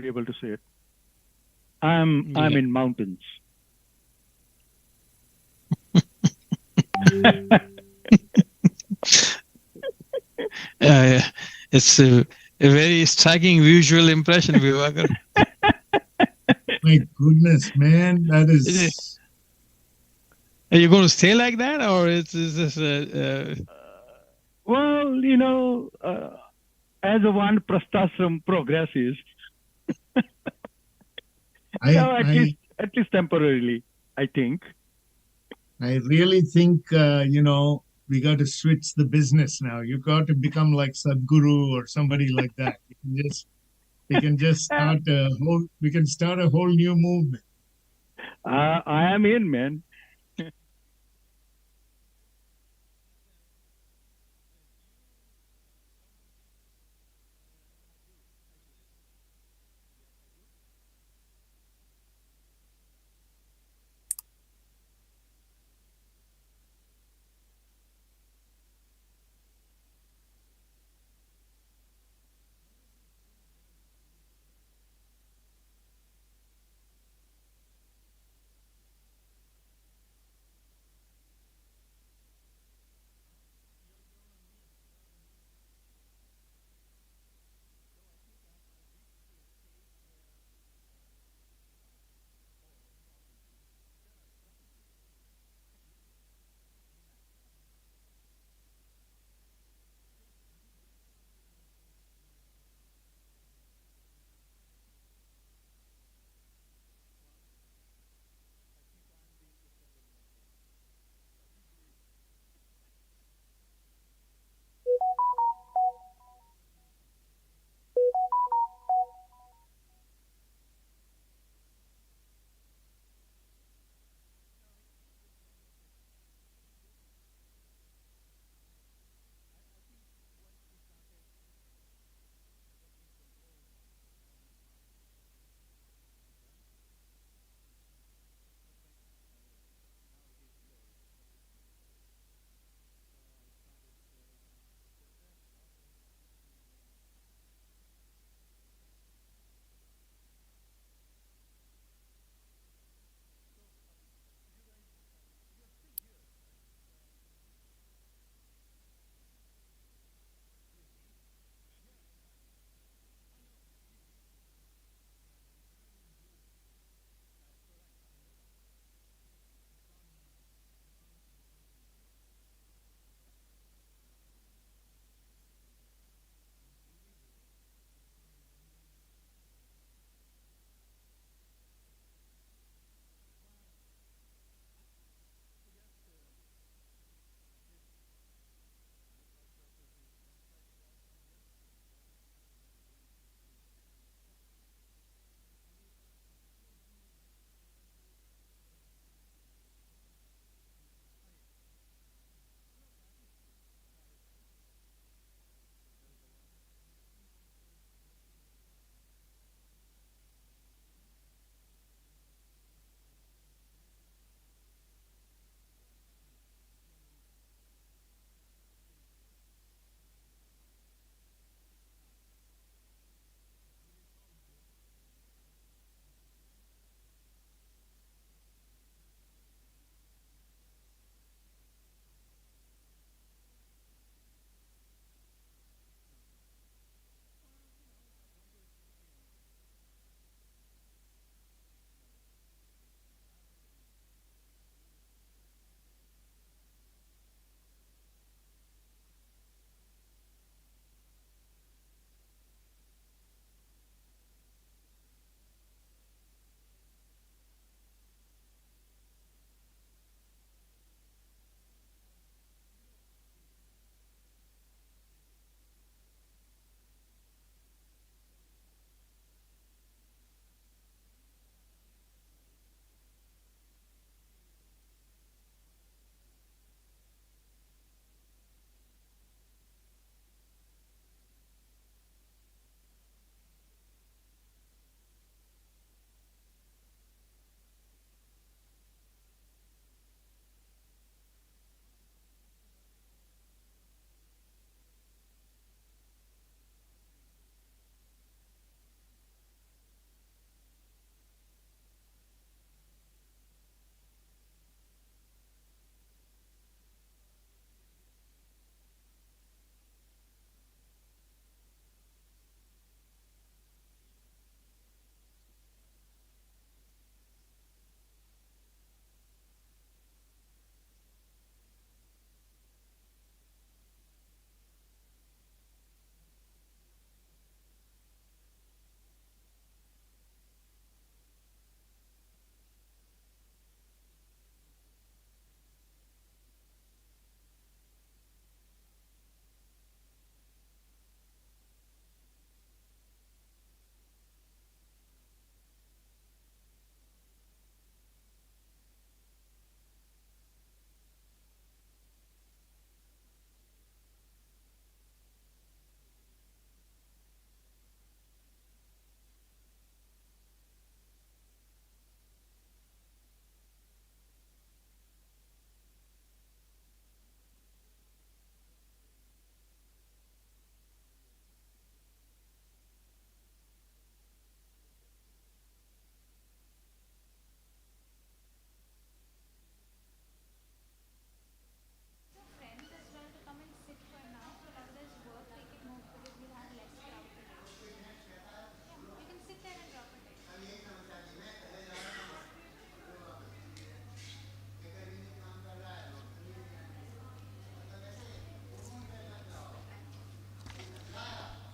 be able to say it. I'm Yeah. in mountains. Uh, it's a very striking visual impression, Vivakar. My goodness, man, that is. Are you going to stay like that, or is this Well, as one prasthashram progresses, I at least I temporarily, I think. I really think we got to switch the business now. You got to become like Sadhguru or somebody like that. We can just Uh, start a whole new movement. I am in, man.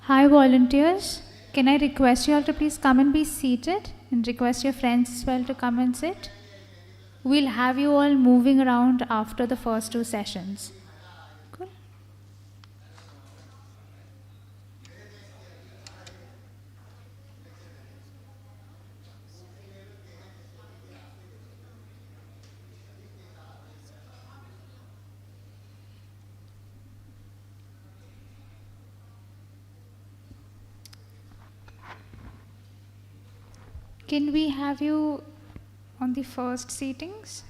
Hi, volunteers. Can I request you all to please come and be seated and request your friends as well to come and sit? We'll have you all moving around after the first two sessions. Cool. Can we have you on the first seatings?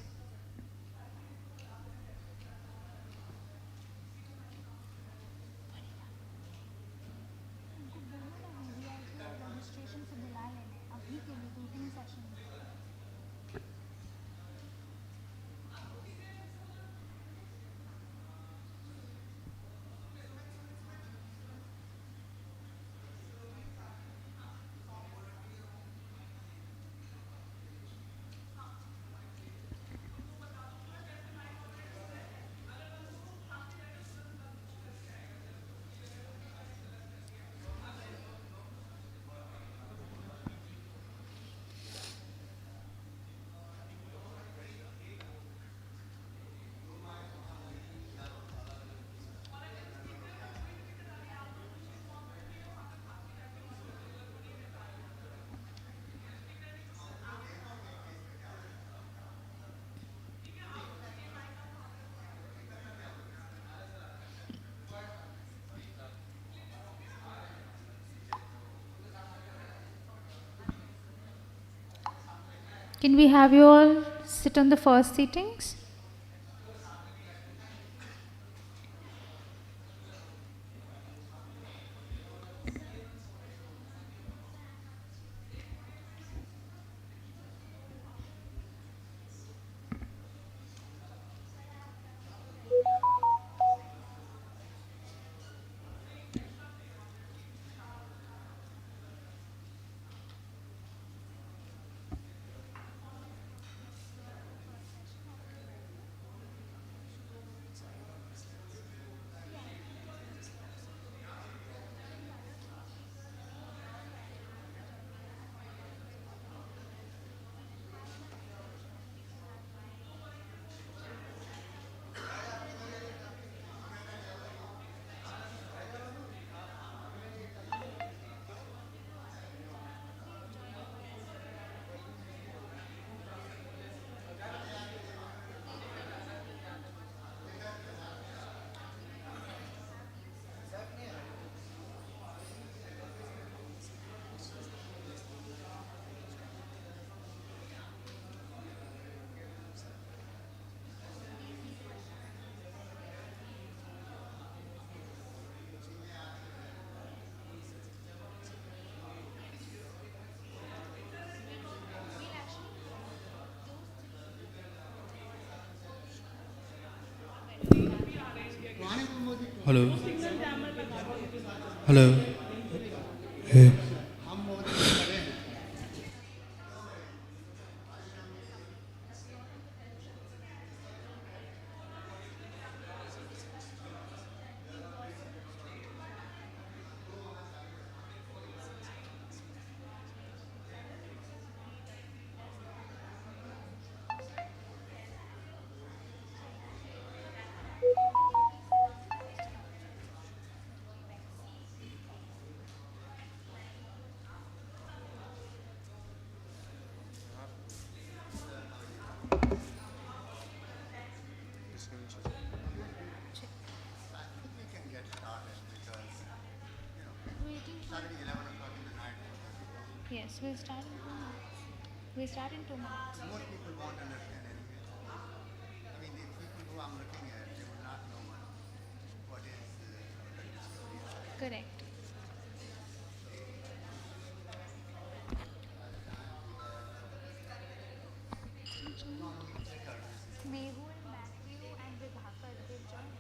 Can we have you all sit on the first seatings? Hello. Hello. Hey. Yes, we'll start in 2 minutes. We'll start in 2 minutes. Most people won't understand anyway. I mean, the people who I'm looking at, they will not know what is drug discovery. Correct. Mehu and Matthew and Vibhakar, they've joined.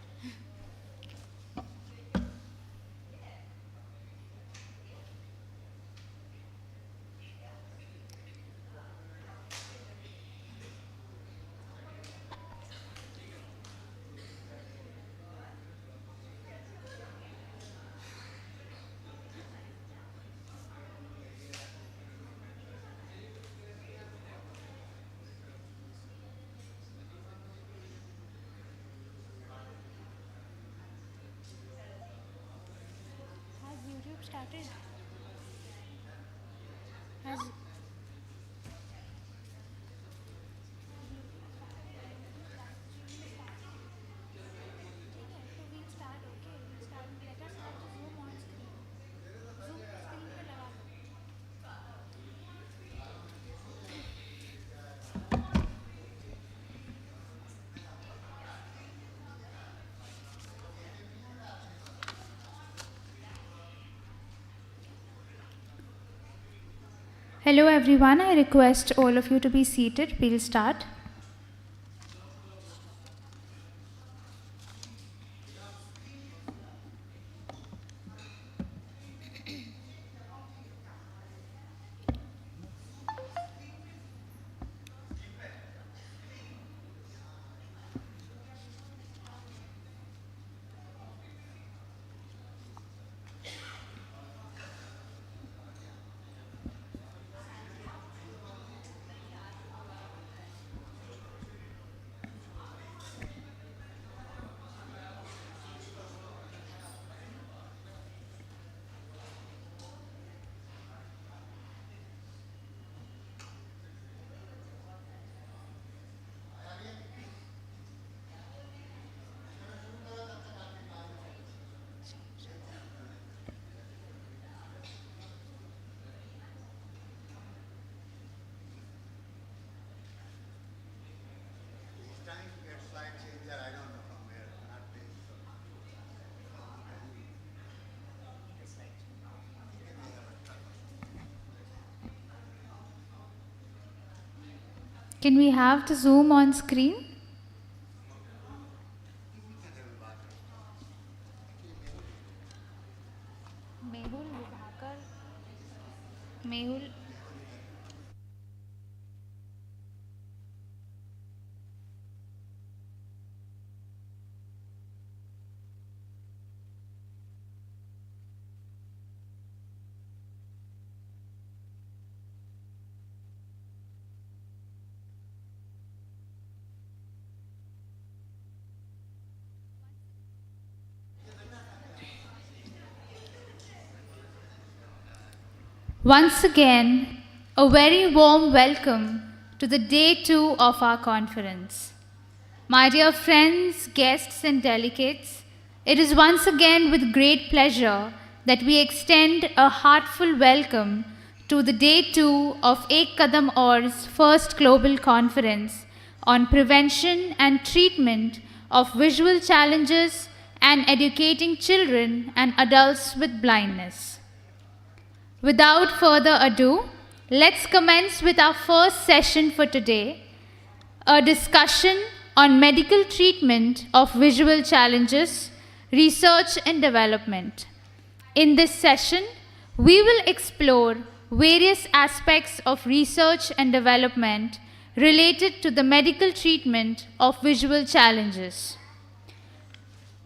started? Has we'll start, okay? We'll start. Let us have the Zoom on screen. Zoom screen पे लगा दो. Hello everyone, I request all of you to be seated. We'll start. He's trying to get slide changer, I don't know from where, not paying. Can we have the Zoom on screen? Mehul Vibhakar. Mehul. Once again, a very warm welcome to the day 2 of our conference. My dear friends, guests and delegates, it is once again with great pleasure that we extend a heartfelt welcome to the day 2 of Kadam Aur's first global conference on prevention and treatment of visual challenges and educating children and adults with blindness. Without further ado, let's commence with our first session for today, a discussion on medical treatment of visual challenges, research and development. In this session, we will explore various aspects of research and development related to the medical treatment of visual challenges.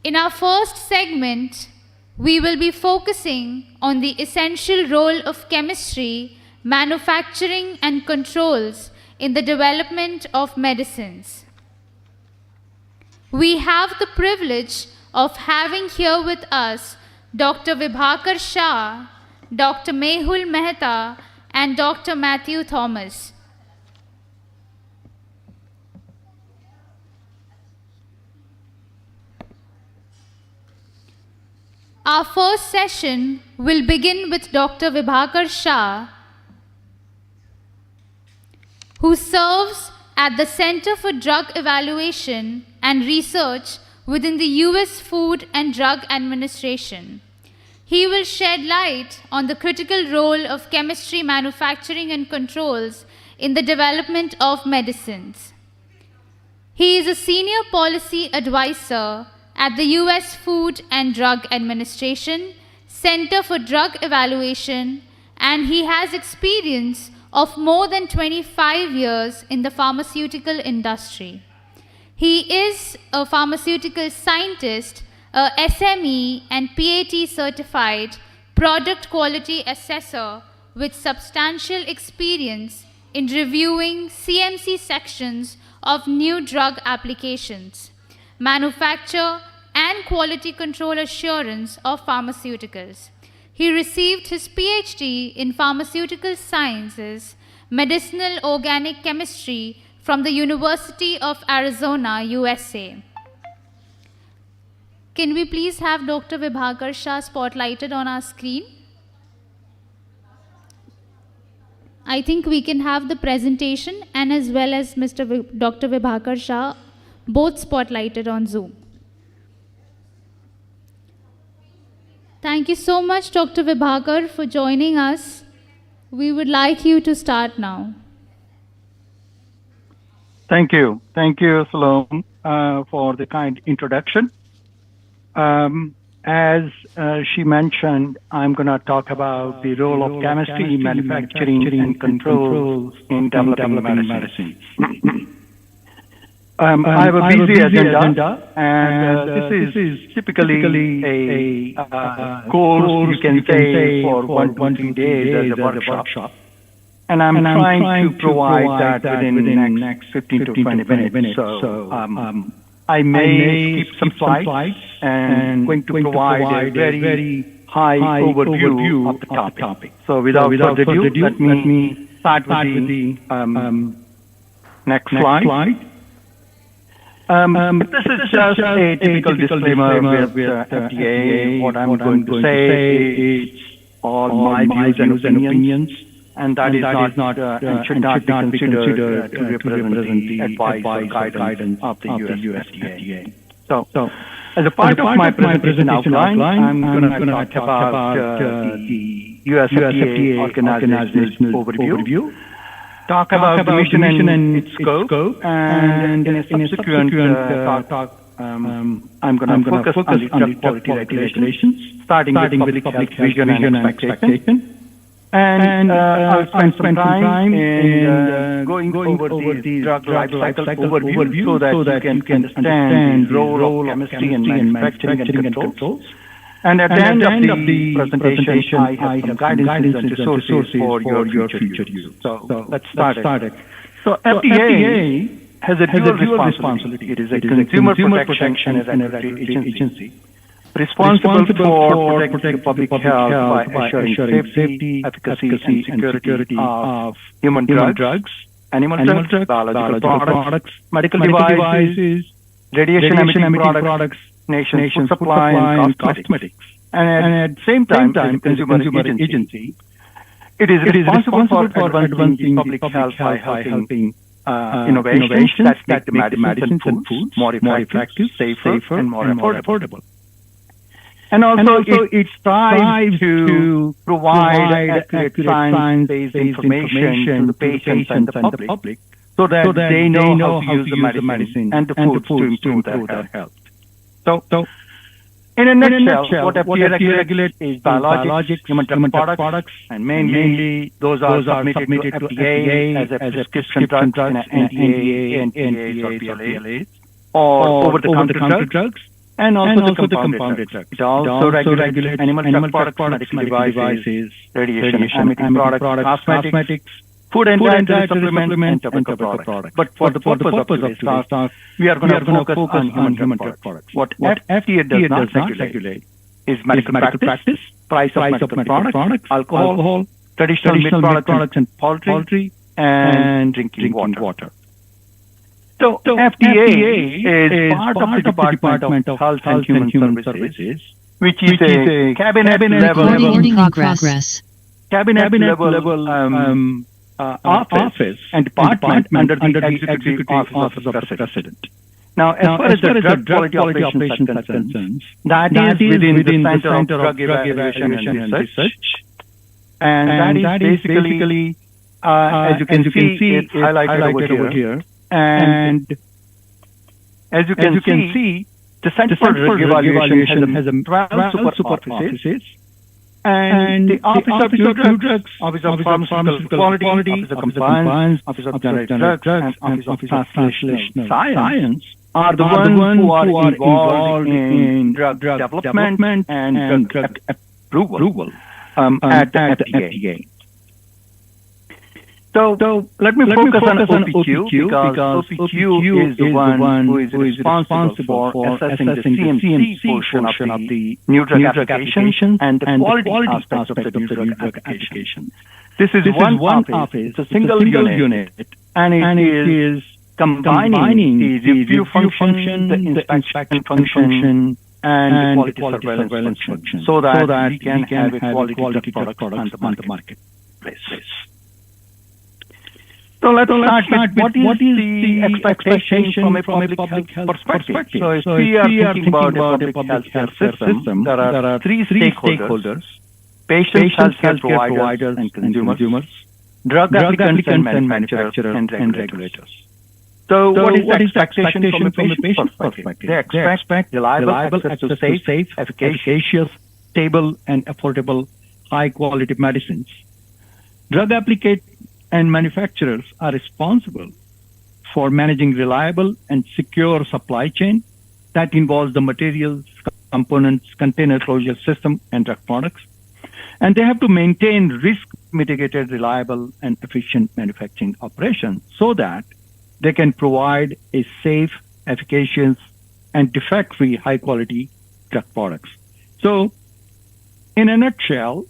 In our first segment, we will be focusing on the essential role of chemistry, manufacturing and controls in the development of medicines. We have the privilege of having here with us Dr. Vibhakar Shah, Dr. Mehul Mehta and Dr. Matthew Thomas. Our first session will begin with Dr. Vibhakar Shah, who serves at the Center for Drug Evaluation and Research within the US Food and Drug Administration. He will shed light on the critical role of chemistry, manufacturing and controls in the development of medicines. He is a senior policy advisor at the US Food and Drug Administration, Center for Drug Evaluation, and he has experience of more than 25 years in the pharmaceutical industry. He is a pharmaceutical scientist, a SME and PAT certified product quality assessor with substantial experience in reviewing CMC sections of new drug applications, manufacture and quality control assurance of pharmaceuticals. He received his PhD in Pharmaceutical Sciences, Medicinal Organic Chemistry from the University of Arizona, USA. Can we please have Dr. Vibhakar Shah spotlighted on our screen? I think we can have the presentation and as well as Dr. Vibhakar Shah both spotlighted on Zoom. Thank you so much, Dr. Vibhakar, for joining us. We would like you to start now. Thank you. Thank you, Salome, for the kind introduction. As she mentioned, I'm going to talk about the role of chemistry, manufacturing, and controls in developing medicines. I have a busy agenda, and this is typically a course, you can say, for 1 to 3 days as a workshop. And I'm trying to provide that within the next 15 to 20 minutes. So I may skip some slides and going to provide a very high overview of the topic. So without further ado, let me start with the next slide. This is just a typical disclaimer with FDA. What I'm going to say is all my views and opinions, and that is not and should not be considered to represent the advice or guidance of the US FDA. So, as a part of my presentation outline, I'm going to talk about the US FDA organizational overview, talk about the mission and its scope, and in a subsequent talk, I'm going to focus on the drug quality regulations, starting with the public vision and expectation. And I'll spend some time in going over the drug life cycle overview so that you can understand the role of chemistry and manufacturing and controls. And at the end of the presentation, I have some guidance and resources for your future use. So let's start it. So FDA has a dual responsibility. It is a consumer protection and a regulatory agency responsible for protecting public health by assuring safety, efficacy, and security of human drugs, animal drugs, biological products, medical devices, radiation-emitting products, nation's food supply, and cosmetics. And at the same time, as a consumer agency, it is responsible for advancing public health by helping innovations that make the medicines and foods more effective, safer, and more affordable. And also, it strives to provide accurate science-based information to the patients and the public so that they know how to use the medicine and the foods to improve their health. So, in a nutshell, what FDA regulates is biologics, human drug products, and mainly those are submitted to FDA as a prescription drugs, NDA, NPAs, or PLAs, or over-the-counter drugs. And also the compounded drugs. It also regulates animal drug products, medical devices, radiation-emitting products, cosmetics, food and dietary supplements, and tobacco products. But for the purpose of today's talk, we are going to focus on human drug products. What FDA does not regulate is medical practice, price of medical products, alcohol, traditional meat products and poultry, and drinking water. So FDA is part of the Department of Health and Human Services, which is a cabinet level office and department under the executive office of the president. Now, as far as the drug quality operations are concerned, that is within the Center of Drug Evaluation and Research, and that is basically, as you can see, it's highlighted over here. And as you can see, the Center for Drug Evaluation has 12 super offices, and the Office of New Drugs, Office of Pharmaceutical Quality, Office of Compliance, Office of Generic Drugs, and Office of Translational Science are the ones who are involved in drug development and drug approval at the FDA. So let me focus on OPQ because OPQ is the one who is responsible for assessing the CMC portion of the new drug application and the quality aspect of the new drug application. This is one office, it's a single unit, and it is combining the review function, the inspection function, and the quality surveillance function, so that we can have a quality drug product on the marketplace. So let's start with what is the expectation from a public health perspective. So if we are thinking about a public health system, there are three stakeholders: patients, healthcare providers, and consumers, drug applicants and manufacturers, and regulators. So what is the expectation from a patient perspective? They expect reliable access to safe, efficacious, stable, and affordable, high-quality medicines. Drug applicants and manufacturers are responsible for managing reliable and secure supply chain that involves the materials, components, container closure system, and drug products. And they have to maintain risk-mitigated, reliable, and efficient manufacturing operations so that they can provide a safe, efficacious, and defect-free, high-quality drug products. So, in a nutshell,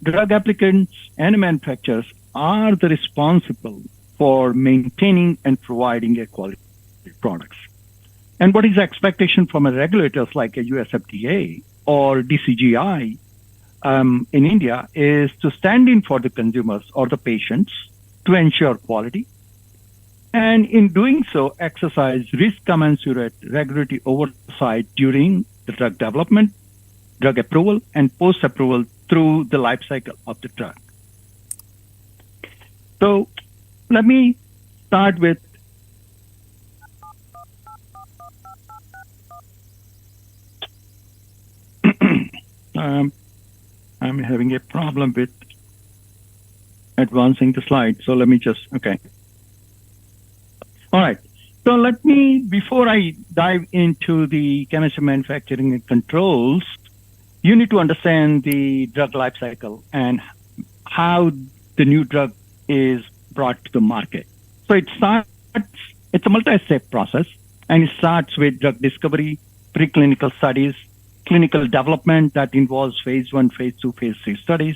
drug applicants and manufacturers are the responsible for maintaining and providing a quality products. And what is the expectation from a regulators like a US FDA or DCGI in India is to stand in for the consumers or the patients to ensure quality. And in doing so, exercise risk commensurate regulatory oversight during the drug development, drug approval, and post-approval through the life cycle of the drug. So let me start with I'm having a problem with advancing the slide. So let me just, okay. All right. So let me, before I dive into the chemistry, manufacturing, and controls, you need to understand the drug life cycle and how the new drug is brought to the market. So it's a multi-step process, and it starts with drug discovery, preclinical studies, clinical development that involves phase 1, phase 2, phase 3 studies,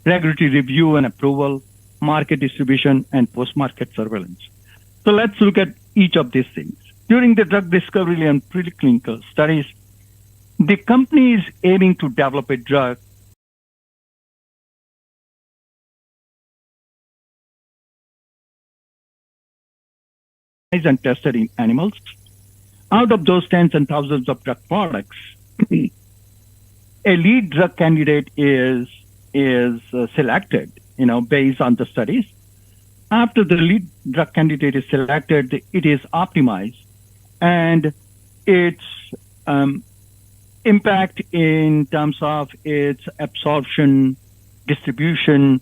regulatory review and approval, market distribution, and post-market surveillance. So let's look at each of these things. During the drug discovery and preclinical studies, the company is aiming to develop a drug and tested in animals. Out of those tens and thousands of drug products, a lead drug candidate is selected, based on the studies. After the lead drug candidate is selected, it is optimized, and its impact in terms of its absorption, distribution,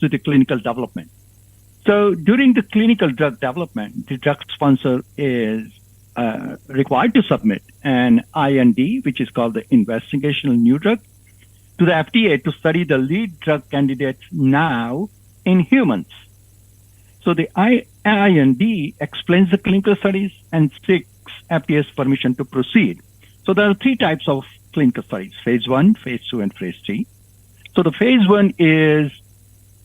to the clinical development. So during the clinical drug development, the drug sponsor is required to submit an IND, which is called the investigational new drug, to the FDA to study the lead drug candidate now in humans. So the IND explains the clinical studies and seeks FDA's permission to proceed. So there are three types of clinical studies: phase 1, phase 2, and phase 3. So the phase 1 is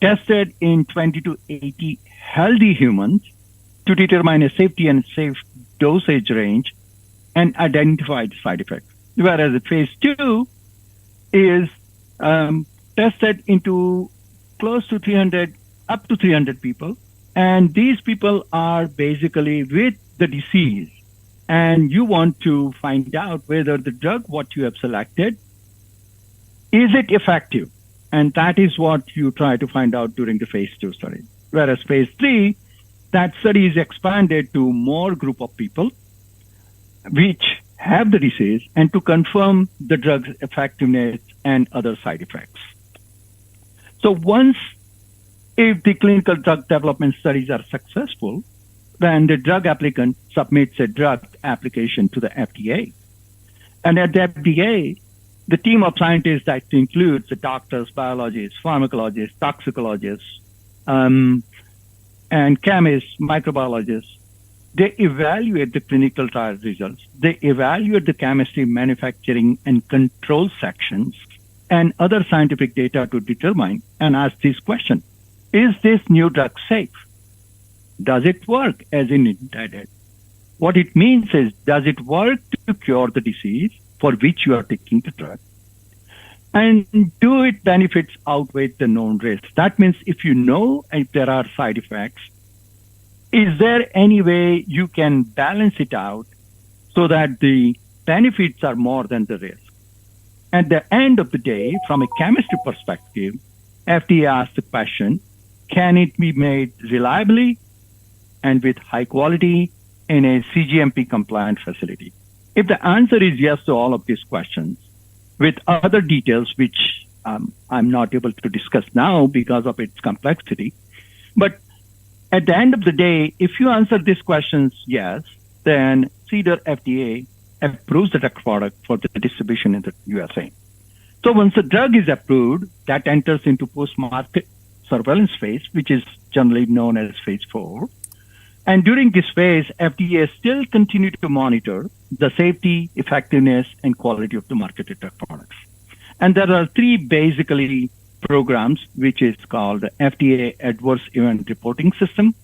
tested in 20 to 80 healthy humans to determine a safety and safe dosage range and identify the side effects. Whereas the phase 2 is tested into close to 300, up to 300 people. And these people are basically with the disease. And you want to find out whether the drug, what you have selected, is it effective? And that is what you try to find out during the phase 2 study. Whereas phase 3, that study is expanded to more group of people which have the disease and to confirm the drug's effectiveness and other side effects. So once If the clinical drug development studies are successful, then the drug applicant submits a drug application to the FDA. And at the FDA, the team of scientists that includes the doctors, biologists, pharmacologists, toxicologists, and chemists, microbiologists, they evaluate the clinical trial results. They evaluate the chemistry, manufacturing, and control sections and other scientific data to determine and ask this question: is this new drug safe? Does it work as intended? What it means is, does it work to cure the disease for which you are taking the drug? And do its benefits outweigh the known risks? That means if you know if there are side effects, is there any way you can balance it out so that the benefits are more than the risk? At the end of the day, from a chemistry perspective, FDA asks the question, can it be made reliably and with high quality in a CGMP compliant facility? If the answer is yes to all of these questions, with other details which I'm not able to discuss now because of its complexity, but at the end of the day, if you answer these questions yes, then CDER FDA approves the drug product for the distribution in the USA. So once the drug is approved, that enters into post-market surveillance phase, which is generally known as phase 4. And during this phase, FDA still continue to monitor the safety, effectiveness, and quality of the marketed drug products. And there are 3 basically programs, which is called the FDA Adverse Event Reporting System,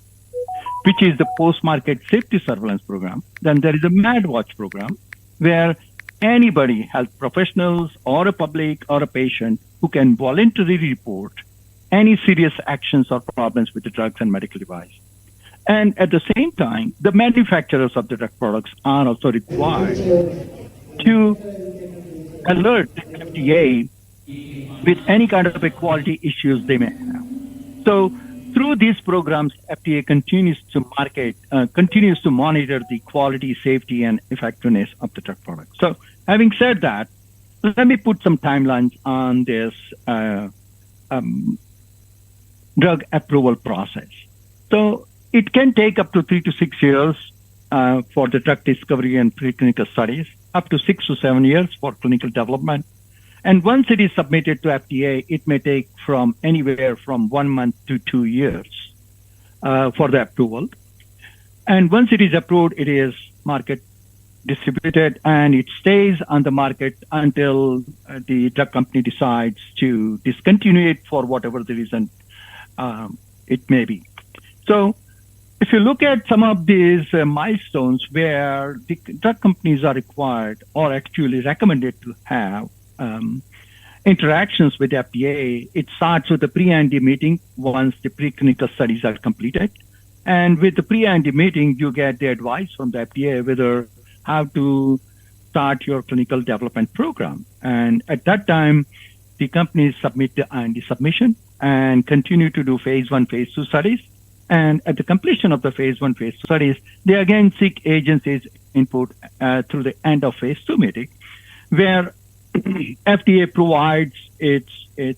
which is the post-market safety surveillance program. Then there is a MADWatch program, where anybody, health professionals or a public or a patient, who can voluntarily report any serious actions or problems with the drugs and medical device. And at the same time, the manufacturers of the drug products are also required to alert the FDA with any kind of quality issues they may have. So through these programs, FDA continues to monitor the quality, safety, and effectiveness of the drug product. So having said that, let me put some timelines on this drug approval process. So it can take up to 3 to 6 years for the drug discovery and preclinical studies, up to 6 to 7 years for clinical development. And once it is submitted to FDA, it may take from anywhere from 1 month to 2 years for the approval. And once it is approved, it is market distributed, and it stays on the market until the drug company decides to discontinue it for whatever the reason it may be. So if you look at some of these milestones where the drug companies are required or actually recommended to have interactions with FDA, it starts with the pre-IND meeting once the preclinical studies are completed. And with the pre-IND meeting, you get the advice from the FDA whether how to start your clinical development program. And at that time, the companies submit the IND submission and continue to do phase 1, phase 2 studies. And at the completion of the phase 1, phase 2 studies, they again seek agencies' input through the end of phase 2 meeting, where FDA provides its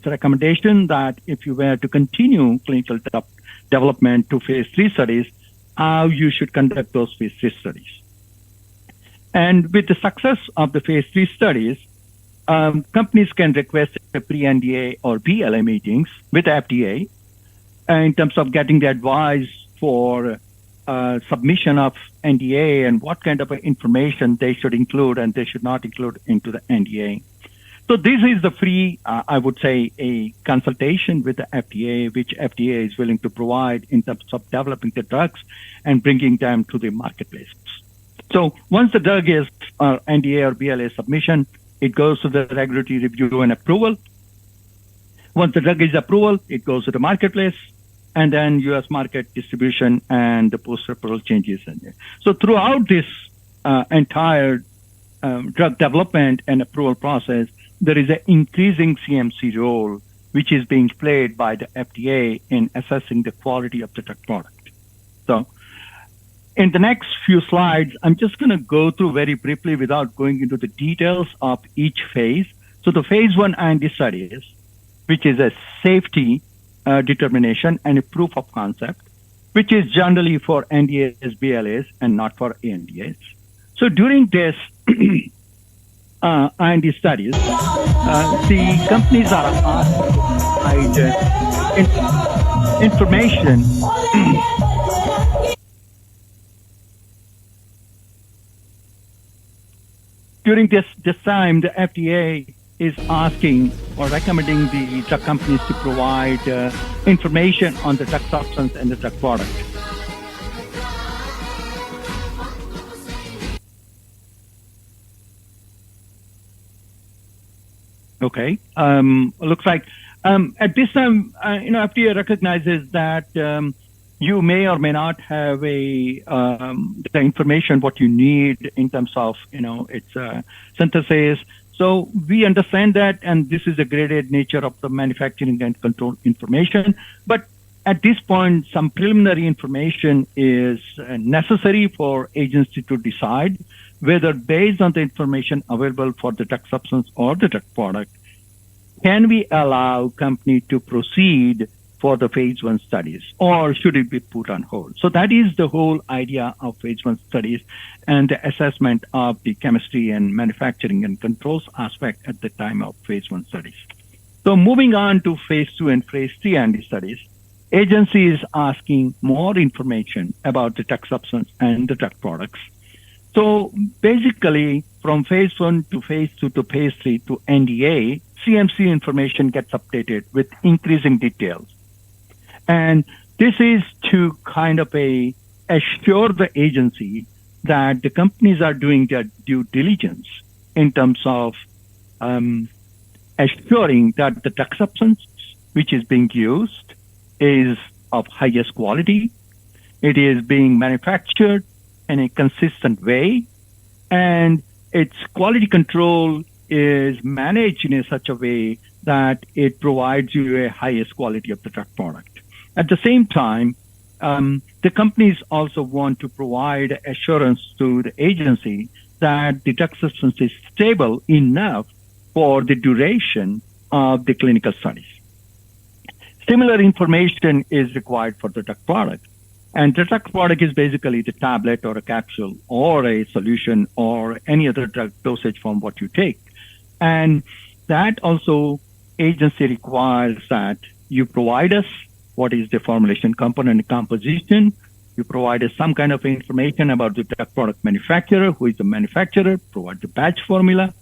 recommendation that if you were to continue clinical development to phase 3 studies, how you should conduct those phase 3 studies. And with the success of the phase 3 studies, companies can request a pre-NDA or BLA meetings with FDA in terms of getting the advice for submission of NDA and what kind of information they should include and they should not include into the NDA. So this is the free, I would say, a consultation with the FDA, which FDA is willing to provide in terms of developing the drugs and bringing them to the marketplace. So once the drug is NDA or BLA submission, it goes to the regulatory review and approval. Once the drug is approved, it goes to the marketplace, and then U.S. market distribution and the post-approval changes. So throughout this entire drug development and approval process, there is an increasing CMC role, which is being played by the FDA in assessing the quality of the drug product. So in the next few slides, I'm just going to go through very briefly without going into the details of each phase. So the phase 1 IND studies, which is a safety determination and a proof of concept, which is generally for NDAs, BLAs, and not for ANDAs. So during this IND studies, the companies are asked to provide information during this time. The FDA is asking or recommending the drug companies to provide information on the drug substance and the drug product. Okay. Looks like at this time, FDA recognizes that you may or may not have the information what you need in terms of its synthesis. So we understand that, and this is the graded nature of the manufacturing and control information. But at this point, some preliminary information is necessary for agency to decide whether, based on the information available for the drug substance or the drug product, can we allow company to proceed for the phase 1 studies, or should it be put on hold? So that is the whole idea of phase 1 studies and the assessment of the chemistry and manufacturing and controls aspect at the time of phase 1 studies. So moving on to phase 2 and phase 3 IND studies, agency is asking more information about the drug substance and the drug products. So basically, from phase 1 to phase 2 to phase 3 to NDA, CMC information gets updated with increasing details. And this is to kind of assure the agency that the companies are doing their due diligence in terms of assuring that the drug substance which is being used is of highest quality, it is being manufactured in a consistent way, and its quality control is managed in such a way that it provides you a highest quality of the drug product. At the same time, the companies also want to provide assurance to the agency that the drug substance is stable enough for the duration of the clinical studies. Similar information is required for the drug product. And the drug product is basically the tablet or a capsule or a solution or any other drug dosage form what you take. And that also agency requires that you provide us what is the formulation component composition. You provide us some kind of information about the drug product manufacturer, who is the manufacturer, provide the batch formula,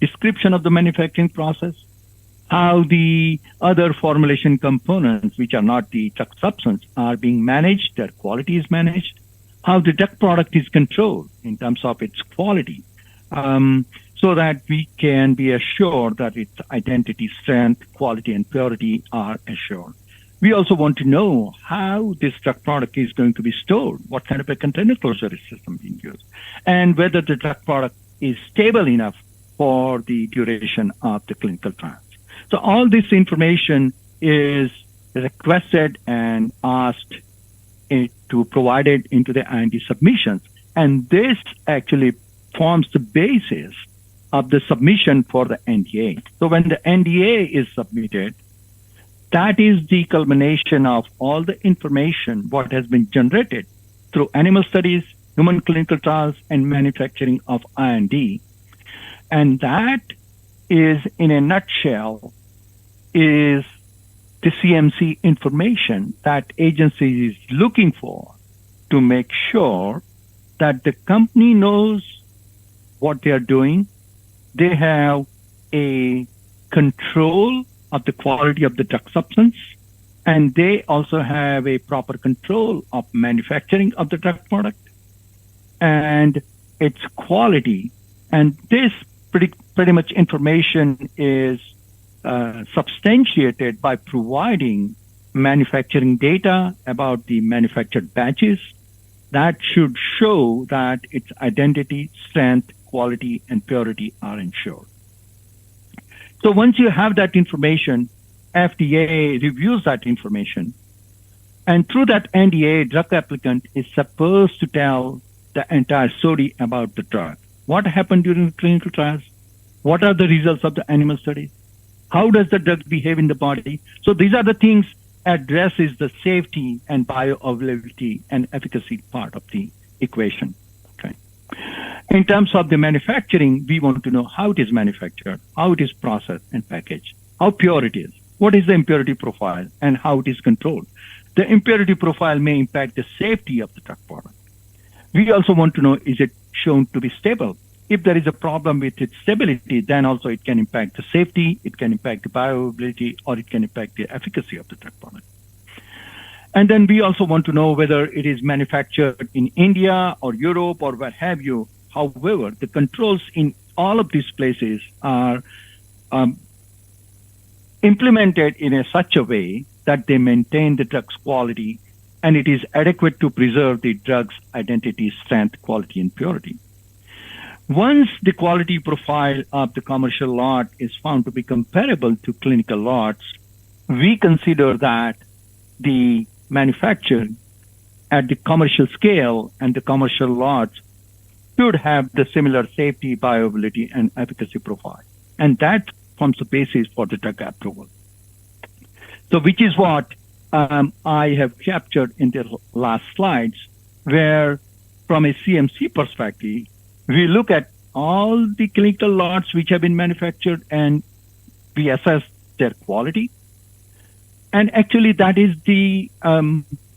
description of the manufacturing process, how the other formulation components, which are not the drug substance, are being managed, their quality is managed, how the drug product is controlled in terms of its quality, so that we can be assured that its identity, strength, quality, and purity are assured. We also want to know how this drug product is going to be stored, what kind of a container closure system being used, and whether the drug product is stable enough for the duration of the clinical trials. So all this information is requested and asked to provide it into the IND submissions. And this actually forms the basis of the submission for the NDA. So when the NDA is submitted, that is the culmination of all the information what has been generated through animal studies, human clinical trials, and manufacturing of IND. And that is, in a nutshell, is the CMC information that agency is looking for to make sure that the company knows what they are doing. They have a control of the quality of the drug substance, and they also have a proper control of manufacturing of the drug product and its quality. And this pretty much information is substantiated by providing manufacturing data about the manufactured batches that should show that its identity, strength, quality, and purity are ensured. So once you have that information, FDA reviews that information, and through that NDA, drug applicant is supposed to tell the entire story about the drug. What happened during the clinical trials? What are the results of the animal studies? How does the drug behave in the body? So these are the things addresses the safety and bioavailability and efficacy part of the equation. Okay. In terms of the manufacturing, we want to know how it is manufactured, how it is processed and packaged, how pure it is, what is the impurity profile, and how it is controlled. The impurity profile may impact the safety of the drug product. We also want to know, is it shown to be stable? If there is a problem with its stability, then also it can impact the safety, it can impact the bioavailability, or it can impact the efficacy of the drug product. And then we also want to know whether it is manufactured in India or Europe or what have you. However, the controls in all of these places are implemented in such a way that they maintain the drug's quality and it is adequate to preserve the drug's identity, strength, quality, and purity. Once the quality profile of the commercial lot is found to be comparable to clinical lots, we consider that the manufacture at the commercial scale and the commercial lots should have the similar safety, bioavailability, and efficacy profile. And that forms the basis for the drug approval. So which is what I have captured in the last slides, where from a CMC perspective, we look at all the clinical lots which have been manufactured and we assess their quality. And actually that is the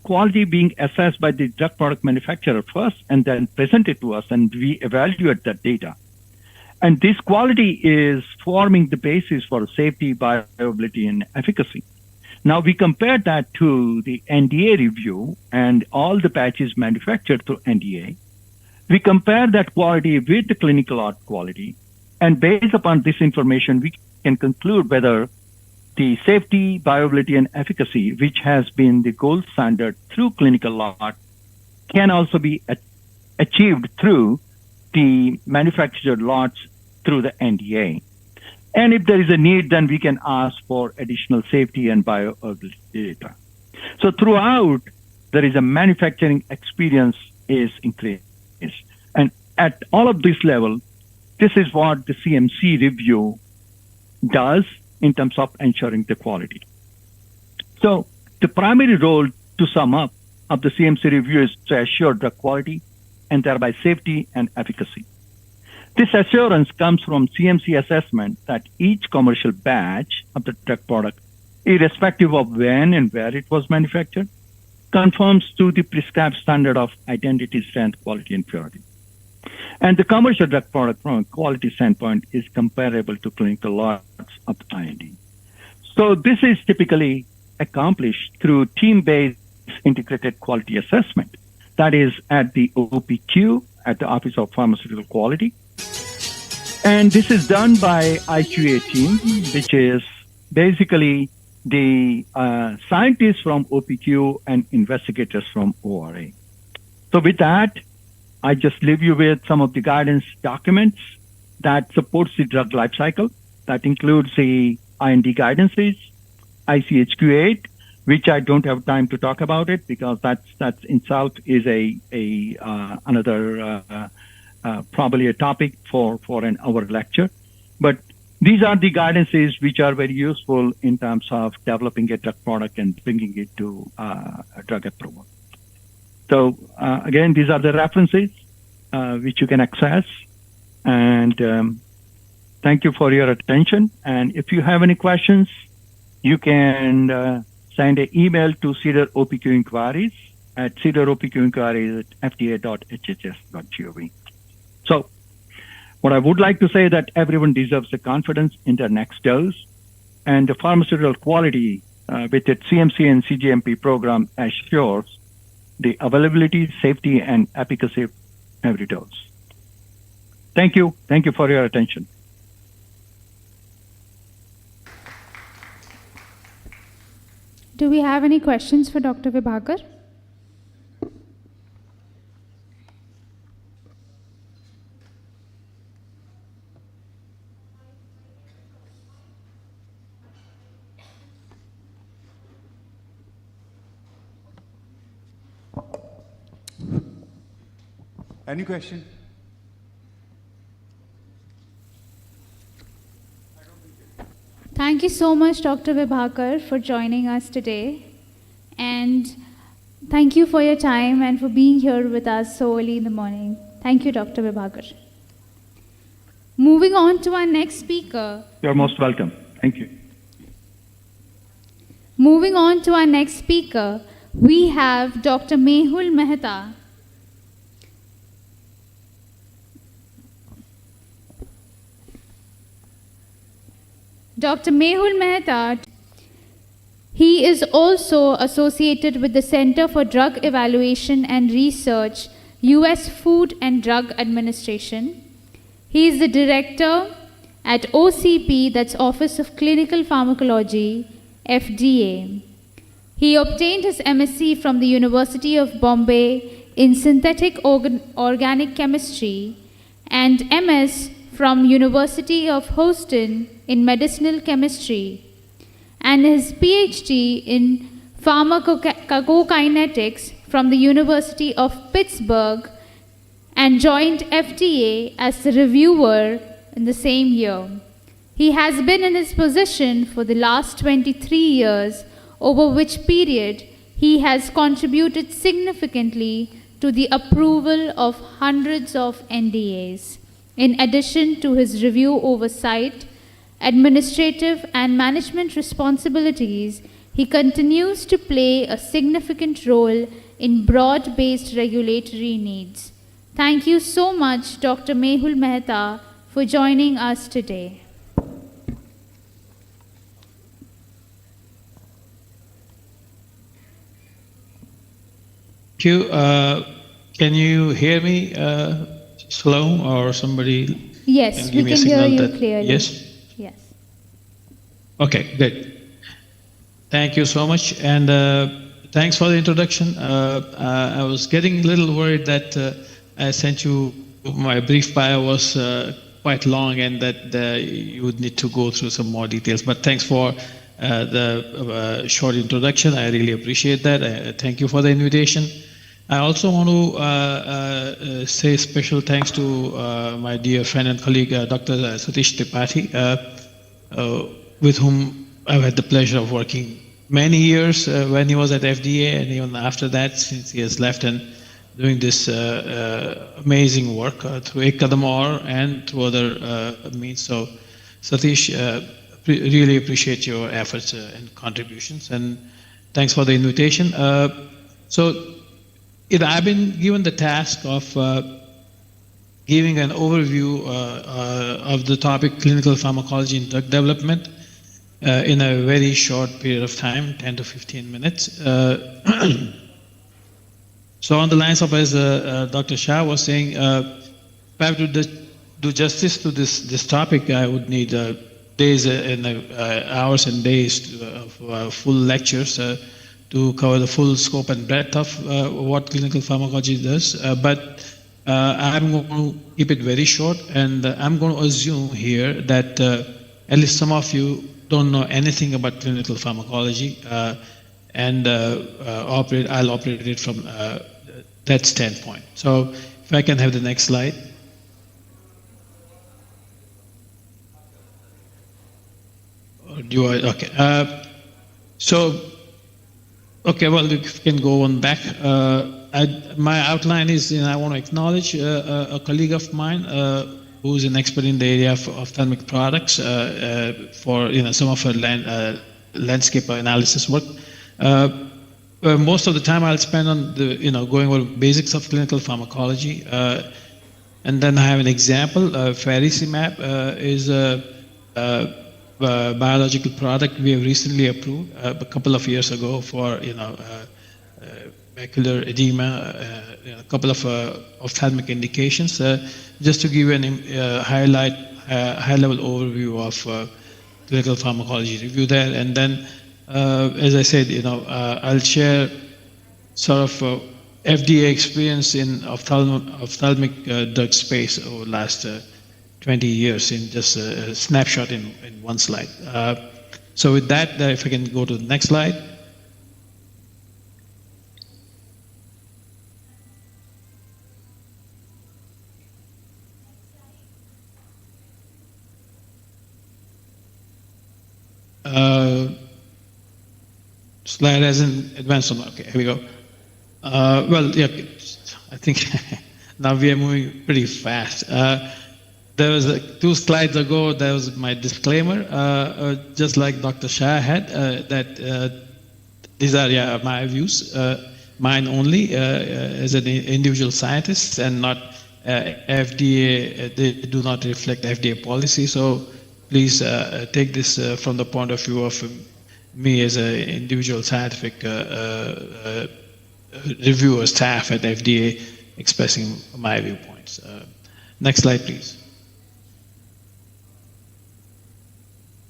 quality being assessed by the drug product manufacturer first and then presented to us, and we evaluate that data. And this quality is forming the basis for safety, bioavailability, and efficacy. Now we compare that to the NDA review and all the batches manufactured through NDA. We compare that quality with the clinical lot quality, and based upon this information, we can conclude whether the safety, bioavailability, and efficacy, which has been the gold standard through clinical lot, can also be achieved through the manufactured lots through the NDA. And if there is a need, then we can ask for additional safety and bioavailability data. So throughout, there is a manufacturing experience is increased. And at all of this level, this is what the CMC review does in terms of ensuring the quality. So the primary role, to sum up, of the CMC review is to assure drug quality and thereby safety and efficacy. This assurance comes from CMC assessment that each commercial batch of the drug product, irrespective of when and where it was manufactured, conforms to the prescribed standard of identity, strength, quality, and purity. And the commercial drug product from a quality standpoint is comparable to clinical lots of the IND. So this is typically accomplished through team-based integrated quality assessment. That is at the OPQ, at the Office of Pharmaceutical Quality. And this is done by IQA team, which is basically the scientists from OPQ and investigators from ORA. So with that, I just leave you with some of the guidance documents that supports the drug life cycle. That includes the IND guidances, ICHQ8, which I don't have time to talk about it because that's itself is another probably a topic for an hour lecture. But these are the guidances which are very useful in terms of developing a drug product and bringing it to a drug approval. So again, these are the references which you can access. And thank you for your attention. And if you have any questions, you can send an email to Cedar OPQ Inquiries at cedaropqinquiries@fda.hhs.gov. So what I would like to say that everyone deserves the confidence in their next dose, and the pharmaceutical quality with its CMC and CGMP program assures the availability, safety, and efficacy of every dose. Thank you. Thank you for your attention. Do we have any questions for Dr. Vibhakar? Any question? Thank you so much, Dr. Vibhakar, for joining us today. Thank you for your time and for being here with us so early in the morning. Thank you, Dr. Vibhagar. Moving on to our next speaker. You're most welcome. Thank you. Moving on to our next speaker, we have Dr. Mehul Mehta. Dr. Mehul Mehta, he is also associated with the Center for Drug Evaluation and Research, U.S. Food and Drug Administration. He is the director at OCP, that's Office of Clinical Pharmacology, FDA. He obtained his MSc from the University of Bombay in Synthetic Organic Chemistry and MS from University of Houston in Medicinal Chemistry, and his PhD in Pharmacokinetics from the University of Pittsburgh, and joined FDA as the reviewer in the same year. He has been in his position for the last 23 years, over which period he has contributed significantly to the approval of hundreds of NDAs. In addition to his review oversight, administrative and management responsibilities, he continues to play a significant role in broad-based regulatory needs. Thank you so much, Dr. Mehul Mehta, for joining us today. Thank you. Can you hear me slow, or somebody Yes, can we give me a can hear signal you that clearly. yes? Yes. Okay, good. Thank you so much, and thanks for the introduction. I was getting a little worried that I sent you my brief bio was quite long, and that you would need to go through some more details. But thanks for the short introduction. I really appreciate that. Thank you for the invitation. I also want to say special thanks to my dear friend and colleague, Dr. Satish Tripathi, with whom I've had the pleasure of working many years when he was at FDA, and even after that, since he has left, and doing this amazing work through Kadam and through other means. So, Satish, really appreciate your efforts and contributions, and thanks for the invitation. I've been given the task of giving an overview of the topic clinical pharmacology in drug development in a very short period of time, 10 to 15 minutes. So on the lines of, as Dr. Shah was saying, if I have to do justice to this topic, I would need days and hours and days of full lectures to cover the full scope and breadth of what clinical pharmacology does. But I'm going to keep it very short, and I'm going to assume here that at least some of you don't know anything about clinical pharmacology, and I'll operate it from that standpoint. So if I can have the next slide. Or do I? Okay. Okay, well, you can go on back. My outline is, I want to acknowledge a colleague of mine who's an expert in the area of ophthalmic products for some of her landscape analysis work. Most of the time I'll spend on the going over basics of clinical pharmacology, and then I have an example. Faricimab is a biological product we have recently approved a couple of years ago for macular edema, a couple of ophthalmic indications. Just to give you a high-level overview of clinical pharmacology review there, and then as I said, I'll share sort of FDA experience in ophthalmic drug space over the last 20 years in just a snapshot in one slide. So with that, if I can go to the next slide. Slide hasn't advanced on. Okay, here we go. Well, yeah, I think now we are moving pretty fast. There was 2 slides ago, there was my disclaimer, just like Dr. Shah had, that these are my views, mine only as an individual scientist and not FDA. They do not reflect FDA policy. So please take this from the point of view of me as an individual scientific reviewer, staff at FDA, expressing my viewpoints. Next slide, please.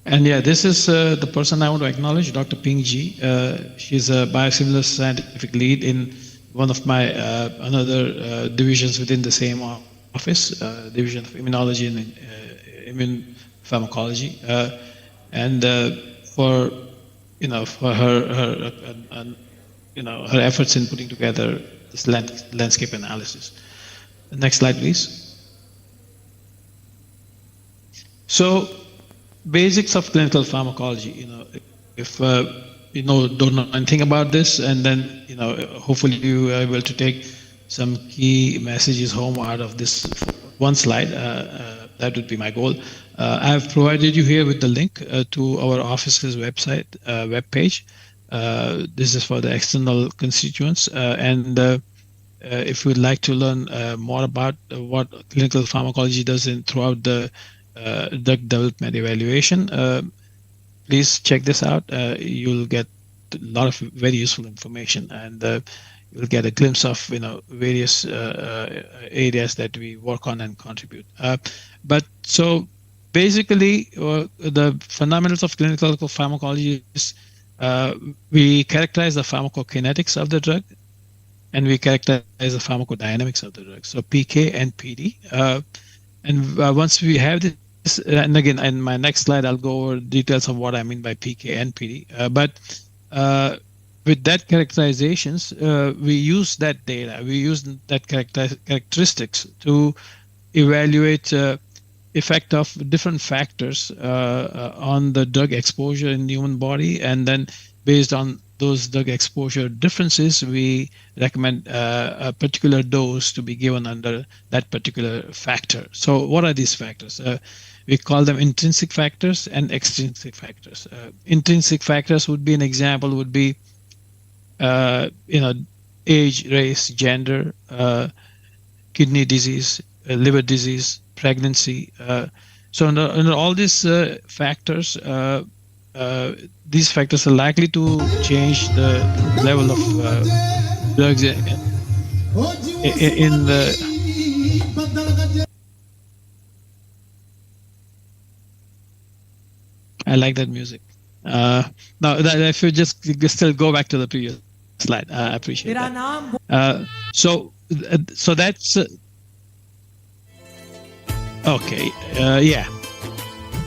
And yeah, this is the person I want to acknowledge, Dr. Ping Ji. She's a biosimilar scientific lead in one of my another divisions within the same office, Division of Immunology and Immune Pharmacology. And for for her her efforts in putting together this landscape analysis. Next slide, please. So, basics of clinical pharmacology. If don't know anything about this, and then hopefully you are able to take some key messages home out of this one slide. That would be my goal. I have provided you here with the link to our office's website web page. This is for the external constituents, and if you would like to learn more about what clinical pharmacology does throughout the drug development evaluation, please check this out. You'll get a lot of very useful information, and you'll get a glimpse of various areas that we work on and contribute. But so basically, the fundamentals of clinical pharmacology is we characterize the pharmacokinetics of the drug, and we characterize the pharmacodynamics of the drug. So PK and PD. And once we have this, and again, in my next slide, I'll go over details of what I mean by PK and PD. But with that characterizations, we use that data, we use that characteristics to evaluate effect of different factors on the drug exposure in the human body, and then based on those drug exposure differences, we recommend a particular dose to be given under that particular factor. So what are these factors? We call them intrinsic factors and extrinsic factors. Intrinsic factors would be, an example would be age, race, gender, kidney disease, liver disease, pregnancy. So under all these factors, these factors are likely to change the level of drugs in the. I like that music. Now, if you just still go back to the previous slide, I appreciate that. So that's okay. Yeah.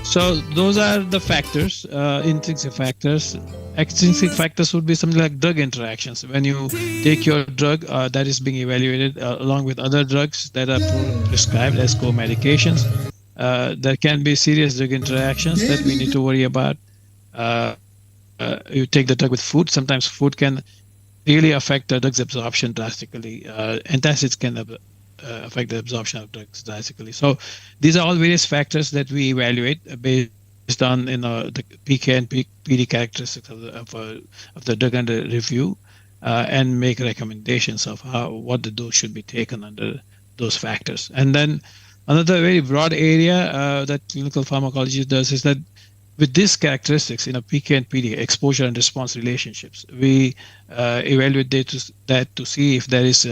So those are the factors, intrinsic factors. Extrinsic factors would be something like drug interactions. When you take your drug that is being evaluated along with other drugs that are prescribed as co-medications, there can be serious drug interactions that we need to worry about. You take the drug with food. Sometimes food can really affect the drug's absorption drastically. Antacids can affect the absorption of drugs drastically. So these are all various factors that we evaluate based on the PK and PD characteristics of the drug under review, and make recommendations of what the dose should be taken under those factors. And then another very broad area that clinical pharmacology does is that with these characteristics, PK and PD, exposure and response relationships, we evaluate that to see if there is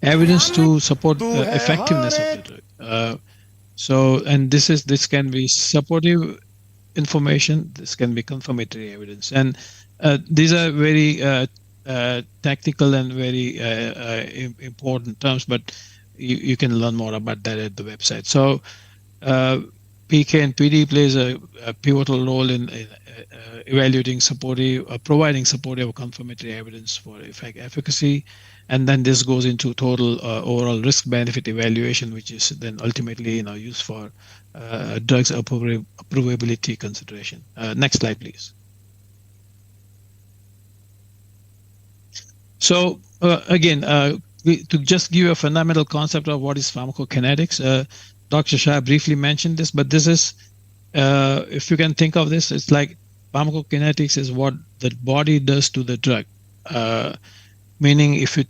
evidence to support the effectiveness of the drug. And this can be supportive information. This can be confirmatory evidence, and these are very technical and very important terms. But you can learn more about that at the website. So PK and PD plays a pivotal role in evaluating providing supportive confirmatory evidence for efficacy. And then this goes into total overall risk-benefit evaluation, which is then ultimately used for drugs approvability consideration. Next slide, please. So again, to just give you a fundamental concept of what is pharmacokinetics, Dr. Shah briefly mentioned this, but this is, if you can think of this, it's like pharmacokinetics is what the body does to the drug. Meaning, if you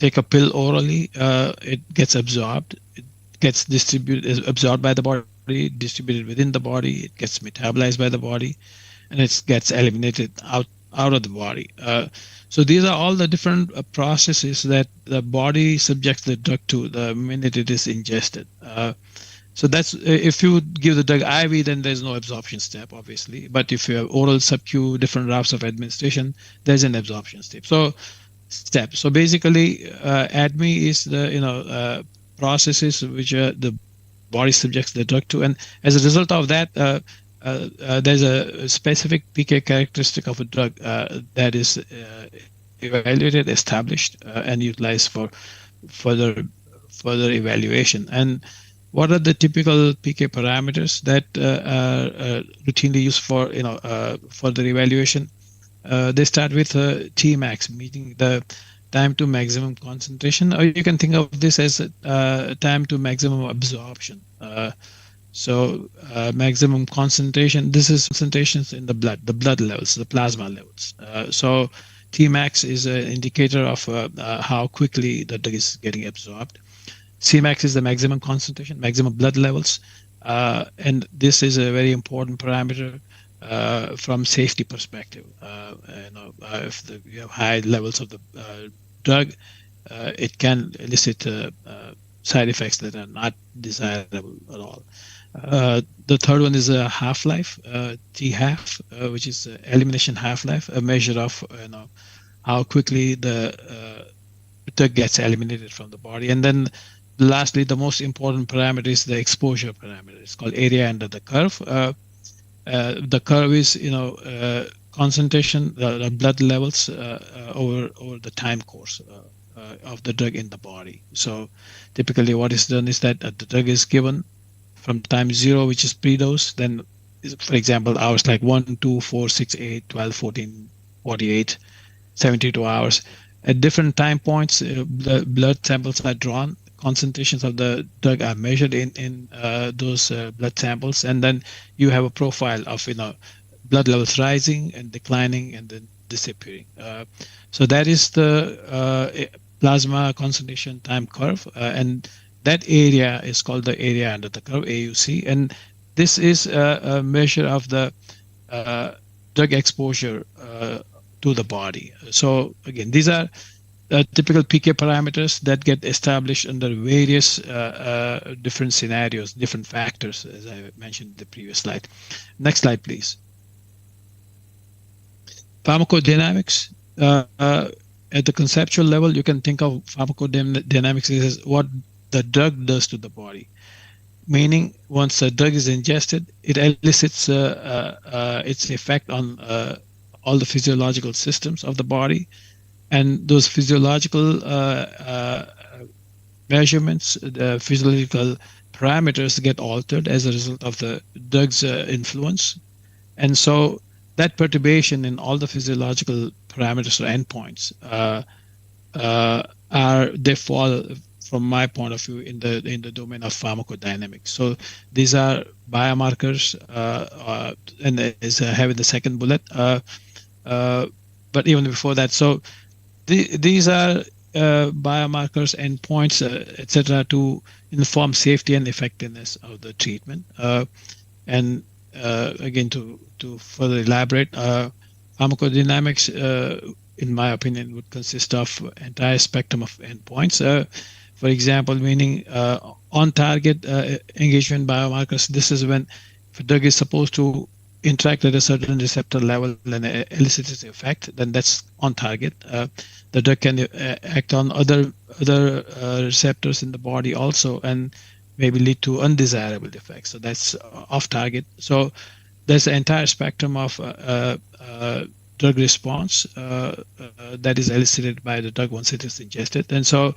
take a pill orally, it gets absorbed, it gets distributed, is absorbed by the body, distributed within the body, it gets metabolized by the body, and it gets eliminated out of the body. So these are all the different processes that the body subjects the drug to the minute it is ingested. So that's if you give the drug IV, then there's no absorption step, obviously. But if you have oral, sub-Q, different routes of administration, there's an absorption step. So basically, ADME is the processes which the body subjects the drug to, and as a result of that, there's a specific PK characteristic of a drug that is evaluated, established, and utilized for further further evaluation. And what are the typical PK parameters that are routinely used for further evaluation? They start with Tmax, meaning the time to maximum concentration, or you can think of this as time to maximum absorption. Maximum concentration, this is concentrations in the blood levels, the plasma levels. So Tmax is an indicator of how quickly the drug is getting absorbed. Cmax is the maximum concentration, maximum blood levels. And this is a very important parameter from safety perspective. If you have high levels of the drug, it can elicit side effects that are not desirable at all. The third one is a half-life, T-half, which is elimination half-life, a measure of how quickly the drug gets eliminated from the body. And then lastly, the most important parameter is the exposure parameter. It's called area under the curve. The curve is concentration, the blood levels over the time course of the drug in the body. So typically what is done is that the drug is given from time 0, which is pre-dose, then for example hours like 1, 2, 4, 6, 8, 12, 14, 48, 72 hours. At different time points, the blood samples are drawn, concentrations of the drug are measured in those blood samples, and then you have a profile of blood levels rising and declining and then disappearing. So that is the plasma concentration time curve, and that area is called the area under the curve, AUC, and this is a measure of the drug exposure to the body. So again, these are typical PK parameters that get established under various different scenarios, different factors, as I mentioned in the previous slide. Next slide, please. Pharmacodynamics. At the conceptual level, you can think of pharmacodynamics as what the drug does to the body. Meaning, once a drug is ingested, it elicits its effect on all the physiological systems of the body. And those physiological measurements, the physiological parameters get altered as a result of the drug's influence. And so that perturbation in all the physiological parameters or endpoints they fall, from my point of view, in the domain of pharmacodynamics. So these are biomarkers, and as I have in the second bullet. But even before that, so these are biomarkers, endpoints, etc., to inform safety and effectiveness of the treatment. And again, to further elaborate, pharmacodynamics, in my opinion, would consist of entire spectrum of endpoints. For example, meaning on-target engagement biomarkers. This is when if a drug is supposed to interact at a certain receptor level and elicit its effect, then that's on target. The drug can act on other receptors in the body also, and maybe lead to undesirable effects. So that's off target. So there's an entire spectrum of drug response that is elicited by the drug once it is ingested. And so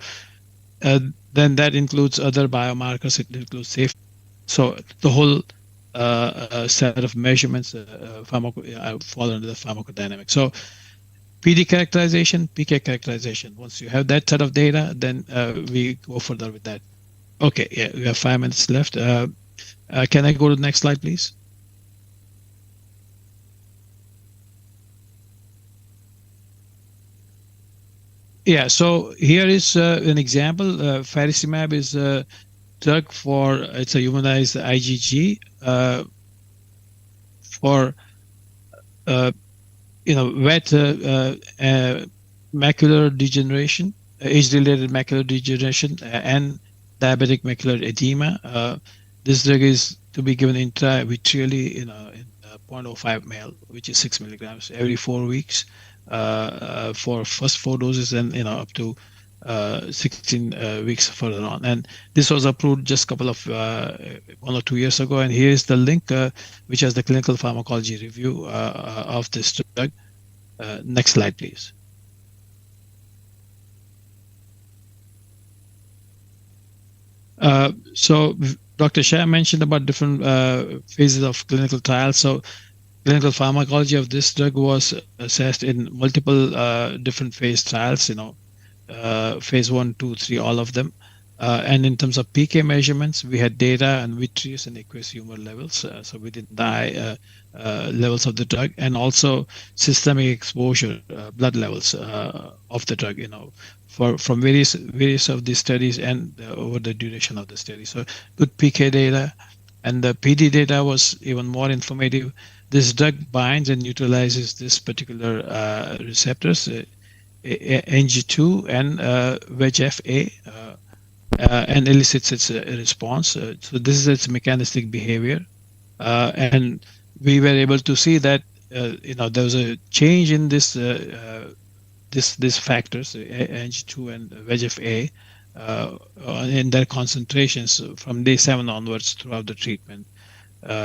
then that includes other biomarkers. It includes safety. So the whole set of measurements fall under the pharmacodynamics. So PD characterization, PK characterization. Once you have that set of data, then we go further with that. Okay, yeah, we have 5 minutes left. Can I go to the next slide, please? Yeah, so here is an example. Faricimab is a drug for, it's a humanized IgG for wet macular degeneration, age-related macular degeneration, and diabetic macular edema. This drug is to be given intravitreally in 0.05 ml, which is 6 milligrams every 4 weeks for first 4 doses, and up to 16 weeks further on. And this was approved just a couple of 1 or 2 years ago. And here is the link, which has the clinical pharmacology review of this drug. Next slide, please. So Dr. Shah mentioned about different phases of clinical trials. So clinical pharmacology of this drug was assessed in multiple different phase trials, phase 1, 2, 3, all of them. And in terms of PK measurements, we had data on vitreous and aqueous humor levels, so within the eye levels of the drug, and also systemic exposure, blood levels of the drug, from various of these studies and over the duration of the study. So good PK data, and the PD data was even more informative. This drug binds and neutralizes this particular receptors, NG2 and VEGF-A, and elicits its response. So this is its mechanistic behavior, and we were able to see that there was a change in these factors, NG2 and VEGF-A, in their concentrations from day 7 onwards throughout the treatment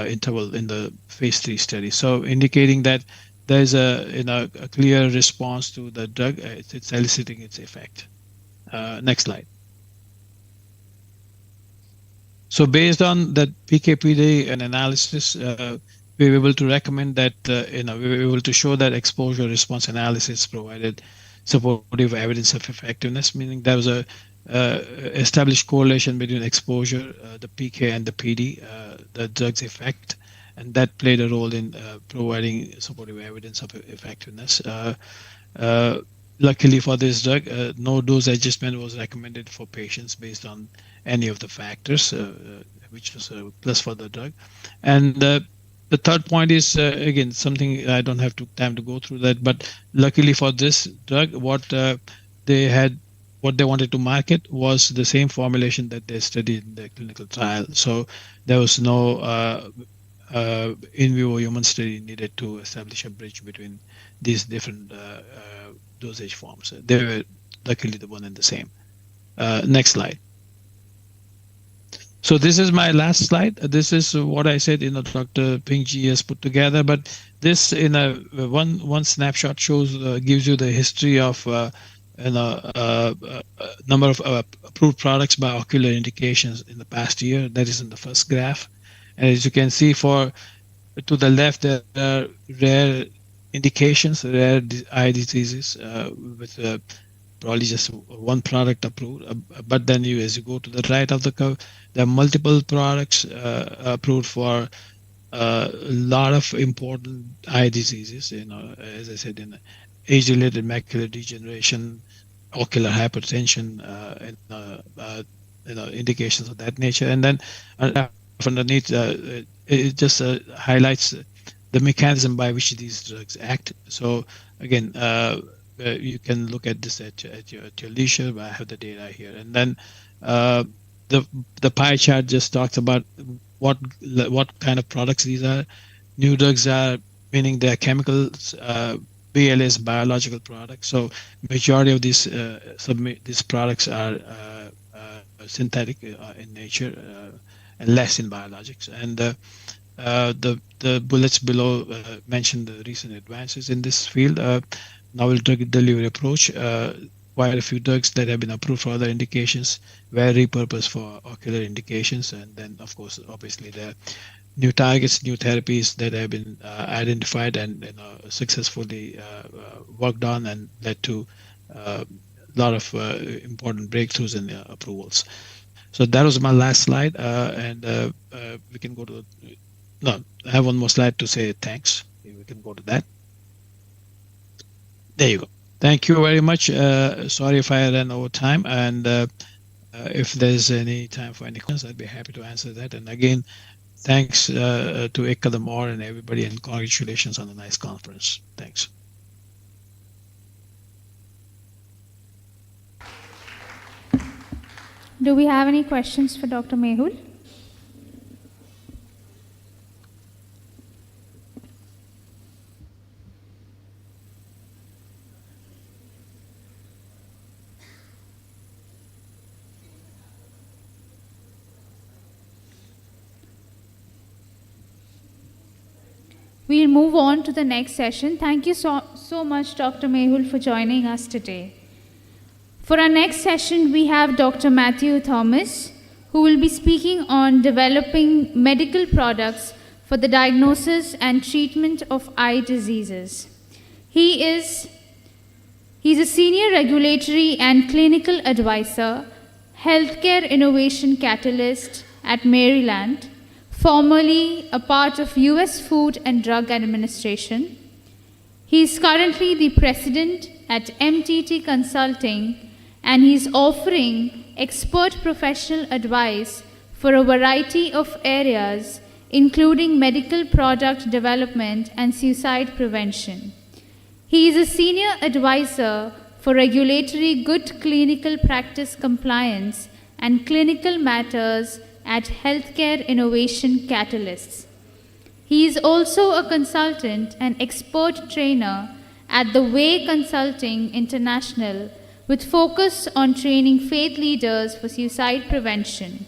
interval in the phase 3 study. So indicating that there's a clear response to the drug. It's eliciting its effect. Next slide. So based on that PK/PD and analysis, we were able to recommend that we were able to show that exposure response analysis provided supportive evidence of effectiveness, meaning there was a established correlation between exposure, the PK, and the PD, the drug's effect, and that played a role in providing supportive evidence of effectiveness. Luckily for this drug, no dose adjustment was recommended for patients based on any of the factors, which was a plus for the drug. And the third point is, again, something I don't have time to go through that, but luckily for this drug, what they wanted to market was the same formulation that they studied in the clinical trial. So there was no in vivo human study needed to establish a bridge between these different dosage forms. They were luckily the one and the same. Next slide. So this is my last slide. This is what I said, Dr. Pingji has put together, but this in a one snapshot shows, gives you the history of number of approved products by ocular indications in the past year. That is in the first graph. And as you can see, to the left, there are rare indications, rare eye diseases with probably just one product approved. But then as you go to the right of the curve, there are multiple products approved for a lot of important eye diseases. As I said, in age-related macular degeneration, ocular hypertension, indications of that nature. And then underneath, it just highlights the mechanism by which these drugs act. So again, you can look at this at your leisure. I have the data here, and then the pie chart just talks about what kind of products these are. New drugs are, meaning they are chemicals. BLA biological products. So majority of these products are synthetic in nature and less in biologics. And the bullets below mention the recent advances in this field. Novel drug delivery approach. Quite a few drugs that have been approved for other indications were repurposed for ocular indications. And then, of course, obviously, the new targets, new therapies that have been identified and successfully worked on and led to a lot of important breakthroughs and approvals. So that was my last slide, and we can go to. No, I have one more slide to say thanks. We can go to that. There you go. Thank you very much. Sorry if I ran over time, and if there's any time for any questions, I'd be happy to answer that. And again, thanks to Kadam and everybody, and congratulations on a nice conference. Thanks. Do we have any questions for Dr. Mehul? We'll move on to the next session. Thank you so much, Dr. Mehul, for joining us today. For our next session, we have Dr. Matthew Thomas, who will be speaking on developing medical products for the diagnosis and treatment of eye diseases. He's a senior regulatory and clinical advisor, healthcare innovation catalyst at Maryland, formerly a part of US Food and Drug Administration. He is currently the president at MTT Consulting, and he is offering expert professional advice for a variety of areas, including medical product development and suicide prevention. He is a senior advisor for regulatory good clinical practice compliance and clinical matters at Healthcare Innovation Catalysts. He is also a consultant and expert trainer at the Way Consulting International, with focus on training faith leaders for suicide prevention.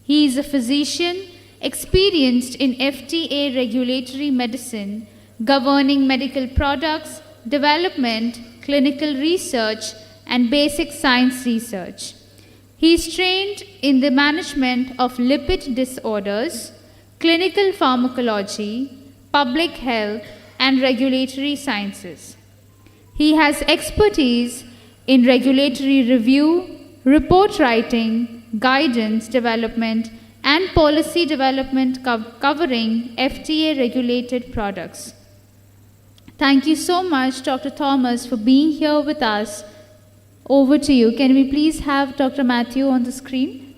He is a physician experienced in FDA regulatory medicine, governing medical products, development, clinical research, and basic science research. He is trained in the management of lipid disorders, clinical pharmacology, public health, and regulatory sciences. He has expertise in regulatory review, report writing, guidance development, and policy development covering FDA-regulated products. Thank you so much, Dr. Thomas, for being here with us. Over to you. Can we please have Dr. Matthew on the screen?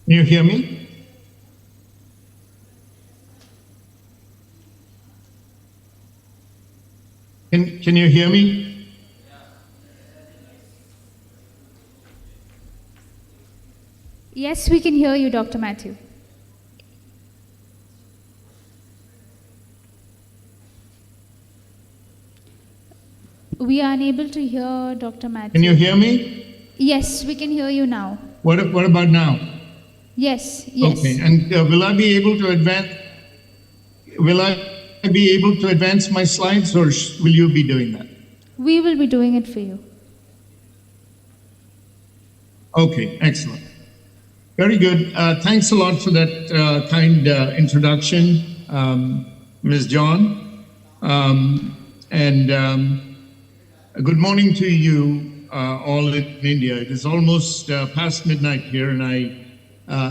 Can you hear me? Can you hear me? Yes, we can hear you, Dr. Matthew. We are unable to hear Dr. Matthew. Can you hear me? Yes, we can hear you now. What about now? Yes, yes. Okay, and will I be able to advance? Will I be able to advance my slides, or will you be doing that? We will be doing it for you. Okay, excellent. Very good. Thanks a lot for that kind introduction, Ms. John. Good morning to you all in India. It is almost past midnight here, and I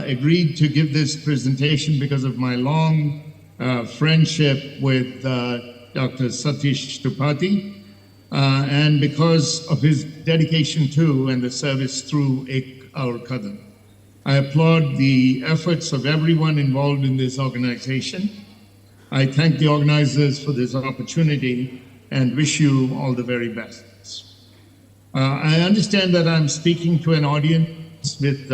agreed to give this presentation because of my long friendship with Dr. Satish Tripathi, and because of his dedication to and the service through our Kadam. I applaud the efforts of everyone involved in this organization. I thank the organizers for this opportunity and wish you all the very best. I understand that I'm speaking to an audience with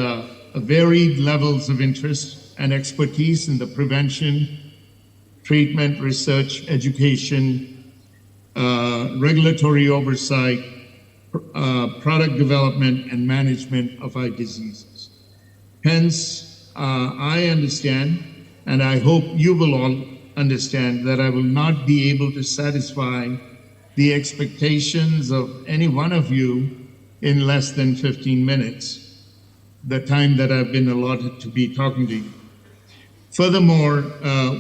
varied levels of interest and expertise in the prevention, treatment, research, education, regulatory oversight, product development, and management of eye diseases. Hence, I understand, and I hope you will all understand that I will not be able to satisfy the expectations of any one of you in less than 15 minutes, the time that I've been allotted to be talking to you. Furthermore,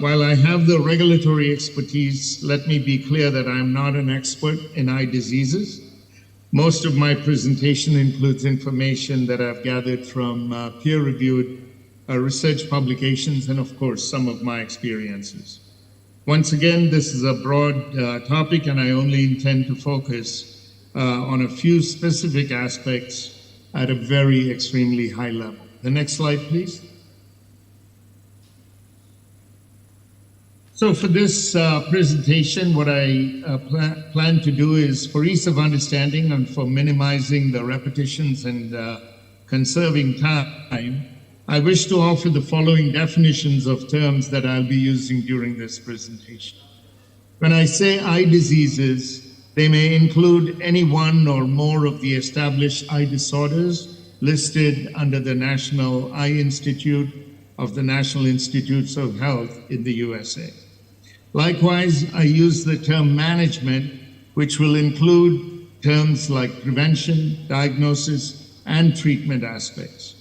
while I have the regulatory expertise, let me be clear that I'm not an expert in eye diseases. Most of my presentation includes information that I've gathered from peer-reviewed research publications and, of course, some of my experiences. Once again, this is a broad topic, and I only intend to focus on a few specific aspects at a very extremely high level. The next slide, please. So for this presentation, what I plan to do is, for ease of understanding and for minimizing the repetitions and conserving time, I wish to offer the following definitions of terms that I'll be using during this presentation. When I say eye diseases, they may include any one or more of the established eye disorders listed under the National Eye Institute of the National Institutes of Health in the USA. Likewise, I use the term management, which will include terms like prevention, diagnosis, and treatment aspects.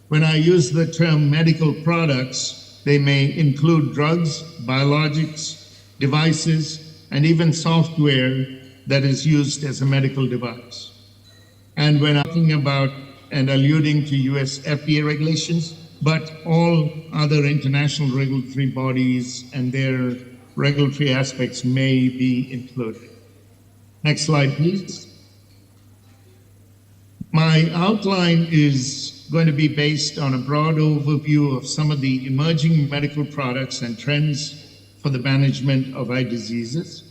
When I use the term medical products, they may include drugs, biologics, devices, and even software that is used as a medical device. And when I'm talking about and alluding to US FDA regulations, but all other international regulatory bodies and their regulatory aspects may be included. Next slide, please. My outline is going to be based on a broad overview of some of the emerging medical products and trends for the management of eye diseases.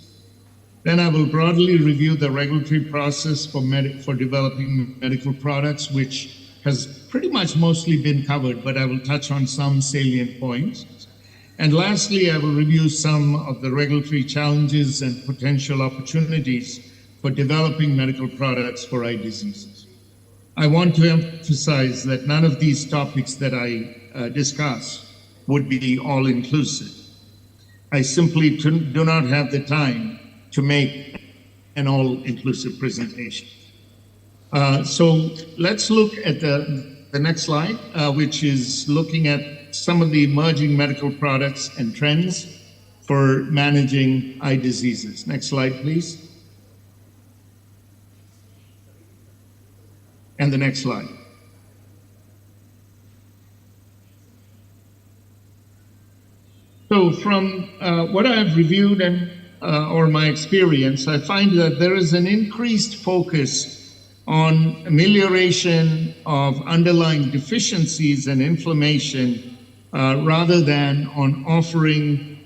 Then I will broadly review the regulatory process for developing medical products, which has pretty much mostly been covered, but I will touch on some salient points. And lastly, I will review some of the regulatory challenges and potential opportunities for developing medical products for eye diseases. I want to emphasize that none of these topics that I discuss would be all-inclusive. I simply do not have the time to make an all-inclusive presentation. So let's look at the next slide, which is looking at some of the emerging medical products and trends for managing eye diseases. Next slide, please. And the next slide. So from what I've reviewed and or my experience, I find that there is an increased focus on amelioration of underlying deficiencies and inflammation rather than on offering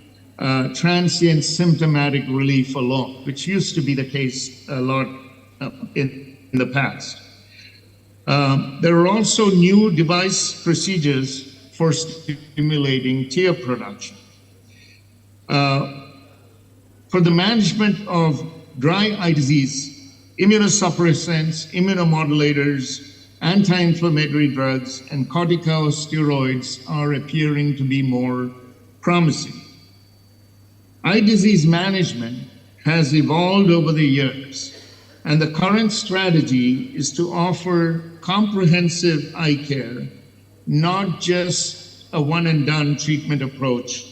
transient symptomatic relief alone, which used to be the case a lot in the past. There are also new device procedures for stimulating tear production. For the management of dry eye disease, immunosuppressants, immunomodulators, anti-inflammatory drugs, and corticosteroids are appearing to be more promising. Eye disease management has evolved over the years, and the current strategy is to offer comprehensive eye care, not just a one-and-done treatment approach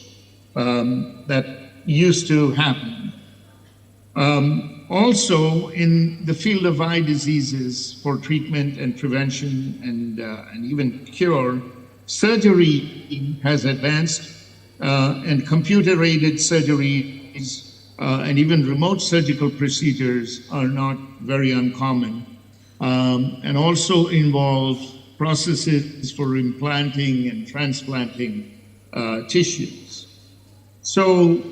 that used to happen. Also, in the field of eye diseases for treatment and prevention and even cure, surgery has advanced and computer-aided surgeries and even remote surgical procedures are not very uncommon and also involve processes for implanting and transplanting tissues. So,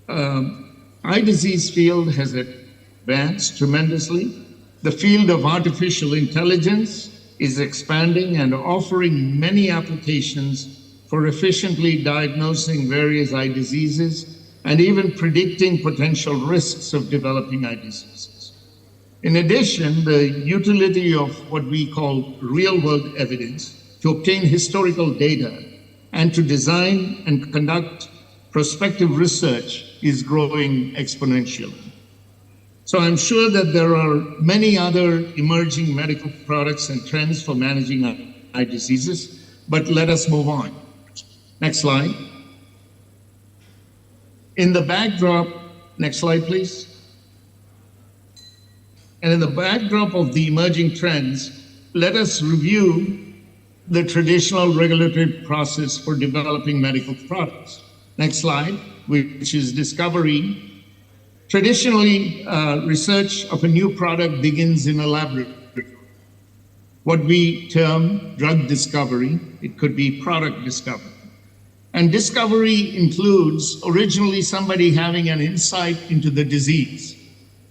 eye disease field has advanced tremendously. The field of artificial intelligence is expanding and offering many applications for efficiently diagnosing various eye diseases and even predicting potential risks of developing eye diseases. In addition, the utility of what we call real-world evidence to obtain historical data and to design and conduct prospective research is growing exponentially. So I'm sure that there are many other emerging medical products and trends for managing eye diseases, but let us move on. Next slide. In the backdrop, next slide, please. And in the backdrop of the emerging trends, let us review the traditional regulatory process for developing medical products. Next slide, which is discovery. Traditionally, research of a new product begins in a laboratory. What we term drug discovery, it could be product discovery. And discovery includes originally somebody having an insight into the disease,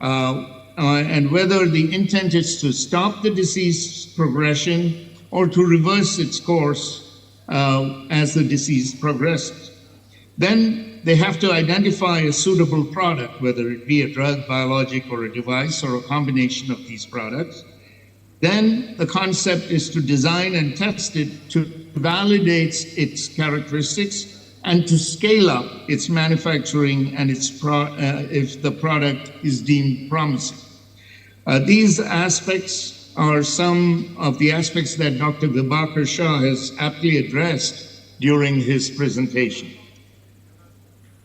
and whether the intent is to stop the disease progression or to reverse its course as the disease progresses. Then they have to identify a suitable product, whether it be a drug, biologic, or a device, or a combination of these products. Then the concept is to design and test it to validate its characteristics and to scale up its manufacturing and if the product is deemed promising. These aspects are some of the aspects that Dr. Vibhakar Shah has aptly addressed during his presentation.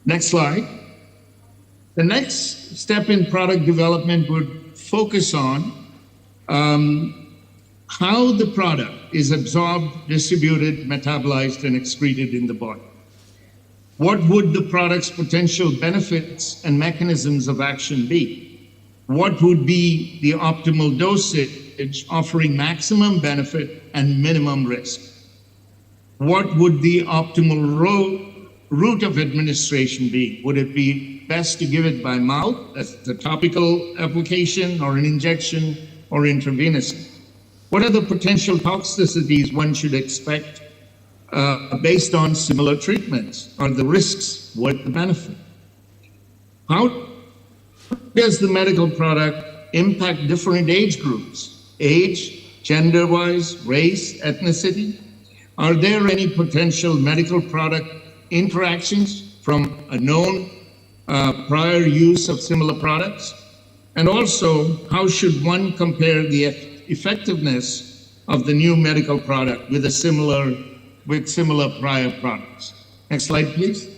Next slide. The next step in product development would focus on how the product is absorbed, distributed, metabolized, and excreted in the body. What would the product's potential benefits and mechanisms of action be? What would be the optimal dosage offering maximum benefit and minimum risk? What would the optimal route of administration be? Would it be best to give it by mouth as a topical application or an injection or intravenous? What are the potential toxicities one should expect based on similar treatments? Are the risks worth the benefit? How does the medical product impact different age groups? Age, gender-wise, race, ethnicity? Are there any potential medical product interactions from a known prior use of similar products? And also, how should one compare the effectiveness of the new medical product with similar prior products? Next slide, please.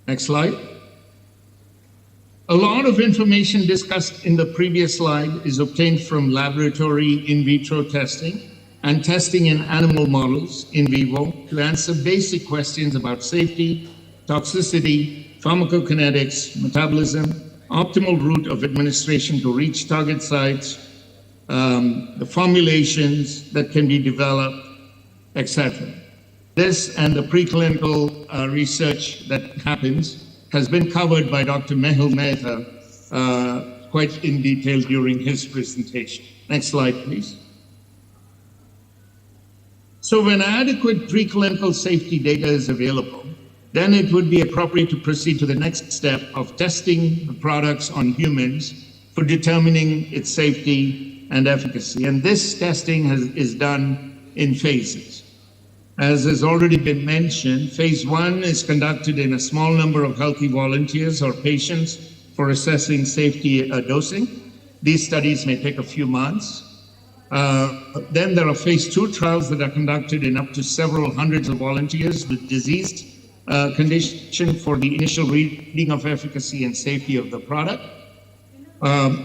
Next slide. A lot of information discussed in the previous slide is obtained from laboratory in vitro testing and testing in animal models in vivo to answer basic questions about safety, toxicity, pharmacokinetics, metabolism, optimal route of administration to reach target sites, the formulations that can be developed, etc. This and the preclinical research that happens has been covered by Dr. Mehul Mehta quite in detail during his presentation. Next slide, please. So when adequate preclinical safety data is available, then it would be appropriate to proceed to the next step of testing the products on humans for determining its safety and efficacy. And this testing is done in phases. As has already been mentioned, phase 1 is conducted in a small number of healthy volunteers or patients for assessing safety dosing. These studies may take a few months. Then there are phase 2 trials that are conducted in up to several hundreds of volunteers with diseased condition for the initial reading of efficacy and safety of the product.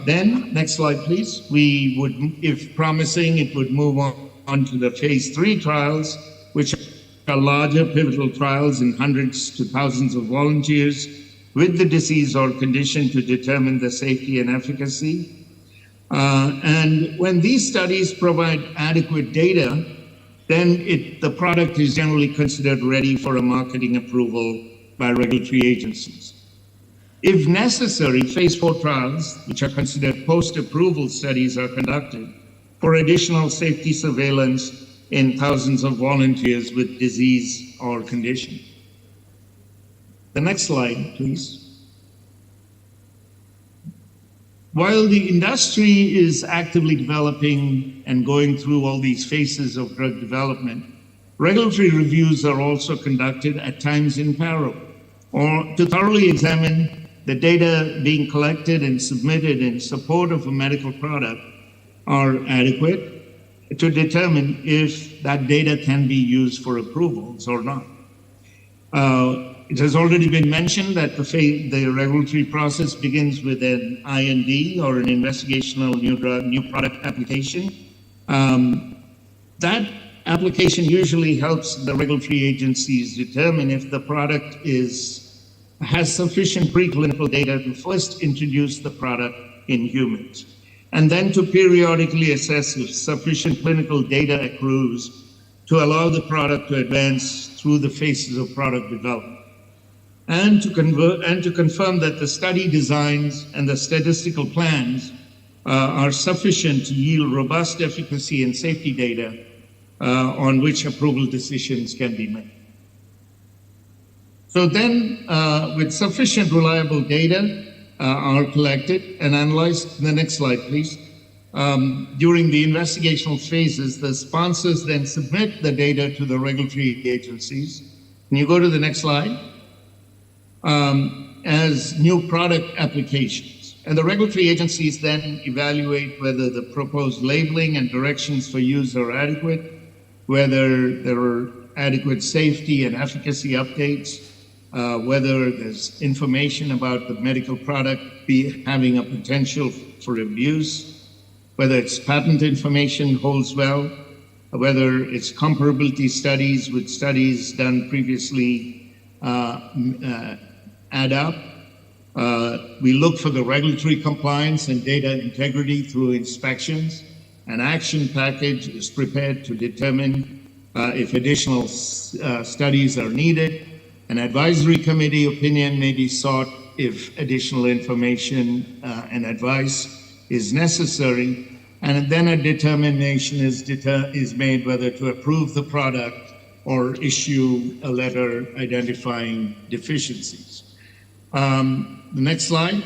Then, next slide, please. We would, if promising, it would move on to the phase 3 trials, which are larger pivotal trials in hundreds to thousands of volunteers with the disease or condition to determine the safety and efficacy. And when these studies provide adequate data, then the product is generally considered ready for a marketing approval by regulatory agencies. If necessary, phase 4 trials, which are considered post-approval studies, are conducted for additional safety surveillance in thousands of volunteers with disease or condition. The next slide, please. While the industry is actively developing and going through all these phases of drug development, Regulatory reviews are also conducted at times in parallel, or to thoroughly examine the data being collected and submitted in support of a medical product are adequate to determine if that data can be used for approvals or not. It has already been mentioned that the regulatory process begins with an IND or an investigational new product application. That application usually helps the regulatory agencies determine if the product has sufficient preclinical data to first introduce the product in humans, and then to periodically assess if sufficient clinical data accrues to allow the product to advance through the phases of product development, and to confirm that the study designs and the statistical plans are sufficient to yield robust efficacy and safety data on which approval decisions can be made. So then, with sufficient reliable data are collected and analyzed, the next slide please, during the investigational phases, the sponsors then submit the data to the regulatory agencies. Can you go to the next slide? As new product applications. And the regulatory agencies then evaluate whether the proposed labeling and directions for use are adequate, whether there are adequate safety and efficacy updates, whether there's information about the medical product having a potential for abuse, whether its patent information holds well, whether its comparability studies with studies done previously add up. We look for the regulatory compliance and data integrity through inspections. An action package is prepared to determine if additional studies are needed. An advisory committee opinion may be sought if additional information and advice is necessary. And then a determination is made whether to approve the product or issue a letter identifying deficiencies. The next slide.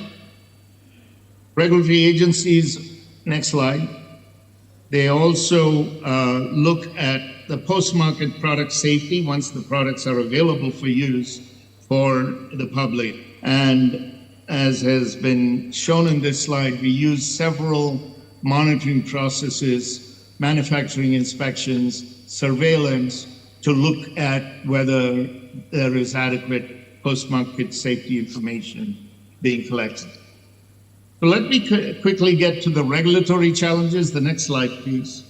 Regulatory agencies, next slide. They also look at the post-market product safety once the products are available for use for the public. And as has been shown in this slide, we use several monitoring processes, manufacturing inspections, surveillance to look at whether there is adequate post-market safety information being collected. So let me quickly get to the regulatory challenges. The next slide, please.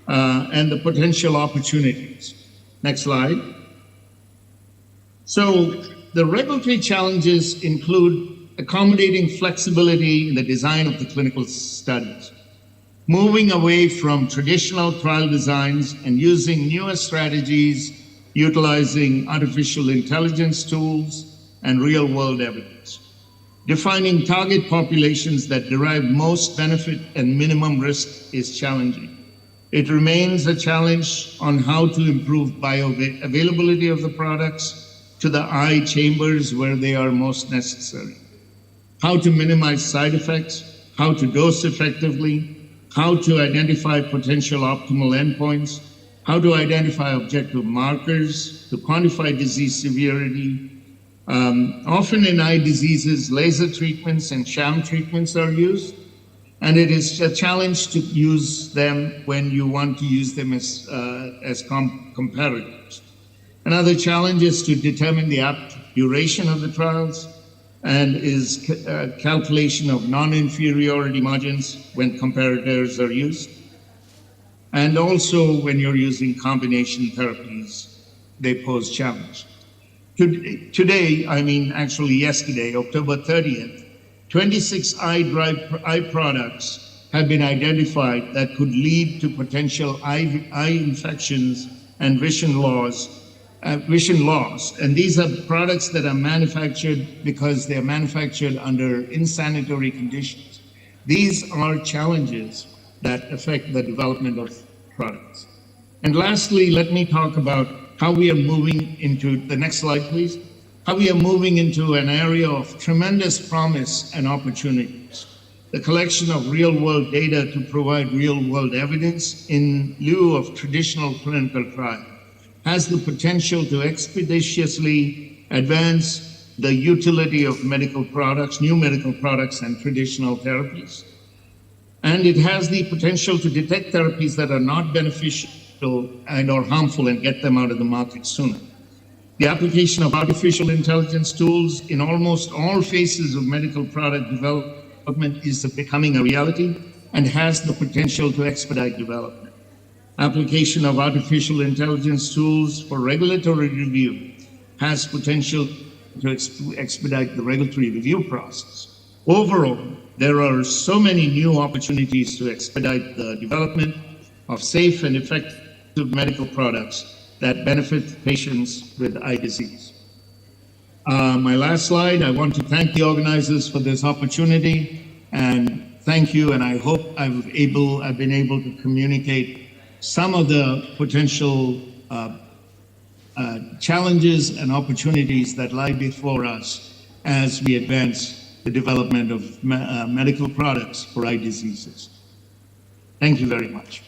And the potential opportunities. Next slide. So the regulatory challenges include accommodating flexibility in the design of the clinical studies, moving away from traditional trial designs and using newer strategies, utilizing artificial intelligence tools and real-world evidence, defining target populations that derive most benefit and minimum risk is challenging. It remains a challenge on how to improve bioavailability of the products to the eye chambers where they are most necessary, how to minimize side effects, how to dose effectively, how to identify potential optimal endpoints, how to identify objective markers, to quantify disease severity. Often in eye diseases, laser treatments and sham treatments are used, and it is a challenge to use them when you want to use them as comparators. Another challenge is to determine the apt duration of the trials, and is calculation of non-inferiority margins when comparators are used. And also when you're using combination therapies, they pose challenge. Today, I mean actually yesterday, October 30th, 26 eye products have been identified that could lead to potential eye infections and vision loss. And these are products that are manufactured because they are manufactured under insanitary conditions. These are challenges that affect the development of products. And lastly, let me talk about how we are moving into, the next slide please, how we are moving into an area of tremendous promise and opportunities. The collection of real-world data to provide real-world evidence in lieu of traditional clinical trial. has the potential to expeditiously advance the utility of medical products, new medical products, and traditional therapies. And it has the potential to detect therapies that are not beneficial and or harmful and get them out of the market sooner. The application of artificial intelligence tools in almost all phases of medical product development is becoming a reality and has the potential to expedite development. Application of artificial intelligence tools for regulatory review has potential to expedite the regulatory review process. Overall, there are so many new opportunities to expedite the development of safe and effective medical products that benefit patients with eye disease. My last slide, I want to thank the organizers for this opportunity, and thank you, and I hope I've been able to communicate some of the potential challenges and opportunities that lie before us as we advance the development of medical products for eye diseases. Thank you very much.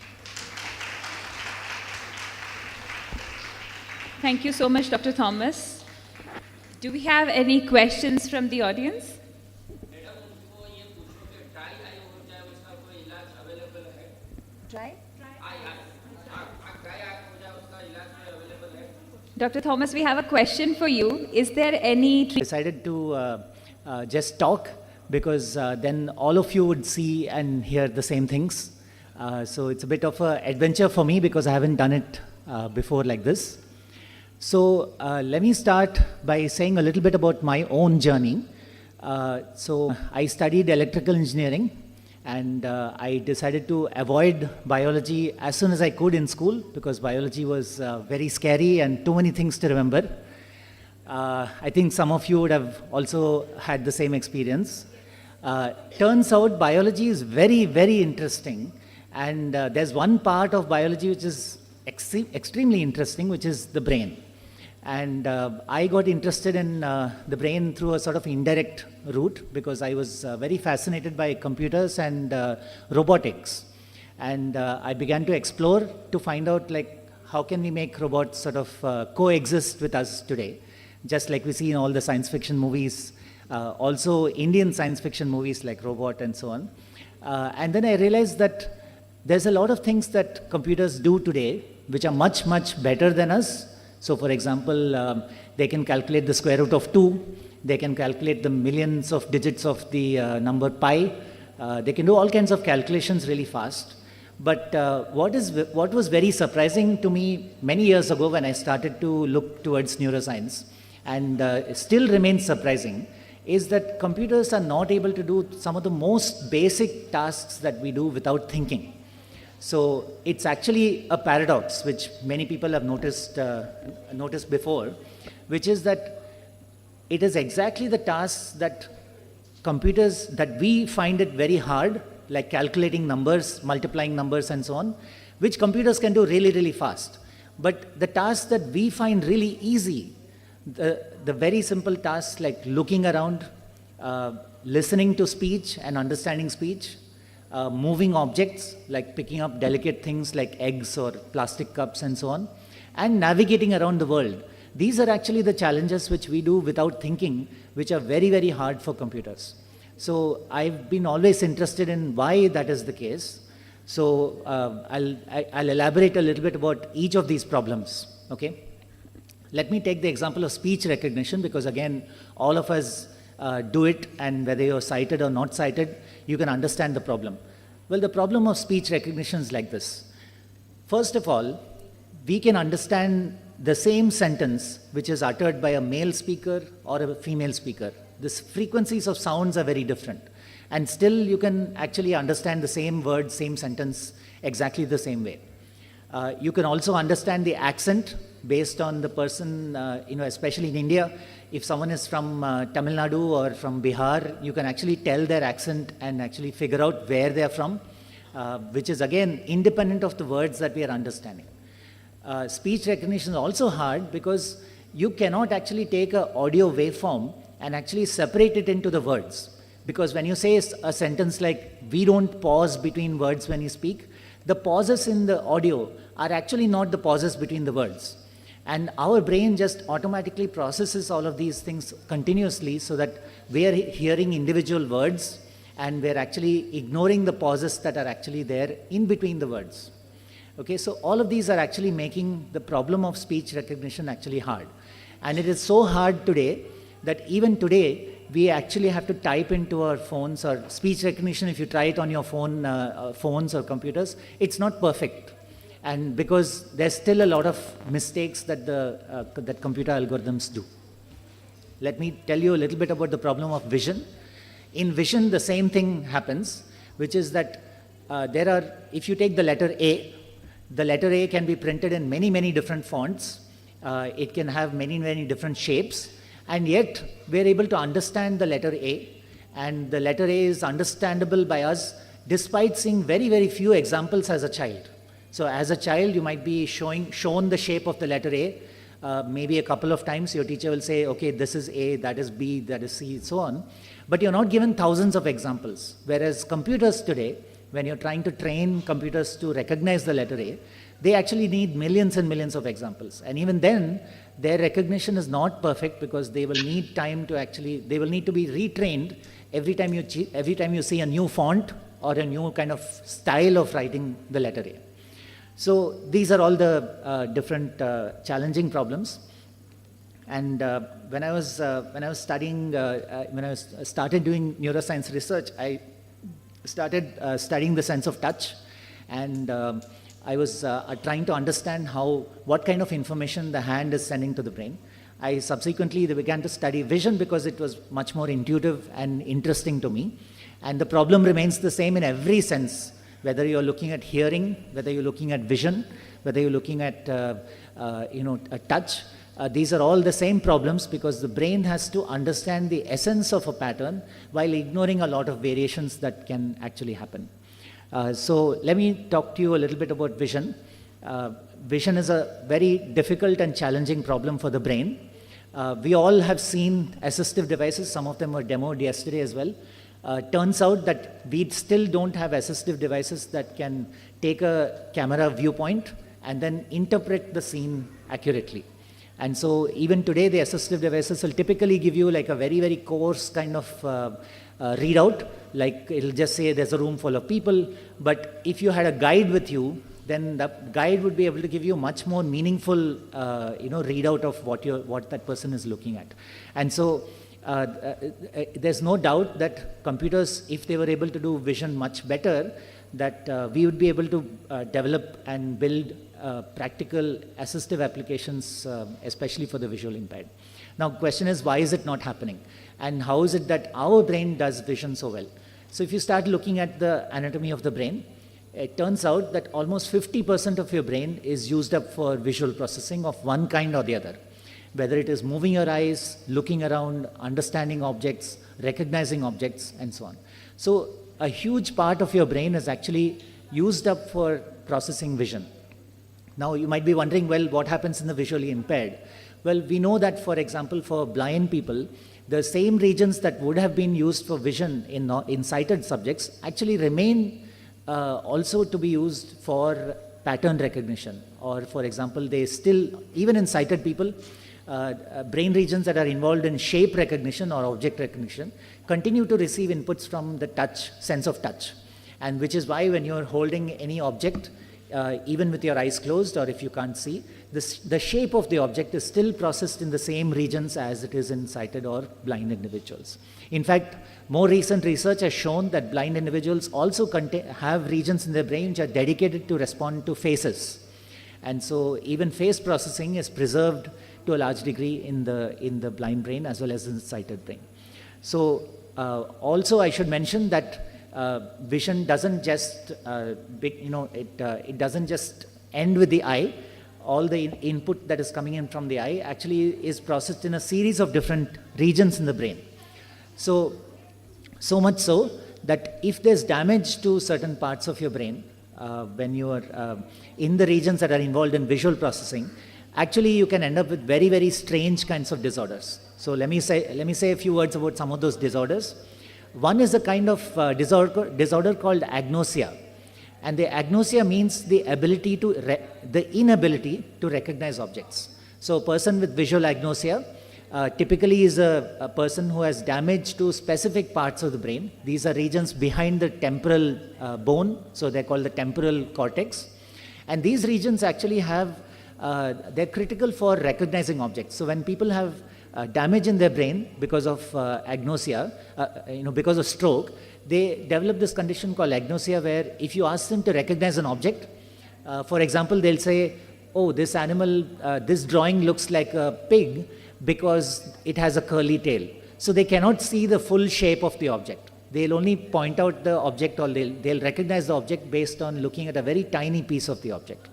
Thank you so much, Dr. Thomas. Do we have any questions from the audience? Dr. Thomas, we have a question for you. Is there any decided to just talk because then all of you would see and hear the same things. So it's a bit of an adventure for me because I haven't done it before like this. So let me start by saying a little bit about my own journey. So I studied electrical engineering, and I decided to avoid biology as soon as I could in school because biology was very scary and too many things to remember. I think some of you would have also had the same experience. Turns out biology is very, very interesting, and there's one part of biology which is extremely interesting, which is the brain. And I got interested in the brain through a sort of indirect route because I was very fascinated by computers and robotics. And I began to explore to find out like how can we make robots sort of coexist with us today, just like we see in all the science fiction movies, also Indian science fiction movies like Robot and so on. And then I realized that there's a lot of things that computers do today which are much, much better than us. So for example, they can calculate the square root of 2, they can calculate the millions of digits of the number pi, they can do all kinds of calculations really fast. But what was very surprising to me many years ago when I started to look towards neuroscience, and still remains surprising, is that computers are not able to do some of the most basic tasks that we do without thinking. So it's actually a paradox, which many people have noticed before, which is that it is exactly the tasks that computers, that we find it very hard, like calculating numbers, multiplying numbers and so on, which computers can do really, really fast. But the tasks that we find really easy, the very simple tasks like looking around, listening to speech and understanding speech, moving objects like picking up delicate things like eggs or plastic cups and so on, and navigating around the world. These are actually the challenges which we do without thinking, which are very, very hard for computers. So I've been always interested in why that is the case. So I'll elaborate a little bit about each of these problems, okay? Let me take the example of speech recognition because again, all of us do it, and whether you're sighted or not sighted, you can understand the problem. Well, the problem of speech recognition is like this. First of all, we can understand the same sentence which is uttered by a male speaker or a female speaker. The frequencies of sounds are very different. And still you can actually understand the same word, same sentence exactly the same way. You can also understand the accent based on the person, especially in India. If someone is from Tamil Nadu or from Bihar, you can actually tell their accent and actually figure out where they're from, which is again independent of the words that we are understanding. Speech recognition is also hard because you cannot actually take an audio waveform and actually separate it into the words. Because when you say a sentence like, we don't pause between words when you speak, the pauses in the audio are actually not the pauses between the words. And our brain just automatically processes all of these things continuously so that we are hearing individual words and we're actually ignoring the pauses that are actually there in between the words. Okay, so all of these are actually making the problem of speech recognition actually hard. And it is so hard today that even today, we actually have to type into our phones, or speech recognition, if you try it on your phones or computers, it's not perfect. And because there's still a lot of mistakes that that computer algorithms do. Let me tell you a little bit about the problem of vision. In vision, the same thing happens, which is that if you take the letter A can be printed in many, many different fonts. It can have many, many different shapes. And yet, we're able to understand the letter A. And the letter A is understandable by us despite seeing very, very few examples as a child. So as a child, you might be shown the shape of the letter A. Maybe a couple of times your teacher will say, okay, this is A, that is B, that is C, so on. But you're not given thousands of examples. Whereas computers today, when you're trying to train computers to recognize the letter A, they actually need millions and millions of examples. And even then, their recognition is not perfect because they will need time to they will need to be retrained every time you see a new font or a new kind of style of writing the letter A. So these are all the different challenging problems. And when I was studying, when I started doing neuroscience research, I started studying the sense of touch, and I was trying to understand what kind of information the hand is sending to the brain. I subsequently began to study vision because it was much more intuitive and interesting to me. And the problem remains the same in every sense, whether you're looking at hearing, whether you're looking at vision, whether you're looking at touch. These are all the same problems because the brain has to understand the essence of a pattern while ignoring a lot of variations that can actually happen. So let me talk to you a little bit about vision. Vision is a very difficult and challenging problem for the brain. We all have seen assistive devices. Some of them were demoed yesterday as well. Turns out that we still don't have assistive devices that can take a camera viewpoint and then interpret the scene accurately. And so even today, the assistive devices will typically give you like a very, very coarse kind of readout. Like it'll just say there's a room full of people. But if you had a guide with you, then the guide would be able to give you much more meaningful, readout of what that person is looking at. And so there's no doubt that computers, if they were able to do vision much better, that we would be able to develop and build practical assistive applications, especially for the visual impaired. Now, question is, why is it not happening? And how is it that our brain does vision so well? So if you start looking at the anatomy of the brain, it turns out that almost 50% of your brain is used up for visual processing of one kind or the other. Whether it is moving your eyes, looking around, understanding objects, recognizing objects, and so on. So a huge part of your brain is actually used up for processing vision. Now you might be wondering, well, what happens in the visually impaired? Well, we know that, for example, for blind people, the same regions that would have been used for vision in sighted subjects actually remain also to be used for pattern recognition. Or, for example, they still, even in sighted people, brain regions that are involved in shape recognition or object recognition continue to receive inputs from the touch, sense of touch. And which is why when you're holding any object, even with your eyes closed or if you can't see, the shape of the object is still processed in the same regions as it is in sighted or blind individuals. In fact, more recent research has shown that blind individuals also have regions in their brain which are dedicated to respond to faces. And so even face processing is preserved to a large degree in the blind brain as well as in the sighted brain. So also I should mention that vision doesn't just it doesn't just end with the eye. All the input that is coming in from the eye actually is processed in a series of different regions in the brain. So much so that if there's damage to certain parts of your brain when you are in the regions that are involved in visual processing, actually you can end up with very, very strange kinds of disorders. So let me say a few words about some of those disorders. One is a kind of disorder called agnosia. And the agnosia means the inability to recognize objects. So a person with visual agnosia typically is a person who has damage to specific parts of the brain. These are regions behind the temporal bone, so they're called the temporal cortex. And these regions actually have, they're critical for recognizing objects. So when people have damage in their brain because of agnosia, because of stroke, they develop this condition called agnosia, where if you ask them to recognize an object, for example, they'll say, oh, this animal, this drawing looks like a pig because it has a curly tail. So they cannot see the full shape of the object. They'll only point out the object, or they'll recognize the object based on looking at a very tiny piece of the object.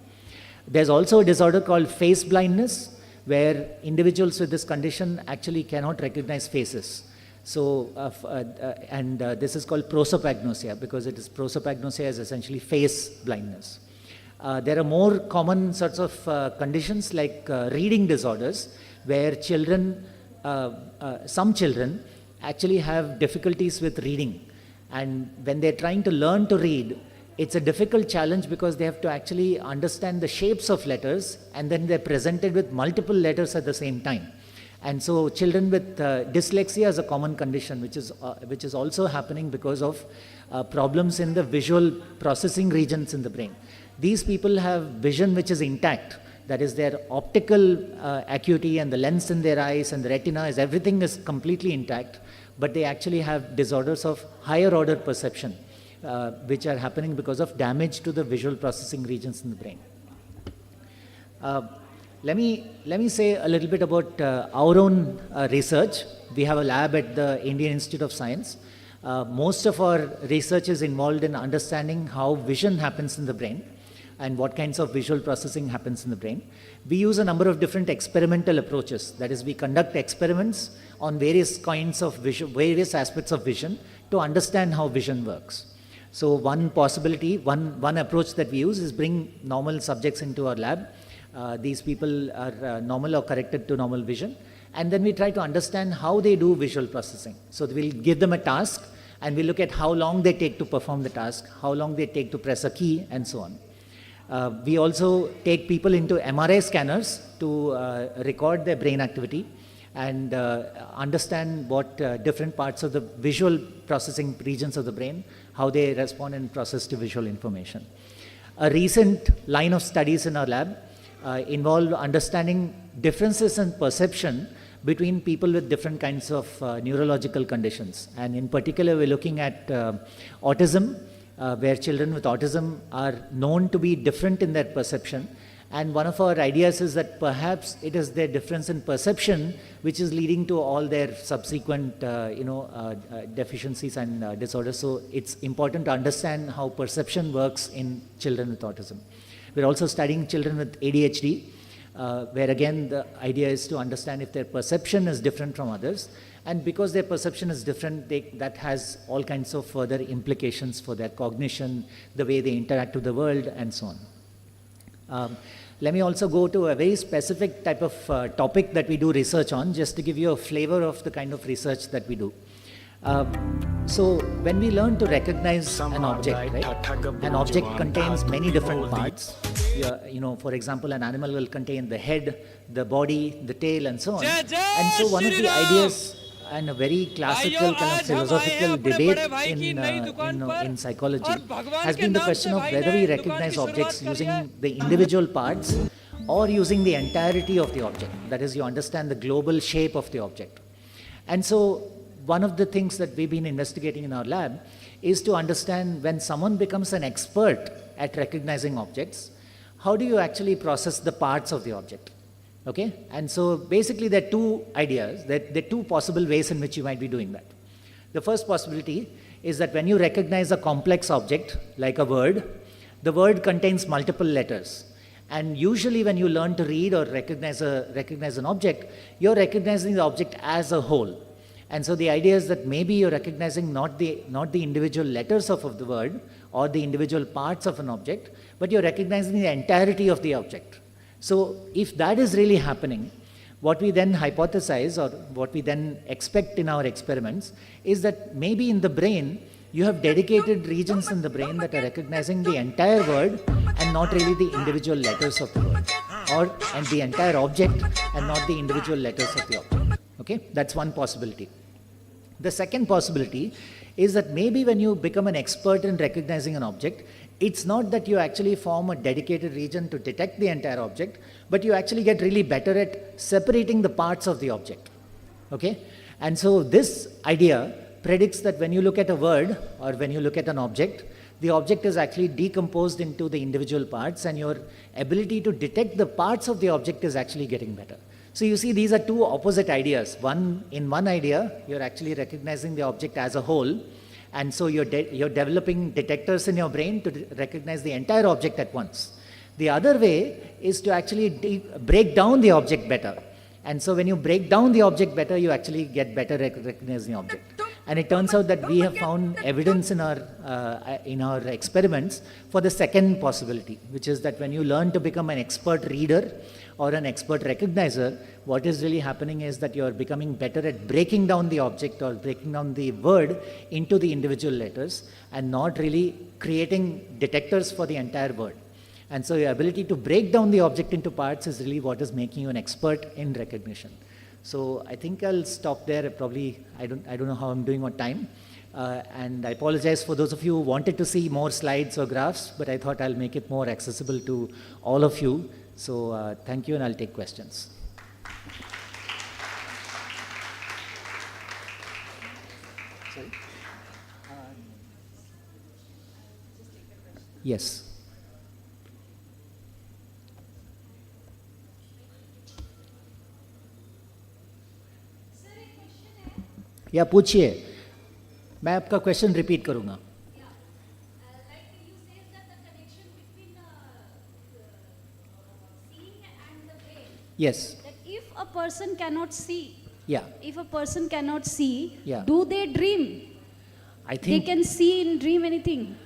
There's also a disorder called face blindness, where individuals with this condition actually cannot recognize faces. So, this is called prosopagnosia, because prosopagnosia is essentially face blindness. There are more common sorts of conditions like reading disorders, where some children actually have difficulties with reading. And when they're trying to learn to read, it's a difficult challenge because they have to actually understand the shapes of letters, and then they're presented with multiple letters at the same time. And so children with dyslexia is a common condition, which is also happening because of problems in the visual processing regions in the brain. These people have vision which is intact. That is, their optical acuity and the lens in their eyes and the retina, everything is completely intact, but they actually have disorders of higher order perception, which are happening because of damage to the visual processing regions in the brain. Let me say a little bit about our own research. We have a lab at the Indian Institute of Science. Most of our research is involved in understanding how vision happens in the brain and what kinds of visual processing happens in the brain. We use a number of different experimental approaches. That is, we conduct experiments on various kinds of vision, various aspects of vision, to understand how vision works. So one possibility, one approach that we use is bring normal subjects into our lab. These people are normal or corrected to normal vision. And then we try to understand how they do visual processing. So we'll give them a task, and we look at how long they take to perform the task, how long they take to press a key, and so on. We also take people into MRI scanners to record their brain activity and understand what different parts of the visual processing regions of the brain, how they respond and process to visual information. A recent line of studies in our lab involved understanding differences in perception between people with different kinds of neurological conditions. And in particular, we're looking at autism, where children with autism are known to be different in their perception. And one of our ideas is that perhaps it is their difference in perception which is leading to all their subsequent deficiencies and disorders. So it's important to understand how perception works in children with autism. We're also studying children with ADHD, where again the idea is to understand if their perception is different from others. And because their perception is different, that has all kinds of further implications for their cognition, the way they interact with the world, and so on. Let me also go to a very specific type of topic that we do research on, just to give you a flavor of the kind of research that we do. So when we learn to recognize an object, right? An object contains many different parts. For example, an animal will contain the head, the body, the tail, and so on. And so one of the ideas, and a very classical kind of philosophical debate in psychology, has been the question of whether we recognize objects using the individual parts or using the entirety of the object. That is, you understand the global shape of the object. And so one of the things that we've been investigating in our lab is to understand, when someone becomes an expert at recognizing objects, how do you actually process the parts of the object? Okay, and so basically there are two ideas, there are two possible ways in which you might be doing that. The first possibility is that when you recognize a complex object, like a word, the word contains multiple letters. And usually when you learn to read or recognize an object, you're recognizing the object as a whole. And so the idea is that maybe you're recognizing not the individual letters of the word or the individual parts of an object, but you're recognizing the entirety of the object. So if that is really happening, what we then hypothesize, or what we then expect in our experiments, is that maybe in the brain, you have dedicated regions in the brain that are recognizing the entire word and not really the individual letters of the word. and the entire object and not the individual letters of the object. Okay, that's one possibility. The second possibility is that maybe when you become an expert in recognizing an object, it's not that you actually form a dedicated region to detect the entire object, but you actually get really better at separating the parts of the object. Okay? And so this idea predicts that when you look at a word or when you look at an object, the object is actually decomposed into the individual parts, and your ability to detect the parts of the object is actually getting better. So you see, these are two opposite ideas. In one idea, you're actually recognizing the object as a whole, and so you're developing detectors in your brain to recognize the entire object at once. The other way is to actually break down the object better. And so when you break down the object better, you actually get better at recognizing the object. And it turns out that we have found evidence in our experiments for the second possibility, which is that when you learn to become an expert reader or an expert recognizer, what is really happening is that you're becoming better at breaking down the object or breaking down the word into the individual letters and not really creating detectors for the entire word. And so your ability to break down the object into parts is really what is making you an expert in recognition. So I think I'll stop there. Probably, I don't know how I'm doing on time. And I apologize for those of you who wanted to see more slides or graphs, but I thought I'll make it more accessible to all of you. So thank you, and I'll take questions. Sorry? Yes. या पूछिए, मैं आपका question repeat करूंगा. Yes. That if a person cannot see, Yeah. if a person cannot see, Yeah. do they dream? I They think can see in dream anything.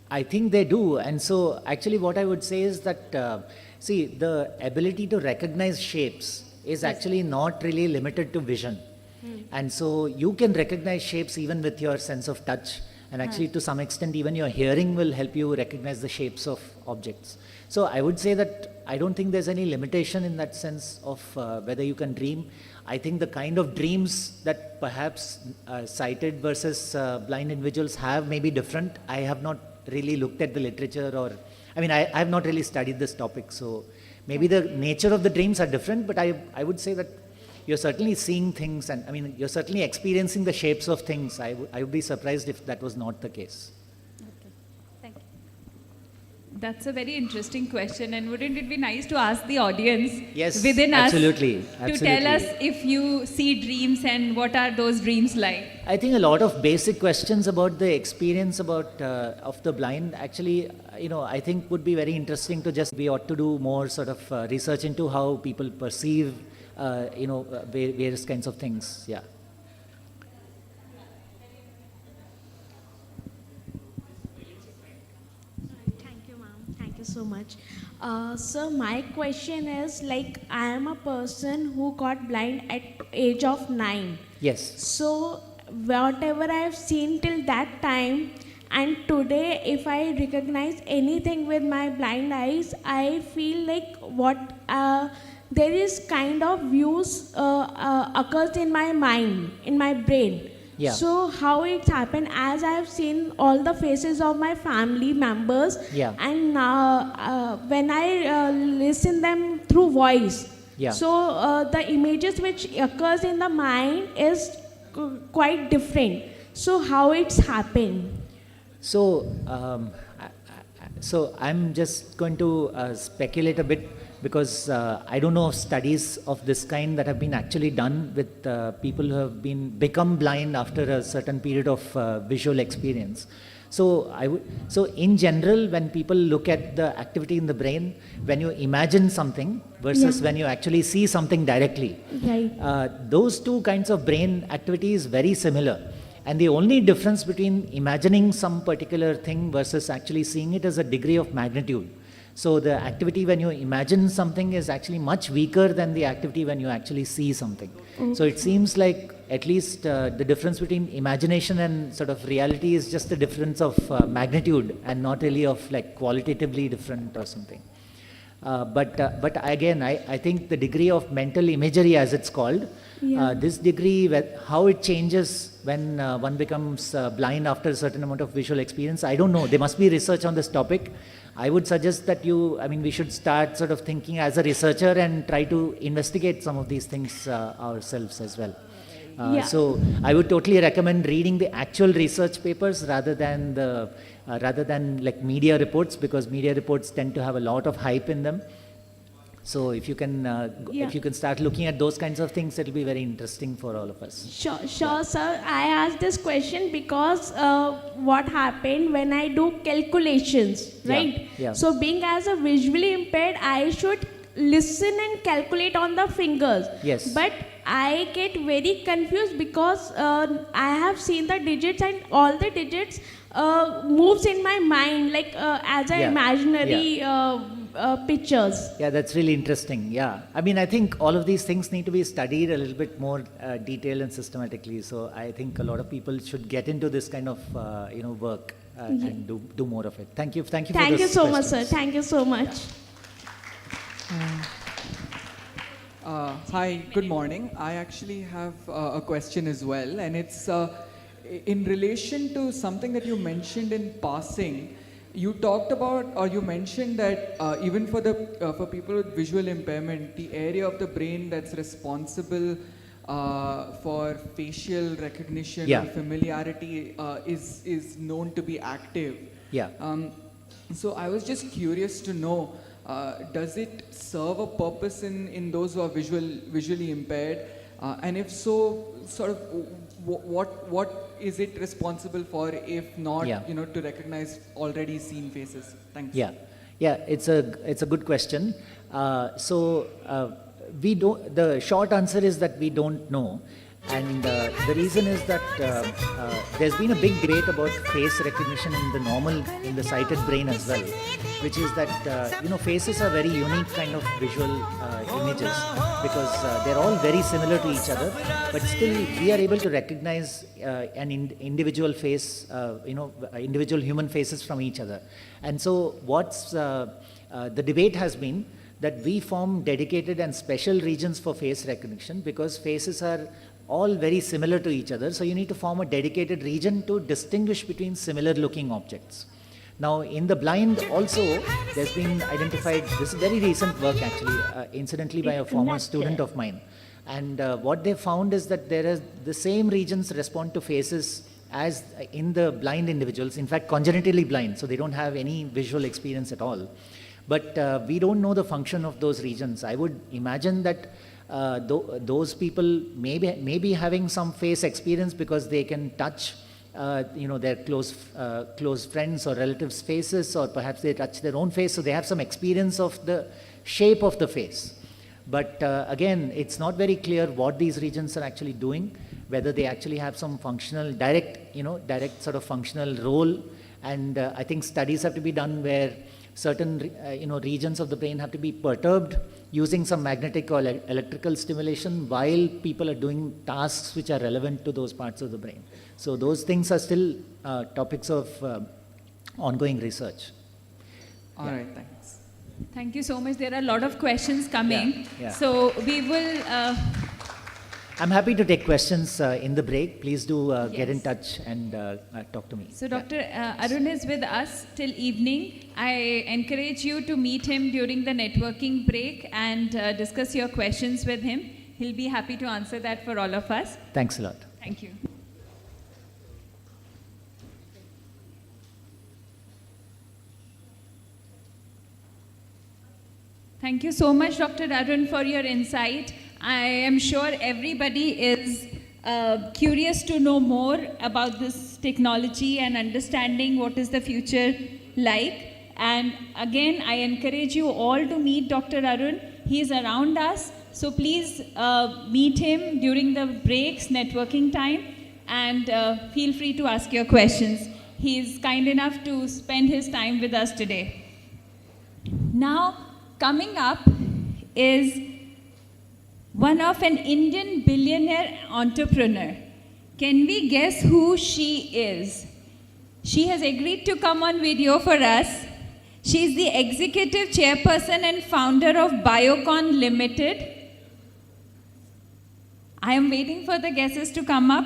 I think they do. And so actually what I would say is that, see, the ability to recognize shapes is actually not really limited to vision. And so you can recognize shapes even with your sense of touch. And actually to some extent even your hearing will help you recognize the shapes of objects. So I would say that I don't think there's any limitation in that sense of whether you can dream. I think the kind of dreams that perhaps sighted versus blind individuals have may be different. I have not really looked at the literature, or I mean I have not really studied this topic, so maybe the nature of the dreams are different, but I would say that you're certainly seeing things, and I mean you're certainly experiencing the shapes of things. I would be surprised if that was not the case. Okay. Thank you. That's a very interesting question, and wouldn't it be nice to ask the audience Yes, within us absolutely, to tell us if you see dreams and what are those dreams like? I think a lot of basic questions about the experience of the blind actually, I think would be very interesting to just, we ought to do more sort of research into how people perceive, various kinds of things. Yeah. Thank you, ma'am. Thank you so much. So my question is, like, I am a person who got blind at age of 9. Yes. So whatever I have seen till that time, and today if I recognize anything with my blind eyes, I feel like there is kind of views occurs in my mind, in my brain. Yeah. So how it's happened, as I have seen all the faces of my family members, Yeah. and when I listen them through voice, Yeah. so the images which occurs in the mind is quite different. So how it's happened? So, so I'm just going to speculate a bit, because I don't know of studies of this kind that have been actually done with people who have become blind after a certain period of visual experience. So in general, when people look at the activity in the brain, when you imagine something versus when you actually see something directly, Right. those two kinds of brain activity is very similar. And the only difference between imagining some particular thing versus actually seeing it is a degree of magnitude. So the activity when you imagine something is actually much weaker than the activity when you actually see something. So it seems like at least the difference between imagination and sort of reality is just a difference of magnitude, and not really of like qualitatively different or something. But again, I think the degree of mental imagery, as it's called, this degree, how it changes when one becomes blind after a certain amount of visual experience, I don't know. There must be research on this topic. I would suggest that we should start sort of thinking as a researcher and try to investigate some of these things ourselves as well. So I would totally recommend reading the actual research papers rather than like media reports, because media reports tend to have a lot of hype in them. So if you can start looking at those kinds of things, it'll be very interesting for all of us. Sure, sir. I asked this question because what happened when I do calculations, right? Yeah. So being as a visually impaired, I should listen and calculate on the fingers. Yes. But I get very confused because I have seen the digits and all the digits moves in my mind like as a imaginary pictures. Yeah, that's really interesting. Yeah, I think all of these things need to be studied a little bit more detailed and systematically. So I think a lot of people should get into this kind of work and do more of it. Thank you. Thank you. Thank you so much, sir. Thank you so much. Hi, good morning. I actually have a question as well, and it's in relation to something that you mentioned in passing. You talked about, or you mentioned that even for people with visual impairment, the area of the brain that's responsible for facial recognition and familiarity is known to be active. Yeah. So I was just curious to know, does it serve a purpose in those who are visually impaired? And if so, sort of what is it responsible for, if not to recognize already seen faces? Thanks. Yeah, it's a good question. We don't. The short answer is that we don't know. And the reason is that there's been a big debate about face recognition in the sighted brain as well, which is that faces are very unique kind of visual images, because they're all very similar to each other, but still we are able to recognize an individual face, individual human faces from each other. And so the debate has been that we form dedicated and special regions for face recognition, because faces are all very similar to each other. So you need to form a dedicated region to distinguish between similar looking objects. Now in the blind also, there's been identified, this is very recent work actually, incidentally by a former student of mine. And what they found is that the same regions respond to faces as in the blind individuals, in fact congenitally blind, so they don't have any visual experience at all. But we don't know the function of those regions. I would imagine that those people may be having some face experience because they can touch their close friends or relatives' faces, or perhaps they touch their own face, so they have some experience of the shape of the face. But again, it's not very clear what these regions are actually doing, whether they actually have some functional, direct sort of functional role. And I think studies have to be done where certain regions of the brain have to be perturbed using some magnetic or electrical stimulation while people are doing tasks which are relevant to those parts of the brain. So those things are still topics of ongoing research. All right, thanks. Thank you so much. There are a lot of questions coming. Yeah. So we will... I'm happy to take questions in the break. Please do get in touch and talk to me. So Dr. Arun is with us till evening. I encourage you to meet him during the networking break and discuss your questions with him. He'll be happy to answer that for all of us. Thanks a lot. Thank you. Thank you so much, Dr. Arun, for your insight. I am sure everybody is curious to know more about this technology and understanding what is the future like. And again, I encourage you all to meet Dr. Arun. He is around us. So please meet him during the breaks, networking time, and feel free to ask your questions. He is kind enough to spend his time with us today. Now, coming up is one of an Indian billionaire entrepreneur. Can we guess who she is? She has agreed to come on video for us. She is the executive chairperson and founder of Biocon Limited. I am waiting for the guesses to come up.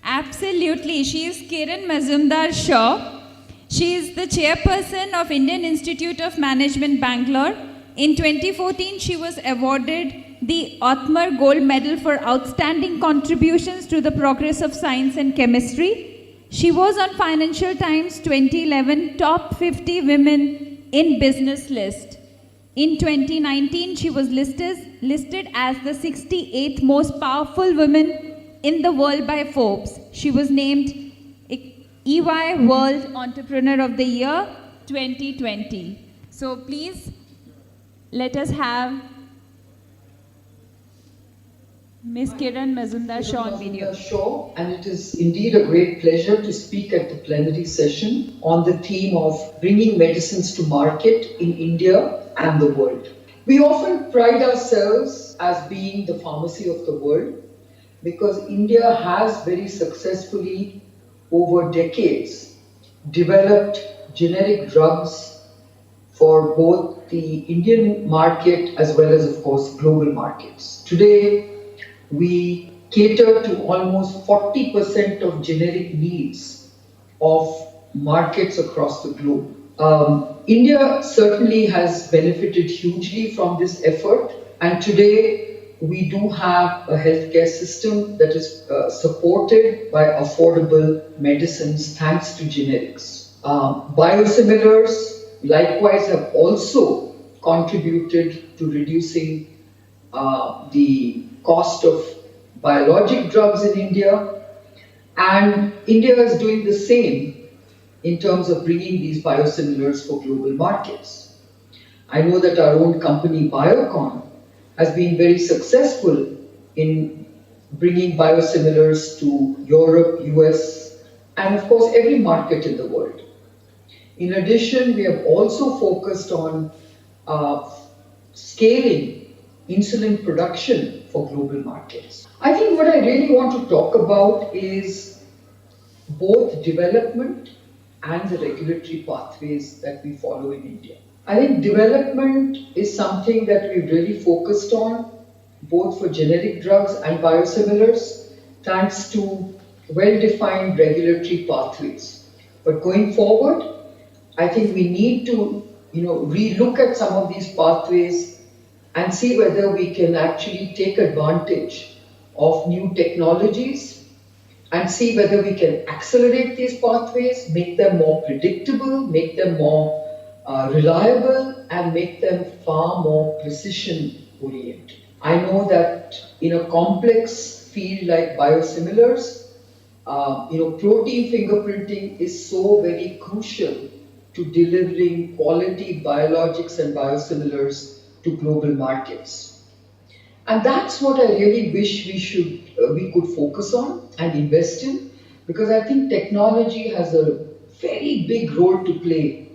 Absolutely, she is Kiran Mazumdar-Shaw. She is the chairperson of Indian Institute of Management, Bangalore. In 2014, she was awarded the Othmer Gold Medal for outstanding contributions to the progress of science and chemistry. She was on Financial Times 2011 Top 50 Women in Business list. In 2019, she was listed as the 68th most powerful woman in the world by Forbes. She was named EY World Entrepreneur of the Year 2020. So please let us have Ms. Kiran Mazumdar-Shaw on video. Shaw, and it is indeed a great pleasure to speak at the plenary session on the theme of bringing medicines to market in India and the world. We often pride ourselves as being the pharmacy of the world because India has very successfully over decades developed generic drugs for both the Indian market as well as, of course, global markets. Today, we cater to almost 40% of generic needs of markets across the globe. India certainly has benefited hugely from this effort, and today we do have a healthcare system that is supported by affordable medicines thanks to generics. Biosimilars likewise have also contributed to reducing the cost of biologic drugs in India, and India is doing the same in terms of bringing these biosimilars for global markets. I know that our own company Biocon has been very successful in bringing biosimilars to Europe, US, and of course every market in the world. In addition, we have also focused on scaling insulin production for global markets. I think what I really want to talk about is both development and the regulatory pathways that we follow in India. I think development is something that we've really focused on, both for generic drugs and biosimilars, thanks to well-defined regulatory pathways. But going forward, I think we need to, re-look at some of these pathways and see whether we can actually take advantage of new technologies and see whether we can accelerate these pathways, make them more predictable, make them more reliable, and make them far more precision oriented. I know that in a complex field like biosimilars, protein fingerprinting is so very crucial to delivering quality biologics and biosimilars to global markets. And that's what I really wish we could focus on and invest in, because I think technology has a very big role to play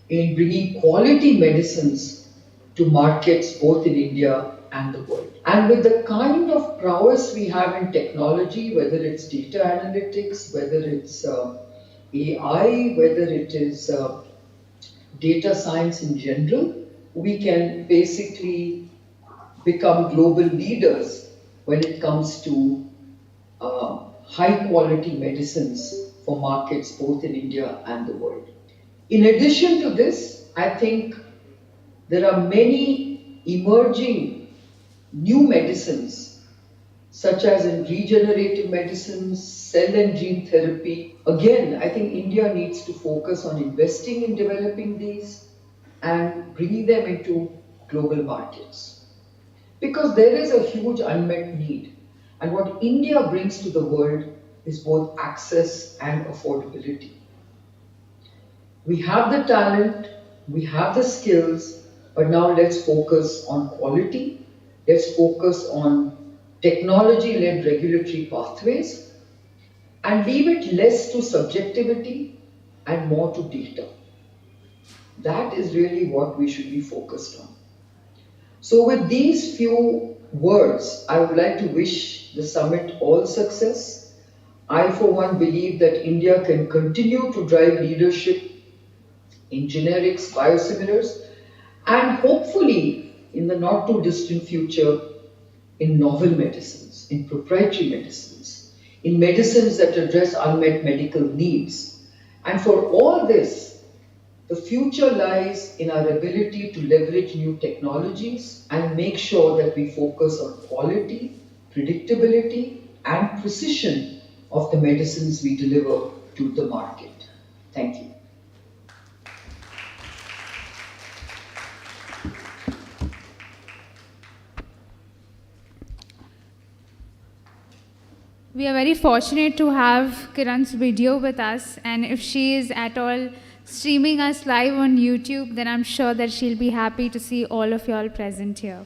in bringing quality medicines to markets both in India and the world. And with the kind of prowess we have in technology, whether it's data analytics, whether it's AI, whether it is data science in general, we can basically become global leaders when it comes to high quality medicines for markets both in India and the world. In addition to this, I think there are many emerging new medicines, such as in regenerative medicines, cell and gene therapy. Again, I think India needs to focus on investing in developing these and bringing them into global markets. Because there is a huge unmet need. And what India brings to the world is both access and affordability. We have the talent, we have the skills, but now let's focus on quality. Let's focus on technology-led regulatory pathways and leave it less to subjectivity and more to data. That is really what we should be focused on. So with these few words, I would like to wish the summit all success. I, for one, believe that India can continue to drive leadership in generics, biosimilars, and hopefully in the not too distant future in novel medicines, in proprietary medicines, in medicines that address unmet medical needs. And for all this, the future lies in our ability to leverage new technologies and make sure that we focus on quality, predictability, and precision of the medicines we deliver to the market. Thank you. We are very fortunate to have Kiran's video with us, and if she is at all streaming us live on YouTube, then I'm sure that she'll be happy to see all of y'all present here.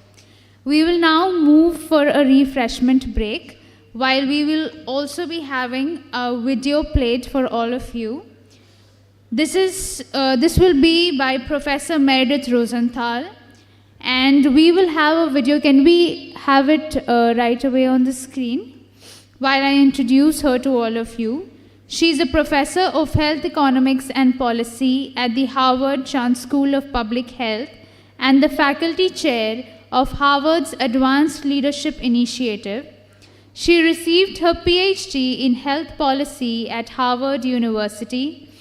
We will now move for a refreshment break, while we will also be having a video played for all of you. This will be by Professor Meredith Rosenthal, and we will have a video. Can we have it right away on the screen? While I introduce her to all of you, she is a professor of health economics and policy at the Harvard Chan School of Public Health and the faculty chair of Harvard's Advanced Leadership Initiative. She received her PhD in health policy at Harvard University.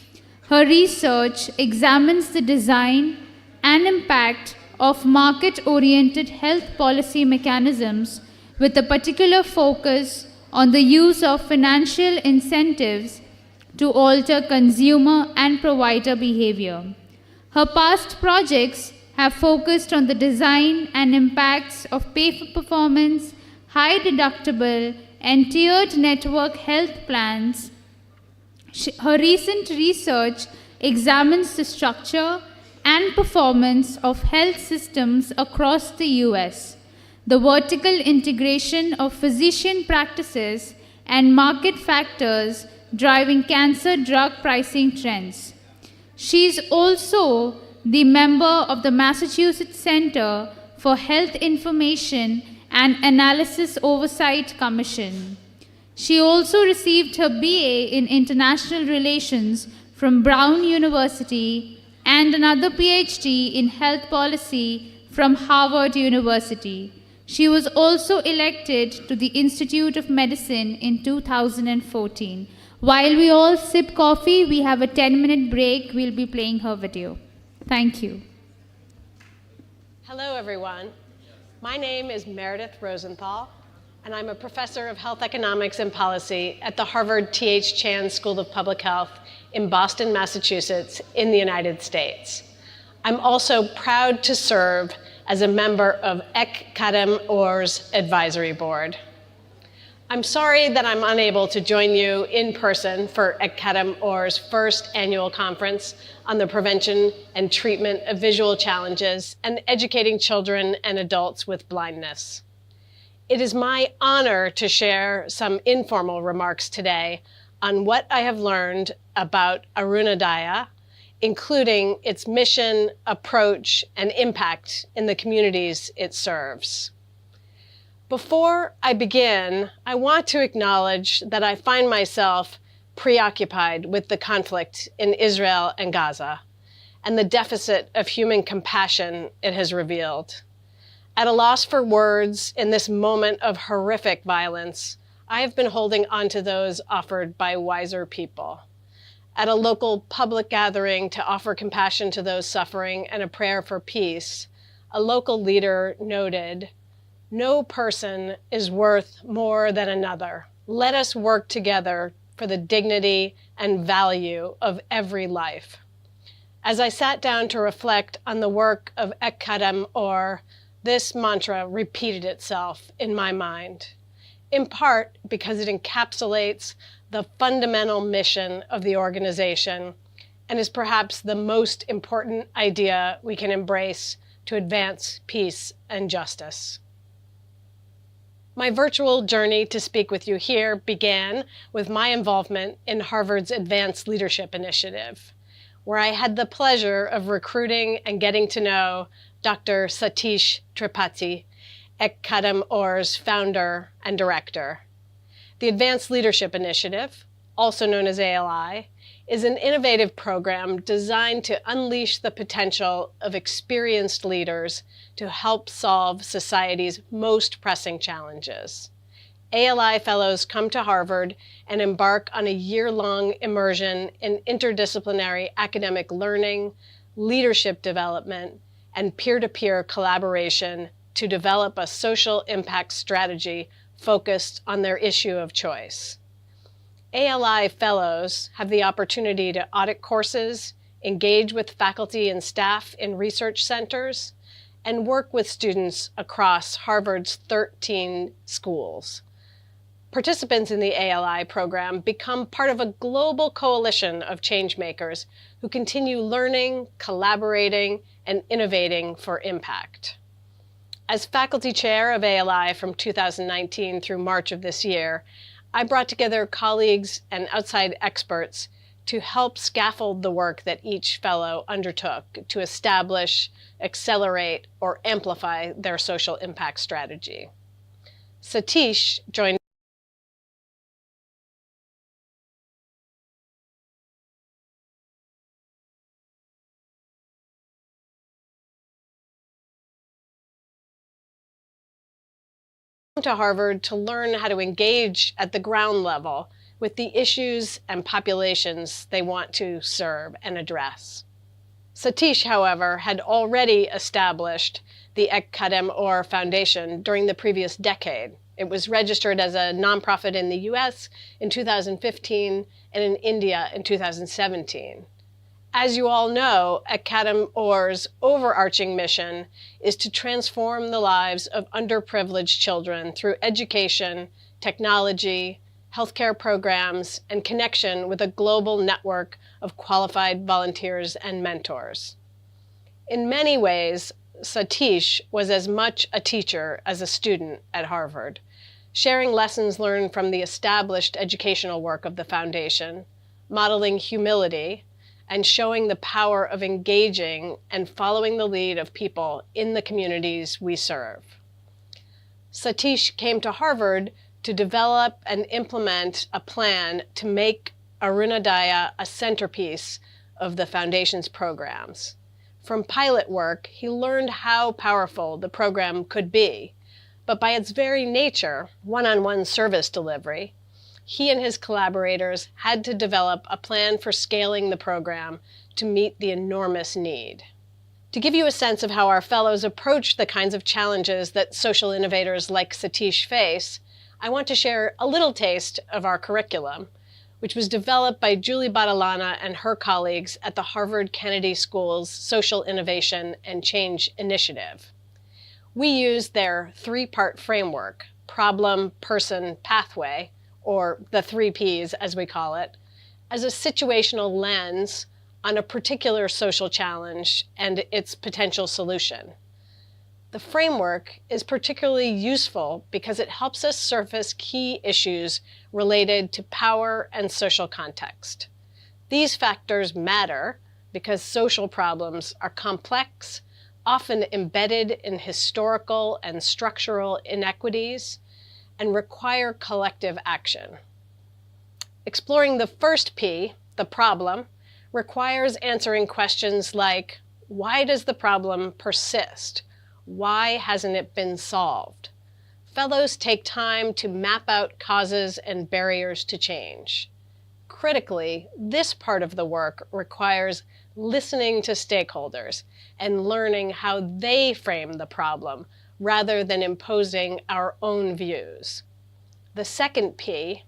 Her research examines the design and impact of market-oriented health policy mechanisms with a particular focus on the use of financial incentives to alter consumer and provider behavior. Her past projects have focused on the design and impacts of pay-for-performance, high-deductible, and tiered network health plans. Her recent research examines the structure and performance of health systems across the US, the vertical integration of physician practices and market factors driving cancer drug pricing trends. She is also the member of the Massachusetts Center for Health Information and Analysis Oversight Commission. She also received her BA in International Relations from Brown University and another PhD in Health Policy from Harvard University. She was also elected to the Institute of Medicine in 2014. While we all sip coffee, we have a 10-minute break. We'll be playing her video. Thank you. Hello, everyone. My name is Meredith Rosenthal, and I'm a professor of health economics and policy at the Harvard T.H. Chan School of Public Health in Boston, Massachusetts, in the United States. I'm also proud to serve as a member of Kadam Or's advisory board. I'm sorry that I'm unable to join you in person for Kadam Or's first annual conference on the prevention and treatment of visual challenges and educating children and adults with blindness. It is my honor to share some informal remarks today on what I have learned about Arunodaya, including its mission, approach, and impact in the communities it serves. Before I begin, I want to acknowledge that I find myself preoccupied with the conflict in Israel and Gaza and the deficit of human compassion it has revealed. At a loss for words in this moment of horrific violence, I have been holding onto those offered by wiser people. At a local public gathering to offer compassion to those suffering and a prayer for peace, a local leader noted, "No person is worth more than another. Let us work together for the dignity and value of every life." As I sat down to reflect on the work of Kadam Or, this mantra repeated itself in my mind, in part because it encapsulates the fundamental mission of the organization and is perhaps the most important idea we can embrace to advance peace and justice. My virtual journey to speak with you here began with my involvement in Harvard's Advanced Leadership Initiative, where I had the pleasure of recruiting and getting to know Dr. Satish Tripathi, Kadam Or's founder and director. The Advanced Leadership Initiative, also known as ALI, is an innovative program designed to unleash the potential of experienced leaders to help solve society's most pressing challenges. ALI fellows come to Harvard and embark on a year-long immersion in interdisciplinary academic learning, leadership development, and peer-to-peer collaboration to develop a social impact strategy focused on their issue of choice. ALI fellows have the opportunity to audit courses, engage with faculty and staff in research centers, and work with students across Harvard's 13 schools. Participants in the ALI program become part of a global coalition of changemakers who continue learning, collaborating, and innovating for impact. As faculty chair of ALI from 2019 through March of this year, I brought together colleagues and outside experts to help scaffold the work that each fellow undertook to establish, accelerate, or amplify their social impact strategy. Satish joined to Harvard to learn how to engage at the ground level with the issues and populations they want to serve and address. Satish, however, had already established the Kadam Foundation during the previous decade. It was registered as a nonprofit in the US in 2015 and in India in 2017. As you all know, Kadam Or's overarching mission is to transform the lives of underprivileged children through education, technology, healthcare programs, and connection with a global network of qualified volunteers and mentors. In many ways, Satish was as much a teacher as a student at Harvard, sharing lessons learned from the established educational work of the foundation, modeling humility, and showing the power of engaging and following the lead of people in the communities we serve. Satish came to Harvard to develop and implement a plan to make Arunodaya a centerpiece of the foundation's programs. From pilot work, he learned how powerful the program could be, but by its very nature, one-on-one service delivery, he and his collaborators had to develop a plan for scaling the program to meet the enormous need. To give you a sense of how our fellows approach the kinds of challenges that social innovators like Satish face, I want to share a little taste of our curriculum, which was developed by Julie Badalana and her colleagues at the Harvard Kennedy School's Social Innovation and Change Initiative. We used their three-part framework, problem, person, pathway, or the 3 Ps as we call it, as a situational lens on a particular social challenge and its potential solution. The framework is particularly useful because it helps us surface key issues related to power and social context. These factors matter because social problems are complex, often embedded in historical and structural inequities, and require collective action. Exploring the first P, the problem, requires answering questions like, why does the problem persist? Why hasn't it been solved? Fellows take time to map out causes and barriers to change. Critically, this part of the work requires listening to stakeholders and learning how they frame the problem rather than imposing our own views. The second P,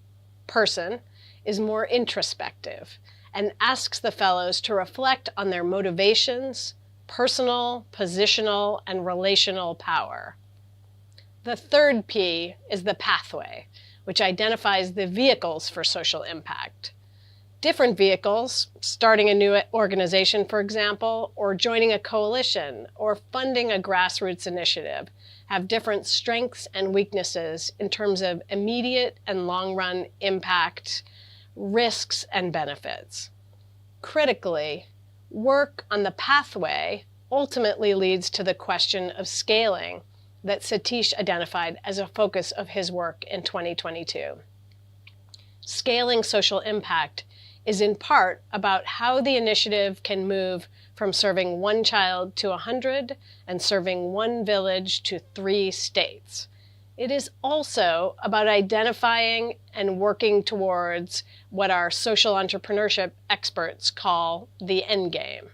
person, is more introspective and asks the fellows to reflect on their motivations, personal, positional, and relational power. The third P is the pathway, which identifies the vehicles for social impact. Different vehicles, starting a new organization, for example, or joining a coalition, or funding a grassroots initiative, have different strengths and weaknesses in terms of immediate and long-run impact, risks, and benefits. Critically, work on the pathway ultimately leads to the question of scaling that Satish identified as a focus of his work in 2022. Scaling social impact is in part about how the initiative can move from serving one child to 100 and serving one village to 3 states. It is also about identifying and working towards what our social entrepreneurship experts call the end game.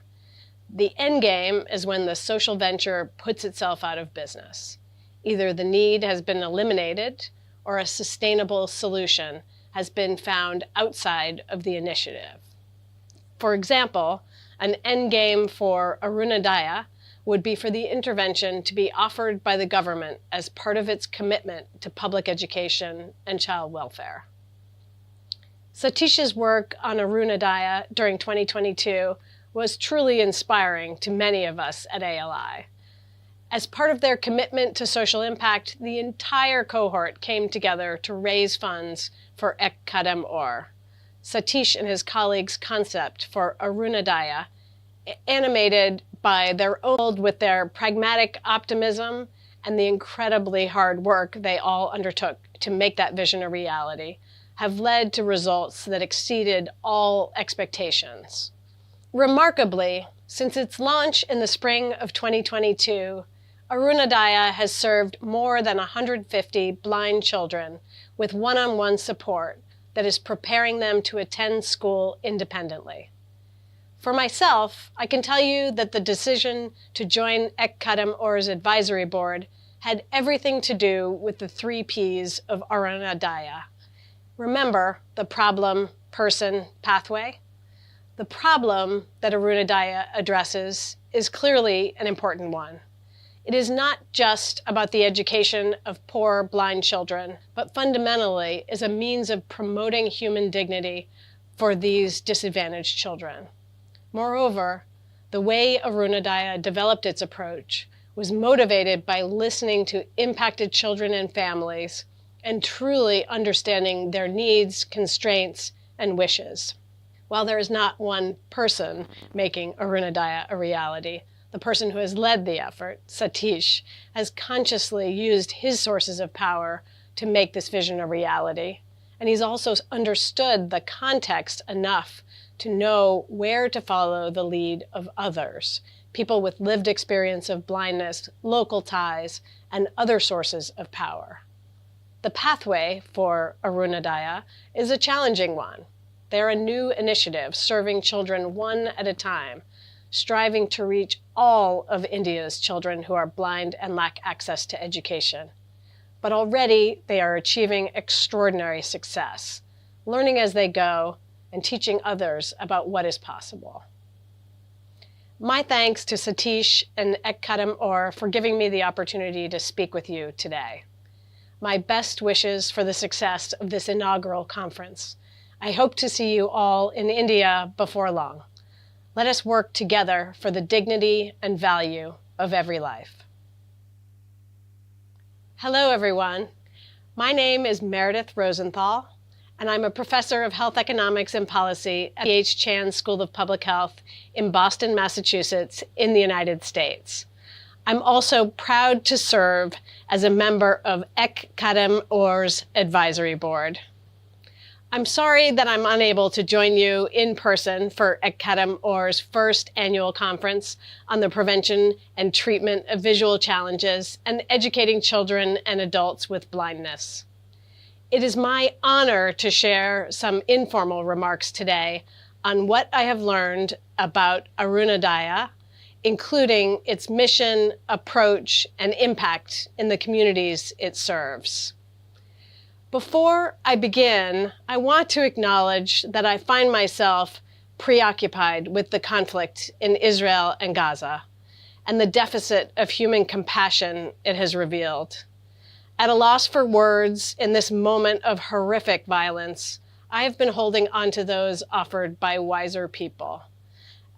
The end game is when the social venture puts itself out of business. Either the need has been eliminated or a sustainable solution has been found outside of the initiative. For example, an end game for Arunodaya would be for the intervention to be offered by the government as part of its commitment to public education and child welfare. Satish's work on Arunodaya during 2022 was truly inspiring to many of us at ALI. As part of their commitment to social impact, the entire cohort came together to raise funds for Ek Kadam Or, Satish and his colleagues' concept for Arunodaya, animated by their own with their pragmatic optimism and the incredibly hard work they all undertook to make that vision a reality, have led to results that exceeded all expectations. Remarkably, since its launch in the spring of 2022, Arunodaya has served more than 150 blind children with one-on-one support that is preparing them to attend school independently. For myself, I can tell you that the decision to join Ek Kadam Or's advisory board had everything to do with the 3 Ps of Arunodaya. Remember the problem, person, pathway? The problem that Arunodaya addresses is clearly an important one. It is not just about the education of poor blind children, but fundamentally is a means of promoting human dignity for these disadvantaged children. Moreover, the way Arunodaya developed its approach was motivated by listening to impacted children and families and truly understanding their needs, constraints, and wishes. While there is not one person making Arunodaya a reality, the person who has led the effort, Satish, has consciously used his sources of power to make this vision a reality. And he's also understood the context enough to know where to follow the lead of others, people with lived experience of blindness, local ties, and other sources of power. The pathway for Arunodaya is a challenging one. They're a new initiative serving children one at a time, striving to reach all of India's children who are blind and lack access to education. But already they are achieving extraordinary success, learning as they go and teaching others about what is possible. My thanks to Satish and Ek Kadam Or for giving me the opportunity to speak with you today. My best wishes for the success of this inaugural conference. I hope to see you all in India before long. Let us work together for the dignity and value of every life. Hello, everyone. My name is Meredith Rosenthal, and I'm a professor of health economics and policy at the H. Chan School of Public Health in Boston, Massachusetts, in the United States. I'm also proud to serve as a member of Ek Kadam Or's advisory board. I'm sorry that I'm unable to join you in person for Ek Kadam Or's first annual conference on the prevention and treatment of visual challenges and educating children and adults with blindness. It is my honor to share some informal remarks today on what I have learned about Arunodaya, including its mission, approach, and impact in the communities it serves. Before I begin, I want to acknowledge that I find myself preoccupied with the conflict in Israel and Gaza and the deficit of human compassion it has revealed. At a loss for words in this moment of horrific violence, I have been holding onto those offered by wiser people.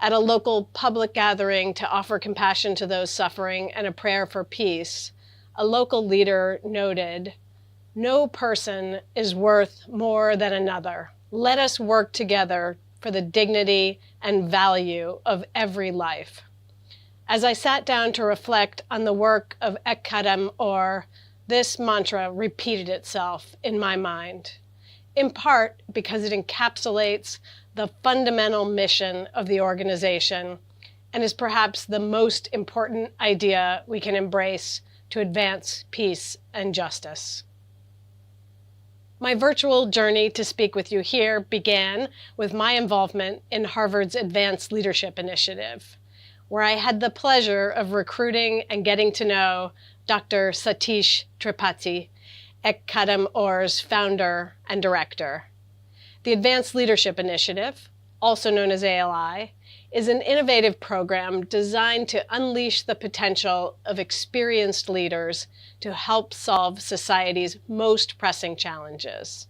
At a local public gathering to offer compassion to those suffering and a prayer for peace, a local leader noted, "No person is worth more than another. Let us work together for the dignity and value of every life." As I sat down to reflect on the work of Ek Kadam Or, this mantra repeated itself in my mind. in part because it encapsulates the fundamental mission of the organization and is perhaps the most important idea we can embrace to advance peace and justice. My virtual journey to speak with you here began with my involvement in Harvard's Advanced Leadership Initiative, where I had the pleasure of recruiting and getting to know Dr. Satish Tripathi, Kadam Or's founder and director. The Advanced Leadership Initiative, also known as ALI, is an innovative program designed to unleash the potential of experienced leaders to help solve society's most pressing challenges.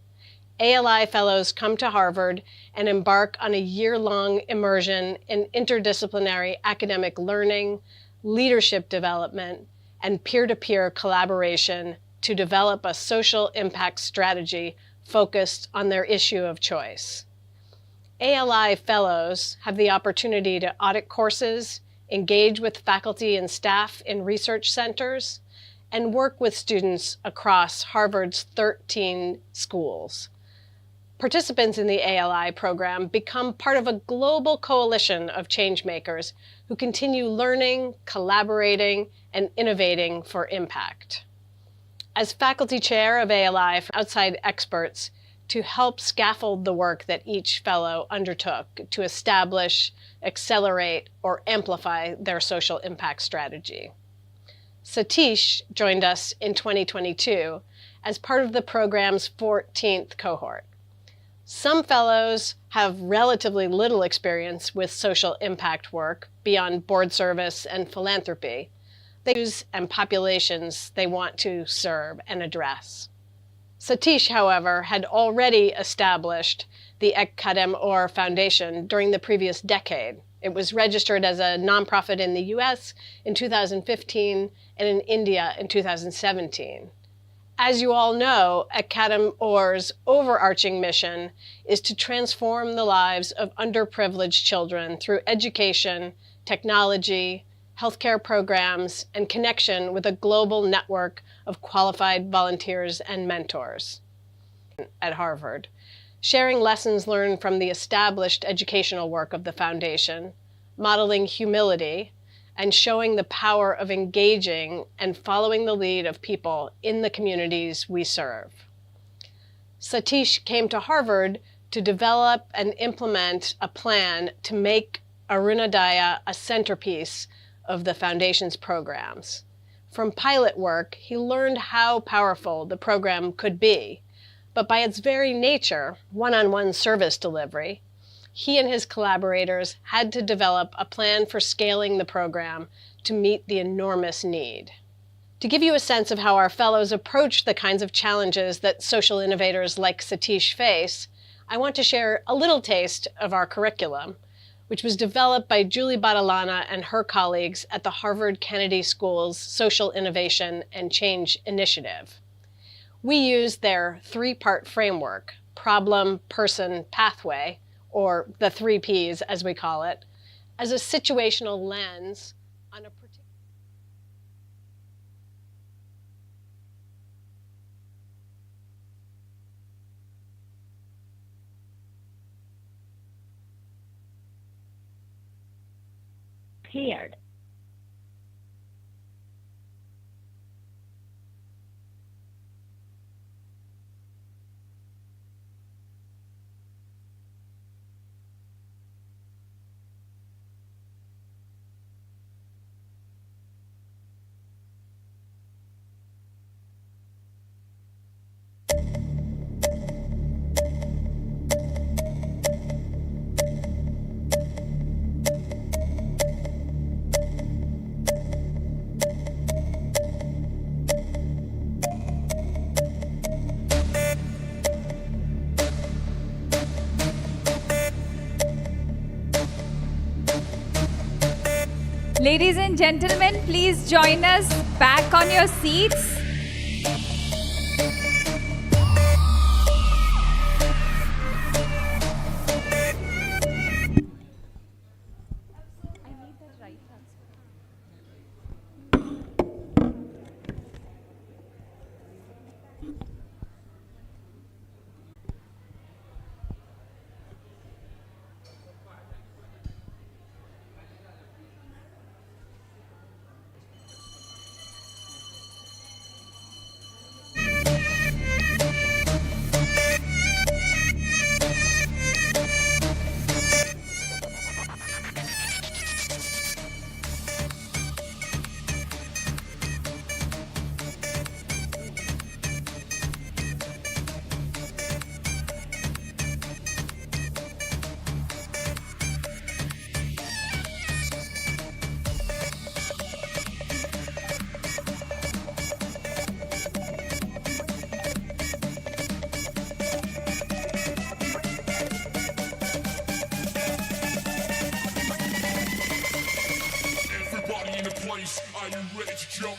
ALI fellows come to Harvard and embark on a year-long immersion in interdisciplinary academic learning, leadership development, and peer-to-peer collaboration to develop a social impact strategy focused on their issue of choice. ALI fellows have the opportunity to audit courses, engage with faculty and staff in research centers, and work with students across Harvard's 13 schools. Participants in the ALI program become part of a global coalition of changemakers who continue learning, collaborating, and innovating for impact. As faculty chair of ALI for outside experts to help scaffold the work that each fellow undertook to establish, accelerate, or amplify their social impact strategy. Satish joined us in 2022 as part of the program's 14th cohort. Some fellows have relatively little experience with social impact work beyond board service and philanthropy, the issues and populations they want to serve and address. Satish, however, had already established the Kadam Or Foundation during the previous decade. It was registered as a nonprofit in the US in 2015 and in India in 2017. As you all know, Kadam Or's overarching mission is to transform the lives of underprivileged children through education, technology, healthcare programs, and connection with a global network of qualified volunteers and mentors at Harvard, sharing lessons learned from the established educational work of the foundation, modeling humility, and showing the power of engaging and following the lead of people in the communities we serve. Satish came to Harvard to develop and implement a plan to make Arunodaya a centerpiece of the foundation's programs. From pilot work, he learned how powerful the program could be, but by its very nature, one-on-one service delivery, he and his collaborators had to develop a plan for scaling the program to meet the enormous need. To give you a sense of how our fellows approach the kinds of challenges that social innovators like Satish face, I want to share a little taste of our curriculum, which was developed by Julie Badalana and her colleagues at the Harvard Kennedy School's Social Innovation and Change Initiative. We used their three-part framework, problem, person, pathway, or the 3 Ps as we call it, as a situational lens on a particular paired. Ladies and gentlemen, please join us back on your seats.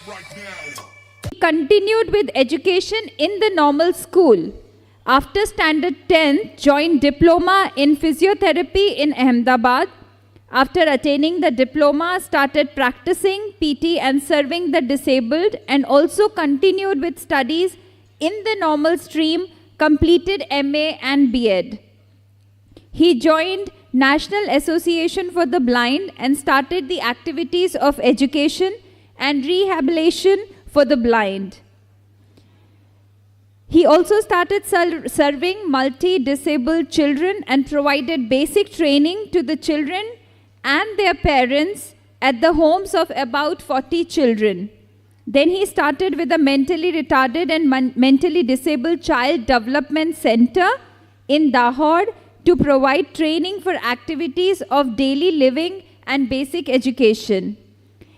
He continued with education in the normal school. After standard 10th, joined diploma in physiotherapy in Ahmedabad. After attaining the diploma, started practicing PT and serving the disabled, and also continued with studies in the normal stream, completed MA and B.Ed. He joined National Association for the Blind and started the activities of education and rehabilitation for the blind. He also started serving multi-disabled children and provided basic training to the children and their parents at the homes of about 40 children. Then he started with a mentally retarded and mentally disabled child development center in Dahod to provide training for activities of daily living and basic education.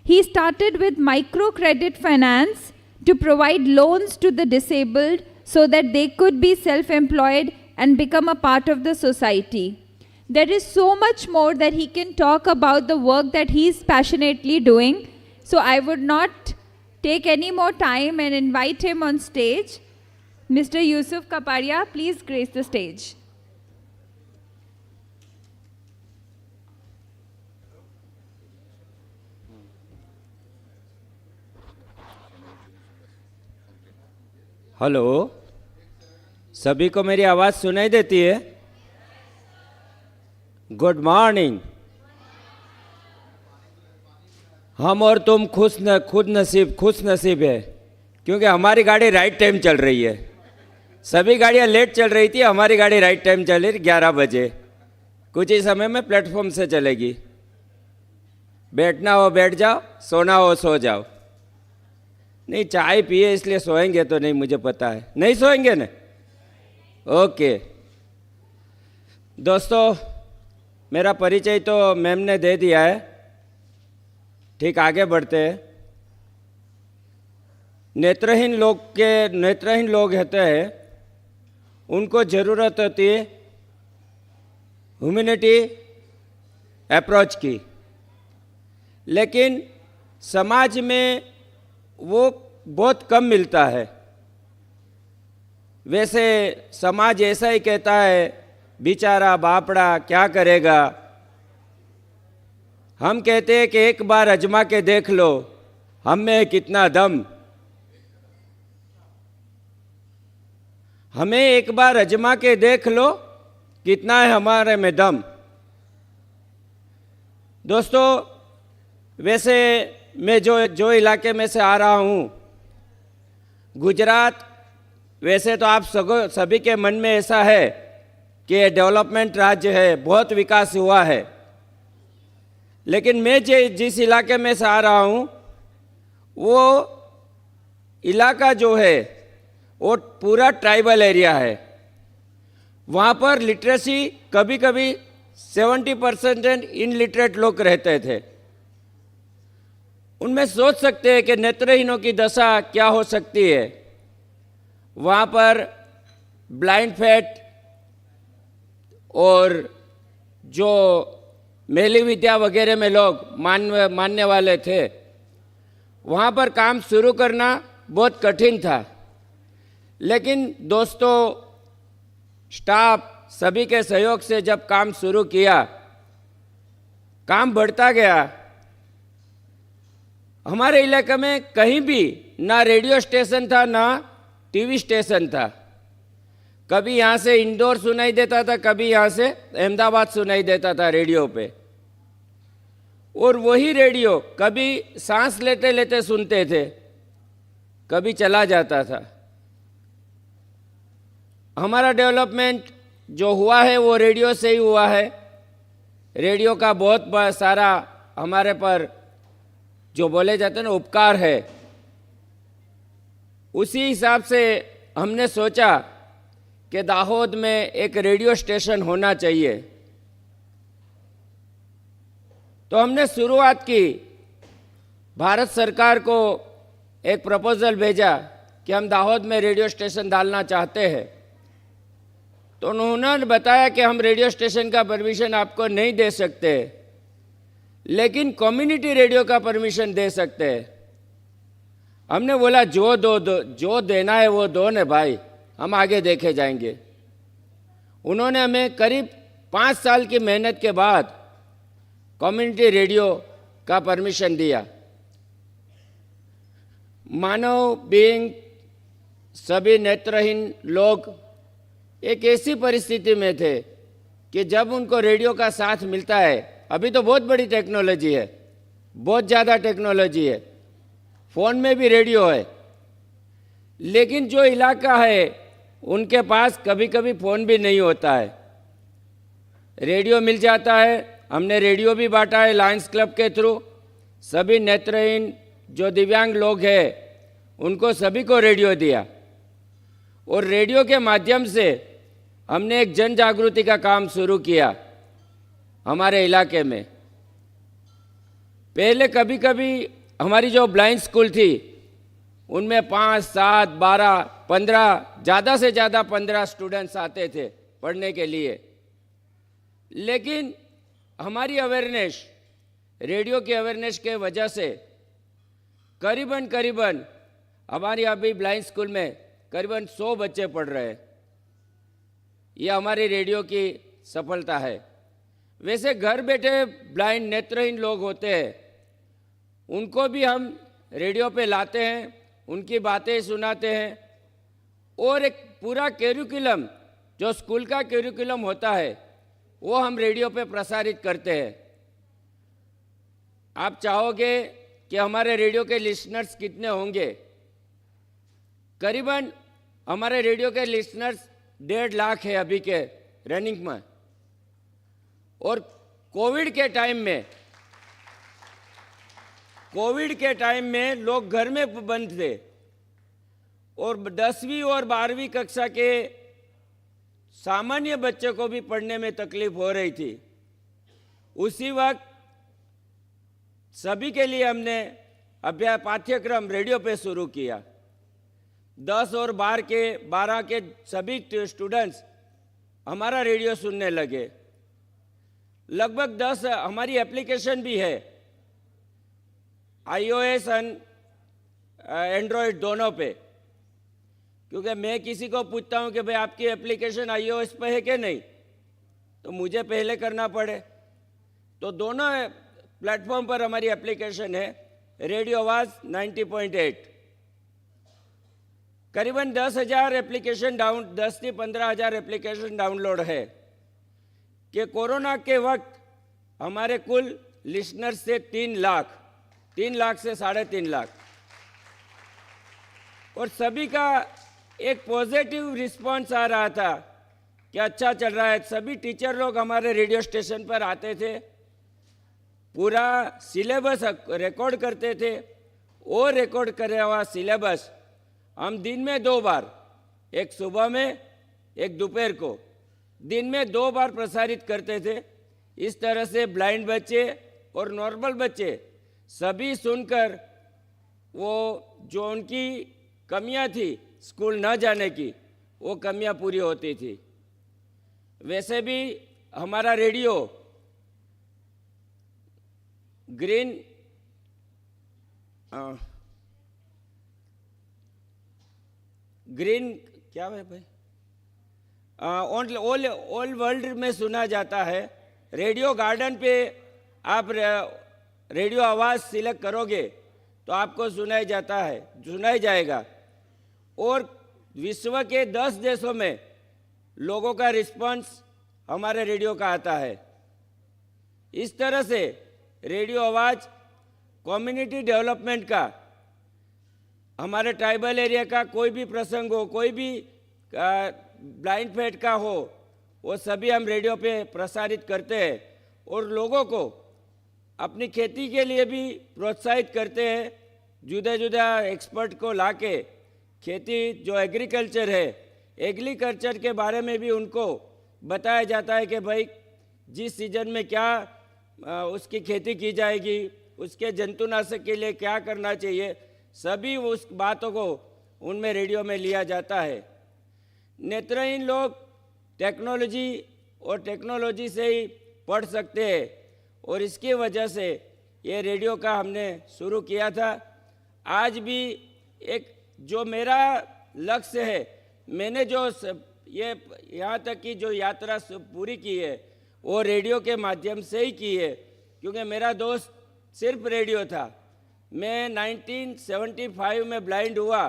He started with microcredit finance to provide loans to the disabled so that they could be self-employed and become a part of the society. There is so much more that he can talk about the work that he is passionately doing. So I would not take any more time and invite him on stage. Mr. Yusuf Kaparia, please grace the stage. Hello, सभी को मेरी आवाज़ सुनाई देती है? Good morning. हम और तुम खुश नसीब है, क्योंकि हमारी गाड़ी राइट टाइम चल रही है। सभी गाड़ियाँ लेट चल रही थी, हमारी गाड़ी राइट टाइम चल रही 11 बजे। कुछ ही समय में प्लेटफॉर्म से चलेगी। बैठना हो बैठ जाओ, सोना हो सो जाओ। नहीं, चाय पिए इसलिए सोएंगे तो नहीं, मुझे पता है। नहीं सोएंगे ना? ओके दोस्तों, मेरा परिचय तो मैम ने दे दिया है। ठीक, आगे बढ़ते हैं। नेत्रहीन लोग होते हैं, उनको ज़रूरत होती है ह्यूमैनिटी अप्रोच की, लेकिन समाज में वो बहुत कम मिलता है। वैसे समाज ऐसा ही कहता है, बेचारा बापड़ा क्या करेगा। हम कहते हैं कि एक बार अजमा के देख लो, हम में कितना दम। हमें एक बार अजमा के देख लो, कितना है हमारे में दम। दोस्तों, वैसे मैं जो इलाके में से आ रहा हूँ, गुजरात, वैसे तो आप सभी के मन में ऐसा है कि ये डेवलपमेंट राज्य है, बहुत विकास हुआ है। लेकिन मैं जिस इलाके में से आ रहा हूँ, वो इलाका जो है वो पूरा ट्राइबल एरिया है। वहाँ पर लिटरेसी कभी कभी 70% इनलिटरेट लोग रहते थे। उनमें सोच सकते हैं कि नेत्रहीनों की दशा क्या हो सकती है। वहाँ पर ब्लाइंड फैट और जो मेली विद्या वगैरह में लोग मानने वाले थे, वहाँ पर काम शुरू करना बहुत कठिन था। लेकिन दोस्तों, स्टाफ सभी के सहयोग से जब काम शुरू किया, काम बढ़ता गया। हमारे इलाके में कहीं भी ना रेडियो स्टेशन था, ना टीवी स्टेशन था। कभी यहाँ से इंदौर सुनाई देता था, कभी यहाँ से अहमदाबाद सुनाई देता था रेडियो पे। और वही रेडियो कभी सांस लेते लेते सुनते थे, कभी चला जाता था। हमारा डेवलपमेंट जो हुआ है वो रेडियो से ही हुआ है। रेडियो का बहुत सारा हमारे पर जो बोले जाते हैं ना उपकार है। उसी हिसाब से हमने सोचा कि दाहोद में एक रेडियो स्टेशन होना चाहिए। तो हमने शुरुआत की, भारत सरकार को एक प्रपोजल भेजा कि हम दाहोद में रेडियो स्टेशन डालना चाहते हैं। तो उन्होंने बताया कि हम रेडियो स्टेशन का परमिशन आपको नहीं दे सकते, लेकिन कम्युनिटी रेडियो का परमिशन दे सकते हैं। हमने बोला जो देना है वो दो ने भाई, हम आगे देखे जाएंगे। उन्होंने हमें करीब 5 साल की मेहनत के बाद कम्युनिटी रेडियो का परमिशन दिया। मानव बीइंग, सभी नेत्रहीन लोग एक ऐसी परिस्थिति में थे कि जब उनको रेडियो का साथ मिलता है, अभी तो बहुत बड़ी टेक्नोलॉजी है, बहुत ज़्यादा टेक्नोलॉजी है, फ़ोन में भी रेडियो है, लेकिन जो इलाका है उनके पास कभी कभी फ़ोन भी नहीं होता है। रेडियो मिल जाता है, हमने रेडियो भी बांटा है लायंस क्लब के थ्रू। सभी नेत्रहीन जो दिव्यांग लोग हैं उनको सभी को रेडियो दिया, और रेडियो के माध्यम से हमने एक जन जागृति का काम शुरू किया हमारे इलाके में। पहले कभी कभी हमारी जो ब्लाइंड स्कूल थी उनमें 5, 7, 12, 15, ज़्यादा से ज़्यादा 15 स्टूडेंट्स आते थे पढ़ने के लिए, लेकिन हमारी अवेयरनेस, रेडियो की अवेयरनेस के वजह से करीबन हमारी अभी ब्लाइंड स्कूल में करीबन 100 बच्चे पढ़ रहे हैं। ये हमारी रेडियो की सफलता है। वैसे घर बैठे ब्लाइंड नेत्रहीन लोग होते हैं, उनको भी हम रेडियो पे लाते हैं, उनकी बातें सुनाते हैं, और एक पूरा कैरिकुलम जो स्कूल का कैरिकुलम होता है वो हम रेडियो पे प्रसारित करते हैं। आप चाहोगे कि हमारे रेडियो के लिसनर्स कितने होंगे? करीबन हमारे रेडियो के लिसनर्स 1.5 लाख है अभी के रनिंग में। और कोविड के टाइम में लोग घर में बंद थे, और 10वीं और 12वीं कक्षा के सामान्य बच्चे को भी पढ़ने में तकलीफ हो रही थी। उसी वक्त सभी के लिए हमने पाठ्यक्रम रेडियो पे शुरू किया। 10 और 12 के सभी स्टूडेंट्स हमारा रेडियो सुनने लगे। लगभग 10 हमारी एप्लीकेशन भी है, iOS और एंड्रॉयड दोनों पे, क्योंकि मैं किसी को पूछता हूं कि भाई आपकी एप्लीकेशन iOS पे है कि नहीं, तो मुझे पहले करना पड़े। तो दोनों प्लेटफॉर्म पर हमारी एप्लीकेशन है, रेडियो आवाज़ 90.8। करीबन 10,000 एप्लीकेशन 10 से 15,000 एप्लीकेशन डाउनलोड है। कि कोरोना के वक्त हमारे कुल लिसनर्स से 3 लाख से 3.5 लाख, और सभी का एक पॉजिटिव रिस्पांस आ रहा था कि अच्छा चल रहा है। सभी टीचर लोग हमारे रेडियो स्टेशन पर आते थे, पूरा सिलेबस रिकॉर्ड करते थे, और रिकॉर्ड करे हुआ सिलेबस हम दिन में 2 बार, एक सुबह में एक दोपहर को, दिन में 2 बार प्रसारित करते थे। इस तरह से ब्लाइंड बच्चे और नॉर्मल बच्चे सभी सुनकर वो जो उनकी कमियां थी स्कूल न जाने की, वो कमियां पूरी होती थी। वैसे भी हमारा रेडियो ग्रीन क्या है भाई, ऑल वर्ल्ड में सुना जाता है। रेडियो गार्डन पे आप रेडियो आवाज़ सिलेक्ट करोगे तो आपको सुनाई जाएगा, और विश्व के 10 देशों में लोगों का रिस्पांस हमारे रेडियो का आता है। इस तरह से रेडियो आवाज़ कम्युनिटी डेवलपमेंट का, हमारे ट्राइबल एरिया का कोई भी प्रसंग हो, कोई भी ब्लाइंड फेट का हो, वो सभी हम रेडियो पे प्रसारित करते हैं, और लोगों को अपनी खेती के लिए भी प्रोत्साहित करते हैं। जुदा जुदा एक्सपर्ट को लाके खेती जो एग्रीकल्चर है, एग्रीकल्चर के बारे में भी उनको बताया जाता है कि भाई जिस सीजन में क्या उसकी खेती की जाएगी, उसके जंतुनाशक के लिए क्या करना चाहिए, सभी उस बातों को उनमें रेडियो में लिया जाता है। नेत्रहीन लोग टेक्नोलॉजी से ही पढ़ सकते हैं, और इसकी वजह से ये रेडियो का हमने शुरू किया था। आज भी एक जो मेरा लक्ष्य है, मैंने जो ये यहाँ तक की जो यात्रा पूरी की है वो रेडियो के माध्यम से ही की है, क्योंकि मेरा दोस्त सिर्फ रेडियो था। मैं 1975 में ब्लाइंड हुआ,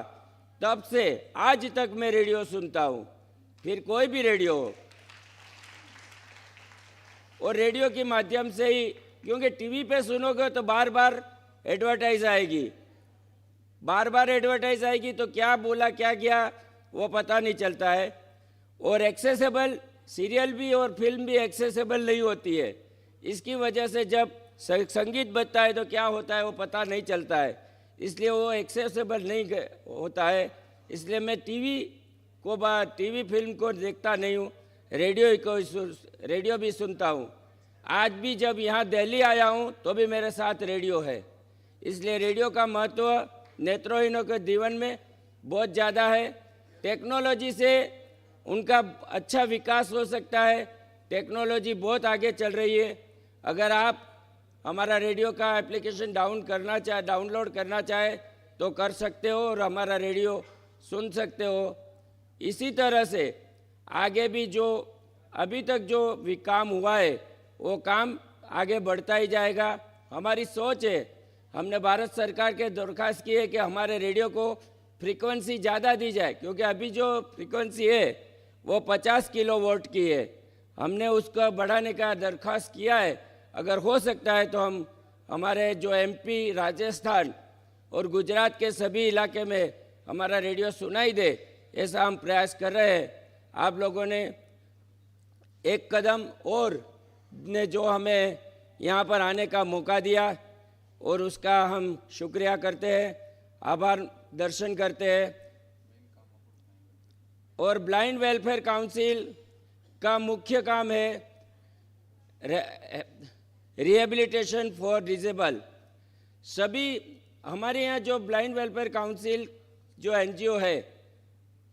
तब से आज तक मैं रेडियो सुनता हूँ, फिर कोई भी रेडियो हो। और रेडियो के माध्यम से ही, क्योंकि टीवी पे सुनोगे तो बार बार एडवर्टाइज आएगी, बार बार एडवर्टाइज आएगी, तो क्या बोला क्या किया वो पता नहीं चलता है। और एक्सेसिबल सीरियल भी और फिल्म भी एक्सेसिबल नहीं होती है। इसकी वजह से जब संगीत बजता है तो क्या होता है वो पता नहीं चलता है, इसलिए वो एक्सेसिबल नहीं होता है। इसलिए मैं टीवी फिल्म को देखता नहीं हूँ, रेडियो भी सुनता हूँ। आज भी जब यहाँ दिल्ली आया हूँ तो भी मेरे साथ रेडियो है। इसलिए रेडियो का महत्व नेत्रहीनों के जीवन में बहुत ज़्यादा है। टेक्नोलॉजी से उनका अच्छा विकास हो सकता है। टेक्नोलॉजी बहुत आगे चल रही है। अगर आप हमारा रेडियो का एप्लीकेशन डाउनलोड करना चाहे तो कर सकते हो और हमारा रेडियो सुन सकते हो। इसी तरह से आगे भी जो अभी तक जो भी काम हुआ है वो काम आगे बढ़ता ही जाएगा। हमारी सोच है, हमने भारत सरकार के दरख्वास्त की है कि हमारे रेडियो को फ्रीक्वेंसी ज़्यादा दी जाए, क्योंकि अभी जो फ्रीक्वेंसी है वो 50 किलोवाट की है। हमने उसको बढ़ाने का दरख्वास्त किया है। अगर हो सकता है तो हम हमारे जो एमपी, राजस्थान और गुजरात के सभी इलाके में हमारा रेडियो सुनाई दे, ऐसा हम प्रयास कर रहे हैं। आप लोगों ने एक कदम और ने जो हमें यहाँ पर आने का मौका दिया और उसका हम शुक्रिया करते हैं, आभार दर्शन करते हैं। और ब्लाइंड वेलफेयर काउंसिल का मुख्य काम है रिहेबिलिटेशन फॉर डिसेबल। सभी हमारे यहाँ जो ब्लाइंड वेलफेयर काउंसिल जो एनजीओ है,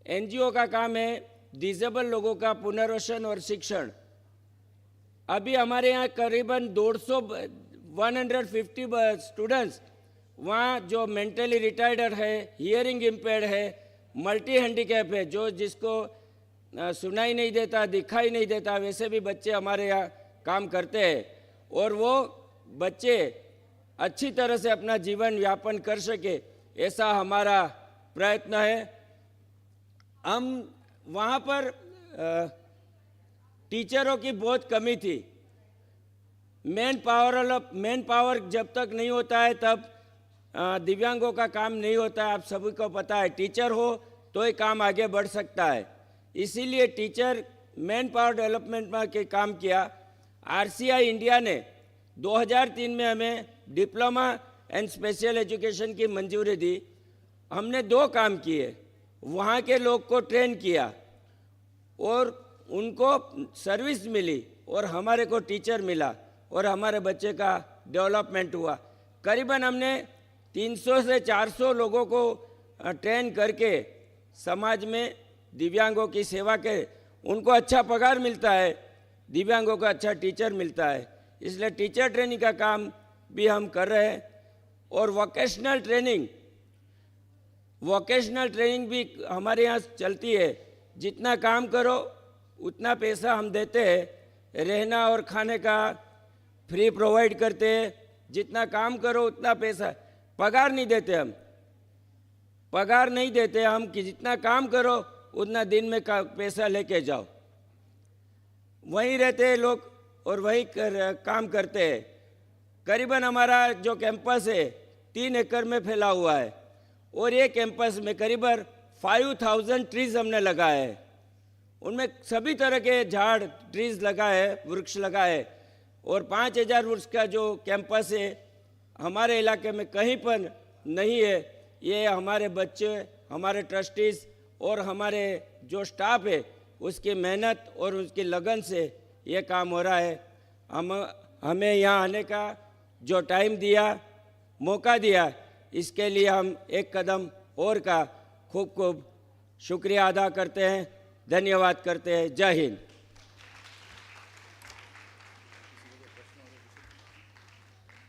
एनजीओ का काम है डिसेबल लोगों का पुनर्वसन और शिक्षण। अभी हमारे यहाँ करीबन 150 स्टूडेंट्स वहाँ जो मेंटली रिटार्डेड है, हियरिंग इम्पेयर्ड है, मल्टी हैंडीकैप है, जो जिसको सुनाई नहीं देता, दिखाई नहीं देता, वैसे भी बच्चे हमारे यहाँ काम करते हैं। और वो बच्चे अच्छी तरह से अपना जीवन यापन कर सके, ऐसा हमारा प्रयत्न है। हम वहाँ पर टीचरों की बहुत कमी थी। मैन पावर जब तक नहीं होता है तब दिव्यांगों का काम नहीं होता है। आप सभी को पता है, टीचर हो तो ही काम आगे बढ़ सकता है। इसीलिए टीचर मैन पावर डेवलपमेंट में के काम किया। आरसीआई इंडिया ने 2003 में हमें डिप्लोमा एंड स्पेशल एजुकेशन की मंजूरी दी। हमने 2 काम किए, वहाँ के लोग को ट्रेन किया और उनको सर्विस मिली और हमारे को टीचर मिला और हमारे बच्चे का डेवलपमेंट हुआ। करीबन हमने 300 से 400 लोगों को ट्रेन करके समाज में दिव्यांगों की सेवा के, उनको अच्छा पगार मिलता है, दिव्यांगों को अच्छा टीचर मिलता है। इसलिए टीचर ट्रेनिंग का काम भी हम कर रहे हैं। और वोकेशनल ट्रेनिंग भी हमारे यहाँ चलती है। जितना काम करो उतना पैसा हम देते हैं। रहना और खाने का फ्री प्रोवाइड करते हैं। जितना काम करो उतना पैसा, पगार नहीं देते हम, पगार नहीं देते हम कि जितना काम करो उतना दिन में पैसा लेके जाओ। वहीं रहते हैं लोग और वहीं काम करते हैं। करीबन हमारा जो कैंपस है 3 एकड़ में फैला हुआ है और ये कैंपस में करीबन 5000 ट्रीज हमने लगाए हैं। उनमें सभी तरह के झाड़ ट्रीज लगाए, वृक्ष लगाए और 5000 वृक्ष का जो कैंपस है हमारे इलाके में कहीं पर नहीं है। ये हमारे बच्चे, हमारे ट्रस्टीज़ और हमारे जो स्टाफ है उसकी मेहनत और उसकी लगन से ये काम हो रहा है। हमें यहाँ आने का जो टाइम दिया, मौका दिया, इसके लिए हम एक कदम और का खूब खूब शुक्रिया अदा करते हैं, धन्यवाद करते हैं। जय हिंद।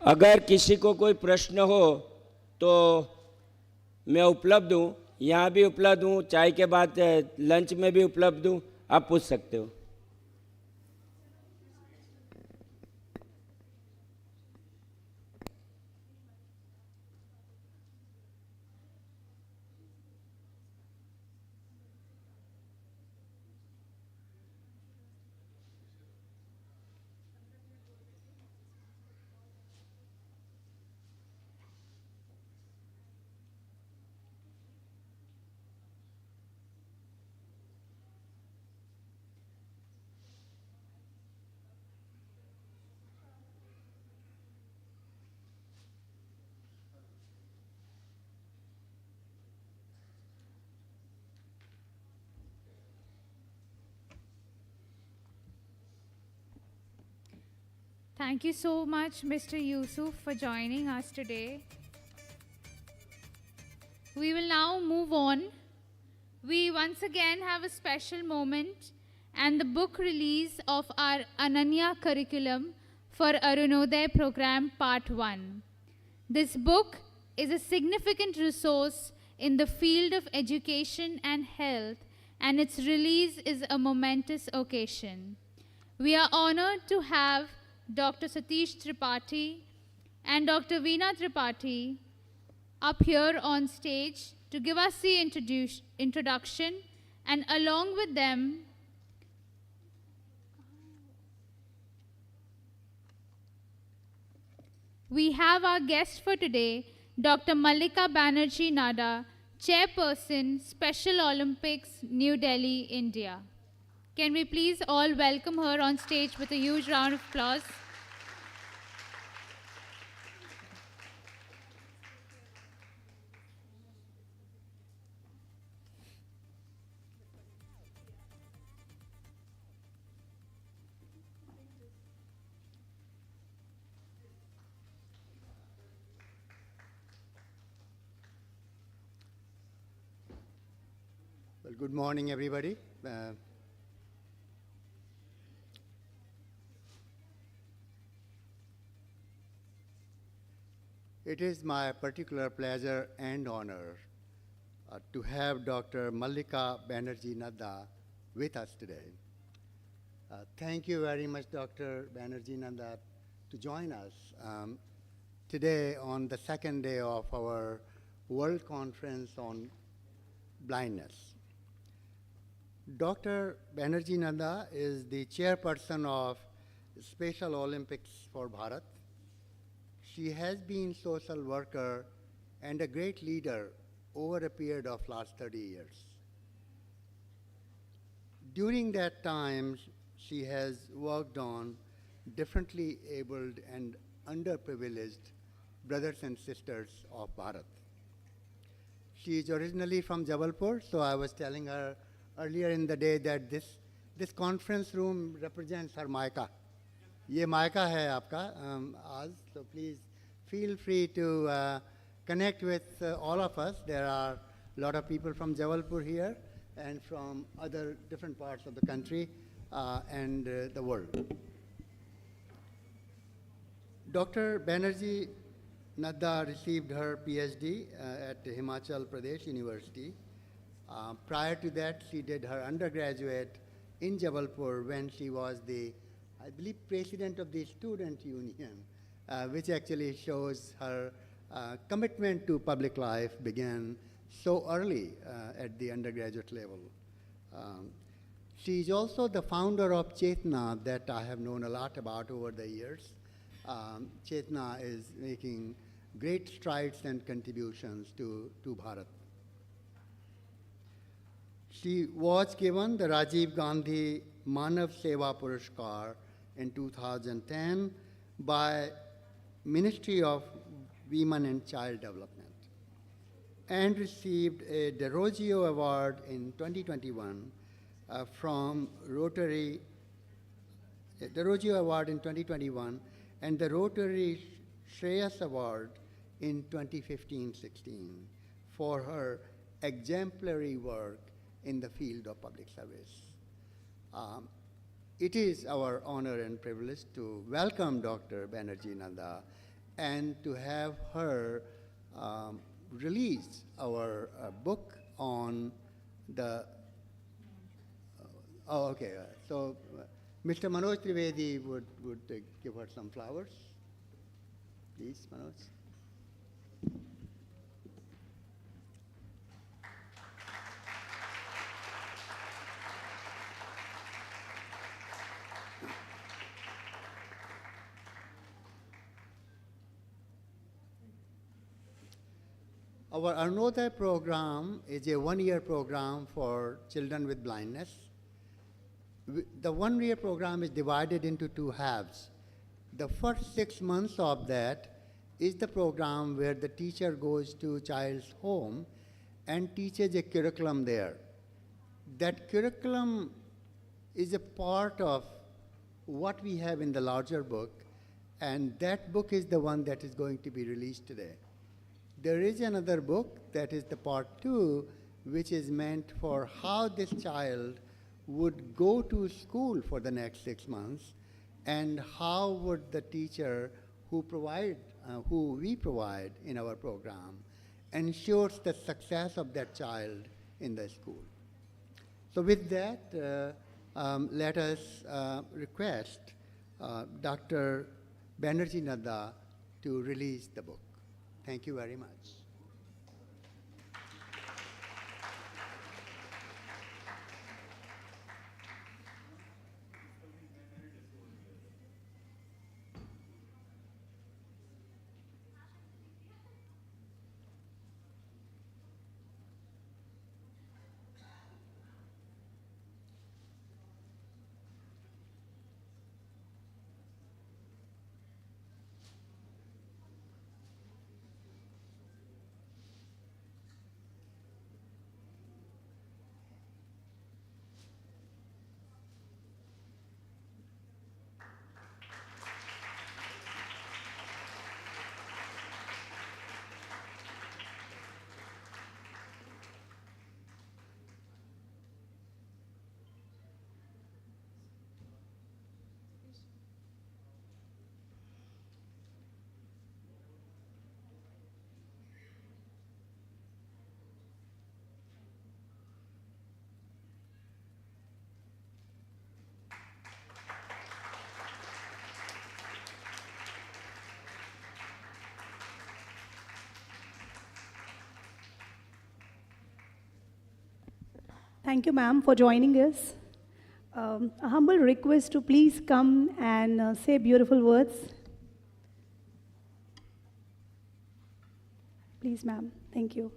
अगर किसी को कोई प्रश्न हो तो मैं उपलब्ध हूँ, यहाँ भी उपलब्ध हूँ, चाय के बाद लंच में भी उपलब्ध हूँ, आप पूछ सकते हो. Thank you so much, Mr. Yusuf, for joining us today. We will now move on. We once again have a special moment and the book release of our Ananya curriculum for Arunoday program part 1. This book is a significant resource in the field of education and health, and its release is a momentous occasion. We are honored to have Dr. Satish Tripathi and Dr. Veena Tripathi up here on stage to give us the introduction, and along with them we have our guest for today, Dr. Mallika Banerjee Nada, Chairperson, Special Olympics, New Delhi, India. Can we please all welcome her on stage with a huge round of applause? Well, good morning, everybody. It is my particular pleasure and honor to have Dr. Mallika Banerjee Nada with us today. Thank you very much, Dr. Banerjee Nada, to join us today on the second day of our World Conference on Blindness. Dr. Banerjee Nada is the chairperson of Special Olympics for Bharat. She has been social worker and a great leader over a period of last 30 years. During that time, she has worked on differently abled and underprivileged brothers and sisters of Bharat. She is originally from Jabalpur, so I was telling her earlier in the day that this conference room represents her Maika. ये मायका है आपका आज, so please feel free to connect with all of us. There are a lot of people from Jabalpur here and from other different parts of the country and the world. Dr. Banerjee Nada received her PhD at Himachal Pradesh University. Prior to that, she did her undergraduate in Jabalpur when she was the, I believe, president of the student union, which actually shows her commitment to public life began so early at the undergraduate level. She is also the founder of Chetna that I have known a lot about over the years. Chetna is making great strides and contributions to Bharat. She was given the Rajiv Gandhi Manav Seva Purashkar in 2010 by Ministry of Women and Child Development and received a DeRoggio Award in 2021 from Rotary, DeRoggio Award in 2021 and the Rotary Shreyas Award in 2015-16 for her exemplary work in the field of public service. It is our honor and privilege to welcome Dr. Banerjee Nada and to have her release our book on the. Okay. So Mr. Manoj Trivedi would give her some flowers. Please, Manoj. Our Arunodaya program is a one-year program for children with blindness. The one-year program is divided into two halves. The first 6 months of that is the program where the teacher goes to child's home and teaches a curriculum there. That curriculum is a part of what we have in the larger book, and that book is the one that is going to be released today. There is another book that is the part 2, which is meant for how this child would go to school for the next 6 months, and how would the teacher who we provide in our program ensures the success of that child in the school. So with that, let us request Dr. Banerjee Nadda to release the book. Thank you very much. Thank you, ma'am, for joining us. A humble request to please come and say beautiful words. Please, ma'am. Thank you.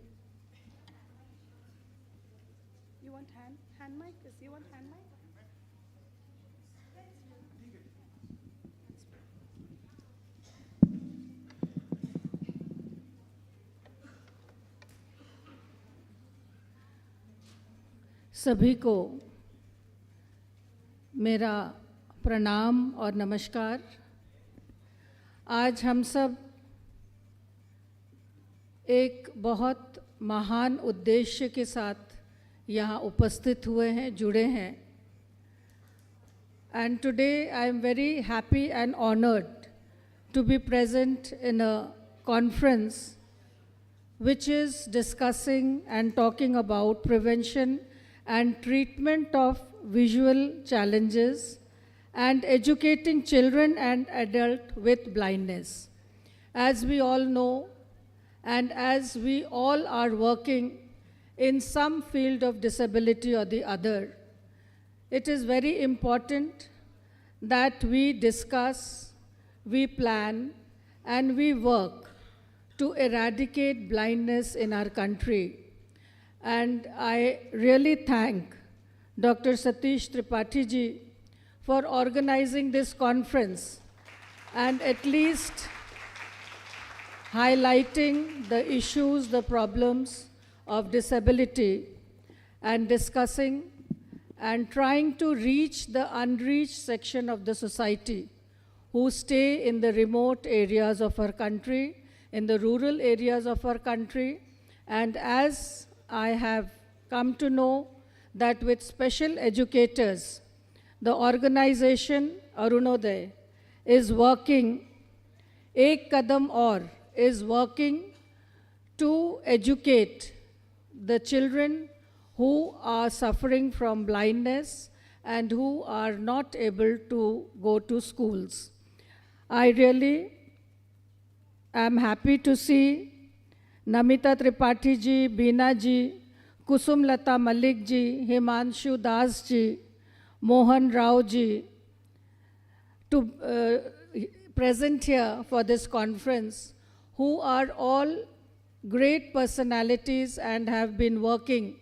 You want hand mic? You want hand mic? सभी को मेरा प्रणाम और नमस्कार। आज हम सब एक बहुत महान उद्देश्य के साथ यहाँ उपस्थित हुए हैं, जुड़े हैं। And today I am very happy and honored to be present in a conference which is discussing and talking about prevention and treatment of visual challenges and educating children and adults with blindness. As we all know, and as we all are working in some field of disability or the other, it is very important that we discuss, we plan, and we work to eradicate blindness in our country. And I really thank Dr. Satish Tripathi ji for organizing this conference and at least highlighting the issues, the problems of disability and discussing and trying to reach the unreached section of the society who stay in the remote areas of our country, in the rural areas of our country. And as I have come to know that with special educators, the organization Arunodaya is working, Ek Kadam Aur is working to educate the children who are suffering from blindness and who are not able to go to schools. I really am happy to see Namita Tripathi ji, Beena ji, Kusum Lata Malik ji, Himanshu Das ji, Mohan Rao ji to present here for this conference, who are all great personalities and have been working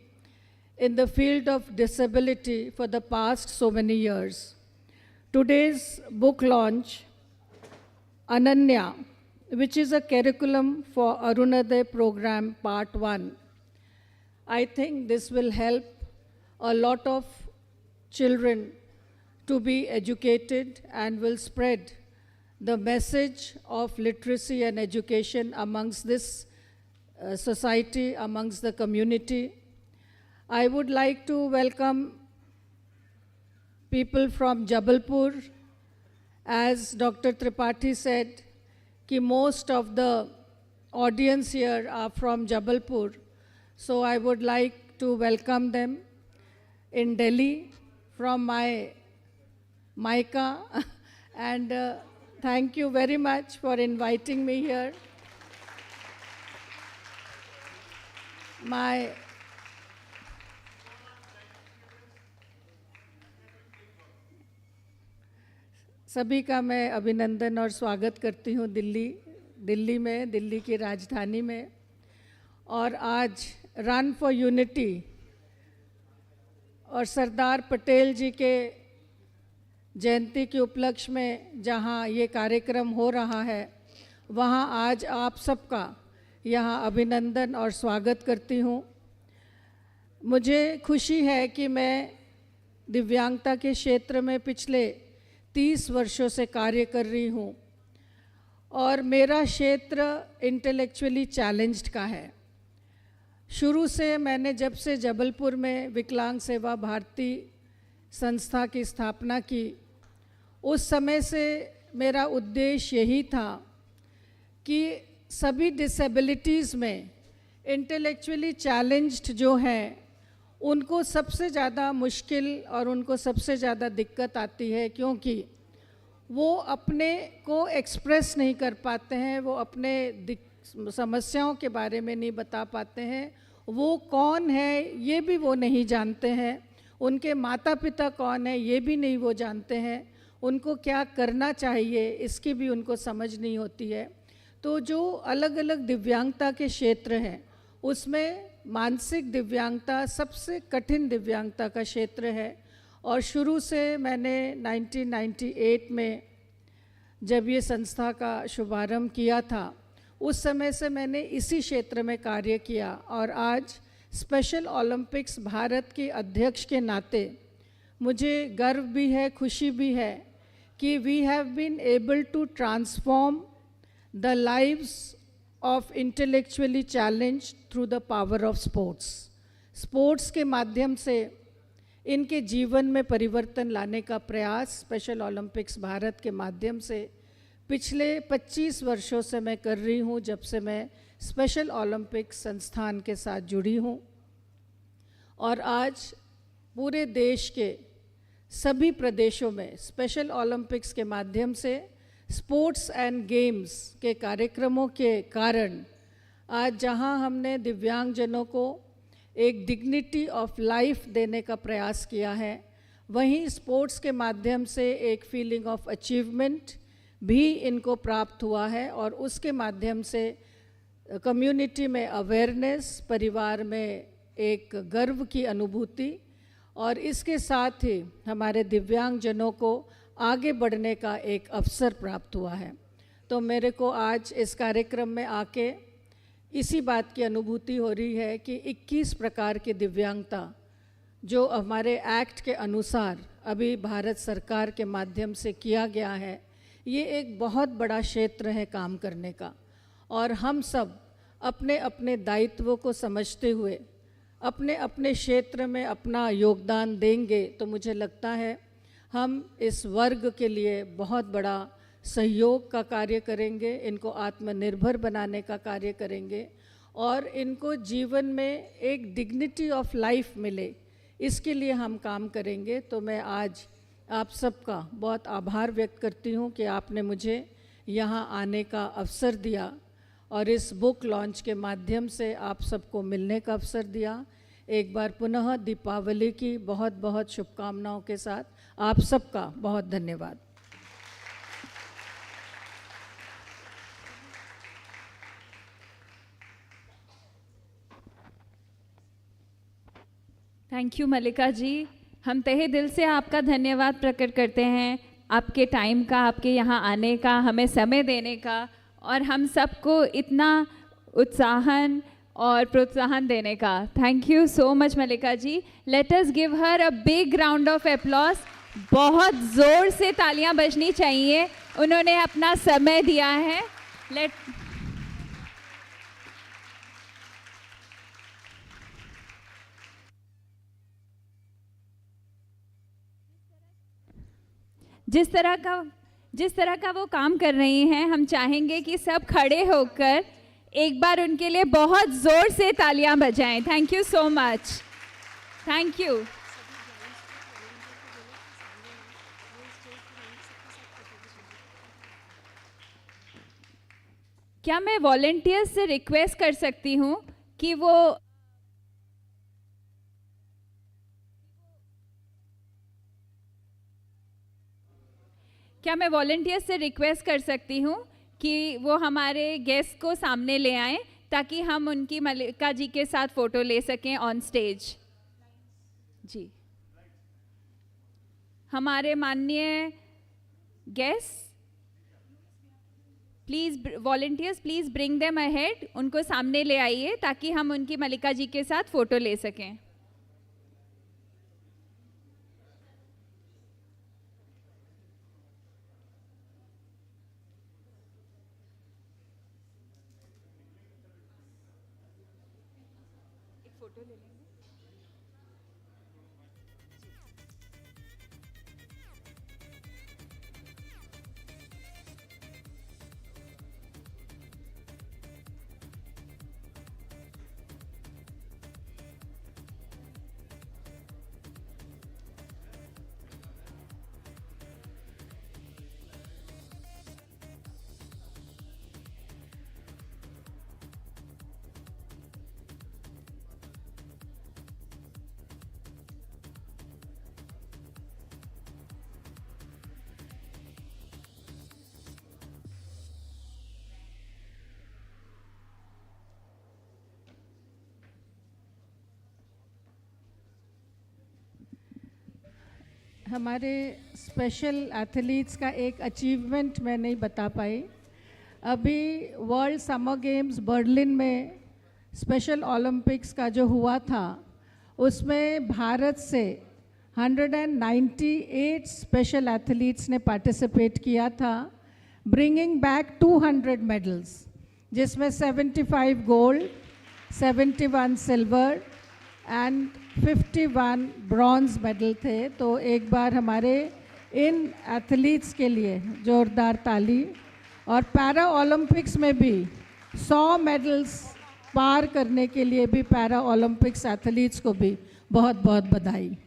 in the field of disability for the past so many years. Today's book launch, Ananya, which is a curriculum for Arunoday program part 1. I think this will help a lot of children to be educated and will spread the message of literacy and education amongst this society, amongst the community. I would like to welcome people from Jabalpur. As Dr. Tripathi said, कि most of the audience here are from Jabalpur. So I would like to welcome them in Delhi from my Maika. And thank you very much for inviting me here. My सभी का मैं अभिनंदन और स्वागत करती हूँ दिल्ली में, दिल्ली की राजधानी में। और आज रन फॉर यूनिटी और सरदार पटेल जी के जयंती के उपलक्ष्य में जहाँ ये कार्यक्रम हो रहा है, वहाँ आज आप सबका यहाँ अभिनंदन और स्वागत करती हूँ। मुझे खुशी है कि मैं दिव्यांगता के क्षेत्र में पिछले 30 वर्षों से कार्य कर रही हूँ और मेरा क्षेत्र इंटेलेक्चुअली चैलेंज्ड का है। शुरू से मैंने जब से जबलपुर में विकलांग सेवा भारती संस्था की स्थापना की, उस समय से मेरा उद्देश्य यही था कि सभी डिसेबिलिटीज़ में इंटेलेक्चुअली चैलेंज्ड जो हैं उनको सबसे ज़्यादा मुश्किल और उनको सबसे ज़्यादा दिक्कत आती है, क्योंकि वो अपने को एक्सप्रेस नहीं कर पाते हैं, वो अपने समस्याओं के बारे में नहीं बता पाते हैं, वो कौन है ये भी वो नहीं जानते हैं, उनके माता पिता कौन है ये भी नहीं वो जानते हैं, उनको क्या करना चाहिए इसकी भी उनको समझ नहीं होती है। तो जो अलग अलग दिव्यांगता के क्षेत्र हैं उसमें मानसिक दिव्यांगता सबसे कठिन दिव्यांगता का क्षेत्र है। और शुरू से मैंने 1998 में जब ये संस्था का शुभारंभ किया था, उस समय से मैंने इसी क्षेत्र में कार्य किया और आज स्पेशल ओलंपिक्स भारत के अध्यक्ष के नाते मुझे गर्व भी है, खुशी भी है कि we have been able to transform the lives of intellectually challenged through the power of sports. Sports के माध्यम से इनके जीवन में परिवर्तन लाने का प्रयास स्पेशल ओलंपिक्स भारत के माध्यम से पिछले 25 वर्षों से मैं कर रही हूँ, जब से मैं स्पेशल ओलंपिक्स संस्थान के साथ जुड़ी हूँ। और आज पूरे देश के सभी प्रदेशों में स्पेशल ओलंपिक्स के माध्यम से स्पोर्ट्स एंड गेम्स के कार्यक्रमों के कारण आज जहां हमने दिव्यांगजनों को एक डिग्निटी ऑफ लाइफ देने का प्रयास किया है, वहीं स्पोर्ट्स के माध्यम से एक फीलिंग ऑफ अचीवमेंट भी इनको प्राप्त हुआ है और उसके माध्यम से कम्युनिटी में अवेयरनेस, परिवार में एक गर्व की अनुभूति और इसके साथ ही हमारे दिव्यांगजनों को आगे बढ़ने का एक अवसर प्राप्त हुआ है। तो मेरे को आज इस कार्यक्रम में आके इसी बात की अनुभूति हो रही है कि 21 प्रकार की दिव्यांगता जो हमारे एक्ट के अनुसार अभी भारत सरकार के माध्यम से किया गया है, ये एक बहुत बड़ा क्षेत्र है काम करने का। और हम सब अपने अपने दायित्वों को समझते हुए अपने अपने क्षेत्र में अपना योगदान देंगे तो मुझे लगता है हम इस वर्ग के लिए बहुत बड़ा सहयोग का कार्य करेंगे, इनको आत्मनिर्भर बनाने का कार्य करेंगे और इनको जीवन में एक डिग्निटी ऑफ लाइफ मिले, इसके लिए हम काम करेंगे। तो मैं आज आप सबका बहुत आभार व्यक्त करती हूँ कि आपने मुझे यहाँ आने का अवसर दिया और इस बुक लॉन्च के माध्यम से आप सबको मिलने का अवसर दिया। एक बार पुनः दीपावली की बहुत बहुत शुभकामनाओं के साथ आप सबका बहुत धन्यवाद। थैंक यू मल्लिका जी, हम तहे दिल से आपका धन्यवाद प्रकट करते हैं, आपके टाइम का, आपके यहाँ आने का, हमें समय देने का और हम सबको इतना उत्साहन और प्रोत्साहन देने का। Thank you so much Mallika ji. Let us give her a big round of applause. बहुत ज़ोर से तालियां बजनी चाहिए, उन्होंने अपना समय दिया है। जिस तरह का वो काम कर रही हैं, हम चाहेंगे कि सब खड़े होकर एक बार उनके लिए बहुत ज़ोर से तालियां बजाएं। Thank you so much. Thank you. क्या मैं वॉलंटियर्स से रिक्वेस्ट कर सकती हूँ कि वो हमारे गेस्ट को सामने ले आएं ताकि हम उनकी मल्लिका जी के साथ फ़ोटो ले सकें ऑन स्टेज। जी, हमारे माननीय guest, please volunteers please bring them ahead, उनको सामने ले आइए ताकि हम उनकी मल्लिका जी के साथ फ़ोटो ले सकें। फोटो ले लेंगे। हमारे स्पेशल एथलीट्स का एक अचीवमेंट मैं नहीं बता पाई। अभी वर्ल्ड समर गेम्स बर्लिन में स्पेशल ओलंपिक्स का जो हुआ था, उसमें भारत से 198 स्पेशल एथलीट्स ने पार्टिसिपेट किया था, ब्रिंगिंग बैक 200 मेडल्स, जिसमें 75 gold, 71 silver and 51 bronze medal थे। तो एक बार हमारे इन एथलीट्स के लिए जोरदार ताली। और पैरा ओलंपिक्स में भी 100 मेडल्स पार करने के लिए भी पैरा ओलंपिक्स एथलीट्स को भी बहुत बहुत बधाई।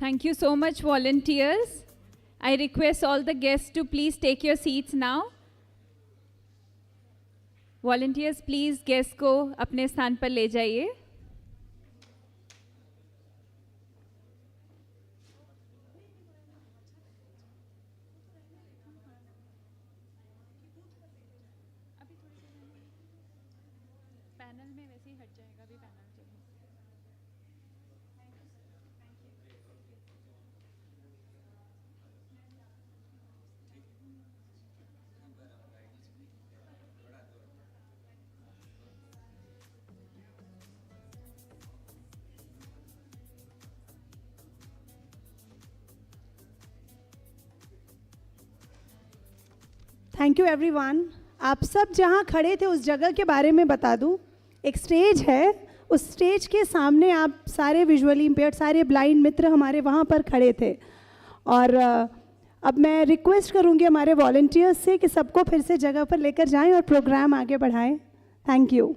Thank you so much, volunteers. I request all the guests to please take your seats now. Volunteers, please guests को अपने स्थान पर ले जाइए. पैनल में वैसे ही हट जाएगा अभी पैनल चाहिए. Thank you everyone. आप सब जहाँ खड़े थे उस जगह के बारे में बता दूँ. एक स्टेज है, उस स्टेज के सामने आप सारे विजुअली इम्पेयर्ड, सारे ब्लाइंड मित्र हमारे वहाँ पर खड़े थे. और अब मैं रिक्वेस्ट करूँगी हमारे वॉलंटियर्स से कि सबको फिर से जगह पर लेकर जाएं और प्रोग्राम आगे बढ़ाएं. Thank you.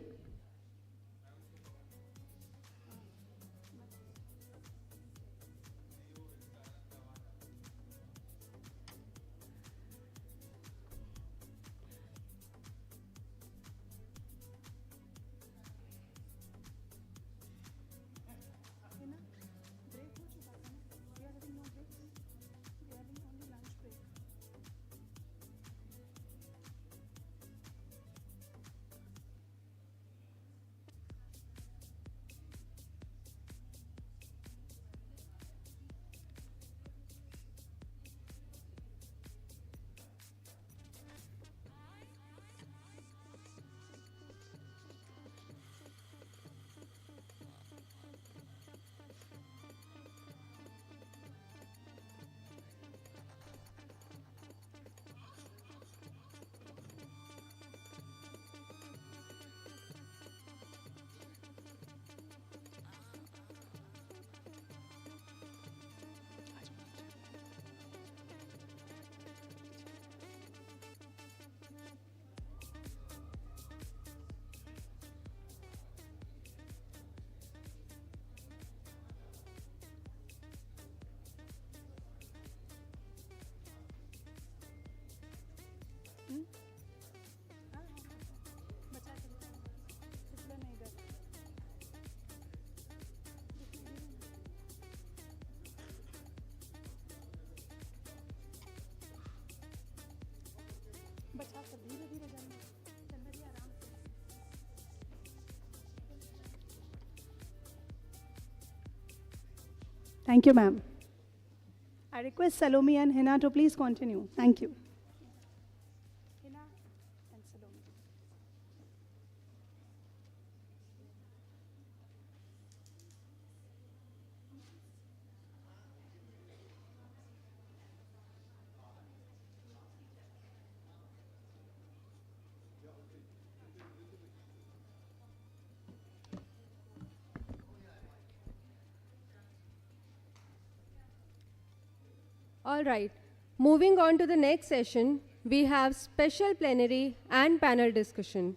Thank you, ma'am. I request Salome and Hina to please continue. Thank you. Hina and Salome. All right. Moving on to the next session, we have special plenary and panel discussion.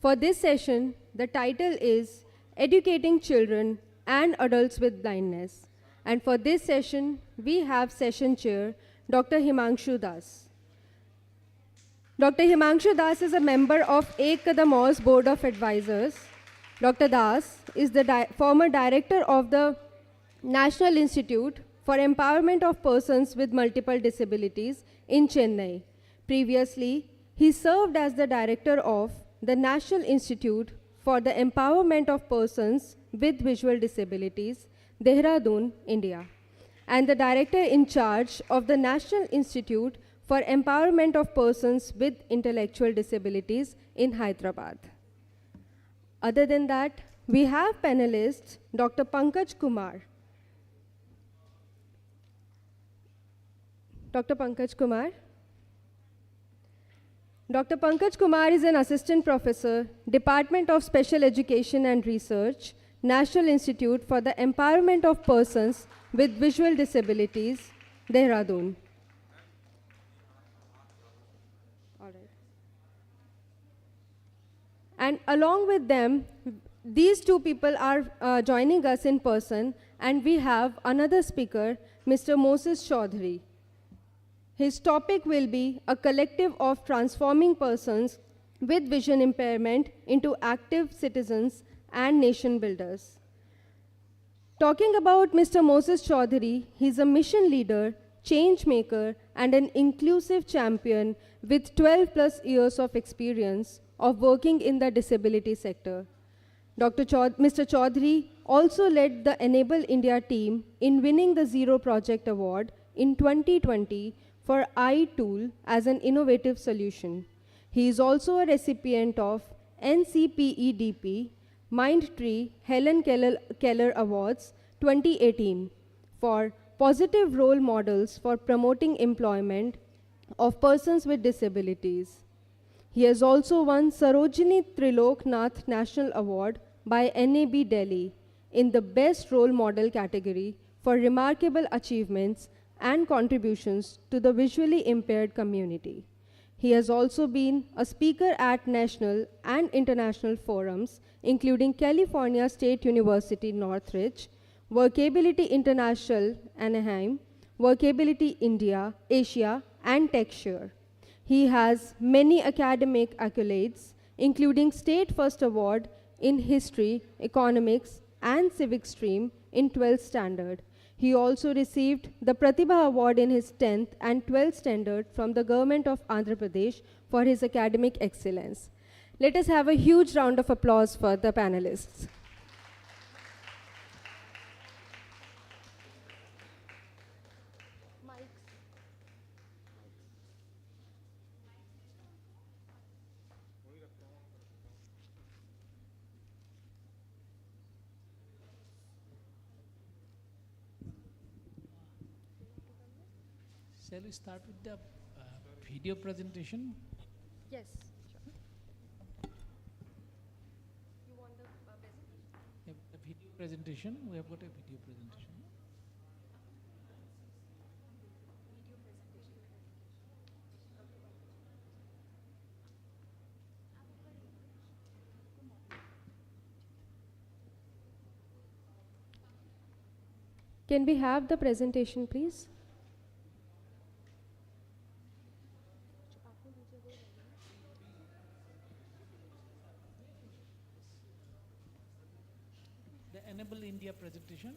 For this session, the title is Educating Children and Adults with Blindness. And for this session, we have session chair, Dr. Himanshu Das. Dr. Himanshu Das is a member of Kadam's Board of Advisors. Dr. Das is the former director of the National Institute for Empowerment of Persons with Multiple Disabilities in Chennai. Previously, he served as the director of the National Institute for the Empowerment of Persons with Visual Disabilities, Dehradun, India, and the director in charge of the National Institute for Empowerment of Persons with Intellectual Disabilities in Hyderabad. Other than that, we have panelists Dr. Pankaj Kumar. Dr. Pankaj Kumar. Dr. Pankaj Kumar is an assistant professor, Department of Special Education and Research, National Institute for the Empowerment of Persons with Visual Disabilities, Dehradun. All right. And along with them, these two people are joining us in person, And we have another speaker, Mr. Moses Chaudhary. His topic will be a collective of transforming persons with vision impairment into active citizens and nation builders. Talking about Mr. Moses Chaudhary, he's a mission leader, change maker, and an inclusive champion with 12 plus years of experience of working in the disability sector. Mr. Chaudhary also led the Enable India team in winning the Zero Project Award in 2020 for iTool as an innovative solution. He is also a recipient of NCPEDP Mindtree Helen Keller Awards 2018 for positive role models for promoting employment of persons with disabilities. He has also won Sarojini Trilok Nath National Award by NAB Delhi in the Best Role Model category for remarkable achievements and contributions to the visually impaired community. He has also been a speaker at national and international forums, including California State University Northridge, Workability International Anaheim, Workability India, Asia, and TechSure. He has many academic accolades, including State First Award in History, Economics, and Civic Stream in 12th Standard. He also received the Pratibha Award in his 10th and 12th Standard from the Government of Andhra Pradesh for his academic excellence. Let us have a huge round of applause for the panelists. Shall we start with the video presentation? Yes. You want the video presentation? We have got a video presentation. Can we have the presentation, please? The Enable India presentation.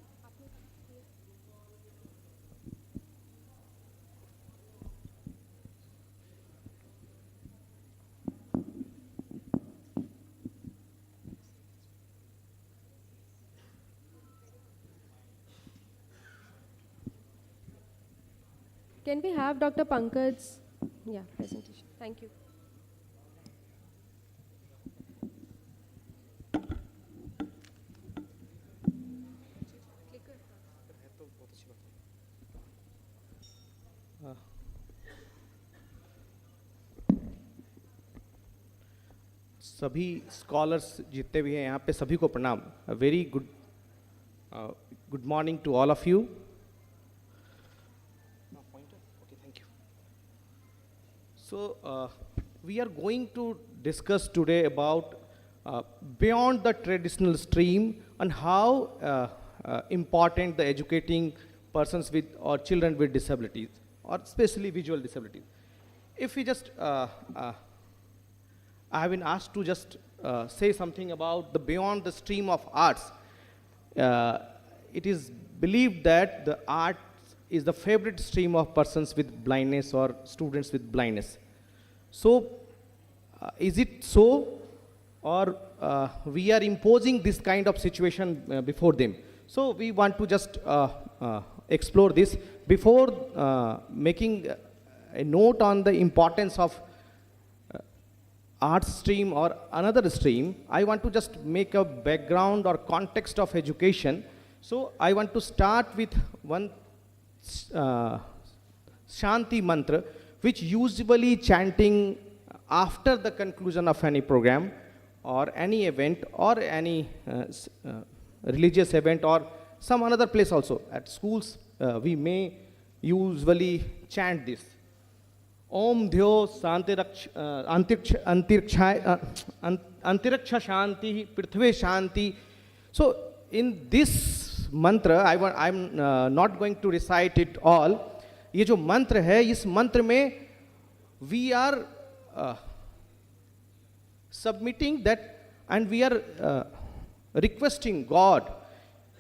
Can we have Dr. Pankaj's presentation? Thank you. सभी scholars जितने भी हैं यहाँ पे सभी को प्रणाम. Very good morning to all of you. So we are going to discuss today about beyond the traditional stream and how important the educating persons with or children with disabilities or especially visual disabilities. If we just I have been asked to just say something about the beyond the stream of arts. It is believed that the art is the favorite stream of persons with blindness or students with blindness. So, is it so, or we are imposing this kind of situation before them? So, we want to just explore this before making a note on the importance of art stream or another stream. I want to just make a background or context of education. So, I want to start with one Shanti mantra, which usually chanting after the conclusion of any program or any event or any religious event or some another place also. At schools, we may usually chant this. Om Dhyo Antiriksha Shanti Prithve Shanti. So, in this mantra, I am not going to recite it all, ये जो मंत्र है, इस मंत्र में we are submitting that and we are requesting God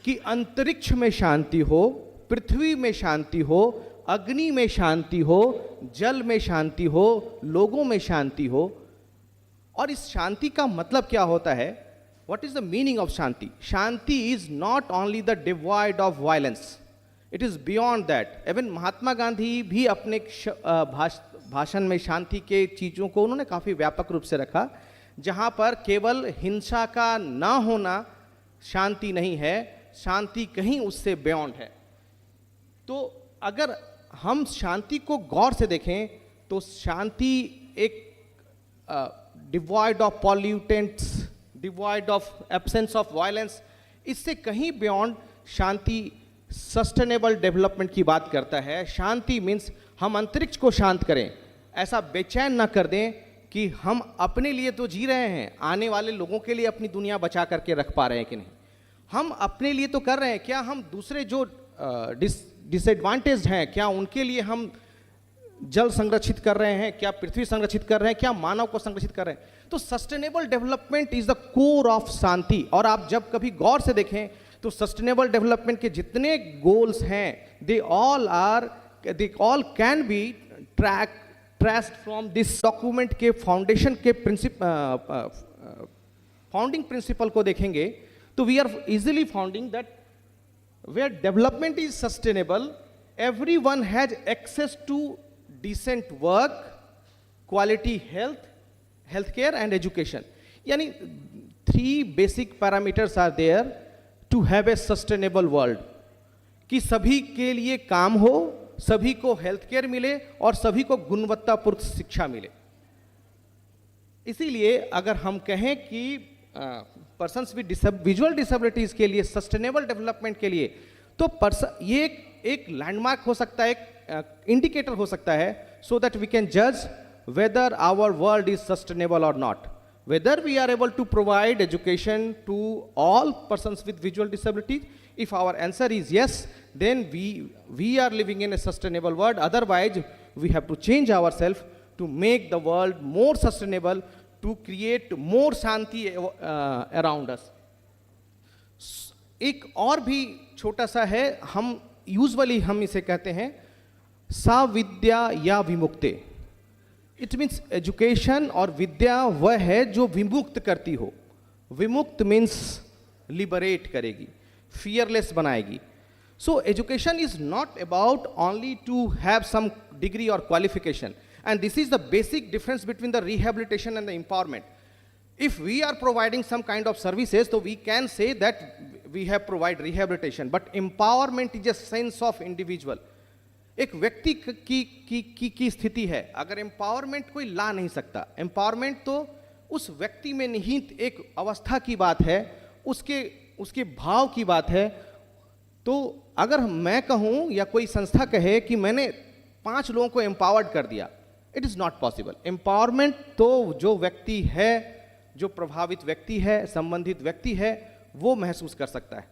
कि अंतरिक्ष में शांति हो, पृथ्वी में शांति हो, अग्नि में शांति हो, जल में शांति हो, लोगों में शांति हो। और इस शांति का मतलब क्या होता है? What is the meaning of shanti? Shanti is not only the divide of violence, it is beyond that. Even Mahatma Gandhi भी अपने भाषण में शांति के चीज़ों को उन्होंने काफ़ी व्यापक रूप से रखा, जहाँ पर केवल हिंसा का ना होना शांति नहीं है, शांति कहीं उससे बियॉन्ड है। तो अगर हम शांति को गौर से देखें तो शांति एक divide of pollutants, divide of absence of violence, इससे कहीं बियॉन्ड शांति सस्टेनेबल डेवलपमेंट की बात करता है। शांति मीन्स हम अंतरिक्ष को शांत करें, ऐसा बेचैन ना कर दें कि हम अपने लिए तो जी रहे हैं, आने वाले लोगों के लिए अपनी दुनिया बचा करके रख पा रहे हैं कि नहीं? हम अपने लिए तो कर रहे हैं, क्या हम दूसरे जो डिसएडवांटेज हैं, क्या उनके लिए हम जल संरक्षित कर रहे हैं, क्या पृथ्वी संरक्षित कर रहे हैं, क्या मानव को संरक्षित कर रहे हैं? तो sustainable development is the core of shanti. और आप जब कभी गौर से देखें तो सस्टेनेबल डेवलपमेंट के जितने गोल्स हैं, they all can be traced from this document के फाउंडेशन के फाउंडिंग प्रिंसिपल को देखेंगे तो we are easily founding that where development is sustainable, everyone has access to decent work, quality health, healthcare and education. Yani 3 basic parameters are there to have a sustainable world. कि सभी के लिए काम हो, सभी को हेल्थ केयर मिले और सभी को गुणवत्तापूर्ण शिक्षा मिले। इसीलिए अगर हम कहें कि पर्सन्स विद विजुअल डिसेबिलिटीज के लिए सस्टेनेबल डेवलपमेंट के लिए, तो ये एक लैंडमार्क हो सकता है, एक इंडिकेटर हो सकता है, सो दैट वी कैन जज whether our world is sustainable और not, whether we are able to provide education to all persons with visual disabilities. If our answer is yes, then we are living in a sustainable world. Otherwise, we have to change ourselves to make the world more sustainable, to create more Shanti around us. एक और भी छोटा सा है, हम usually हम इसे कहते हैं साविद्या या विमुक्ति. इट मीन्स एजुकेशन और विद्या वह है जो विमुक्त करती हो. विमुक्त मीन्स लिबरेट करेगी, fearless बनाएगी. So education is not about only to have some degree or qualification, and this is the basic difference between the rehabilitation and the empowerment. If we are providing some kind of services, so we can say that we have provide rehabilitation, but empowerment is a sense of individual. एक व्यक्ति की स्थिति है, अगर empowerment कोई ला नहीं सकता. empowerment तो उस व्यक्ति में निहित एक अवस्था की बात है, उसके भाव की बात है. तो अगर मैं कहूं या कोई संस्था कहे कि मैंने 5 लोगों को एम्पावर्ड कर दिया, it is not possible. Empowerment तो जो व्यक्ति है, जो प्रभावित व्यक्ति है, संबंधित व्यक्ति है, वो महसूस कर सकता है.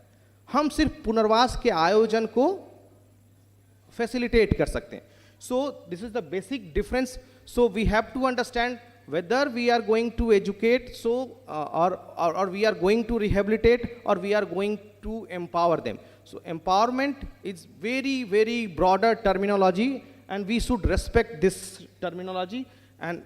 हम सिर्फ पुनर्वास के आयोजन को फैसिलिटेट कर सकते हैं. So this is the basic difference. So we have to understand whether we are going to educate, so or we are going to rehabilitate, or we are going to empower them. So empowerment is very, very broader terminology, and we should respect this terminology, and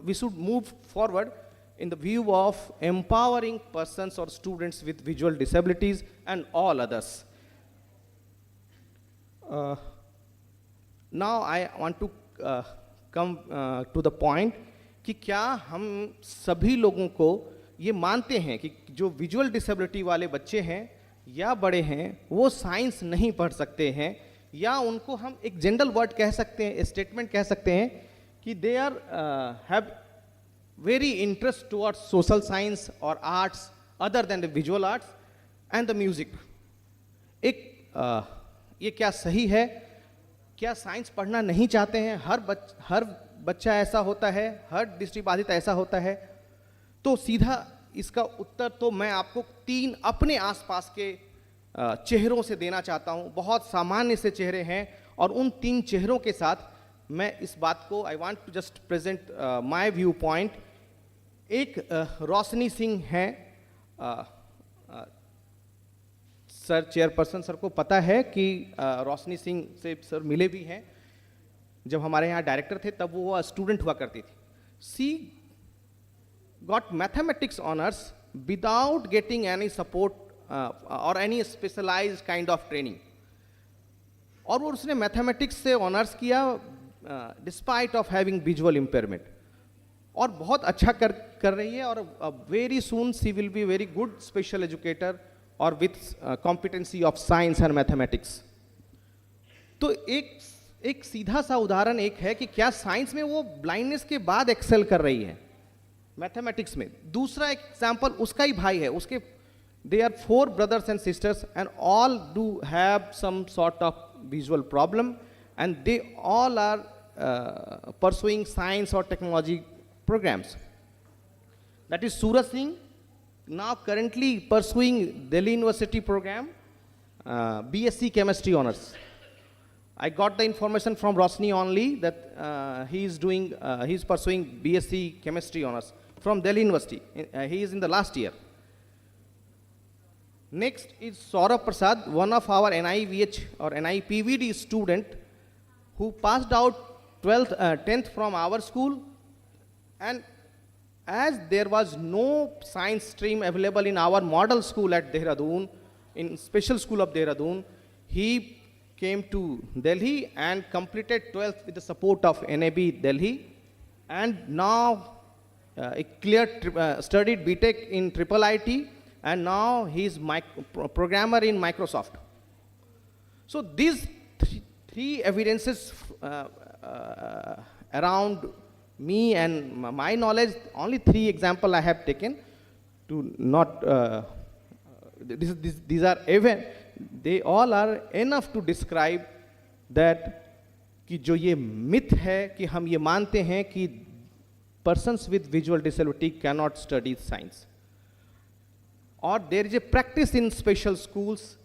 we should move forward in the view of empowering persons or students with visual disabilities and all others. Now I want to come to the point कि क्या हम सभी लोगों को ये मानते हैं कि जो विजुअल डिसेबिलिटी वाले बच्चे हैं या बड़े हैं वो साइंस नहीं पढ़ सकते हैं, या उनको हम एक जनरल वर्ड कह सकते हैं, स्टेटमेंट कह सकते हैं कि they are have very interest towards social science और arts other than the visual arts and the music. ये क्या सही है? क्या साइंस पढ़ना नहीं चाहते हैं? हर बच्चा ऐसा होता है, हर दृष्टिबाधित ऐसा होता है? तो सीधा इसका उत्तर तो मैं आपको 3 अपने आसपास के चेहरों से देना चाहता हूं। बहुत सामान्य से चेहरे हैं और उन 3 चेहरों के साथ मैं इस बात को I want to just present my view point. एक रोशनी सिंह हैं, सर चेयरपर्सन सर को पता है कि रोशनी सिंह से सर मिले भी हैं, जब हमारे यहाँ डायरेक्टर थे तब वो स्टूडेंट हुआ करती थी। सी got mathematics honors without getting any support or any specialized kind of training, और वो उसने मैथमेटिक्स से ऑनर्स किया despite of having visual impairment, और बहुत अच्छा कर रही है, और very soon she will be very good special educator और with competency of science and mathematics. तो एक सीधा सा उदाहरण एक है कि क्या साइंस में वो ब्लाइंडनेस के बाद एक्सेल कर रही है, मैथमेटिक्स में। दूसरा एग्जाम्पल उसका ही भाई है, उसके they are 4 brothers and sisters and all do have some sort of visual problem and they all are pursuing science or technology programs. That is Suraj Singh, now currently pursuing Delhi University program, BSc Chemistry honors. I got the information from Rosni only that he is pursuing BSc Chemistry honors from Delhi University. He is in the last year. Next is Saurabh Prasad, one of our NIVH or NIPVD student who passed out 10th from our school, and as there was no science stream available in our model school at Dehradun, in special school of Dehradun, he came to Delhi and completed 12th with the support of NAB Delhi, and now studied BTech in Triple IT, and now he is programmer in Microsoft. So these three evidences around me and my knowledge, only 3 examples I have taken to not, these are even, they all are enough to describe that कि जो ये myth है कि हम ये मानते हैं कि persons with visual disability cannot study science, और there is a practice in special schools.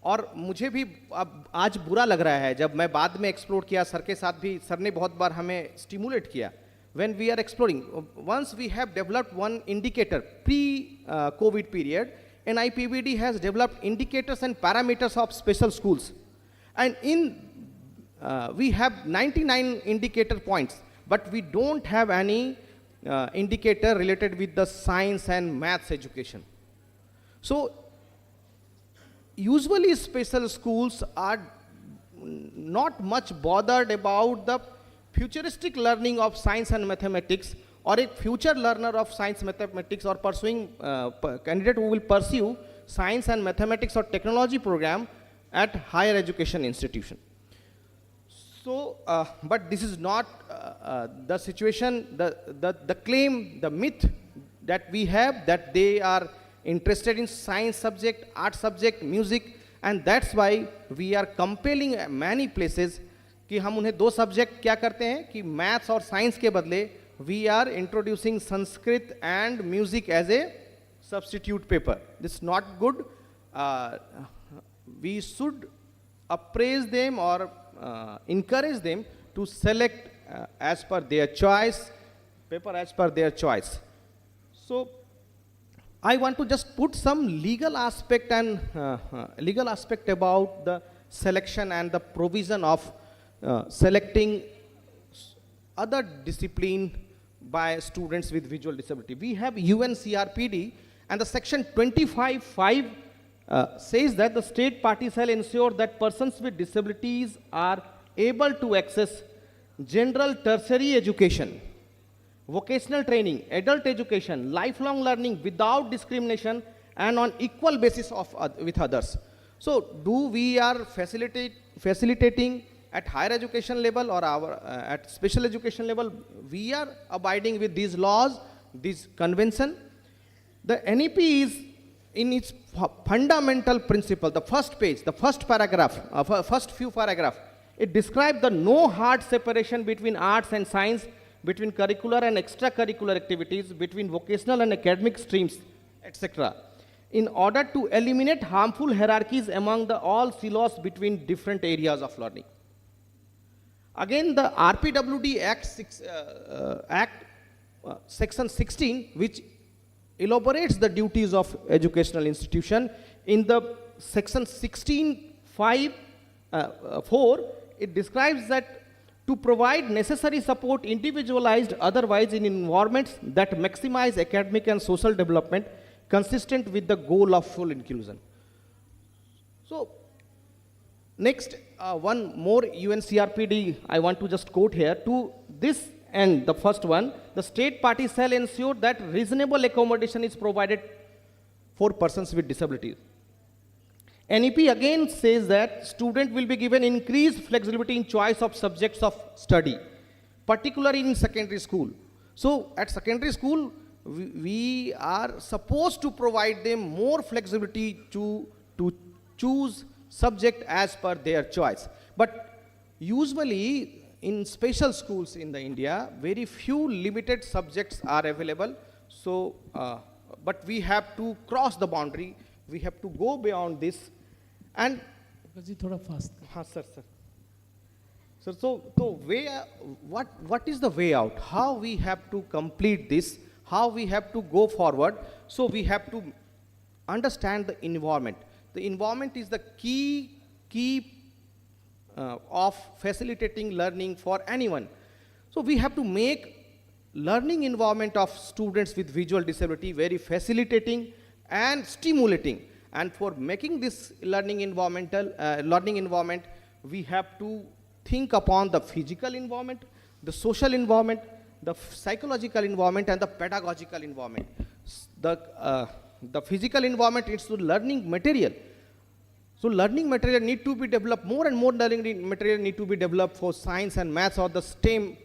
और मुझे भी अब आज बुरा लग रहा है, जब मैं बाद में एक्सप्लोर किया सर के साथ भी, सर ने बहुत बार हमें स्टिमुलेट किया. When we are exploring, once we have developed one indicator pre-COVID period, NIPVD has developed indicators and parameters of special schools, and we have 99 indicator points, but we don't have any indicator related with the science and maths education. So usually special schools are not much bothered about the futuristic learning of science and mathematics, or a future learner of science mathematics, or pursuing candidate who will pursue science and mathematics or technology program at higher education institution. So, but this is not the situation, the claim, the myth that we have, that they are interested in science subject, art subject, music, and that's why we are compelling many places कि हम उन्हें 2 subject क्या करते हैं कि maths और science के बदले we are introducing Sanskrit and music as a substitute paper. This not good. We should appraise them और encourage them to select as per their choice, paper as per their choice. So I want to just put some legal aspect and legal aspect about the selection and the provision of selecting other discipline by students with visual disability. We have UNCRPD, and the section 25(5) says that the state party shall ensure that persons with disabilities are able to access general tertiary education, vocational training, adult education, lifelong learning without discrimination and on equal basis with others. So do we are facilitating at higher education level or at special education level, we are abiding with these laws, this convention. The NEP is in its fundamental principle, the first page, the first paragraph, first few paragraph, it describes the no hard separation between arts and science between curricular and extracurricular activities, between vocational and academic streams, etc., in order to eliminate harmful hierarchies among the all silos between different areas of learning. Again, the RPWD Act Section 16, which elaborates the duties of educational institution, in the Section 16(5)(4), it describes that to provide necessary support individualized otherwise in environments that maximize academic and social development consistent with the goal of full inclusion. So, next, one more UNCRPD I want to just quote here. To this end, the first one, the state party shall ensure that reasonable accommodation is provided for persons with disabilities. NEP again says that student will be given increased flexibility in choice of subjects of study, particularly in secondary school. So at secondary school, we are supposed to provide them more flexibility to choose subject as per their choice. But usually in special schools in the India, very few limited subjects are available. So, but we have to cross the boundary. We have to go beyond this. And because you thoda fast. Sir. So what is the way out? How we have to complete this? How we have to go forward? So we have to understand the environment. The environment is the key of facilitating learning for anyone. So we have to make learning environment of students with visual disability very facilitating and stimulating. And for making this learning environment, we have to think upon the physical environment, the social environment, the psychological environment, and the pedagogical environment. The physical environment is the learning material. So learning material need to be developed, more and more learning material need to be developed for science and maths or the STEM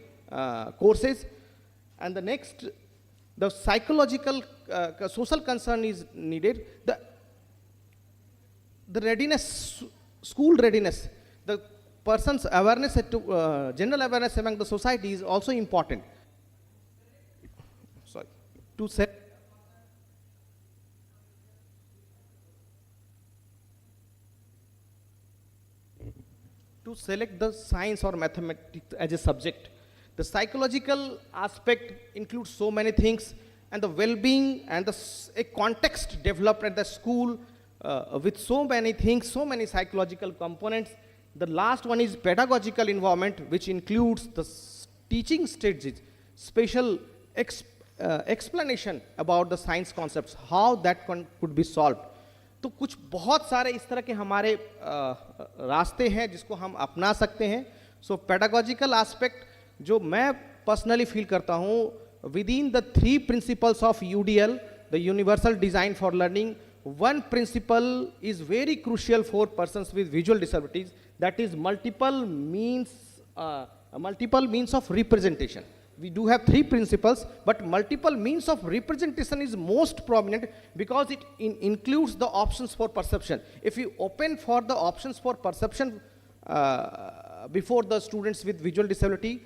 courses. And the next, the psychological, social concern is needed. The readiness, school readiness, the person's awareness, general awareness among the society is also important. Sorry, to select the science or mathematics as a subject. The psychological aspect includes so many things, and the well-being and a context developed at the school with so many things, so many psychological components. The last one is pedagogical environment, which includes the teaching strategies, special explanation about the science concepts, how that could be solved. तो कुछ बहुत सारे इस तरह के हमारे रास्ते हैं जिसको हम अपना सकते हैं. सो पेडागोजिकल एस्पेक्ट जो मैं पर्सनली फील करता हूँ, with in the 3 principles of UDL, the universal design for learning, one principle is very crucial for persons with visual disabilities, that is multiple means of representation. We do have 3 principles, but multiple means of representation is most prominent because it includes the options for perception. If you open for the options for perception before the students with visual disability,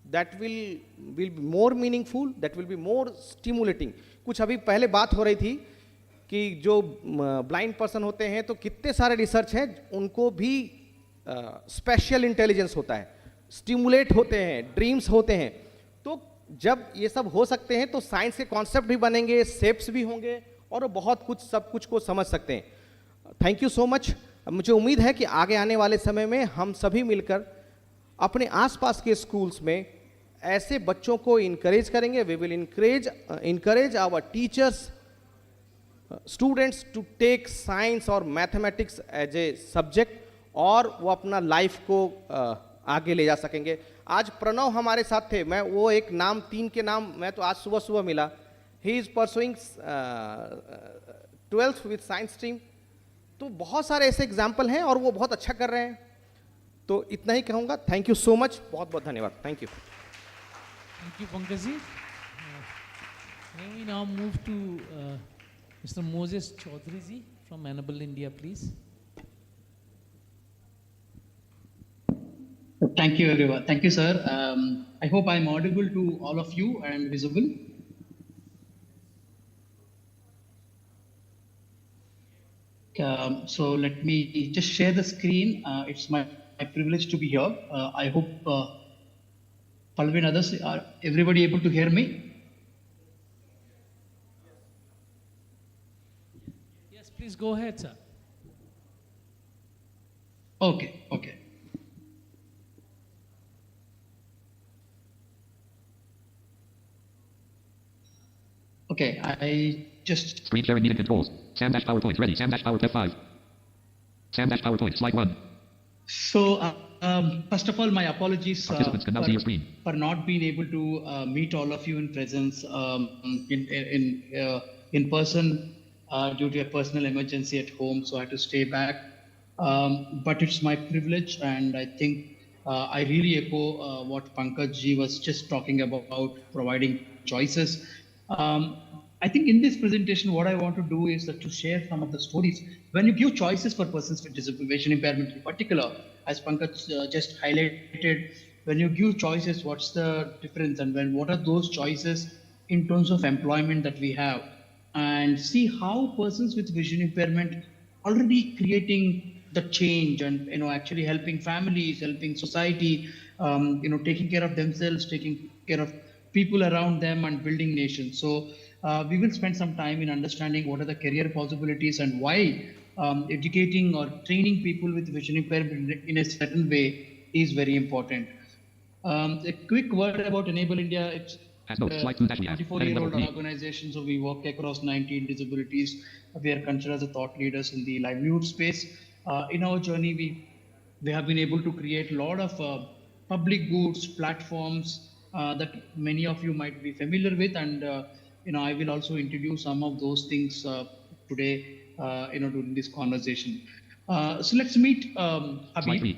that will be more meaningful, that will be more stimulating. कुछ अभी पहले बात हो रही थी कि जो blind person होते हैं तो कितने सारे रिसर्च हैं, उनको भी स्पेशल इंटेलिजेंस होता है, स्टिमुलेट होते हैं, ड्रीम्स होते हैं. तो जब ये सब हो सकते हैं तो साइंस के कॉन्सेप्ट भी बनेंगे, शेप्स भी होंगे और बहुत कुछ सब कुछ को समझ सकते हैं. Thank you so much. मुझे उम्मीद है कि आगे आने वाले समय में हम सभी मिलकर अपने आसपास के स्कूल्स में ऐसे बच्चों को इनकरेज करेंगे. We will encourage our teachers, students to take science और मैथमेटिक्स एज ए सब्जेक्ट, और वो अपना लाइफ को आगे ले जा सकेंगे. आज प्रणव हमारे साथ थे, मैं वो एक नाम 3 के नाम मैं तो आज सुबह मिला. He is pursuing 12th with science stream. तो बहुत सारे ऐसे एग्जाम्पल हैं और वो बहुत अच्छा कर रहे हैं. तो इतना ही कहूँगा. Thank you so much. बहुत बहुत धन्यवाद. Thank you. Thank you, Pankaj ji. May we now move to Mr. Moses Chaudhary ji from Enable India, please. Thank you, everyone. Thank you, sir. I hope I'm audible to all of you and visible. So let me just share the screen. It's my privilege to be here. I hope Palvi and others are everybody able to hear me? Yes, please go ahead, sir. Okay, okay. Okay, I just... Screen sharing meeting controls. Sam dash PowerPoint ready. Sam dash PowerPoint 5. Sam dash PowerPoint slide 1. So, first of all, my apologies Participants can now see your screen. for not being able to meet all of you in presence in person due to a personal emergency at home, so I had to stay back. But it's my privilege, and I think I really echo what Pankaj ji was just talking about providing choices. I think in this presentation, what I want to do is to share some of the stories. When you give choices for persons with vision impairment in particular, as Pankaj just highlighted, when you give choices, what's the difference, and what are those choices in terms of employment that we have, and see how persons with vision impairment already creating the change, and actually helping families, helping society, taking care of themselves, taking care of people around them, and building nations. So we will spend some time in understanding what are the career possibilities and why educating or training people with vision impairment in a certain way is very important. A quick word about Enable India. It's a 24-year-old organization, so we work across 19 disabilities. We are considered as a thought leaders in the livelihood space. In our journey, we have been able to create a lot of public goods platforms that many of you might be familiar with, and I will also introduce some of those things today during this conversation. So let's meet Habib.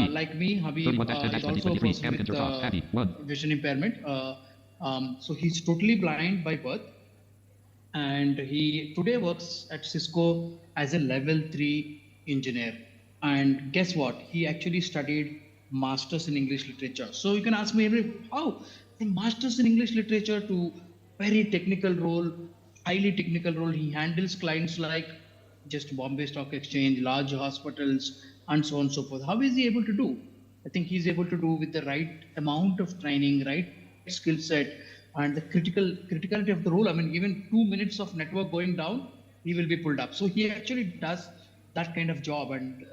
Like me, Habib is also a person with vision impairment. So he's totally blind by birth, and he today works at Cisco as a level 3 engineer. And guess what? He actually studied masters in English literature. So you can ask me, how from masters in English literature to very technical role, highly technical role. He handles clients like just Bombay Stock Exchange, large hospitals, and so on and so forth. How is he able to do? I think he's able to do with the right amount of training, right skill set, and the criticality of the role. I mean, even 2 minutes of network going down, he will be pulled up. So he actually does that kind of job. And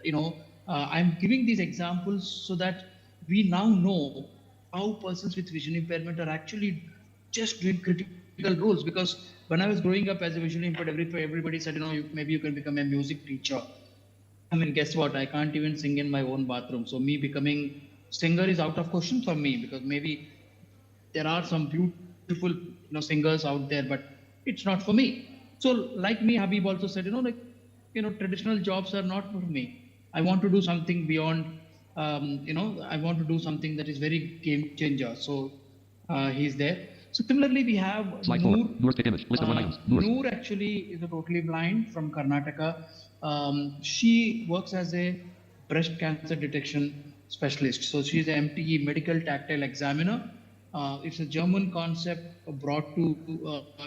I'm giving these examples so that we now know how persons with vision impairment are actually just doing critical roles. Because when I was growing up as a visually impaired, everybody said, maybe you can become a music teacher. I mean, guess what? I can't even sing in my own bathroom. So me becoming singer is out of question for me, because maybe there are some beautiful singers out there, but it's not for me. So like me, Habib also said, traditional jobs are not for me. I want to do something beyond. I want to do something that is very game changer. So he's there. So similarly, we have Noor. Noor actually is a totally blind from Karnataka. She works as a breast cancer detection specialist. So she's an MTE, medical tactile examiner. It's a German concept brought to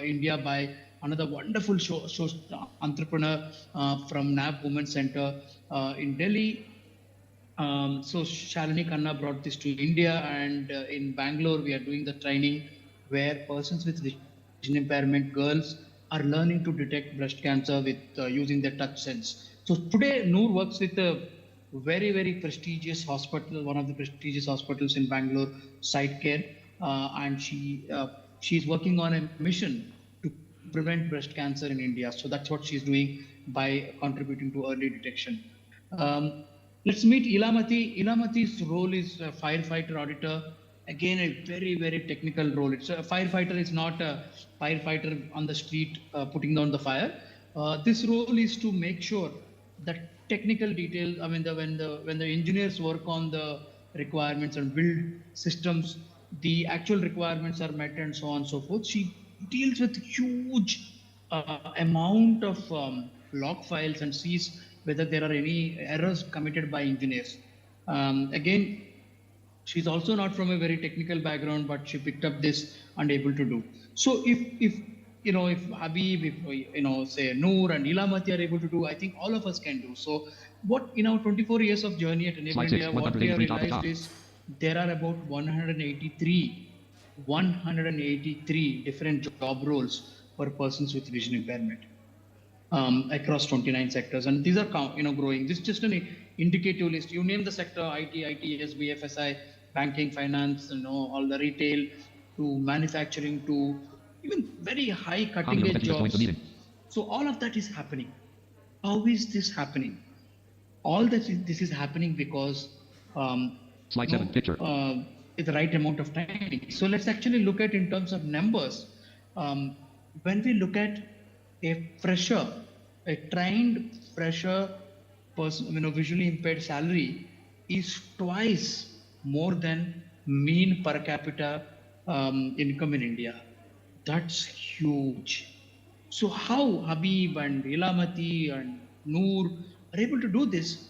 India by another wonderful entrepreneur from NAB Women's Center in Delhi. So Shalini Khanna brought this to India, and in Bangalore we are doing the training where persons with vision impairment, girls, are learning to detect breast cancer with using their touch sense. So today Noor works with a very, very prestigious hospital, one of the prestigious hospitals in Bangalore, Site Care, and she's working on a mission to prevent breast cancer in India. So that's what she's doing by contributing to early detection. Let's meet Ilamati. Ilamati's role is a firefighter auditor. Again, a very, very technical role. It's a firefighter is not a firefighter on the street putting down the fire. This role is to make sure that technical details. I mean, when the engineers work on the requirements and build systems, the actual requirements are met and so on and so forth. She deals with huge amount of log files and sees whether there are any errors committed by engineers. Again, She's also not from a very technical background, but she picked up this and able to do. So if if Habib, if say Noor and Ilamati are able to do, I think all of us can do. So what in our 24 years of journey at Enable Slide 6, India, what we have 183 top to realized top. is there are about 183 different job roles for persons with vision impairment across 29 sectors, and these are growing. This is just an indicative list. You name the sector: IT, ITS, BFSI, banking, finance, all the retail, to manufacturing, to even very high cutting Audio edge executive joins the jobs. meeting. So all of that is happening. How is this happening? All this is happening because Slide 7, picture. the right amount of time. So let's actually look at in terms of numbers. When we look at a fresher, a trained fresher person, visually impaired salary is twice more than mean per capita income in India. That's huge. So how Habib and Ilamati and Noor are able to do this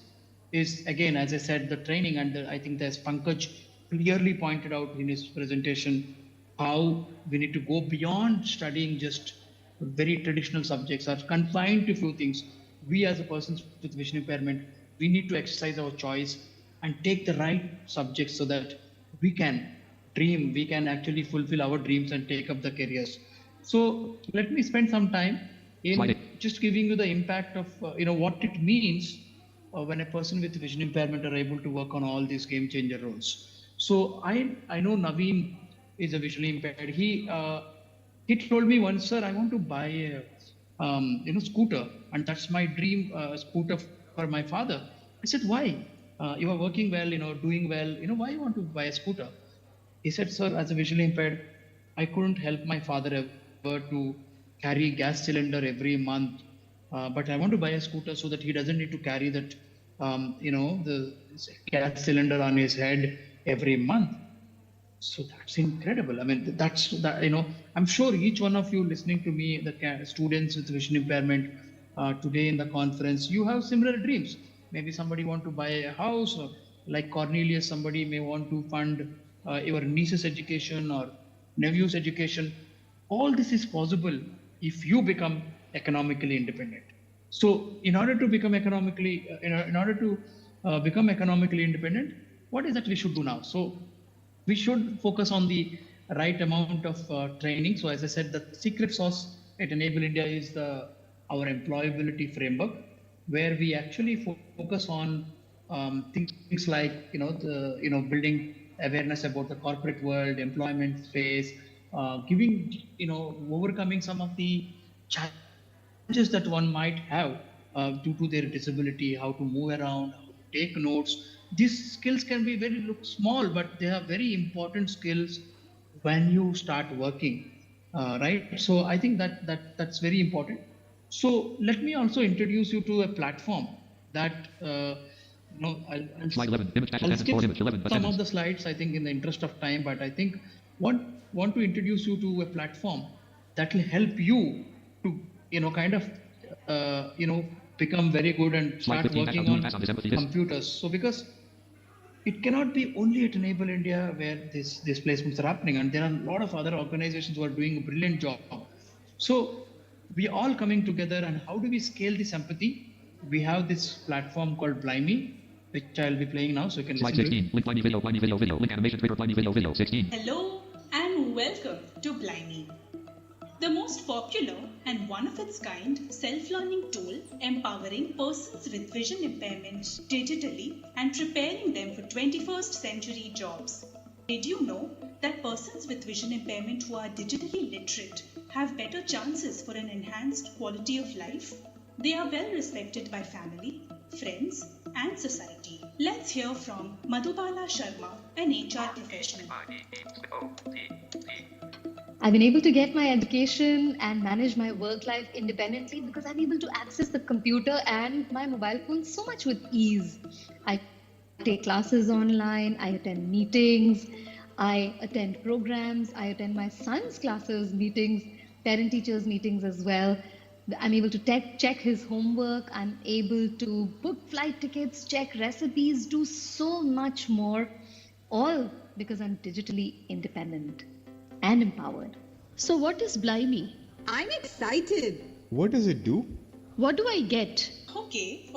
is, again, as I said, the training, and I think there's Pankaj clearly pointed out in his presentation how we need to go beyond studying just very traditional subjects or confined to few things. We as a persons with vision impairment, we need to exercise our choice and take the right subjects so that we can dream, we can actually fulfill our dreams and take up the careers. So let me spend some time in just giving you the impact of what it means when a person with vision impairment are able to work on all these game changer roles. So I know Naveen is a visually impaired. He told me once, sir, I want to buy a scooter, and that's my dream scooter for my father. I said, why? You are working well, doing well. Why you want to buy a scooter? He said, sir, as a visually impaired, I couldn't help my father ever to carry gas cylinder every month. But I want to buy a scooter so that he doesn't need to carry that, the gas cylinder on his head every month. So that's incredible. I mean, that's that. I'm sure each one of you listening to me, the students with vision impairment, today in the conference, you have similar dreams. Maybe somebody want to buy a house, or like Cornelius, somebody may want to fund your niece's education or nephew's education. All this is possible if you become economically independent. So, in order to become economically, in order to become economically independent, what is that we should do now? So, we should focus on the right amount of training. So as I said, the secret sauce at Enable India is our employability framework, where we actually focus on things like building awareness about the corporate world, employment space, giving overcoming some of the challenges that one might have due to their disability, how to move around, how to take notes. These skills can be very look small, but they are very important skills when you start working, right? So I think that's very important. So let me also introduce you to a platform that Slide 11, image text I'll attendance, skip forward image, 11 some attendance. of the slides, I think, in the interest of time, but I think want to introduce you to a platform that will help you to kind of become very good and Slide start 15, working national on pass on disability list. computers. So because it cannot be only at Enable India where these placements are happening, and there are a lot of other organizations who are doing a brilliant job. So we all coming together, and how do we scale this empathy? We have this platform called Blimey, which I'll be playing now, so you can Slide listen to 16, it. link Blimey video, link animation trigger Blimey video, 16. Hello and welcome to Blimey, the most popular and one of its kind self-learning tool empowering persons with vision impairment digitally and preparing them for 21st century jobs. Did you know that persons with vision impairment who are digitally literate have better chances for an enhanced quality of life? They are well respected by family, friends, and society. Let's hear from Madhubala Sharma, an HR professional. I've been able to get my education and manage my work life independently because I'm able to access the computer and my mobile phone so much with ease. I take classes online, I attend meetings, I attend programs, I attend my son's classes, meetings, parent teachers meetings as well. I'm able to check his homework, I'm able to book flight tickets, check recipes, do so much more All because I'm digitally independent and empowered. So, what is Blimey? I'm excited. What does it do? What do I get? Okay.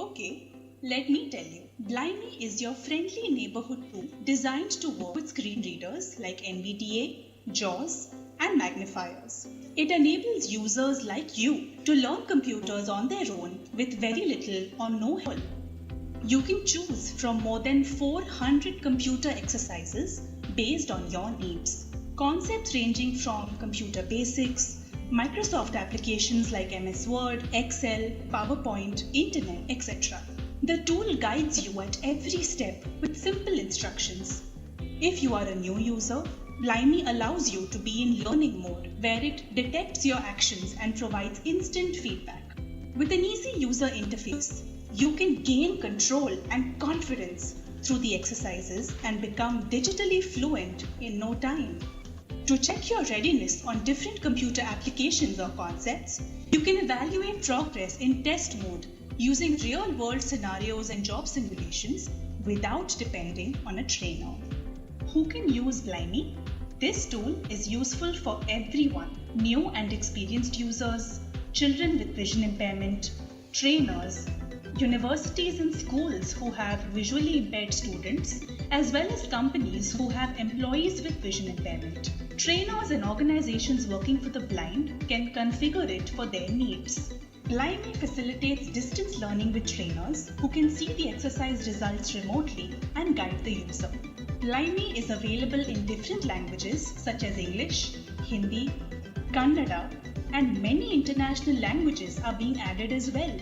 Let me tell you. Blimey is your friendly neighborhood tool designed to work with screen readers like NVDA, JAWS, and magnifiers. It enables users like you to learn computers on their own with very little or no help. You can choose from more than 400 computer exercises based on your needs. Concepts ranging from computer basics, Microsoft applications like MS Word, Excel, PowerPoint, Internet, etc. The tool guides you at every step with simple instructions. If you are a new user, Blimey allows you to be in learning mode where it detects your actions and provides instant feedback. With an easy user interface, you can gain control and confidence through the exercises and become digitally fluent in no time. To check your readiness on different computer applications or concepts, you can evaluate progress in test mode using real-world scenarios and job simulations without depending on a trainer. Who can use Blimey? This tool is useful for everyone, new and experienced users, children with vision impairment, trainers, universities and schools who have visually impaired students, as well as companies who have employees with vision impairment. Trainers and organizations working for the blind can configure it for their needs. Blimey facilitates distance learning with trainers who can see the exercise results remotely and guide the user. Blimey is available in different languages such as English, Hindi, Kannada, and many international languages are being added as well.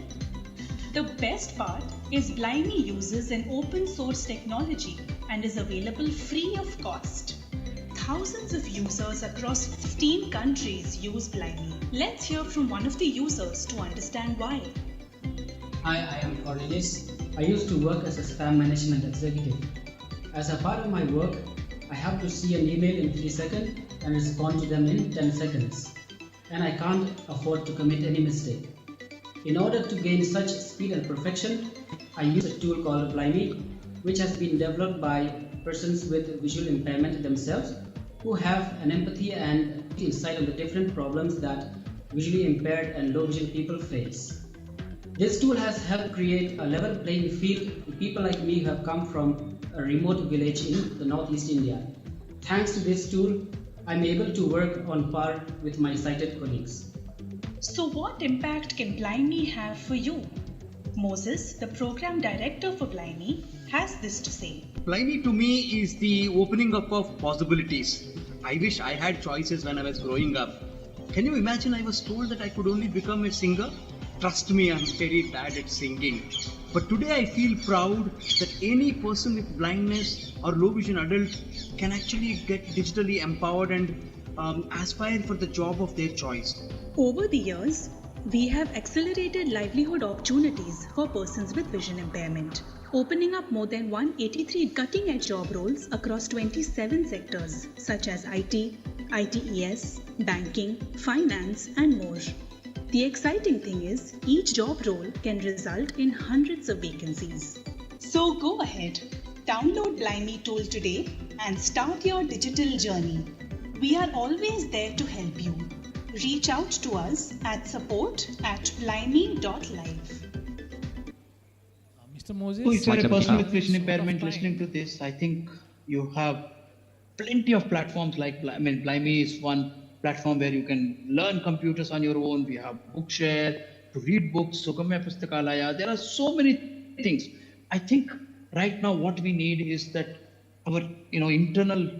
The best part is Blimey uses an open source technology and is available free of cost. Thousands of users across 15 countries use Blimey. Let's hear from one of the users to understand why. Hi, I am Cornelius. I used to work as a spam management executive. As a part of my work, I have to see an email in 3 seconds and respond to them in 10 seconds. And I can't afford to commit any mistake. In order to gain such speed and perfection, I use a tool called Blimey, which has been developed by persons with visual impairment themselves, who have an empathy and insight on the different problems that visually impaired and low vision people face. This tool has helped create a level playing field to people like me who have come from a remote village in the northeast India. Thanks to this tool, I'm able to work on par with my sighted colleagues. So what impact can Blimey have for you? Moses, the program director for Blimey, has this to say. Blimey to me is the opening up of possibilities. I wish I had choices when I was growing up. Can you imagine I was told that I could only become a singer? Trust me, I'm very bad at singing. But today I feel proud that any person with blindness or low vision adult can actually get digitally empowered and aspire for the job of their choice. Over the years, we have accelerated livelihood opportunities for persons with vision impairment, opening up more than 183 cutting-edge job roles across 27 sectors such as IT, ITES, banking, finance, and more. The exciting thing is, each job role can result in hundreds of vacancies. So go ahead, download Blimey tool today and start your digital journey. We are always there to help you. Reach out to us at support@blimey.live. Mr. Moses? So if you're a person with vision impairment listening to this, I think you have plenty of platforms like, Blimey is one platform where you can learn computers on your own. We have Bookshare, to read books, Sugamya Pustakalaya. There are so many things. I think right now what we need is that our internal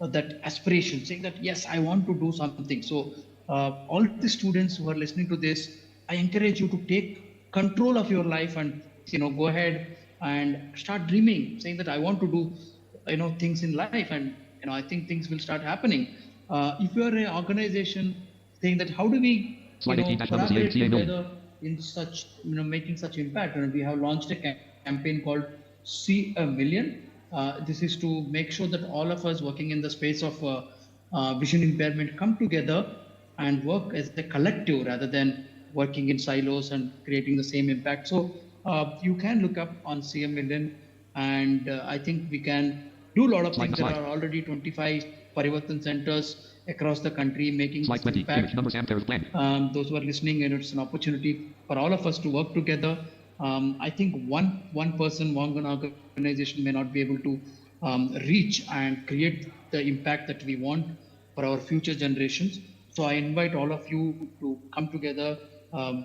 that aspiration, saying that yes, I want to do something. So all the students who are listening to this, I encourage you to take control of your life and go ahead and start dreaming, saying that I want to do things in life, and I think things will start happening. If you are an organization saying that how do we collaborate together in such making such impact, and we have launched a campaign called See a Million. This is to make sure that all of us working in the space of vision impairment come together and work as a collective rather than working in silos and creating the same impact. So you can look up on See a Million, and I think we can do a lot of things. There Slide. are already 25 Parivartan centers across the country making Slide 20. impact. Image number Sam Terrace blank. Those who are listening, it's an opportunity for all of us to work together. I think one person, one organization may not be able to reach and create the impact that we want for our future generations. So I invite all of you to come together,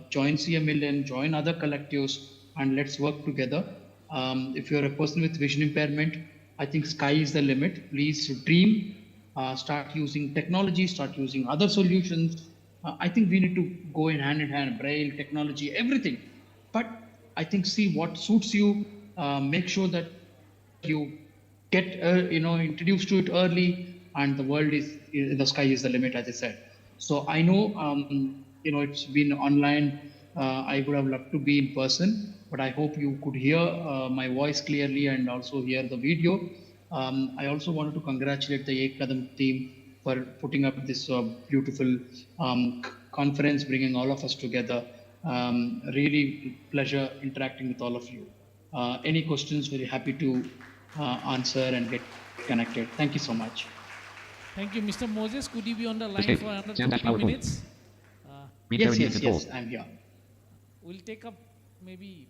join CMLN, join other collectives, and let's work together. If you're a person with vision impairment, I think sky is the limit. Please dream, start using technology, start using other solutions. I think we need to go in hand, braille, technology, everything. But I think see what suits you, make sure that you get introduced to it early, and the world the sky is the limit, as I said. So I know it's been online. I would have loved to be in person, but I hope you could hear my voice clearly and also hear the video. I also wanted to congratulate the Kadam team for putting up this beautiful conference, bringing all of us together. Really pleasure interacting with all of you. Any questions, very happy to answer and get connected. Thank you so much. Thank you, Mr. Moses. Could you be on the line Escape. for another Sam 2 PowerPoint. minutes? Yes, I'm here. We'll take up maybe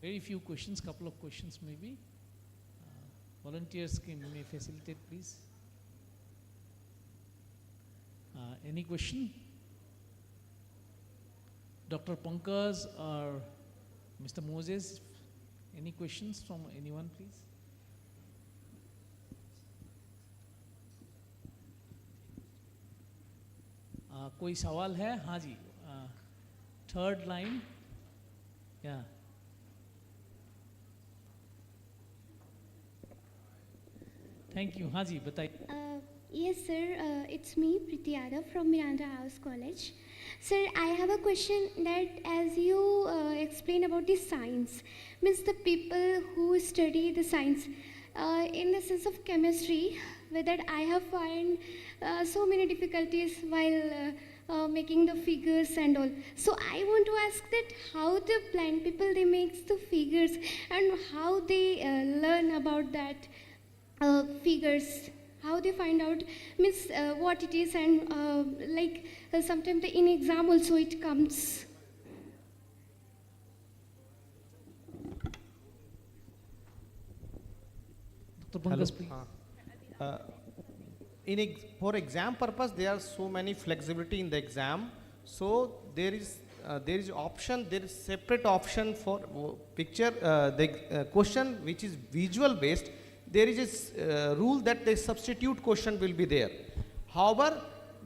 very few questions, couple of questions maybe. Volunteers may facilitate, please. Any question? Dr. Pankaj or Mr. Moses, any questions from anyone, please? कोई सवाल है? हाँ जी, third line, या thank you. हाँ जी, बताइए. Yes, sir. It's me, Priti Yadav from Miranda House College. Sir, I have a question that as you explain about the science, means the people who study the science in the sense of chemistry, with that I have found so many difficulties while making the figures and all. So I want to ask that how the blind people they make the figures and how they learn about that figures. How they find out means what it is, and sometimes in exam also it comes. Dr. Pankaj, please. For exam purpose, there are so many flexibility in the exam. So there is option. There is separate option for picture. The question which is visual based. There is a rule that the substitute question will be there. However,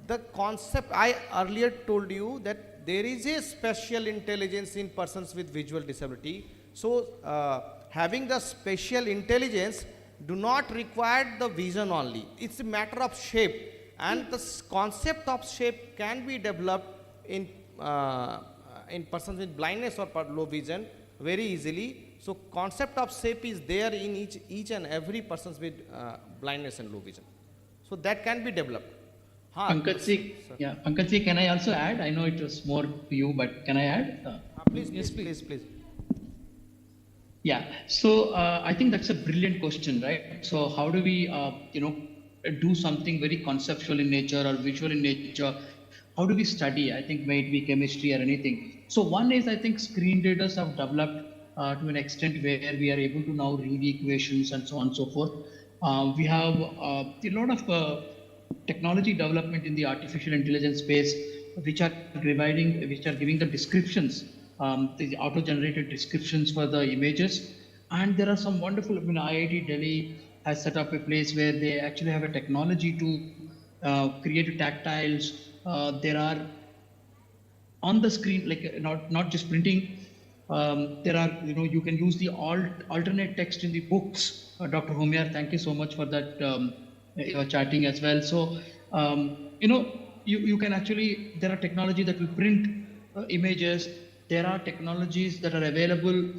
the concept I earlier told you that there is a special intelligence in persons with visual disability. So having the special intelligence do not require the vision only. It's a matter of shape, and the concept of shape can be developed in persons with blindness or low vision very easily. So concept of shape is there in each and every person with blindness and low vision. So that can be developed. Pankaj, can I also add? I know it was more to you, but can I add? Please. Yeah. So I think that's a brilliant question, right? So how do we, do something very conceptual in nature or visual in nature? How do we study? I think may it be chemistry or anything. So one is, I think screen readers have developed to an extent where we are able to now read equations and so on and so forth. We have a lot of technology development in the artificial intelligence space, which are giving the descriptions, the auto-generated descriptions for the images. And there are some wonderful, IIT Delhi has set up a place where they actually have a technology to create tactiles. There are on the screen, like not just printing. There are, you can use the alternate text in the books. Dr. Homiar, thank you so much for that chatting as well. So, you can actually, there are technology that will print images. There are technologies that are available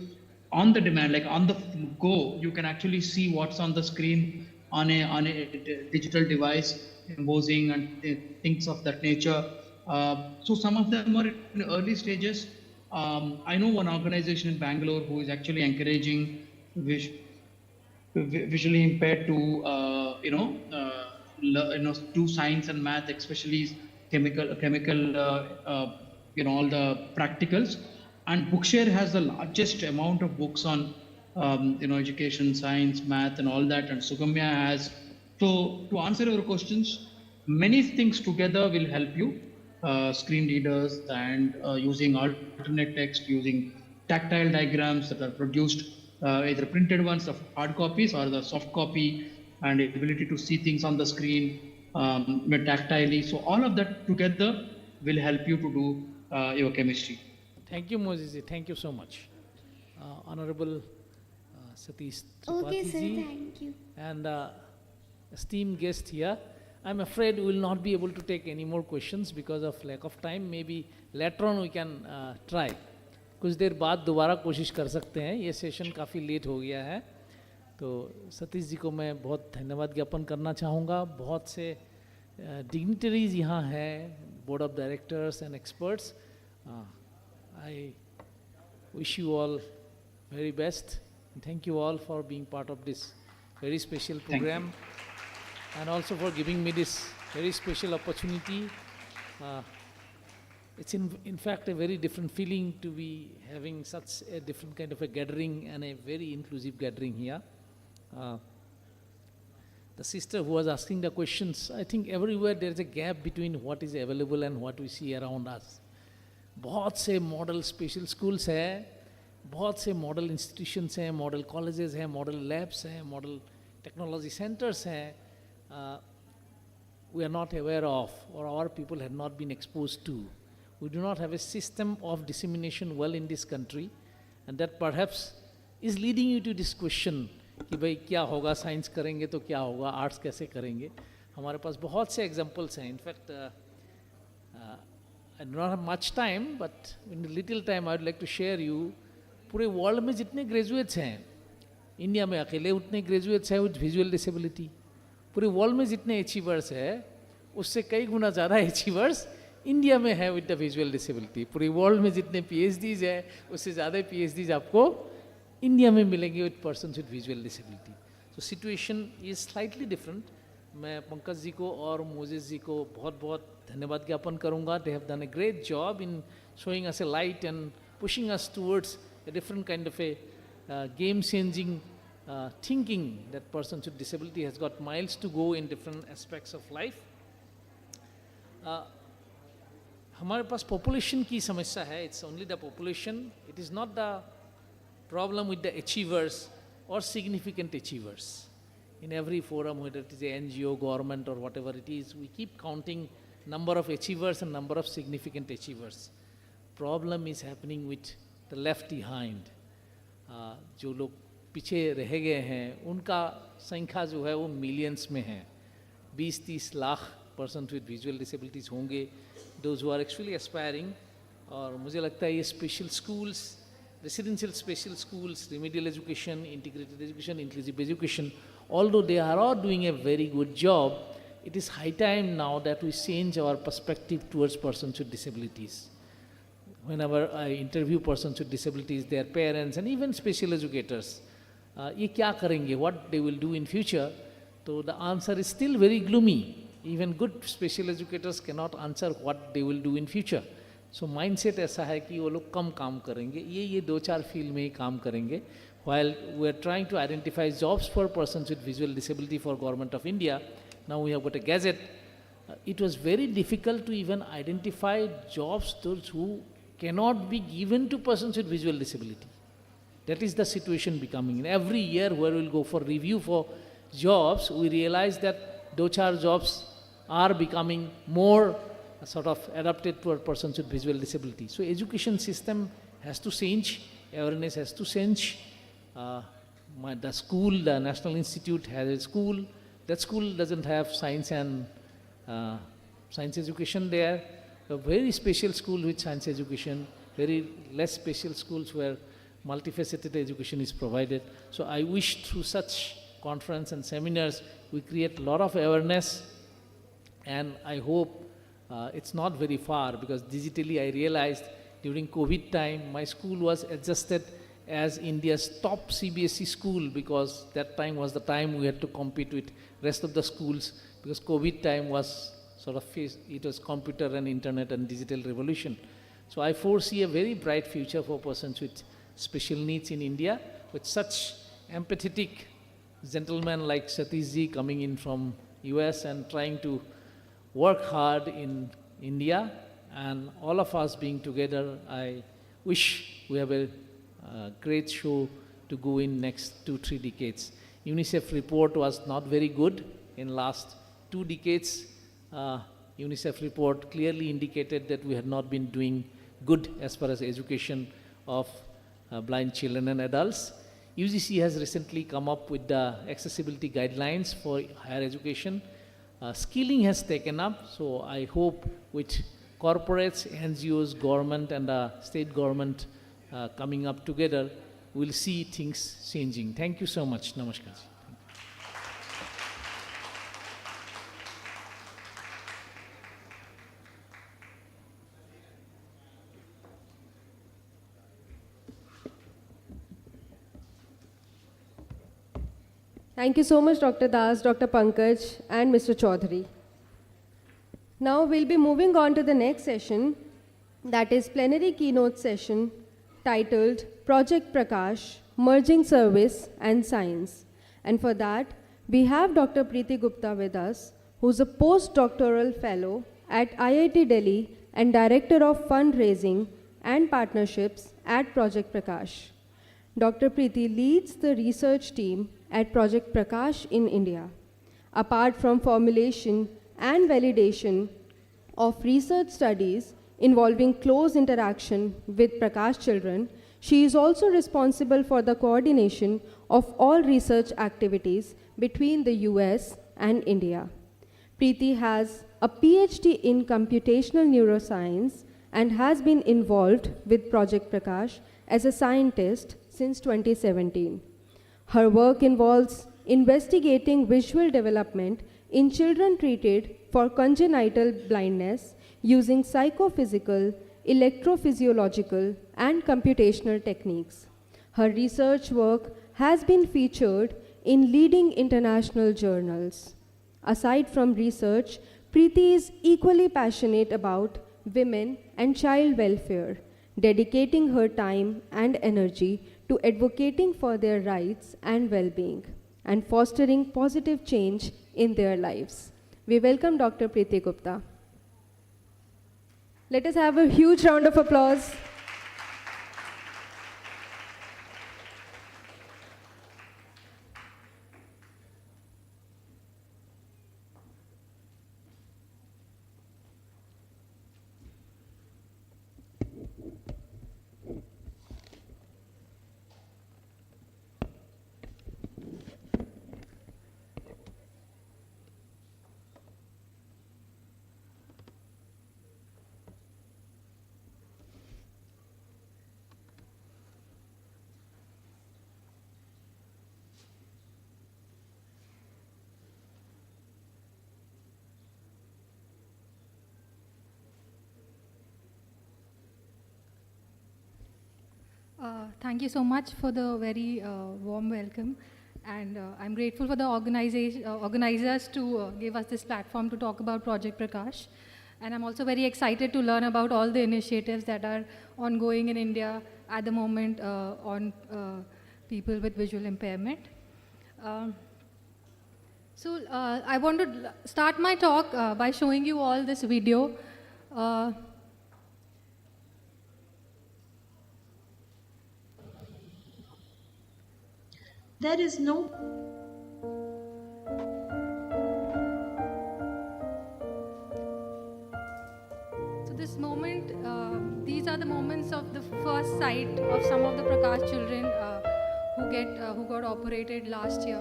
on the demand, like on the go. You can actually see what's on the screen on a digital device, embossing and things of that nature. So some of them are in early stages. I know one organization in Bangalore who is actually encouraging visually impaired to do science and math, especially chemical all the practicals. And Bookshare has the largest amount of books on education, science, math, and all that. And Sugamya has. So to answer your questions, many things together will help you. Screen readers and using alternate text, using tactile diagrams that are produced, either printed ones of hard copies or the soft copy, and the ability to see things on the screen tactilely. So all of that together will help you to do your chemistry. Thank you, Moses. Thank you so much. Honorable Satish Okay, Tripathi sir, ji thank you. and esteemed guest here. I'm afraid we will not be able to take any more questions because of lack of time. Maybe later on we can try. कुछ देर बाद दोबारा कोशिश कर सकते हैं, ये session काफ़ी late हो गया है. तो सतीश जी को मैं बहुत धन्यवाद ज्ञापन करना चाहूँगा. बहुत से डिग्निटरीज यहाँ हैं, board of directors and experts. I wish you all very best. And thank you all for being part of this very special program, and also for giving me this very special opportunity. It's in fact a very different feeling to be having such a different kind of a gathering and a very inclusive gathering here. The sister who was asking the questions, I think everywhere there is a gap between what is available and what we see around us. बहुत से model special schools हैं, बहुत से model institutions हैं, model colleges हैं, model labs हैं, model technology centres हैं. We are not aware of, or our people have not been exposed to. We do not have a system of dissemination well in this country, and that perhaps is leading you to this question कि भाई क्या होगा, science करेंगे तो क्या होगा, arts कैसे करेंगे. हमारे पास बहुत से एग्जाम्पल्स हैं. In fact I do not have much time, but in a little time I would like to share you, पूरे वर्ल्ड में जितने ग्रेजुएट्स हैं, इंडिया में अकेले उतने ग्रेजुएट्स हैं विद विजुअल डिसेबिलिटी. पूरे वर्ल्ड में जितने अचीवर्स हैं उससे कई गुना ज़्यादा अचीवर्स इंडिया में है विद द विजुअल डिसेबिलिटी. पूरे वर्ल्ड में जितने PhDs हैं उससे ज़्यादा PhDs आपको इंडिया में मिलेंगे with persons with visual disability. So situation is slightly different. मैं पंकज जी को और मोजेस जी को बहुत बहुत धन्यवाद ज्ञापन करूंगा. They have done a great job in showing us A light and pushing us towards a different kind of a game-changing thinking that persons with disability has got miles to go in different aspects of life. हमारे पास population की समस्या है. It's only the population. It is not the problem with the achievers or significant achievers. In every forum, whether it is a NGO, government or whatever it is, we keep counting number of achievers and number of significant achievers. Problem is happening with the left behind. जो लोग पीछे रह गए हैं उनका संख्या जो है वो मिलियंस में है. 20-30 lakh persons with visual disabilities होंगे, those who are actually aspiring. और मुझे लगता है ये special schools, residential special schools, remedial education, integrated education, inclusive education, although they are all doing a very good job, it is high time now that we change our perspective towards persons with disabilities. Whenever I interview persons with disabilities, their parents and even special educators, ये क्या करेंगे, what they will do in future, so the answer is still very gloomy. Even good special educators cannot answer what they will do in future. So mindset ऐसा है कि वो लोग कम काम करेंगे, ये 2-4 फील्ड में ही काम करेंगे. While we are trying to identify jobs for persons with visual disability for Government of India, now we have got a gazette. It was very difficult to even identify jobs those who cannot be given to persons with visual disability. That is the situation becoming. Every year where we will go for review for jobs, we realize that those jobs are becoming more sort of adapted for persons with visual disability. So education system has to change, awareness has to change. The school, the National Institute has a school. That school doesn't have science and science education there. A very special school with science education, very less special schools where multifaceted education is provided. So I wish through such conference and seminars, we create a lot of awareness, and I hope it's not very far, because digitally I realized during COVID time, my school was adjusted as India's top CBSE school, because that time was the time we had to compete with rest of the schools, because COVID time was sort of it was computer and internet and digital revolution. So I foresee a very bright future for persons with special needs in India, with such empathetic gentlemen like Satishji coming in from US and trying to work hard in India, and all of us being together. I wish we have a great show to go in next 2-3 decades. UNICEF report was not very good in last 2 decades. UNICEF report clearly indicated that we had not been doing good as far as education of blind children and adults. UGC has recently come up with the accessibility guidelines for higher education. Skilling has taken up, so I hope with corporates, NGOs, government and state government coming up together, we'll see things changing. Thank you so much. Namaskar. Thank you so much, Dr. Das, Dr. Pankaj, and Mr. Chaudhary. Now we'll be moving on to the next session, that is plenary keynote session titled Project Prakash, Merging Service and Science. And for that, we have Dr. Preeti Gupta with us, who's a postdoctoral fellow at IIT Delhi and Director of Fundraising and Partnerships at Project Prakash. Dr. Preeti leads the research team at Project Prakash in India. Apart from formulation and validation of research studies involving close interaction with Prakash children, she is also responsible for the coordination of all research activities between the US and India. Preeti has a PhD in computational neuroscience and has been involved with Project Prakash as a scientist since 2017. Her work involves investigating visual development in children treated for congenital blindness using psychophysical, electrophysiological, and computational techniques. Her research work has been featured in leading international journals. Aside from research, Preeti is equally passionate about women and child welfare, dedicating her time and energy to advocating for their rights and well-being and fostering positive change in their lives. We welcome Dr. Preeti Gupta. Let us have a huge round of applause. Thank you so much for the very warm welcome, and I'm grateful for the organizers to give us this platform to talk about Project Prakash. And I'm also very excited to learn about all the initiatives that are ongoing in India at the moment on people with visual impairment. I want to start my talk by showing you all this video. There is no So this moment, these are the moments of the first sight of some of the Prakash children who got operated last year.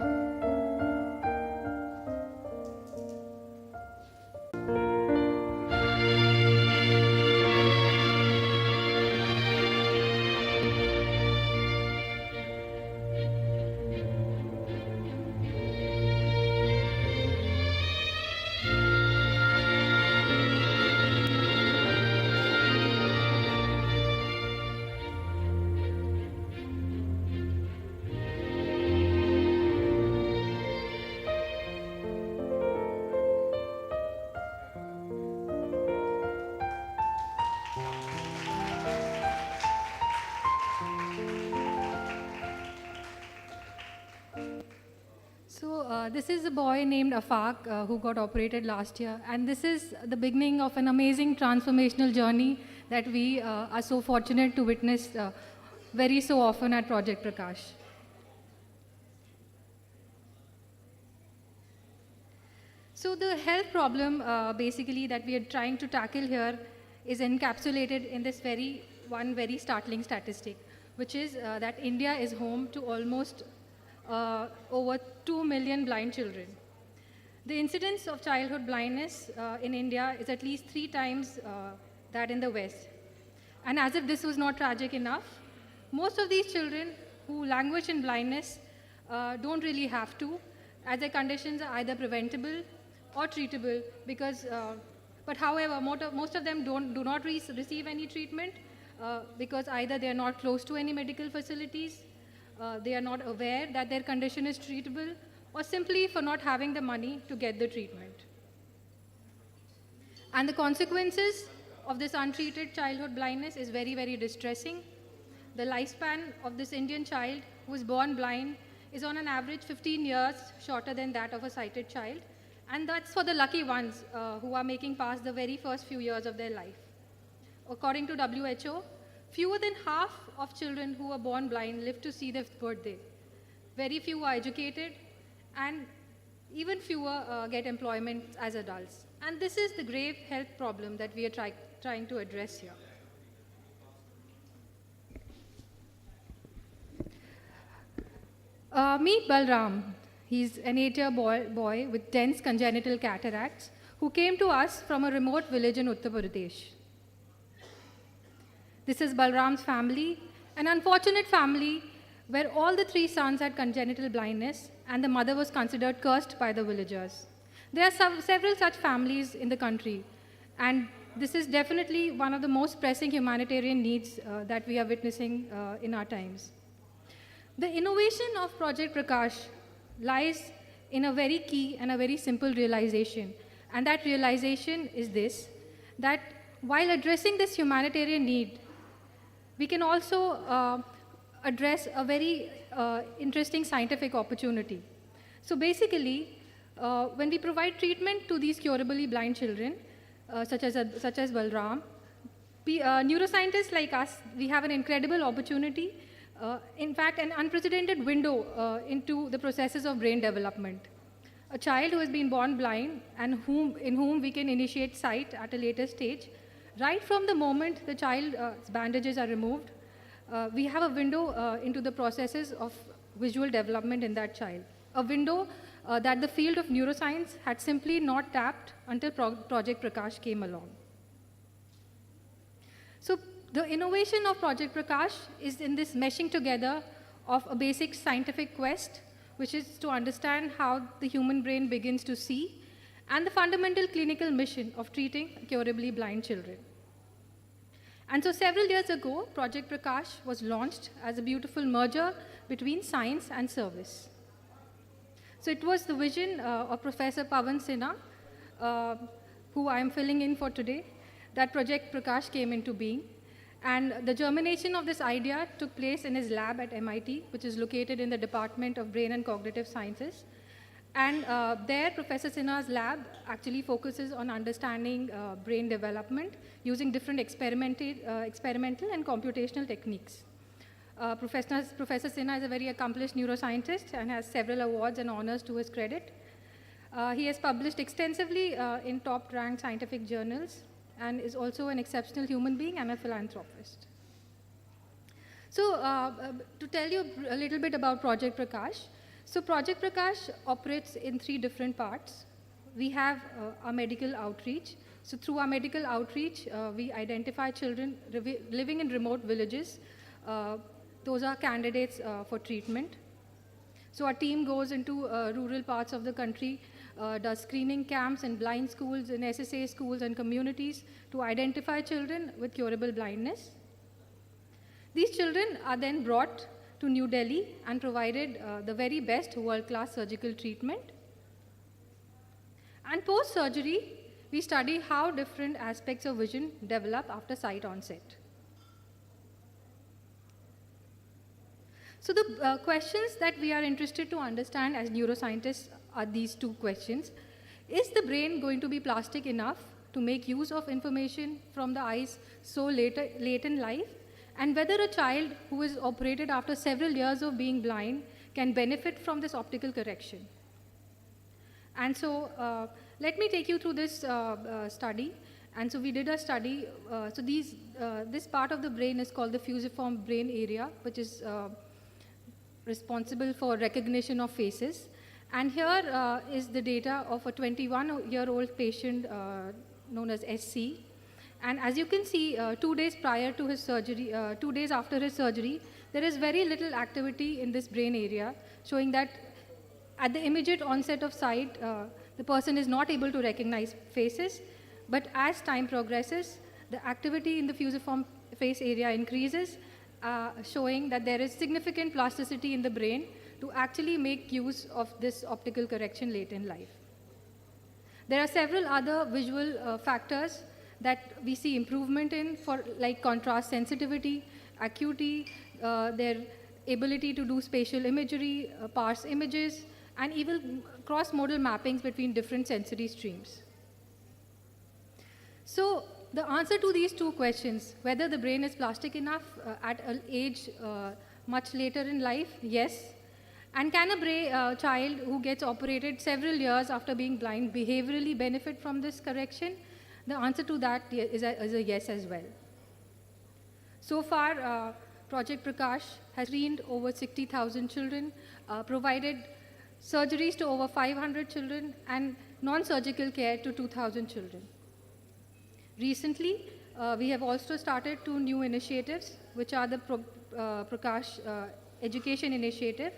this is a boy named Afaq who got operated last year, and this is the beginning of an amazing transformational journey that we are so fortunate to witness very so often at Project Prakash. So the health problem basically that we are trying to tackle here is encapsulated in this very startling statistic, which is that India is home to almost over 2 million blind children. The incidence of childhood blindness in India is at least 3 times that in the West. And as if this was not tragic enough, most of these children who languish in blindness don't really have to, as their conditions are either preventable or treatable, because, but however, most of them do not receive any treatment because either they are not close to any medical facilities, they are not aware that their condition is treatable, or simply for not having the money to get the treatment. And the consequences of this untreated childhood blindness is very, very distressing. The lifespan of this Indian child who is born blind is on an average 15 years shorter than that of a sighted child. And that's for the lucky ones who are making past the very first few years of their life. According to WHO, fewer than half of children who are born blind live to see their birthday. Very few are educated, and even fewer get employment as adults. And this is the grave health problem that we are trying to address here. Meet Balram. He's an 8-year boy with dense congenital cataracts who came to us from a remote village in Uttar Pradesh. This is Balram's family, an unfortunate family where all the 3 sons had congenital blindness and the mother was considered cursed by the villagers. There are several such families in the country, and this is definitely one of the most pressing humanitarian needs that we are witnessing in our times. The innovation of Project Prakash lies in a very key and a very simple realization. And that realization is this, that while addressing this humanitarian need, we can also address a very interesting scientific opportunity. So basically, when we provide treatment to these curably blind children, such as Balram, neuroscientists like us, we have an incredible opportunity, in fact, an unprecedented window into the processes of brain development. A child who has been born blind and in whom we can initiate sight at a later stage, right from the moment the child's bandages are removed, we have a window into the processes of visual development in that child. A window that the field of neuroscience had simply not tapped until Project Prakash came along. So the innovation of Project Prakash is in this meshing together of a basic scientific quest, which is to understand how the human brain begins to see, and the fundamental clinical mission of treating curably blind children. And so several years ago, Project Prakash was launched as a beautiful merger between science and service. So it was the vision of Professor Pavan Sinha, who I am filling in for today, that Project Prakash came into being. And the germination of this idea took place in his lab at MIT, which is located in the Department of Brain and Cognitive Sciences. And there, Professor Sinha's lab actually focuses on understanding brain development using different experimental and computational techniques. Professor Sinha is a very accomplished neuroscientist and has several awards and honors to his credit. He has published extensively in top-ranked scientific journals and is also an exceptional human being and a philanthropist. So to tell you a little bit about Project Prakash, so Project Prakash operates in 3 different parts. We have our medical outreach. So through our medical outreach, we identify children living in remote villages. Those are candidates for treatment. So our team goes into rural parts of the country, does screening camps in blind schools, in SSA schools and communities to identify children with curable blindness. These children are then brought to New Delhi and provided the very best world-class surgical treatment. And post-surgery, we study how different aspects of vision develop after sight onset. So the questions that we are interested to understand as neuroscientists are these two questions. Is the brain going to be plastic enough to make use of information from the eyes so late in life? And whether a child who is operated after several years of being blind can benefit from this optical correction. And so let me take you through this study. And so we did a study. This part of the brain is called the fusiform brain area, which is responsible for recognition of faces. And here is the data of a 21-year-old patient known as SC. And as you can see, 2 days prior to his surgery, 2 days after his surgery, there is very little activity in this brain area, showing that at the immediate onset of sight, the person is not able to recognize faces. But as time progresses, the activity in the fusiform face area increases, showing that there is significant plasticity in the brain to actually make use of this optical correction late in life. There are several other visual factors that we see improvement in, for like contrast sensitivity, acuity, their ability to do spatial imagery, parse images, and even cross-modal mappings between different sensory streams. So the answer to these two questions, whether the brain is plastic enough at an age much later in life, yes. And can a child who gets operated several years after being blind behaviorally benefit from this correction? The answer to that is a yes as well. So far, Project Prakash has screened over 60,000 children, provided surgeries to over 500 children, and non-surgical care to 2,000 children. Recently, we have also started 2 new initiatives, which are the Prakash Education Initiative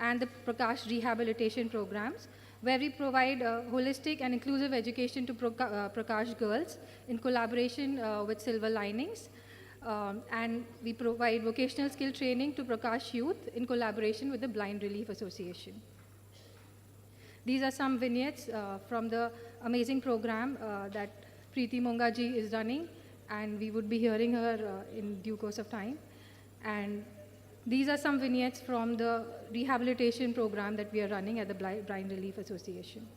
and the Prakash Rehabilitation Programs, where we provide holistic and inclusive education to Prakash girls in collaboration with Silver Linings. And we provide vocational skill training to Prakash youth in collaboration with the Blind Relief Association. These are some vignettes from the amazing program that Preeti Mongaji is running, and we would be hearing her in due course of time. And these are some vignettes from the rehabilitation program that we are running at the Blind Relief Association.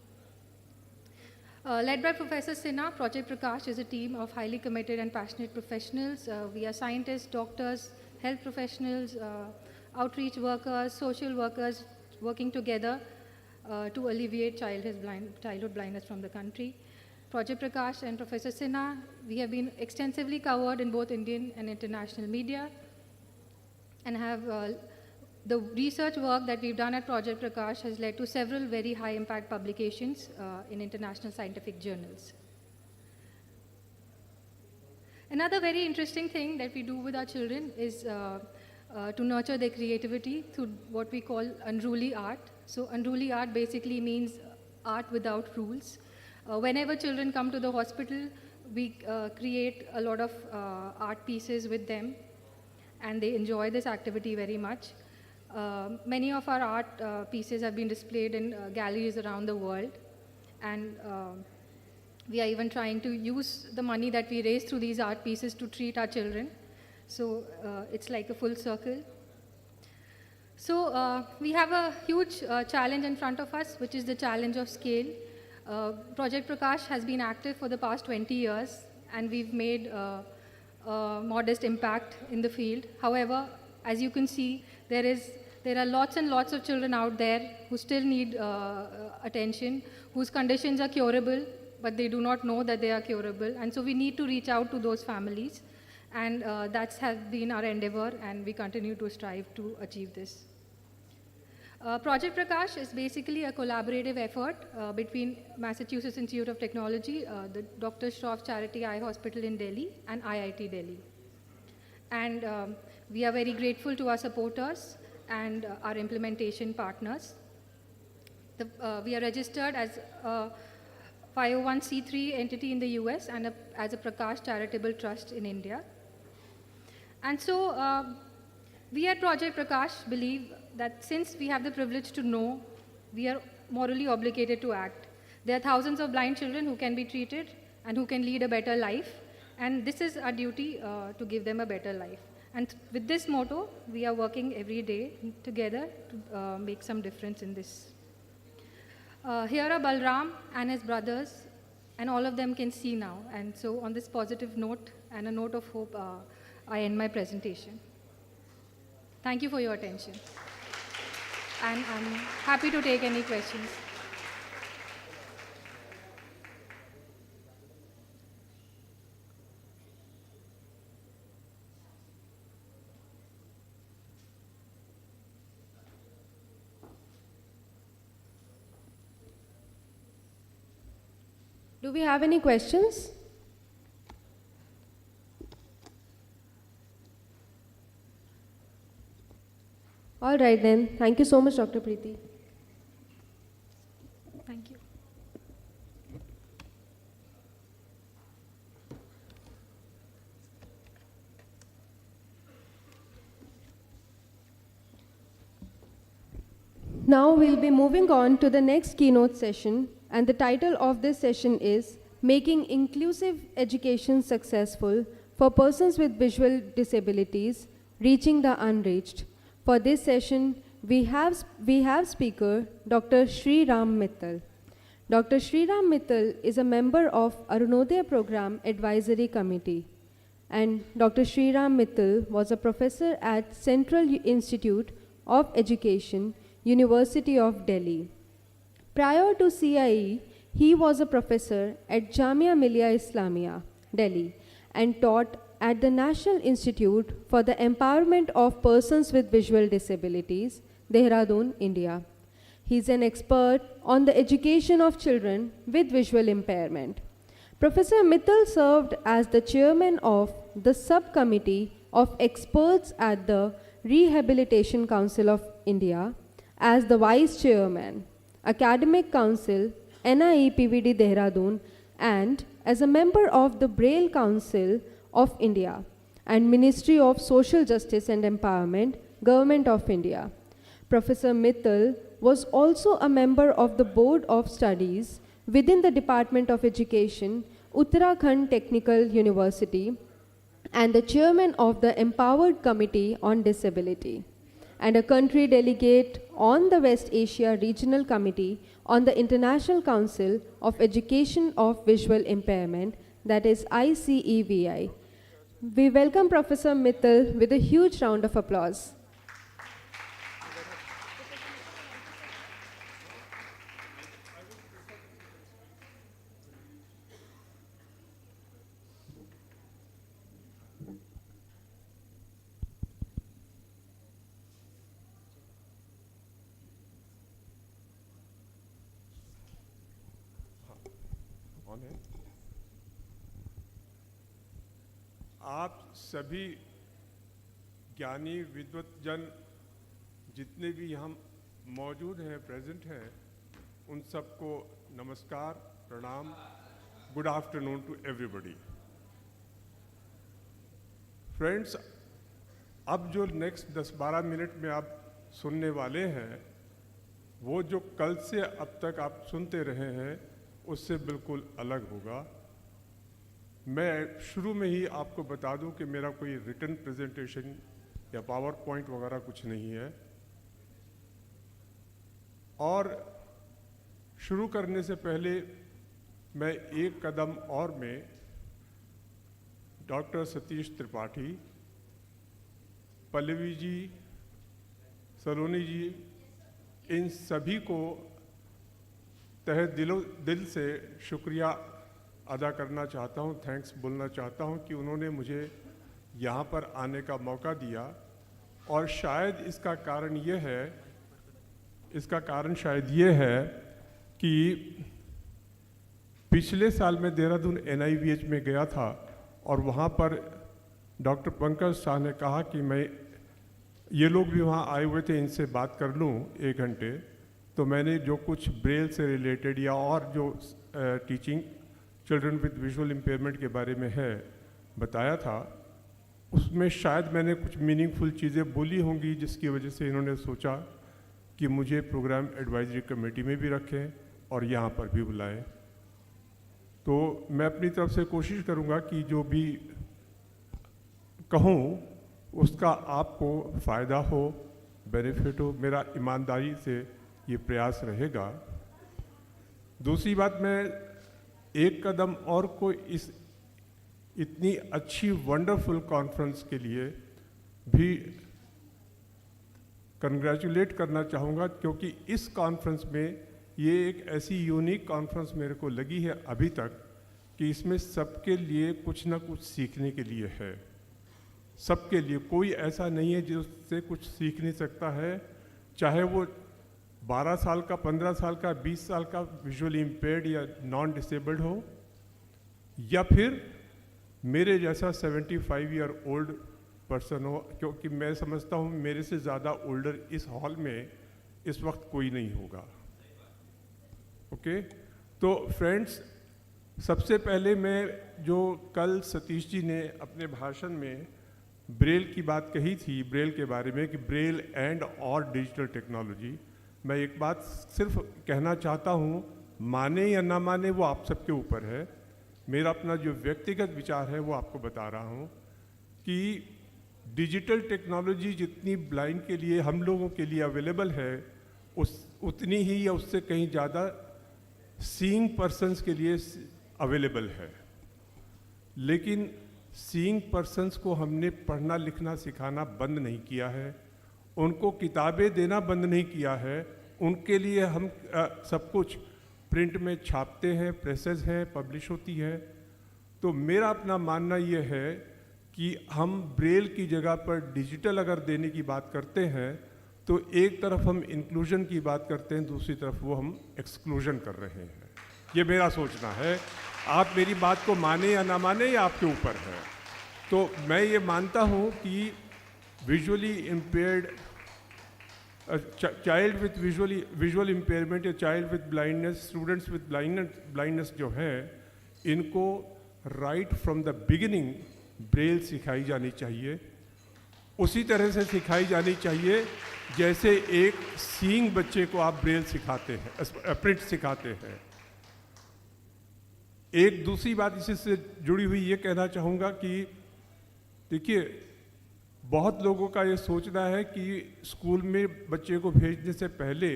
Led by Professor Sinha, Project Prakash is a team of highly committed and passionate professionals. We are scientists, doctors, health professionals, outreach workers, social workers working together to alleviate childhood blindness from the country. Project Prakash and Professor Sinha, we have been extensively covered in both Indian and international media, and have the research work that we've done at Project Prakash has led to several very high impact publications in international scientific journals. Another very interesting thing that we do with our children is to nurture their creativity through what we call unruly art. So unruly art basically means art without rules. Whenever children come to the hospital, we create a lot of art pieces with them, and they enjoy this activity very much. Many of our art pieces have been displayed in galleries around the world, and we are even trying to use the money that we raise through these art pieces to treat our children. So it's like a full circle. So we have a huge challenge in front of us, which is the challenge of scale. Project Prakash has been active for the past 20 years, and we've made a modest impact in the field. However, as you can see, there are lots and lots of children out there who still need attention, whose conditions are curable, but they do not know that they are curable. And so we need to reach out to those families. And that's has been our endeavor, and we continue to strive to achieve this. Project Prakash is basically a collaborative effort between Massachusetts Institute of Technology, the Dr. Shroff Charity Eye Hospital in Delhi, and IIT Delhi. And we are very grateful to our supporters and our implementation partners. We are registered as a 501c3 entity in the US and as a Prakash Charitable Trust in India. And so we at Project Prakash believe that since we have the privilege to know, we are morally obligated to act. There are thousands of blind children who can be treated and who can lead a better life, and this is our duty to give them a better life. And with this motto, we are working every day together to make some difference in this. Here are Balram and his brothers, and all of them can see now. And so, on this positive note and a note of hope, I end my presentation. Thank you for your attention. And I'm happy to take any questions. Do we have any questions? All right then. Thank you so much, Dr. Preeti. Thank you. Now we'll be moving on to the next keynote session, and the title of this session is Making Inclusive Education Successful for Persons with Visual Disabilities, Reaching the Unreached. For this session, we have speaker Dr. Sri Ram Mittal. Dr. Sri Ram Mittal is a member of Arunodaya Program Advisory Committee, and Dr. Sri Ram Mittal was a professor at Central Institute of Education, University of Delhi. Prior to CIE, he was a professor at Jamia Millia Islamia, Delhi, and taught at the National Institute for the Empowerment of Persons with Visual Disabilities, Dehradun, India. He is an expert on the education of children with visual impairment. Professor Mittal served as the chairman of the subcommittee of experts at the Rehabilitation Council of India, as the Vice Chairman, Academic Council, NIEPVD Dehradun, and as a member of the Braille Council of India and Ministry of Social Justice and Empowerment, Government of India. Professor Mittal was also a member of the Board of Studies within the Department of Education, Uttarakhand Technical University, and the chairman of the Empowered Committee on Disability, and a country delegate on the West Asia Regional Committee on the International Council of Education of Visual Impairment, that is ICEVI. We welcome Professor Mittal with a huge round of applause. आप सभी ज्ञानी विद्वत जन जितने भी हम मौजूद हैं, प्रेजेंट हैं, उन सबको नमस्कार, प्रणाम, good afternoon to everybody. Friends, अब जो नेक्स्ट 10-12 मिनट में आप सुनने वाले हैं, वो जो कल से अब तक आप सुनते रहे हैं उससे बिल्कुल अलग होगा। मैं शुरू में ही आपको बता दूं कि मेरा कोई रिटन प्रेजेंटेशन या पावर पॉइंट वगैरह कुछ नहीं है, और शुरू करने से पहले मैं एक कदम और में डॉक्टर सतीश त्रिपाठी, पल्लवी जी, सलोनी जी, इन सभी को तहे दिल से शुक्रिया अदा करना चाहता हूं, थैंक्स बोलना चाहता हूं कि उन्होंने मुझे यहाँ पर आने का मौका दिया। और शायद इसका कारण शायद ये है कि पिछले साल मैं देहरादून NIVH में गया था और वहाँ पर डॉक्टर पंकज शाह ने कहा कि मैं ये लोग भी वहाँ आए हुए थे, इनसे बात कर लूँ 1 घंटे। तो मैंने जो कुछ ब्रेल से रिलेटेड या और जो teaching children with visual impairment के बारे में है बताया था, उसमें शायद मैंने कुछ मीनिंगफुल चीज़ें बोली होंगी, जिसकी वजह से इन्होंने सोचा कि मुझे प्रोग्राम एडवाइजरी कमेटी में भी रखें और यहाँ पर भी बुलाएं। तो मैं अपनी तरफ से कोशिश करूँगा कि जो भी कहूँ उसका आपको फ़ायदा हो, बेनिफिट हो। मेरा ईमानदारी से ये प्रयास रहेगा। दूसरी बात, मैं एक कदम और को इस इतनी अच्छी वंडरफुल कॉन्फ्रेंस के लिए भी कंग्रेचुलेट करना चाहूँगा, क्योंकि इस कॉन्फ्रेंस में ये एक ऐसी यूनिक कॉन्फ्रेंस मेरे को लगी है अभी तक कि इसमें सबके लिए कुछ ना कुछ सीखने के लिए है। सबके लिए, कोई ऐसा नहीं है जिससे कुछ सीख नहीं सकता है, चाहे वो 12 साल का, 15 साल का, 20 साल का विजुअली इम्पेयर्ड या नॉन डिसेबल्ड हो, या फिर मेरे जैसा 75 ईयर ओल्ड पर्सन हो, क्योंकि मैं समझता हूँ मेरे से ज़्यादा ओल्डर इस हॉल में इस वक्त कोई नहीं होगा। ओके, तो फ्रेंड्स, सबसे पहले मैं जो कल सतीश जी ने अपने भाषण में ब्रेल की बात कही थी, ब्रेल के बारे में कि ब्रेल एंड और डिजिटल टेक्नोलॉजी, मैं एक बात सिर्फ कहना चाहता हूँ, माने या ना माने वो आप सबके ऊपर है। मेरा अपना जो व्यक्तिगत विचार है वो आपको बता रहा हूँ कि डिजिटल टेक्नोलॉजी जितनी ब्लाइंड के लिए, हम लोगों के लिए अवेलेबल है, उतनी ही या उससे कहीं ज़्यादा सीइंग पर्सन्स के लिए अवेलेबल है। लेकिन सीइंग पर्सन्स को हमने पढ़ना लिखना सिखाना बंद नहीं किया है, उनको किताबें देना बंद नहीं किया है। उनके लिए हम सब कुछ प्रिंट में छापते हैं, प्रेसेस हैं, पब्लिश होती है। तो मेरा अपना मानना ये है कि हम ब्रेल की जगह पर डिजिटल अगर देने की बात करते हैं तो एक तरफ हम इंक्लूजन की बात करते हैं, दूसरी तरफ वो हम एक्सक्लूजन कर रहे हैं। ये मेरा सोचना है। आप मेरी बात को माने या ना माने, ये आपके ऊपर है। तो मैं ये मानता हूँ कि visually impaired child with visual impairment या child with blindness, students with blindness जो है, इनको right from the beginning braille सिखाई जानी चाहिए। उसी तरह से सिखाई जानी चाहिए जैसे एक सीइंग बच्चे को आप ब्रेल सिखाते हैं, प्रिंट सिखाते हैं। एक दूसरी बात इसी से जुड़ी हुई ये कहना चाहूँगा कि देखिए, बहुत लोगों का ये सोचना है कि स्कूल में बच्चे को भेजने से पहले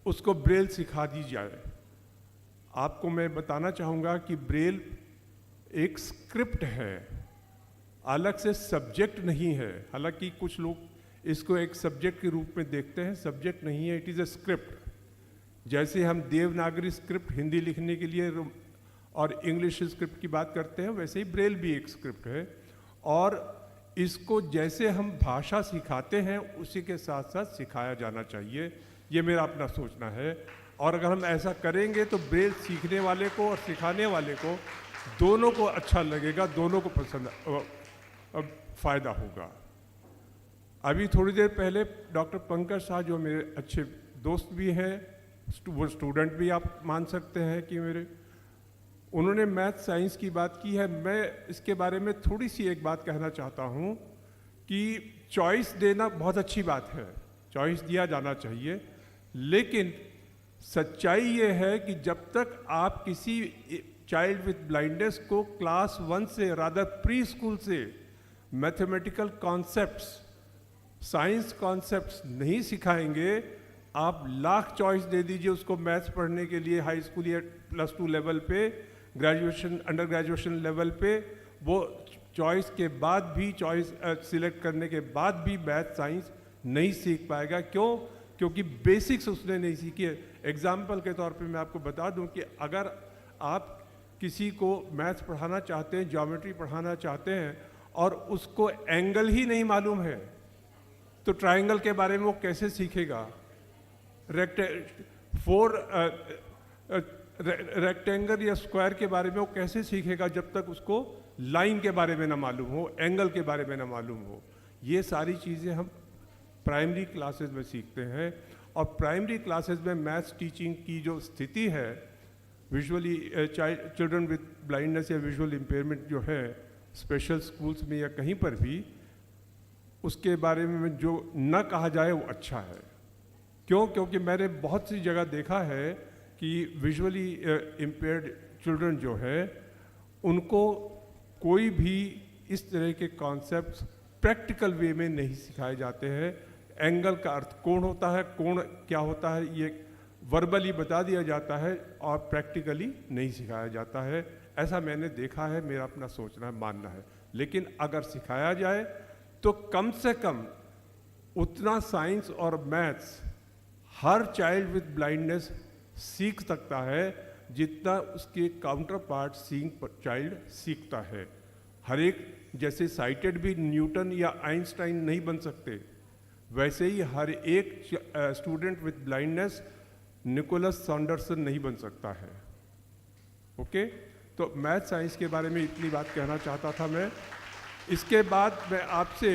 उसको ब्रेल सिखा दी जाए। आपको मैं बताना चाहूँगा कि ब्रेल एक स्क्रिप्ट है, अलग से सब्जेक्ट नहीं है। हालांकि कुछ लोग इसको एक सब्जेक्ट के रूप में देखते हैं, सब्जेक्ट नहीं है, इट इज़ अ स्क्रिप्ट। जैसे हम देवनागरी स्क्रिप्ट हिंदी लिखने के लिए और इंग्लिश स्क्रिप्ट की बात करते हैं, वैसे ही ब्रेल भी एक स्क्रिप्ट है। और इसको जैसे हम भाषा सिखाते हैं उसी के साथ साथ सिखाया जाना चाहिए, ये मेरा अपना सोचना है। और अगर हम ऐसा करेंगे तो ब्रेल सीखने वाले को और सिखाने वाले को दोनों को अच्छा लगेगा, दोनों को पसंद फ़ायदा होगा। अभी थोड़ी देर पहले डॉक्टर पंकज शाह, जो मेरे अच्छे दोस्त भी हैं, वो स्टूडेंट भी आप मान सकते हैं कि मेरे, उन्होंने मैथ साइंस की बात की है। मैं इसके बारे में थोड़ी सी एक बात कहना चाहता हूँ कि चॉइस देना बहुत अच्छी बात है, चॉइस दिया जाना चाहिए, लेकिन सच्चाई ये है कि जब तक आप किसी चाइल्ड विथ ब्लाइंडनेस को क्लास 1 से, रादर प्री स्कूल से मैथमेटिकल कॉन्सेप्ट्स, साइंस कॉन्सेप्ट्स नहीं सिखाएंगे, आप लाख चॉइस दे दीजिए उसको मैथ्स पढ़ने के लिए हाई स्कूल या +2 लेवल पे, ग्रेजुएशन, अंडर ग्रेजुएशन लेवल पे, वो चॉइस के बाद भी, चॉइस सिलेक्ट करने के बाद भी मैथ साइंस नहीं सीख पाएगा। क्यों? क्योंकि बेसिक्स उसने नहीं सीखी है। एग्जाम्पल के तौर पे मैं आपको बता दूं कि अगर आप किसी को मैथ्स पढ़ाना चाहते हैं, ज्योमेट्री पढ़ाना चाहते हैं और उसको एंगल ही नहीं मालूम है, तो ट्रायंगल के बारे में वो कैसे सीखेगा? रेक्टेंगल या स्क्वायर के बारे में वो कैसे सीखेगा जब तक उसको लाइन के बारे में ना मालूम हो, एंगल के बारे में ना मालूम हो? ये सारी चीज़ें हम प्राइमरी क्लासेस में सीखते हैं। और प्राइमरी क्लासेस में मैथ्स टीचिंग की जो स्थिति है, विजुअली चिल्ड्रन विथ ब्लाइंडनेस या विजुअल इम्पेयरमेंट जो है स्पेशल स्कूल्स में या कहीं पर भी, उसके बारे में जो न कहा जाए वो अच्छा है। क्यों? क्योंकि मैंने बहुत सी जगह देखा है कि विजुअली इम्पेयर्ड चिल्ड्रन जो है, उनको कोई भी इस तरह के कॉन्सेप्ट्स प्रैक्टिकल वे में नहीं सिखाए जाते हैं। एंगल का अर्थ कोण होता है, कोण क्या होता है ये वर्बली बता दिया जाता है और प्रैक्टिकली नहीं सिखाया जाता है। ऐसा मैंने देखा है, मेरा अपना सोचना है, मानना है। लेकिन अगर सिखाया जाए तो कम से कम उतना साइंस और maths her child with blindness सीख सकता है जितना उसके काउंटर पार्ट सीइंग चाइल्ड सीखता है। हर एक जैसे साइटेड भी न्यूटन या आइंस्टाइन नहीं बन सकते, वैसे ही हर एक student with blindness Nicholas Saunderson नहीं बन सकता है। ओके, तो मैथ साइंस के बारे में इतनी बात कहना चाहता था मैं। इसके बाद मैं आपसे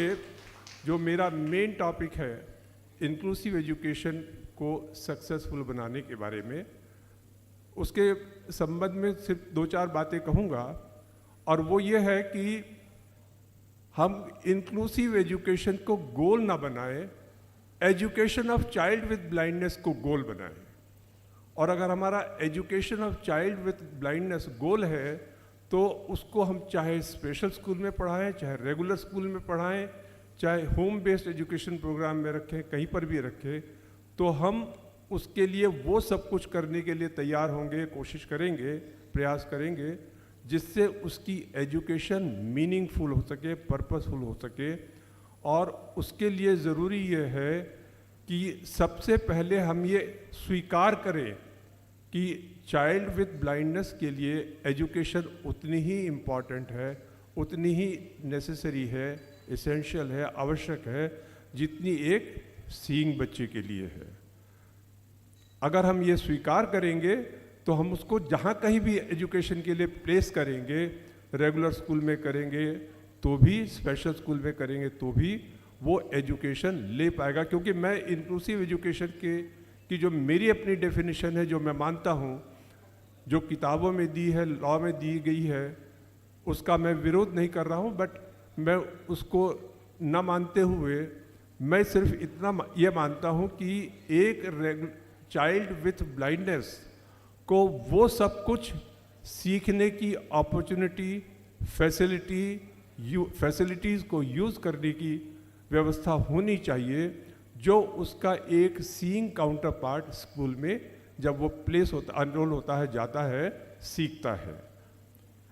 जो मेरा मेन टॉपिक है इंक्लूसिव एजुकेशन को सक्सेसफुल बनाने के बारे में, उसके संबंध में सिर्फ 2-4 बातें कहूँगा। और वो ये है कि हम इंक्लूसिव एजुकेशन को गोल ना बनाएं, education of child with blindness को गोल बनाएं। और अगर हमारा education of child with blindness goal है तो उसको हम चाहे स्पेशल स्कूल में पढ़ाएं, चाहे रेगुलर स्कूल में पढ़ाएं, चाहे होम बेस्ड एजुकेशन प्रोग्राम में रखें, कहीं पर भी रखें, तो हम उसके लिए वो सब कुछ करने के लिए तैयार होंगे, कोशिश करेंगे, प्रयास करेंगे, जिससे उसकी एजुकेशन मीनिंगफुल हो सके, पर्पसफुल हो सके। और उसके लिए ज़रूरी ये है कि सबसे पहले हम ये स्वीकार करें कि चाइल्ड विद ब्लाइंडनेस के लिए एजुकेशन उतनी ही इम्पॉर्टेंट है, उतनी ही नेसेसरी है, एसेंशियल है, आवश्यक है, जितनी एक सीइंग बच्चे के लिए है। अगर हम ये स्वीकार करेंगे तो हम उसको जहाँ कहीं भी एजुकेशन के लिए प्लेस करेंगे, रेगुलर स्कूल में करेंगे तो भी, स्पेशल स्कूल में करेंगे तो भी वो एजुकेशन ले पाएगा। क्योंकि मैं इंक्लूसिव एजुकेशन की जो मेरी अपनी डेफिनेशन है, जो मैं मानता हूँ, जो किताबों में दी है, लॉ में दी गई है, उसका मैं विरोध नहीं कर रहा हूँ, बट मैं उसको न मानते हुए मैं सिर्फ इतना ये मानता हूँ कि एक चाइल्ड विथ ब्लाइंडनेस को वो सब कुछ सीखने की अपॉर्चुनिटी, फैसिलिटीज़ को यूज़ करने की व्यवस्था होनी चाहिए, जो उसका एक सीइंग काउंटर पार्ट स्कूल में जब वो प्लेस होता, अनरोल होता है, जाता है, सीखता है,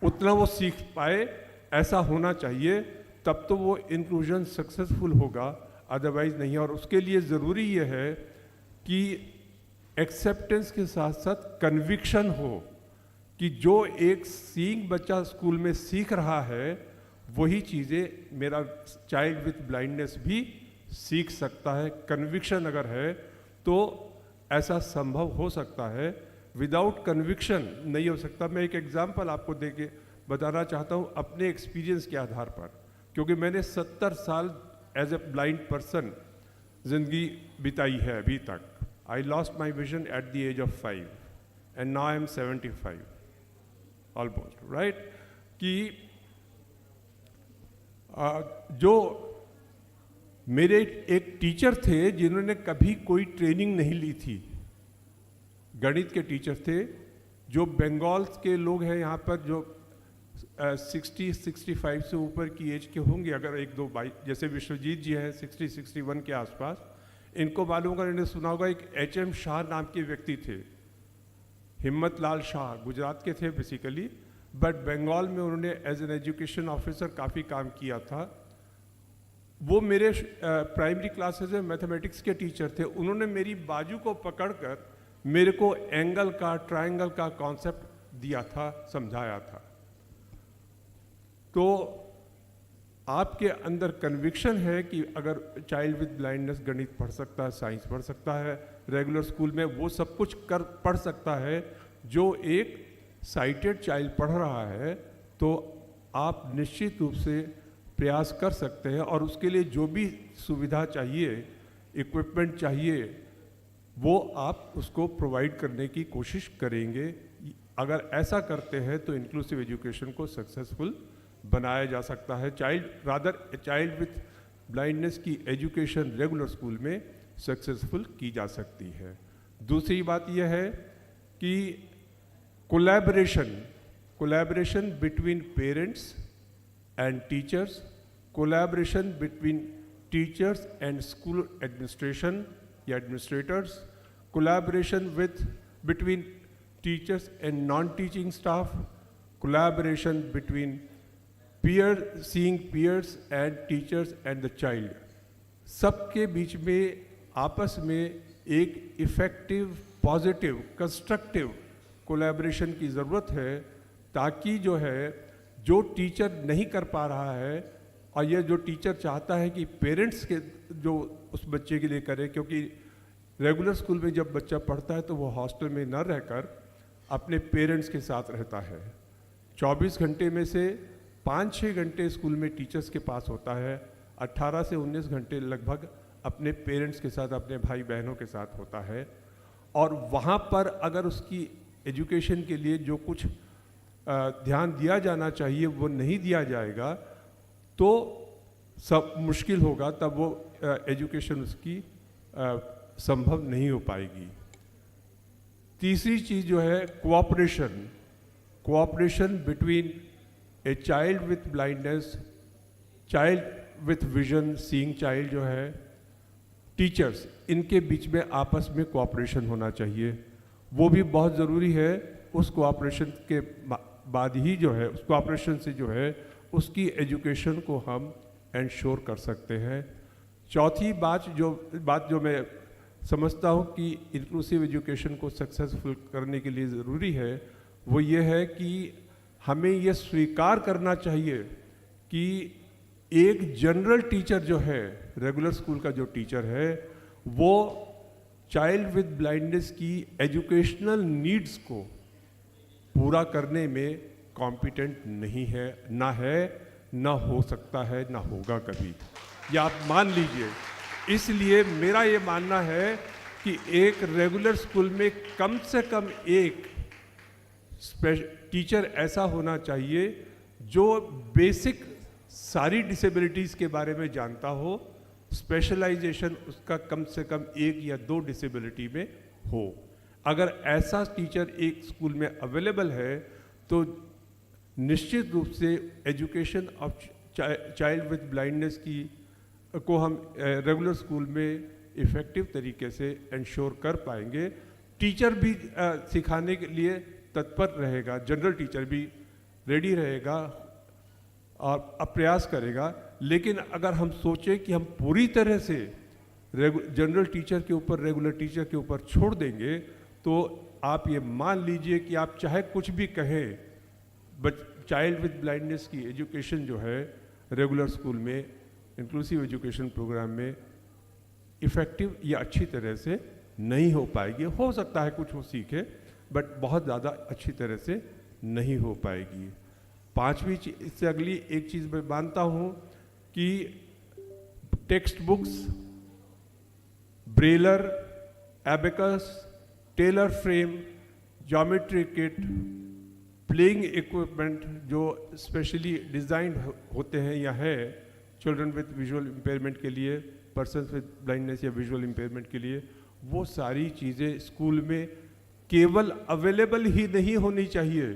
उतना वो सीख पाए, ऐसा होना चाहिए। तब तो वो इंक्लूजन सक्सेसफुल होगा, अदरवाइज नहीं। और उसके लिए ज़रूरी ये है कि एक्सेप्टेंस के साथ साथ कन्विक्शन हो कि जो एक सीइंग बच्चा स्कूल में सीख रहा है वही चीज़ें मेरा चाइल्ड विथ ब्लाइंडनेस भी सीख सकता है। कन्विक्शन अगर है तो ऐसा संभव हो सकता है, विदाउट कन्विक्शन नहीं हो सकता। मैं एक एग्जांपल आपको देके बताना चाहता हूँ अपने एक्सपीरियंस के आधार पर, क्योंकि मैंने 70 साल एज ए ब्लाइंड पर्सन ज़िंदगी बिताई है अभी तक। I lost my vision at the age of 5 and now I am 75 almost, right? कि जो मेरे एक टीचर थे जिन्होंने कभी कोई ट्रेनिंग नहीं ली थी, गणित के टीचर थे, जो बंगाल के लोग हैं यहाँ पर, जो 60-65 से ऊपर की एज के होंगे, अगर 1-2 जैसे विश्वजीत जी हैं 60-61 के आसपास, इनको मालूम होगा, इन्हें सुना होगा। एक HM शाह नाम के व्यक्ति थे, हिम्मत लाल शाह, गुजरात के थे बेसिकली, बट बंगाल में उन्होंने एज एन एजुकेशन ऑफिसर काफ़ी काम किया था। वो मेरे प्राइमरी क्लासेस में मैथमेटिक्स के टीचर थे। उन्होंने मेरी बाजू को पकड़कर मेरे को एंगल का, ट्रायंगल का कॉन्सेप्ट दिया था, समझाया था। तो आपके अंदर कन्विक्शन है कि अगर चाइल्ड विद ब्लाइंडनेस गणित पढ़ सकता है, साइंस पढ़ सकता है, रेगुलर स्कूल में वो सब कुछ पढ़ सकता है जो एक साइटेड चाइल्ड पढ़ रहा है, तो आप निश्चित रूप से प्रयास कर सकते हैं। और उसके लिए जो भी सुविधा चाहिए, इक्विपमेंट चाहिए, वो आप उसको प्रोवाइड करने की कोशिश करेंगे। अगर ऐसा करते हैं तो इंक्लूसिव एजुकेशन को सक्सेसफुल बनाया जा सकता है। चाइल्ड विथ ब्लाइंडनेस की एजुकेशन रेगुलर स्कूल में सक्सेसफुल की जा सकती है। दूसरी बात यह है कि collaboration between parents and teachers, collaboration between teachers and school administration या administrators, collaboration between teachers and non-teaching staff, collaboration between seeing peers and teachers and the child. सबके बीच में आपस में एक इफ़ेक्टिव, पॉजिटिव, कंस्ट्रक्टिव कोलैबोरेशन की ज़रूरत है, ताकि जो टीचर नहीं कर पा रहा है और ये जो टीचर चाहता है कि पेरेंट्स के जो उस बच्चे के लिए करे, क्योंकि रेगुलर स्कूल में जब बच्चा पढ़ता है तो वो हॉस्टल में न रहकर अपने पेरेंट्स के साथ रहता है। 24 घंटे में से 5-6 घंटे स्कूल में टीचर्स के पास होता है, 18 से 19 घंटे लगभग अपने पेरेंट्स के साथ, अपने भाई बहनों के साथ होता है। और वहाँ पर अगर उसकी एजुकेशन के लिए जो कुछ ध्यान दिया जाना चाहिए वो नहीं दिया जाएगा तो सब मुश्किल होगा, तब वो एजुकेशन उसकी संभव नहीं हो पाएगी। तीसरी चीज़ जो है cooperation between a child with blindness, child with vision, seeing child जो है, टीचर्स, इनके बीच में आपस में कोऑपरेशन होना चाहिए। वो भी बहुत ज़रूरी है। उस कोऑपरेशन के बाद ही उस कोऑपरेशन से उसकी एजुकेशन को हम एंश्योर कर सकते हैं। चौथी बात जो मैं समझता हूँ कि इंक्लूसिव एजुकेशन को सक्सेसफुल करने के लिए ज़रूरी है, वो ये है कि हमें ये स्वीकार करना चाहिए कि एक जनरल टीचर जो है, रेगुलर स्कूल का जो टीचर है, वो चाइल्ड विद ब्लाइंडनेस की एजुकेशनल नीड्स को पूरा करने में कॉम्पिटेंट नहीं है, ना हो सकता है, ना होगा कभी। ये आप मान लीजिए। इसलिए मेरा ये मानना है कि एक रेगुलर स्कूल में कम से कम एक टीचर ऐसा होना चाहिए जो बेसिक सारी डिसेबिलिटीज़ के बारे में जानता हो, स्पेशलाइजेशन उसका कम से कम 1 या 2 डिसेबिलिटी में हो। अगर ऐसा टीचर एक स्कूल में अवेलेबल है तो निश्चित रूप से education of child with blindness को हम रेगुलर स्कूल में इफ़ेक्टिव तरीके से इंश्योर कर पाएंगे। टीचर भी सिखाने के लिए तत्पर रहेगा, जनरल टीचर भी रेडी रहेगा और प्रयास करेगा। लेकिन अगर हम सोचें कि हम पूरी तरह से जनरल टीचर के ऊपर, रेगुलर टीचर के ऊपर छोड़ देंगे, तो आप ये मान लीजिए कि आप चाहे कुछ भी कहें, चाइल्ड विद ब्लाइंडनेस की एजुकेशन जो है रेगुलर स्कूल में, इंक्लूसिव एजुकेशन प्रोग्राम में इफ़ेक्टिव या अच्छी तरह से नहीं हो पाएगी। हो सकता है कुछ वो सीखे, बट बहुत ज़्यादा अच्छी तरह से नहीं हो पाएगी। पांचवी इससे अगली एक चीज़ मैं मानता हूँ कि text books, brailler, abacus, Taylor frame, geometry kit, playing equipment जो स्पेशली डिज़ाइंड होते हैं या है चिल्ड्रन विद विजुअल इम्पेयरमेंट के लिए, पर्सन्स विद ब्लाइंडनेस या विजुअल इम्पेयरमेंट के लिए, वो सारी चीज़ें स्कूल में केवल अवेलेबल ही नहीं होनी चाहिए,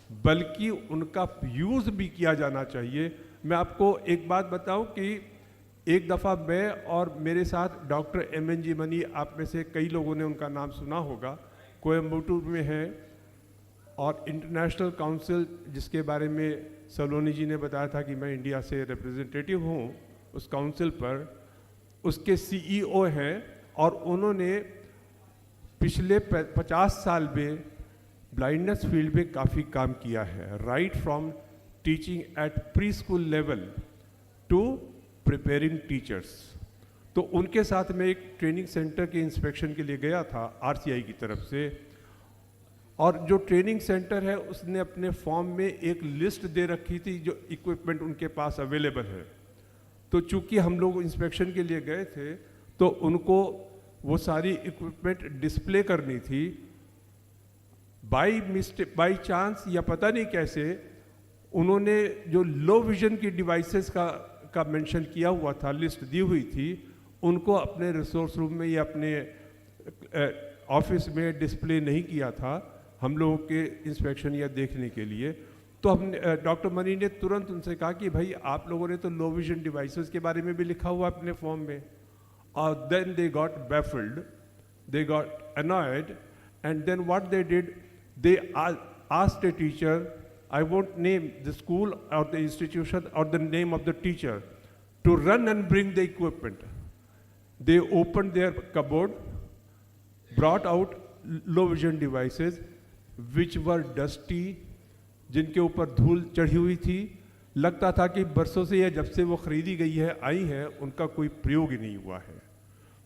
बल्कि उनका यूज़ भी किया जाना चाहिए। मैं आपको एक बात बताऊं कि एक दफ़ा मैं और मेरे साथ डॉक्टर MNG मनी, आप में से कई लोगों ने उनका नाम सुना होगा, कोयम्बटूर में है, और इंटरनेशनल काउंसिल जिसके बारे में सलोनी जी ने बताया था कि मैं इंडिया से रिप्रेजेंटेटिव हूँ, उस काउंसिल पर उसके CEO हैं, और उन्होंने पिछले 50 साल में ब्लाइंडनेस फील्ड में काफ़ी काम किया है, right from teaching at preschool level to preparing teachers. तो उनके साथ मैं एक ट्रेनिंग सेंटर के इंस्पेक्शन के लिए गया था RCI की तरफ से, और जो ट्रेनिंग सेंटर है उसने अपने फॉर्म में एक लिस्ट दे रखी थी जो इक्विपमेंट उनके पास अवेलेबल है। तो चूंकि हम लोग इंस्पेक्शन के लिए गए थे तो उनको वो सारी इक्विपमेंट डिस्प्ले करनी थी। बाई चांस या पता नहीं कैसे उन्होंने जो लो विजन की डिवाइसेस का मेंशन किया हुआ था, लिस्ट दी हुई थी, उनको अपने रिसोर्स रूम में या अपने ऑफिस में डिस्प्ले नहीं किया था हम लोगों के इंस्पेक्शन या देखने के लिए। तो हमने डॉक्टर मनी ने तुरंत उनसे कहा कि भाई आप लोगों ने तो लो विजन डिवाइसेस के बारे में भी लिखा हुआ अपने फॉर्म में, और then they got baffled they got annoyed, and then what they did, they asked a teacher, I won't name the school or the institution or the name of the teacher, to run and bring the equipment. They opened their cupboard, brought out low vision devices which were dusty, जिनके ऊपर धूल चढ़ी हुई थी, लगता था कि बरसों से या जब से वो खरीदी गई है, आई है, उनका कोई प्रयोग ही नहीं हुआ है।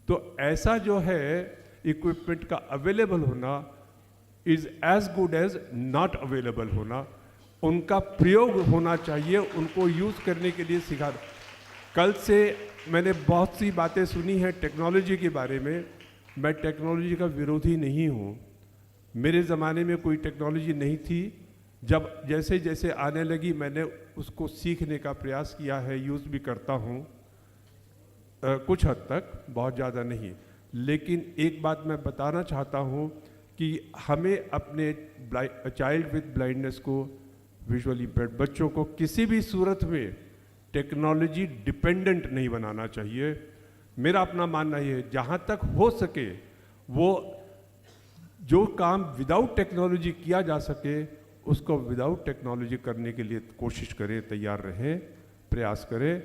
तो ऐसा जो है इक्विपमेंट का अवेलेबल होना is as good as not available होना, उनका प्रयोग होना चाहिए, उनको यूज करने के लिए सिखा। कल से मैंने बहुत सी बातें सुनी हैं टेक्नोलॉजी के बारे में। मैं टेक्नोलॉजी का विरोधी नहीं हूँ, मेरे ज़माने में कोई टेक्नोलॉजी नहीं थी, जब जैसे जैसे आने लगी मैंने उसको सीखने का प्रयास किया है, यूज़ भी करता हूँ कुछ हद तक, बहुत ज़्यादा नहीं। लेकिन एक बात मैं बताना चाहता हूँ कि हमें अपने चाइल्ड विद ब्लाइंडनेस को, विजुअली इम्पेयर्ड बच्चों को किसी भी सूरत में टेक्नोलॉजी डिपेंडेंट नहीं बनाना चाहिए। मेरा अपना मानना ये है, जहाँ तक हो सके वो जो काम विदाउट टेक्नोलॉजी किया जा सके उसको विदाउट टेक्नोलॉजी करने के लिए कोशिश करें, तैयार रहें, प्रयास करें।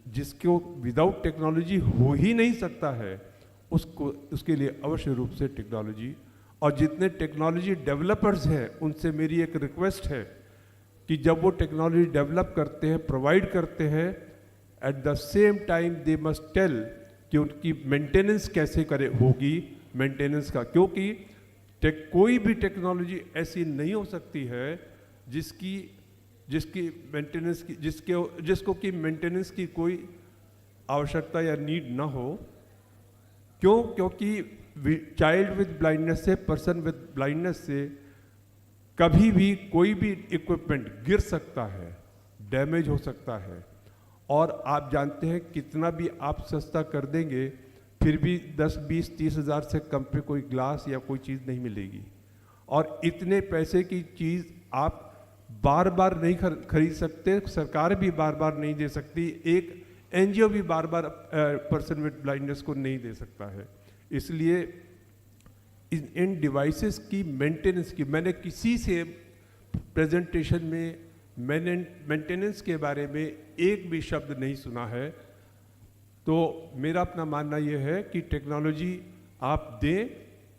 जिसको विदाउट टेक्नोलॉजी हो ही नहीं सकता है उसको, उसके लिए अवश्य रूप से टेक्नोलॉजी, और जितने टेक्नोलॉजी डेवलपर्स हैं उनसे मेरी एक रिक्वेस्ट है कि जब वो टेक्नोलॉजी डेवलप करते हैं, प्रोवाइड करते हैं, at the same time they must tell कि उनकी मेंटेनेंस कैसे करे होगी, मेंटेनेंस का, क्योंकि कोई भी टेक्नोलॉजी ऐसी नहीं हो सकती है जिसकी मेंटेनेंस की जिसको कि मेंटेनेंस की कोई आवश्यकता या नीड ना हो। क्यों? क्योंकि चाइल्ड विद ब्लाइंडनेस से, पर्सन विद ब्लाइंडनेस से कभी भी कोई भी इक्विपमेंट गिर सकता है, डैमेज हो सकता है, और आप जानते हैं कितना भी आप सस्ता कर देंगे फिर भी 10, 20, 30 हज़ार से कम पे कोई ग्लास या कोई चीज़ नहीं मिलेगी। और इतने पैसे की चीज़ आप बार बार नहीं खरीद सकते, सरकार भी बार बार नहीं दे सकती, एक एनजीओ भी बार बार पर्सन विद ब्लाइंडनेस को नहीं दे सकता है। इसलिए इन डिवाइसेस की मेंटेनेंस की, मैंने किसी से प्रेजेंटेशन में मैंने मेंटेनेंस के बारे में एक भी शब्द नहीं सुना है। तो मेरा अपना मानना यह है कि टेक्नोलॉजी आप दें,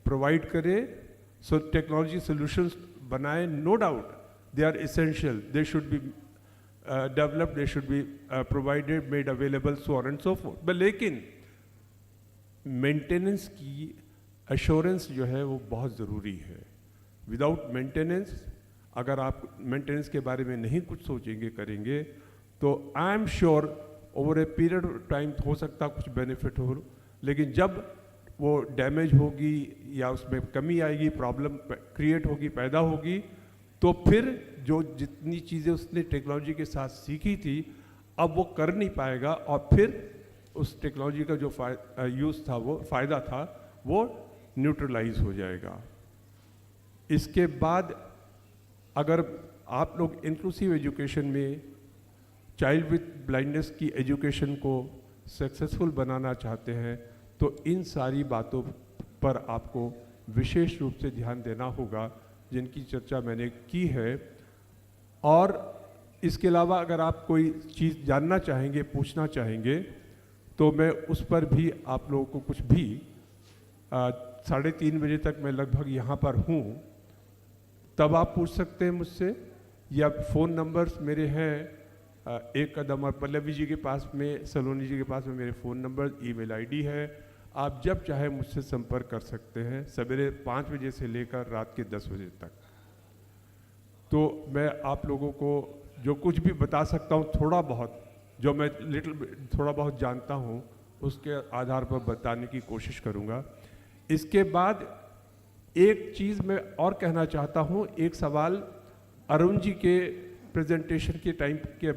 प्रोवाइड करें, सो टेक्नोलॉजी सॉल्यूशंस बनाएं, no doubt they are essential, they should be developed, they should be provided, made available, so on and so forth. लेकिन मेंटेनेंस की एश्योरेंस जो है वो बहुत ज़रूरी है। विदाउट मेंटेनेंस, अगर आप मेंटेनेंस के बारे में नहीं कुछ सोचेंगे, करेंगे, तो I am sure over a period of time हो सकता कुछ बेनिफिट हो, लेकिन जब वो डैमेज होगी या उसमें कमी आएगी, प्रॉब्लम क्रिएट होगी, पैदा होगी, तो फिर जो जितनी चीज़ें उसने टेक्नोलॉजी के साथ सीखी थी अब वो कर नहीं पाएगा, और फिर उस टेक्नोलॉजी का जो यूज़ था, वो फ़ायदा था, वो न्यूट्रलाइज हो जाएगा। इसके बाद अगर आप लोग इंक्लूसिव एजुकेशन में चाइल्ड विद ब्लाइंडनेस की एजुकेशन को सक्सेसफुल बनाना चाहते हैं तो इन सारी बातों पर आपको विशेष रूप से ध्यान देना होगा, जिनकी चर्चा मैंने की है। और इसके अलावा अगर आप कोई चीज़ जानना चाहेंगे, पूछना चाहेंगे, तो मैं उस पर भी आप लोगों को कुछ भी 3:30 बजे तक मैं लगभग यहाँ पर हूँ, तब आप पूछ सकते हैं मुझसे, या फ़ोन नंबर्स मेरे हैं एक कदम और पल्लवी जी के पास में, सलोनी जी के पास में मेरे फ़ोन नंबर, ईमेल आईडी है, आप जब चाहे मुझसे संपर्क कर सकते हैं, सवेरे 5 बजे से लेकर रात के 10 बजे तक। तो मैं आप लोगों को जो कुछ भी बता सकता हूँ, थोड़ा बहुत जो मैं थोड़ा बहुत जानता हूँ, उसके आधार पर बताने की कोशिश करूँगा। इसके बाद एक चीज़ मैं और कहना चाहता हूँ, एक सवाल अरुण जी के प्रेजेंटेशन के टाइम के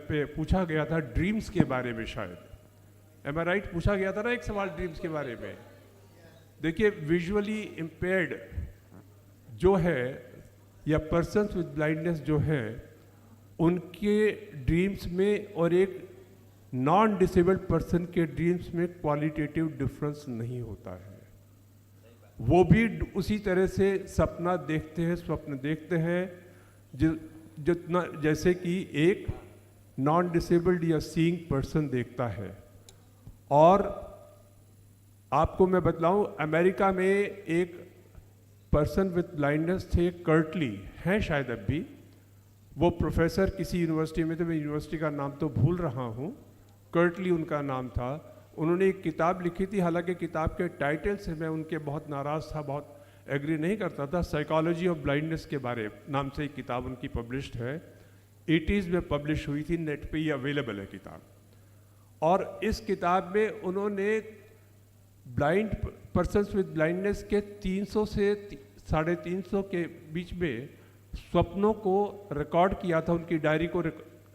पे पूछा गया था ड्रीम्स के बारे में, शायद एम आई राइट, पूछा गया था ना एक सवाल ड्रीम्स के बारे में। देखिए, विजुअली इम्पेयर्ड जो है या पर्सन्स विद ब्लाइंडनेस जो है, उनके ड्रीम्स में और एक नॉन डिसेबल्ड पर्सन के ड्रीम्स में क्वालिटेटिव डिफरेंस नहीं होता है। वो भी उसी तरह से सपना देखते हैं, स्वप्न देखते हैं जितना जैसे कि एक नॉन डिसेबल्ड या सीइंग पर्सन देखता है। और आपको मैं बतलाऊं, अमेरिका में एक पर्सन विथ ब्लाइंडनेस थे, कर्टली हैं शायद अब भी, वो प्रोफेसर किसी यूनिवर्सिटी में थे, मैं यूनिवर्सिटी का नाम तो भूल रहा हूँ, कर्टली उनका नाम था। उन्होंने एक किताब लिखी थी, हालांकि किताब के टाइटल से मैं उनके बहुत नाराज़ था, बहुत एग्री नहीं करता था। साइकोलॉजी ऑफ ब्लाइंडनेस के बारे नाम से एक किताब उनकी पब्लिश्ड है, 80s में पब्लिश हुई थी, नेट पे ही अवेलेबल है किताब। और इस किताब में उन्होंने ब्लाइंड पर्सन्स विद ब्लाइंडनेस के 300 से 350 के बीच में स्वप्नों को रिकॉर्ड किया था, उनकी डायरी को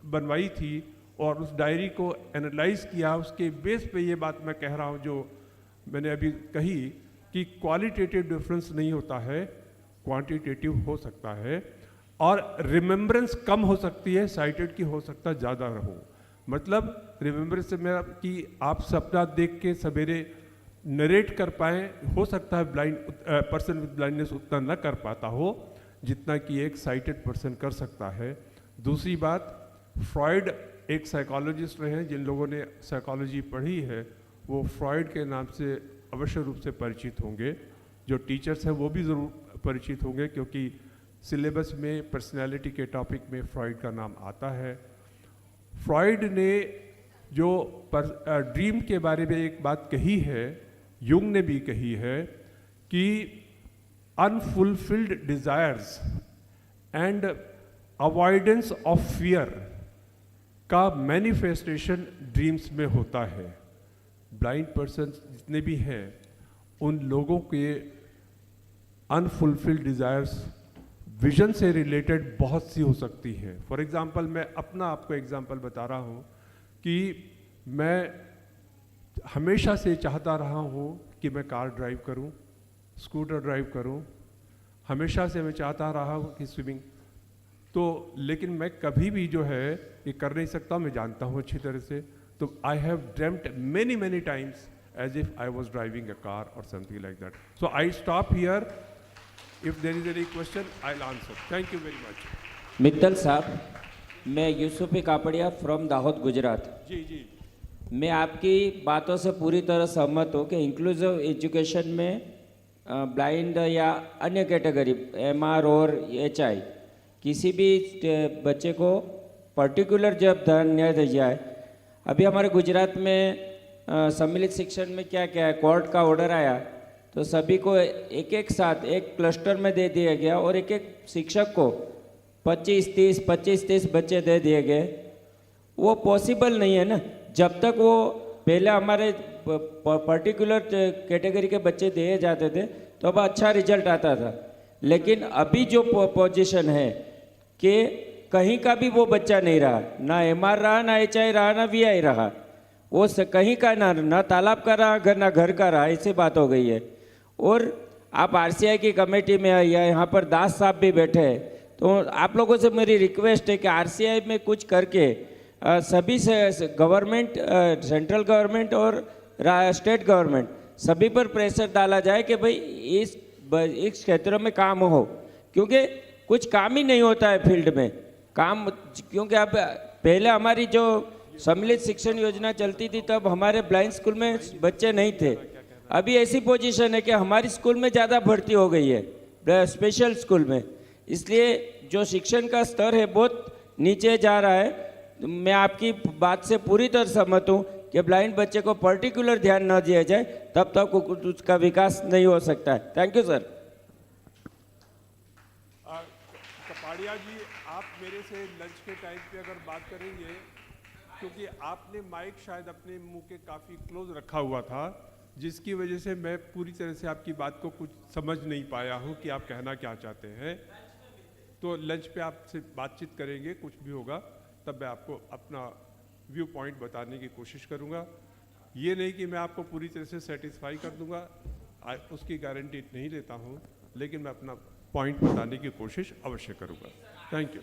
बनवाई थी और उस डायरी को एनालाइज किया। उसके बेस पे ये बात मैं कह रहा हूँ जो मैंने अभी कही कि क्वालिटेटिव डिफरेंस नहीं होता है, क्वांटिटेटिव हो सकता है। और रिमेम्बरेंस कम हो सकती है, साइटेड की हो सकता है ज़्यादा रहो। मतलब रिमेम्बरेंस से मेरा कि आप सपना देख के सवेरे नरेट कर पाएँ, हो सकता है ब्लाइंड पर्सन विद ब्लाइंडनेस उतना न कर पाता हो जितना कि एक साइटेड पर्सन कर सकता है। दूसरी बात, फ्रॉइड एक साइकोलॉजिस्ट रहे हैं, जिन लोगों ने साइकोलॉजी पढ़ी है वो फ्रॉइड के नाम से अवश्य रूप से परिचित होंगे। जो टीचर्स हैं वो भी ज़रूर परिचित होंगे क्योंकि सिलेबस में पर्सनैलिटी के टॉपिक में फ्रॉइड का नाम आता है। फ्रॉइड ने जो ड्रीम के बारे में एक बात कही है, युंग ने भी कही है कि unfulfilled desires and avoidance of fear का मैनिफेस्टेशन ड्रीम्स में होता है। ब्लाइंड पर्सन जितने भी हैं उन लोगों के अनफुलफिल्ड डिज़ायर्स विजन से रिलेटेड बहुत सी हो सकती हैं। फॉर एग्ज़ाम्पल, मैं अपना आपको एग्ज़ाम्पल बता रहा हूँ कि मैं हमेशा से चाहता रहा हूँ कि मैं कार ड्राइव करूँ, स्कूटर ड्राइव करूँ, हमेशा से मैं चाहता रहा हूँ कि स्विमिंग, तो लेकिन मैं कभी भी जो है ये कर नहीं सकता, मैं जानता हूँ अच्छी तरह से। तो I have dreamed many times as if I was driving a car or something like that. So I stop here. If there is any question, I'll answer. Thank you very much. Mittal साहब, मैं Yusufi Kapadia from Dahod Gujarat. जी। मैं आपकी बातों से पूरी तरह सहमत हूँ कि इंक्लूसिव एजुकेशन में ब्लाइंड या अन्य कैटेगरी MR और HI किसी भी बच्चे को पर्टिकुलर जब ध्यान दिया जाए। अभी हमारे गुजरात में सम्मिलित शिक्षण में क्या है, कोर्ट का ऑर्डर आया तो सभी को एक साथ एक क्लस्टर में दे दिया गया और एक शिक्षक को 25-30 बच्चे दे दिए गए। वो पॉसिबल नहीं है ना, जब तक वो पहले हमारे पर्टिकुलर कैटेगरी के बच्चे दिए जाते थे तो अब अच्छा रिजल्ट आता था। लेकिन अभी जो पोजीशन है कि कहीं का भी वो बच्चा नहीं रहा, ना MR रहा, ना HI रहा, ना VI रहा, वो कहीं का ना तालाब का रहा, ना घर का रहा, ऐसी बात हो गई है। और आप RCI की कमेटी में या यहाँ पर दास साहब भी बैठे हैं, तो आप लोगों से मेरी रिक्वेस्ट है कि RCI में कुछ करके सभी से गवर्नमेंट, सेंट्रल गवर्नमेंट और स्टेट गवर्नमेंट सभी पर प्रेशर डाला जाए कि भाई इस क्षेत्र में काम हो, क्योंकि कुछ काम ही नहीं होता है फील्ड में काम। क्योंकि अब पहले हमारी जो सम्मिलित शिक्षण योजना चलती थी तब हमारे ब्लाइंड स्कूल में बच्चे नहीं थे। अभी ऐसी पोजीशन है कि हमारी स्कूल में ज़्यादा भर्ती हो गई है स्पेशल स्कूल में, इसलिए जो शिक्षण का स्तर है बहुत नीचे जा रहा है। मैं आपकी बात से पूरी तरह सहमत हूँ कि ब्लाइंड बच्चे को पर्टिकुलर ध्यान न दिया जाए तब तक उसका विकास नहीं हो सकता है। Thank you sir. Kapadia ji, आप मेरे से लंच के टाइम पे अगर बात करेंगे, क्योंकि आपने माइक शायद अपने मुंह के काफ़ी क्लोज रखा हुआ था, जिसकी वजह से मैं पूरी तरह से आपकी बात को कुछ समझ नहीं पाया हूँ कि आप कहना क्या चाहते हैं। तो लंच पे आपसे बातचीत करेंगे, कुछ भी होगा तब मैं आपको अपना व्यू पॉइंट बताने की कोशिश करूँगा। ये नहीं कि मैं आपको पूरी तरह से सेटिस्फाई कर दूँगा, उसकी गारंटी नहीं लेता हूँ, लेकिन मैं अपना पॉइंट बताने की कोशिश अवश्य करूँगा। Thank you.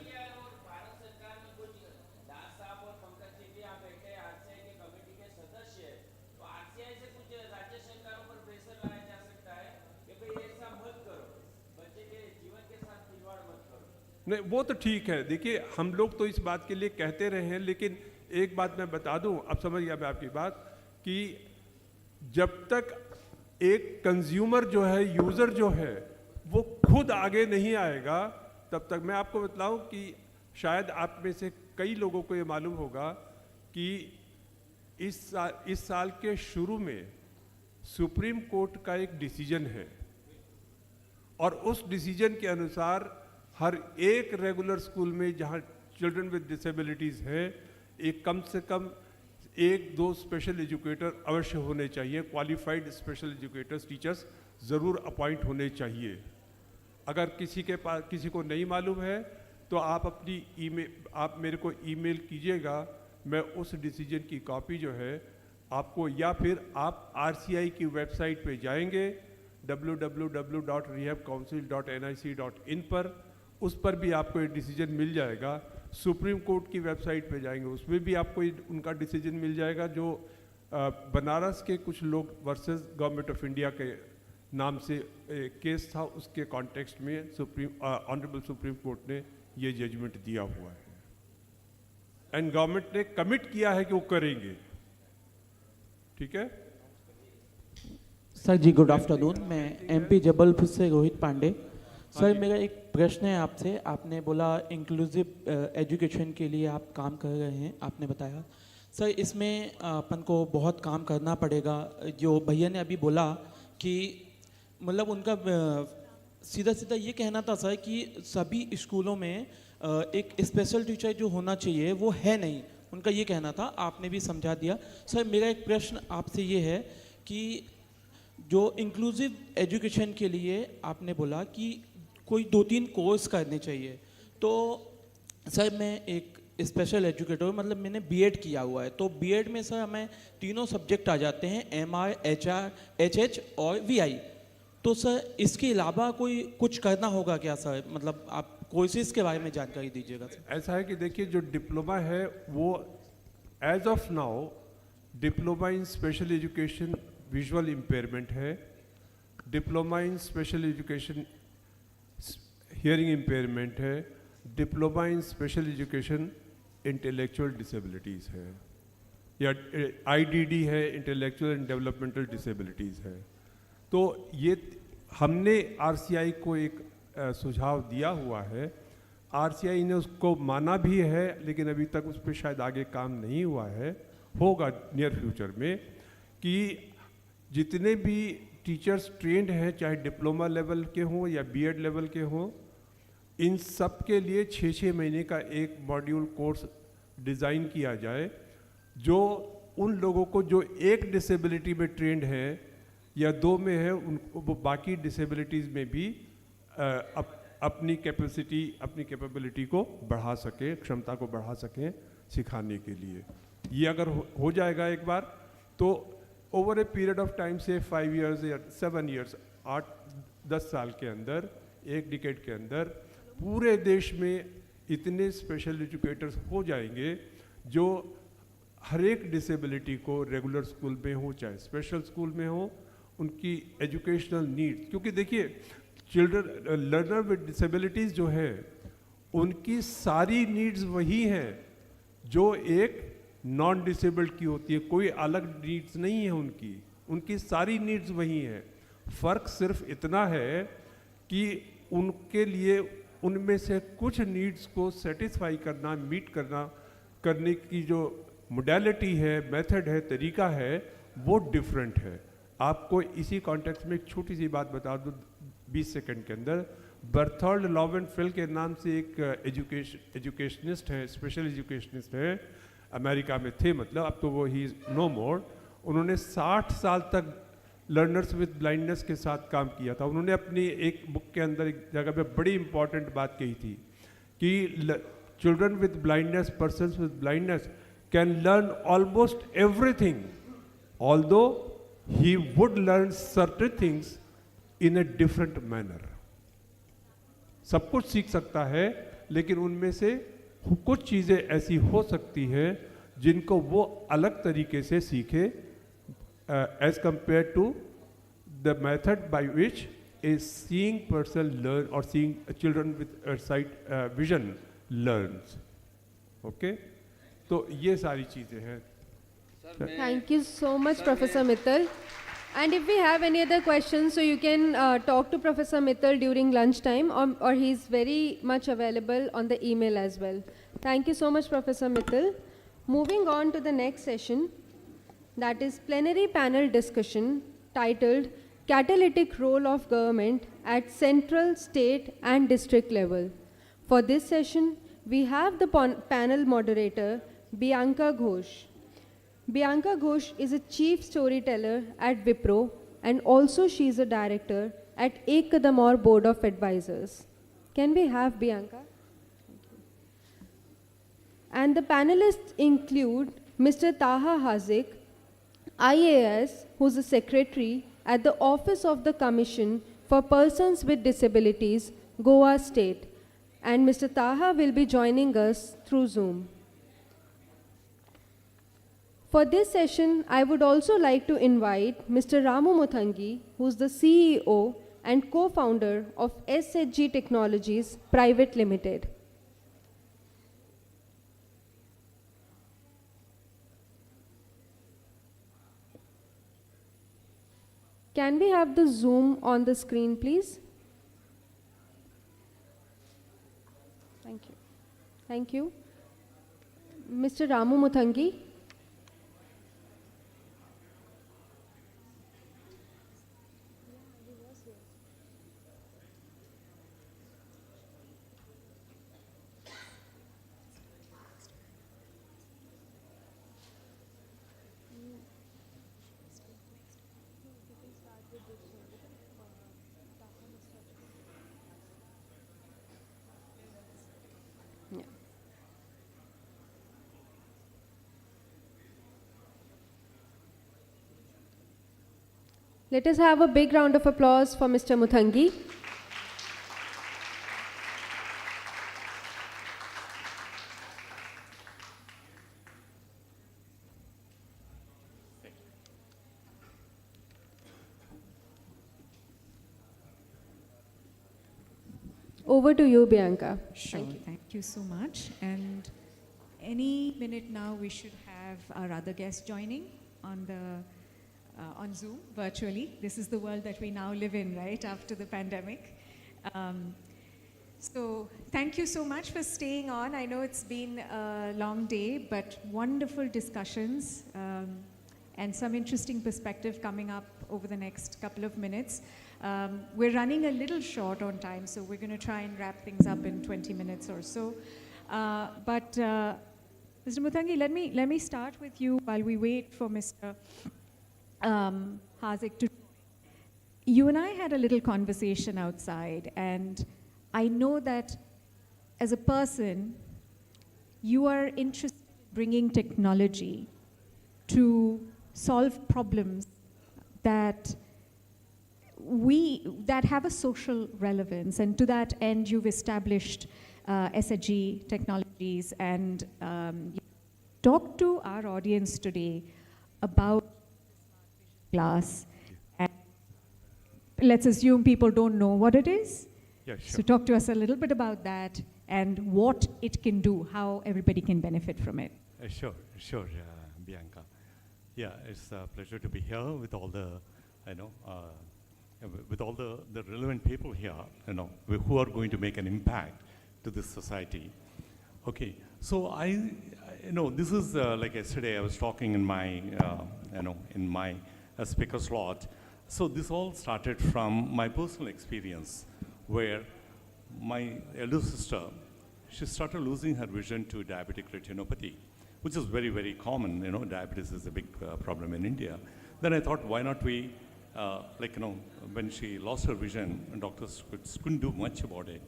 नहीं वो तो ठीक है, देखिए हम लोग तो इस बात के लिए कहते रहे हैं, लेकिन एक बात मैं बता दूं, अब समझ गया मैं आपकी बात, कि जब तक एक कंज्यूमर जो है, यूज़र जो है, वो खुद आगे नहीं आएगा, तब तक मैं आपको बतलाऊं कि शायद आप में से कई लोगों को ये मालूम होगा कि इस साल के शुरू में सुप्रीम कोर्ट का एक डिसीजन है, और उस डिसीजन के अनुसार हर एक रेगुलर स्कूल में जहाँ चिल्ड्रन विद डिसेबिलिटीज़ हैं, एक कम से कम 1-2 स्पेशल एजुकेटर अवश्य होने चाहिए, क्वालिफाइड स्पेशल एजुकेटर्स, टीचर्स ज़रूर अपॉइंट होने चाहिए। अगर किसी के पास, किसी को नहीं मालूम है, तो आप अपनी आप मेरे को ईमेल कीजिएगा, मैं उस डिसीजन की कॉपी जो है आपको, या फिर आप RCI की वेबसाइट पे जाएंगे www.rehabcouncil.nic.in पर, उस पर भी आपको एक डिसीजन मिल जाएगा। सुप्रीम कोर्ट की वेबसाइट पे जाएंगे, उसमें भी आपको उनका डिसीजन मिल जाएगा, जो बनारस के कुछ लोग वर्सेस गवर्नमेंट ऑफ इंडिया के नाम से केस था, उसके कॉन्टेक्स्ट में ऑनरेबल सुप्रीम कोर्ट ने ये जजमेंट दिया हुआ है, एंड गवर्नमेंट ने कमिट किया है कि वो करेंगे। ठीक है सर जी, गुड आफ्टरनून। मैं MP जबलपुर से रोहित पांडे। सर मेरा एक प्रश्न है आपसे। आपने बोला इंक्लूसिव एजुकेशन के लिए आप काम कर रहे हैं, आपने बताया। सर इसमें अपन को बहुत काम करना पड़ेगा। जो भैया ने अभी बोला कि मतलब उनका सीधा सीधा ये कहना था सर कि सभी स्कूलों में एक स्पेशल टीचर जो होना चाहिए वो है नहीं, उनका ये कहना था, आपने भी समझा दिया। सर मेरा एक प्रश्न आपसे ये है कि जो इंक्लूसिव एजुकेशन के लिए आपने बोला कि कोई 2-3 कोर्स करने चाहिए, तो सर मैं एक स्पेशल एजुकेटर, मतलब मैंने B.Ed किया हुआ है, तो B.Ed में सर हमें तीनों सब्जेक्ट आ जाते हैं, MR, HR, HH और VI। तो सर इसके अलावा कोई कुछ करना होगा क्या सर? मतलब आप कोर्सेज के बारे में जानकारी दीजिएगा सर। ऐसा है कि देखिए, जो डिप्लोमा है वो as of now diploma in special education visual impairment है, diploma in special education hearing impairment है, diploma in special education intellectual disabilities है, या IDD है, इंटेलेक्चुअल एंड डेवलपमेंटल डिसेबिलिटीज़ है। तो ये हमने RCI को एक सुझाव दिया हुआ है, RCI ने उसको माना भी है, लेकिन अभी तक उस पर शायद आगे काम नहीं हुआ है, होगा नियर फ्यूचर में, कि जितने भी टीचर्स ट्रेंड हैं, चाहे डिप्लोमा लेवल के हों या B.Ed लेवल के हों, इन सब के लिए 6-6 महीने का एक मॉड्यूल कोर्स डिज़ाइन किया जाए, जो उन लोगों को जो एक डिसेबिलिटी में ट्रेंड है या 2 में है, उनको वो बाकी डिसेबिलिटीज़ में भी अपनी कैपेसिटी, अपनी कैपेबिलिटी को बढ़ा सकें, क्षमता को बढ़ा सकें सिखाने के लिए। ये अगर हो जाएगा एक बार, तो over a period of time से 5 इयर्स या 7 इयर्स, 8-10 साल के अंदर, एक डिकेड के अंदर पूरे देश में इतने स्पेशल एजुकेटर्स हो जाएंगे जो हर एक डिसेबिलिटी को, रेगुलर स्कूल में हो चाहे स्पेशल स्कूल में हो, उनकी एजुकेशनल नीड्स, क्योंकि देखिए चिल्ड्रन लर्नर विद डिसेबिलिटीज़ जो है, उनकी सारी नीड्स वही हैं जो एक नॉन डिसेबल्ड की होती है, कोई अलग नीड्स नहीं है उनकी, उनकी सारी नीड्स वही हैं। फ़र्क सिर्फ इतना है कि उनके लिए उनमें से कुछ नीड्स को सेटिस्फाई करना, मीट करने की जो मोडेलिटी है, मेथड है, तरीका है, वो डिफरेंट है। आपको इसी कॉन्टेक्स्ट में एक छोटी सी बात बता दूं 20 सेकंड के अंदर। बर्थोल्ड लॉवेनफेल्ड के नाम से एक एजुकेशनिस्ट हैं, स्पेशल एजुकेशनिस्ट हैं, अमेरिका में थे, मतलब अब तो वो ही नो मोर। उन्होंने 60 साल तक लर्नर्स विद ब्लाइंडनेस के साथ काम किया था। उन्होंने अपनी एक बुक के अंदर एक जगह पे बड़ी इंपॉर्टेंट बात कही थी कि children with blindness, persons with blindness can learn almost everything, although he would learn certain things in a different manner. सब कुछ सीख सकता है, लेकिन उनमें से कुछ चीज़ें ऐसी हो सकती हैं जिनको वो अलग तरीके से सीखे, as compared to the method by which a seeing person learn, or seeing children with vision learns. Okay? तो ये सारी चीज़ें हैं. Thank you so much, Professor Mittal. And if we have any other questions, so you can talk to Professor Mittal during lunchtime, or he's very much available on the email as well. Thank you so much, Professor Mittal. Moving on to the next session, that is plenary panel discussion titled Catalytic Role of Government at Central, State and District Level. For this session, we have the panel moderator, Bianca Ghosh. Bianca Ghosh is a chief storyteller at Wipro, and also she is a director at Kadam Board of Advisors. Can we have Bianca? And the panelists include Mr. Taha Hazik, IAS, who's the secretary at the Office of the Commission for Persons with Disabilities, Goa State. And Mr. Taha will be joining us through Zoom. For this session, I would also like to invite Mr. Ramu Muthangi, who's the CEO and co-founder of SHG Technologies Private Limited. Can we have the Zoom on the screen, please? Thank you. Thank you. Mr. Ramu Muthangi. Let us have a big round of applause for Mr. Muthangi. Over to you, Bianca. Sure, thank you so much. And any minute now, we should have our other guests joining on Zoom virtually. This is the world that we now live in, right, after the pandemic. So thank you so much for staying on. I know it's been a long day, but wonderful discussions and some interesting perspective coming up over the next couple of minutes. We're running a little short on time, so we're going to try and wrap things up in 20 minutes or so. But Mr. Muthangi, let me start with you while we wait for Mr. Hazik to. You and I had a little conversation outside, and I know that as a person, you are interested in bringing technology to solve problems that have a social relevance, and to that end, you've established SHG Technologies, and talk to our audience today about glass. And let's assume people don't know what it is. Yeah, sure. So talk to us a little bit about that and what it can do, how everybody can benefit from it. Sure, Bianca. Yeah, it's a pleasure to be here with all the, with all the relevant people here, who are going to make an impact to this society. Okay, so this is like yesterday I was talking in my, in my speaker slot. So this all started from my personal experience, where my elder sister, she started losing her vision to diabetic retinopathy, which is very, very common. Diabetes is a big problem in India. Then I thought, why not we, when she lost her vision, and doctors couldn't do much about it.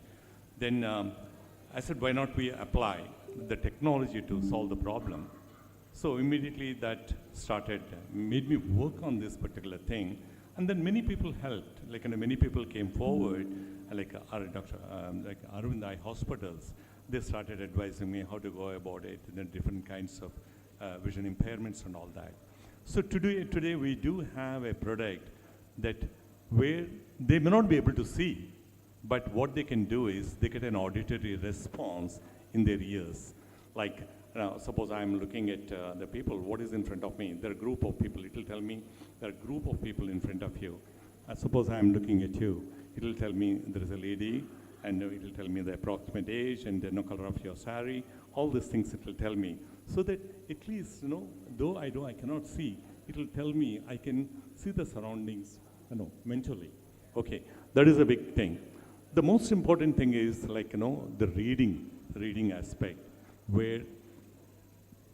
Then I said, why not we apply the technology to solve the problem? So immediately that made me work on this particular thing. And then many people helped, many people came forward, like our doctor, like Arvind Eye hospitals. They started advising me how to go about it, and then different kinds of vision impairments and all that. So today we do have a product that where they may not be able to see, but what they can do is they get an auditory response in their ears. Like, suppose I'm looking at the people, what is in front of me? There are a group of people, it will tell me there are a group of people in front of you. Suppose I'm looking at you, it will tell me there is a lady, and it will tell me the approximate age and the color of your sari, all these things it will tell me. So that at least, though I cannot see, it will tell me I can see the surroundings, mentally. Okay, that is a big thing. The most important thing is like, the reading aspect, where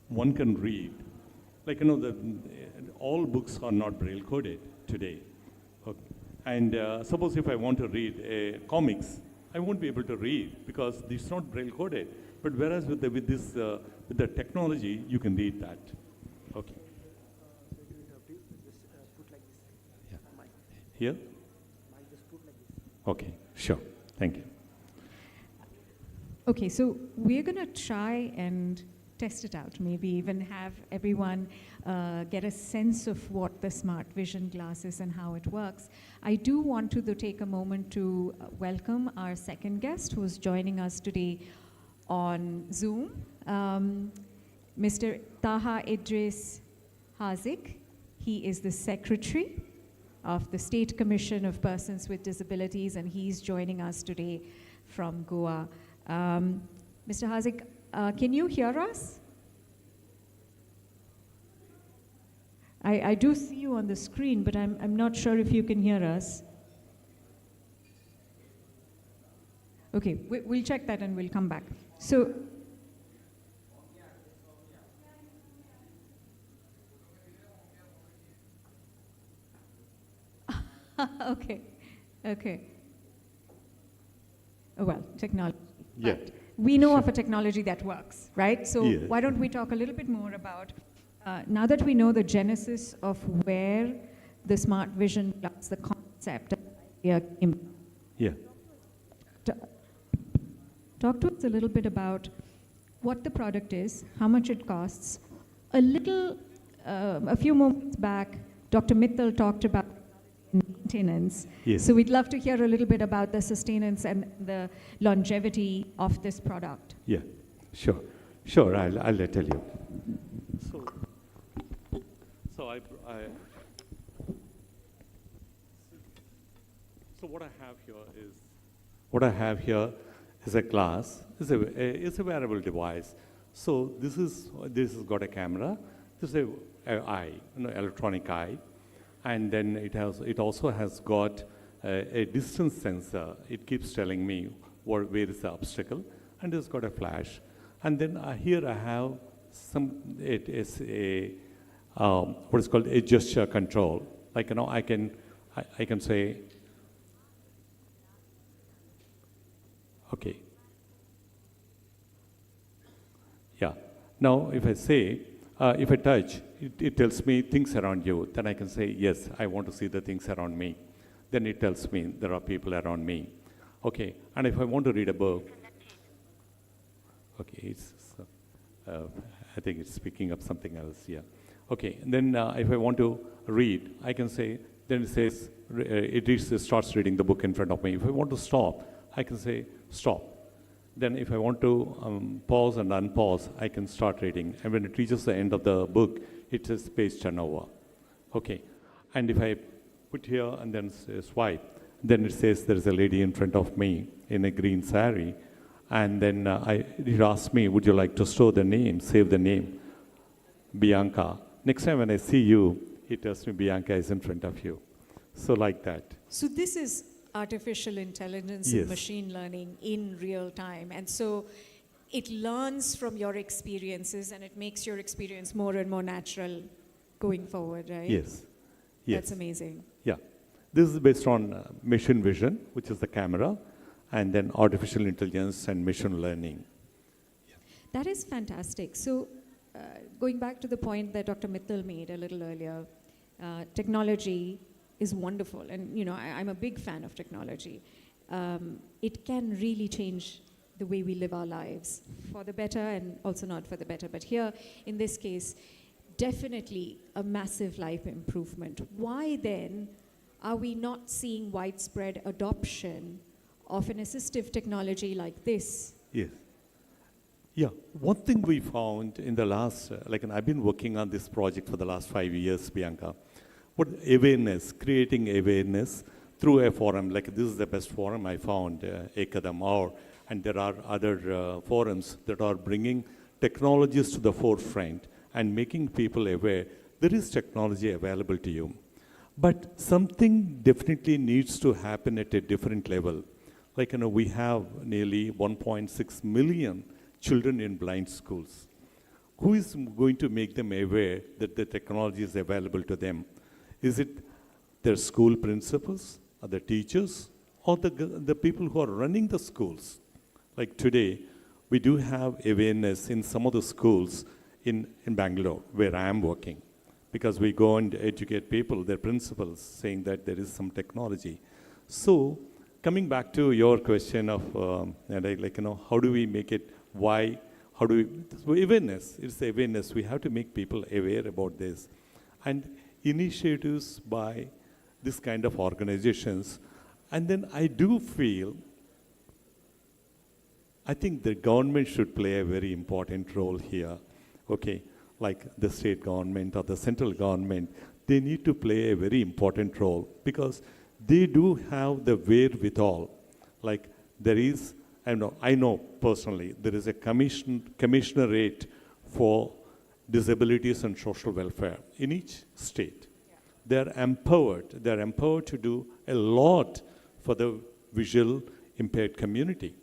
one can read. Like, all books are not braille coded today. Okay. And suppose if I want to read comics, I won't be able to read because it's not braille coded. But whereas with the technology, you can read that. Okay. Yeah. Here? Okay, sure. Thank you. Okay, so we're going to try and test it out, maybe even have everyone get a sense of what the Smart Vision glass is and how it works. I do want to take a moment to welcome our second guest who is joining us today on Zoom, Mr. Taha Idris Hazik. He is the Secretary of the State Commission of Persons with Disabilities, and he's joining us today from Goa. Mr. Hazik, can you hear us? I do see you on the screen, but I'm not sure if you can hear us. Okay, we'll check that and we'll come back. So, okay. Oh, well, technology. Yeah. But we know of a technology that works, right? So Yeah. why don't we talk a little bit more about, now that we know the genesis of where the Smart Vision Glass, the concept, Yeah. Talk to us a little bit about what the product is, how much it costs. A few moments back, Dr. Mittal talked about maintenance. Yes. So we'd love to hear a little bit about the sustenance and the longevity of this product. Yeah, sure. I'll tell you. So what I have here is a glass. It's a wearable device. So this has got a camera. This is a eye, electronic eye, and then it also has got a distance sensor. It keeps telling me where is the obstacle, and it's got a flash. And then here I have it is a what is called a gesture control. Like, I can say, okay. Yeah. Now, if I say, if I touch, it tells me things around you. Then I can say, yes, I want to see the things around me. Then it tells me there are people around me. Okay. And if I want to read a book, okay, I think it's picking up something else. Yeah. Okay. And then if I want to read, I can say, then it says, it starts reading the book in front of me. If I want to stop, I can say, stop. Then if I want to pause and unpause, I can start reading. And when it reaches the end of the book, it says page turnover. Okay. And if I put here and then swipe, then it says there is a lady in front of me in a green sari. And then it asks me, would you like to store the name, save the name, Bianca. Next time when I see you, it tells me Bianca is in front of you. So like that. So this is artificial intelligence Yes. and machine learning in real time. And so it learns from your experiences and it makes your experience more and more natural going forward, right? Yes. That's amazing. Yeah. This is based on machine vision, which is the camera, and then artificial intelligence and machine learning. That is fantastic. So going back to the point that Dr. Mittal made a little earlier, technology is wonderful. And, I'm a big fan of technology. It can really change the way we live our lives for the better and also not for the better. But here, in this case, definitely a massive life improvement. Why then are we not seeing widespread adoption of an assistive technology like this? Yes. Yeah, one thing we found in the last, and I've been working on this project for the last 5 years, Bianca, but awareness, creating awareness through a forum, like this is the best forum I found, Kadam, and there are other forums that are bringing technologies to the forefront and making people aware there is technology available to you. But something definitely needs to happen at a different level. We have nearly 1.6 million children in blind schools. Who is going to make them aware that the technology is available to them? Is it their school principals, or the teachers, or the people who are running the schools? Like today, we do have awareness in some of the schools in Bangalore, where I am working, because we go and educate people, their principals, saying that there is some technology. So, coming back to your question of, how do we make it, why, how do we, awareness, it's awareness. We have to make people aware about this. And initiatives by this kind of organizations. And then I do feel, I think the government should play a very important role here, okay? Like the state government or the central government, they need to play a very important role because they do have the wherewithal. Like there is, I know personally, there is a commissionerate for disabilities and social welfare in each state. They're empowered to do a lot for the visual impaired community.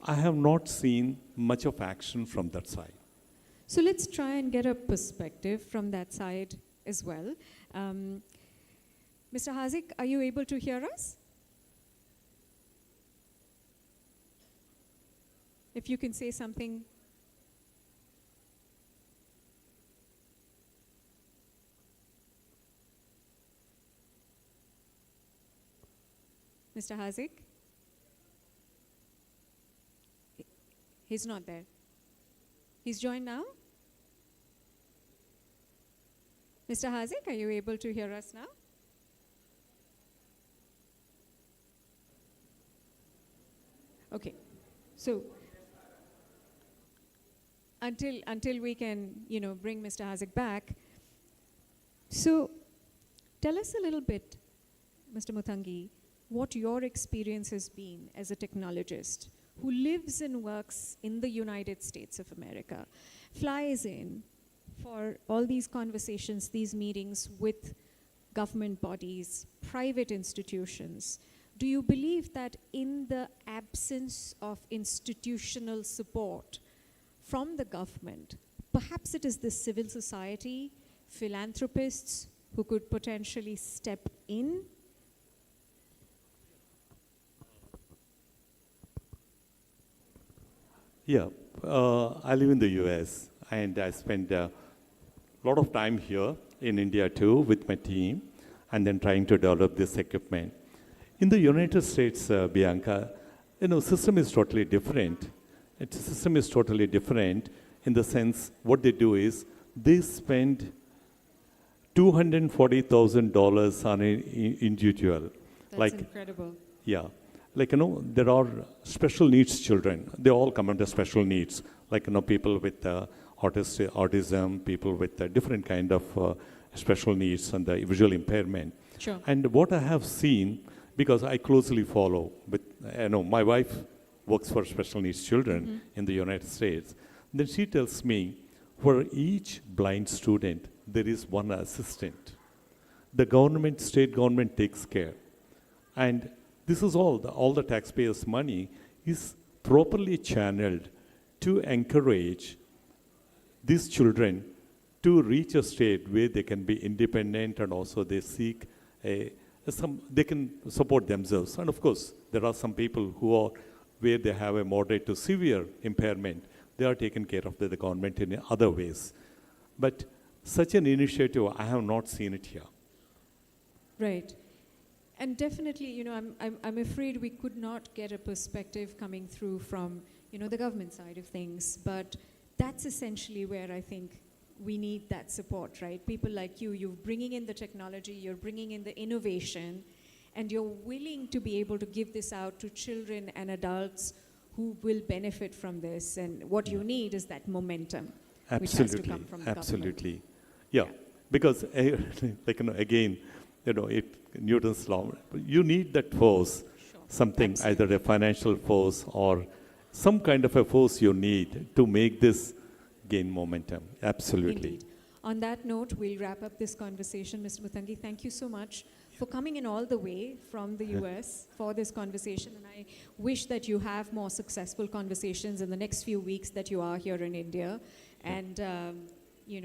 I have not seen much of action from that side. So let's try and get a perspective from that side as well. Mr. Hazik, are you able to hear us? If you can say something. Mr. Hazik? He's not there. He's joined now? Mr. Hazik, are you able to hear us now? Okay. So until we can, bring Mr. Hazik back. So tell us a little bit, Mr. Muthangi, what your experience has been as a technologist who lives and works in the United States of America, flies in for all these conversations, these meetings with government bodies, private institutions. Do you believe that in the absence of institutional support from the government, perhaps it is the civil society, philanthropists who could potentially step in? Yeah, I live in the US and I spend a lot of time here in India too with my team and then trying to develop this equipment. In the United States, Bianca, system is totally different. The system is totally different in the sense what they do is they spend $240,000 on an individual. That's incredible. Yeah. There are special needs children. They all come under special needs. People with autism, people with different kind of special needs and the visual impairment. Sure. And what I have seen, because I closely follow with, my wife works for special needs children in the United States. Then she tells me, for each blind student, there is one assistant. The government, state government takes care. And this is all the taxpayers' money is properly channeled to encourage these children to reach a state where they can be independent and also they seek they can support themselves. And of course, there are some people who are where they have a moderate to severe impairment. They are taken care of by the government in other ways. But such an initiative, I have not seen it here. Right. And definitely, I'm afraid we could not get a perspective coming through from, the government side of things. But that's essentially where I think we need that support, right? People like you, you're bringing in the technology, you're bringing in the innovation, and you're willing to be able to give this out to children and adults who will benefit from this. And what you need is that momentum, which has to come from the Absolutely. government. Yeah, because like, again, Newton's law, you need that force, something, either a financial force or some kind of a force you need to make this gain momentum. Absolutely. Indeed. On that note, we'll wrap up this conversation. Mr. Muthangi, thank you so much for coming in all the way from the US for this conversation. And I wish that you have more successful conversations in the next few weeks that you are here in India. And,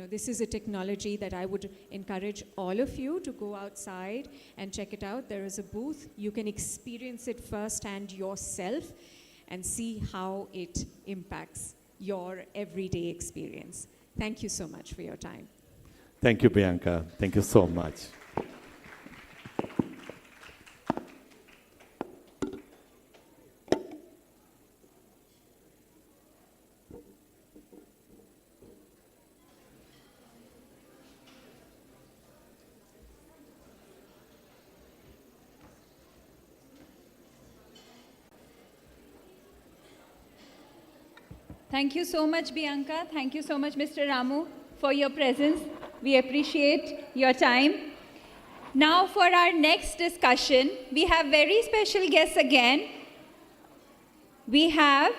this is a technology that I would encourage all of you to go outside and check it out. There is a booth. You can experience it firsthand yourself and see how it impacts your everyday experience. Thank you so much for your time. Thank you, Bianca. Thank you so much. Thank you so much, Bianca. Thank you so much, Mr. Ramu, for your presence. We appreciate your time. Now for our next discussion, we have very special guests again. We have,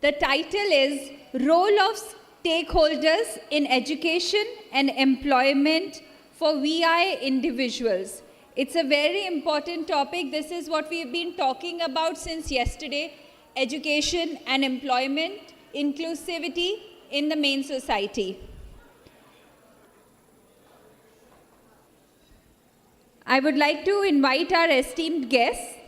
the title is Role of Stakeholders in Education and Employment for VI Individuals. It's a very important topic. This is what we've been talking about since yesterday. Education and employment, inclusivity in the main society. I would like to invite our esteemed guests.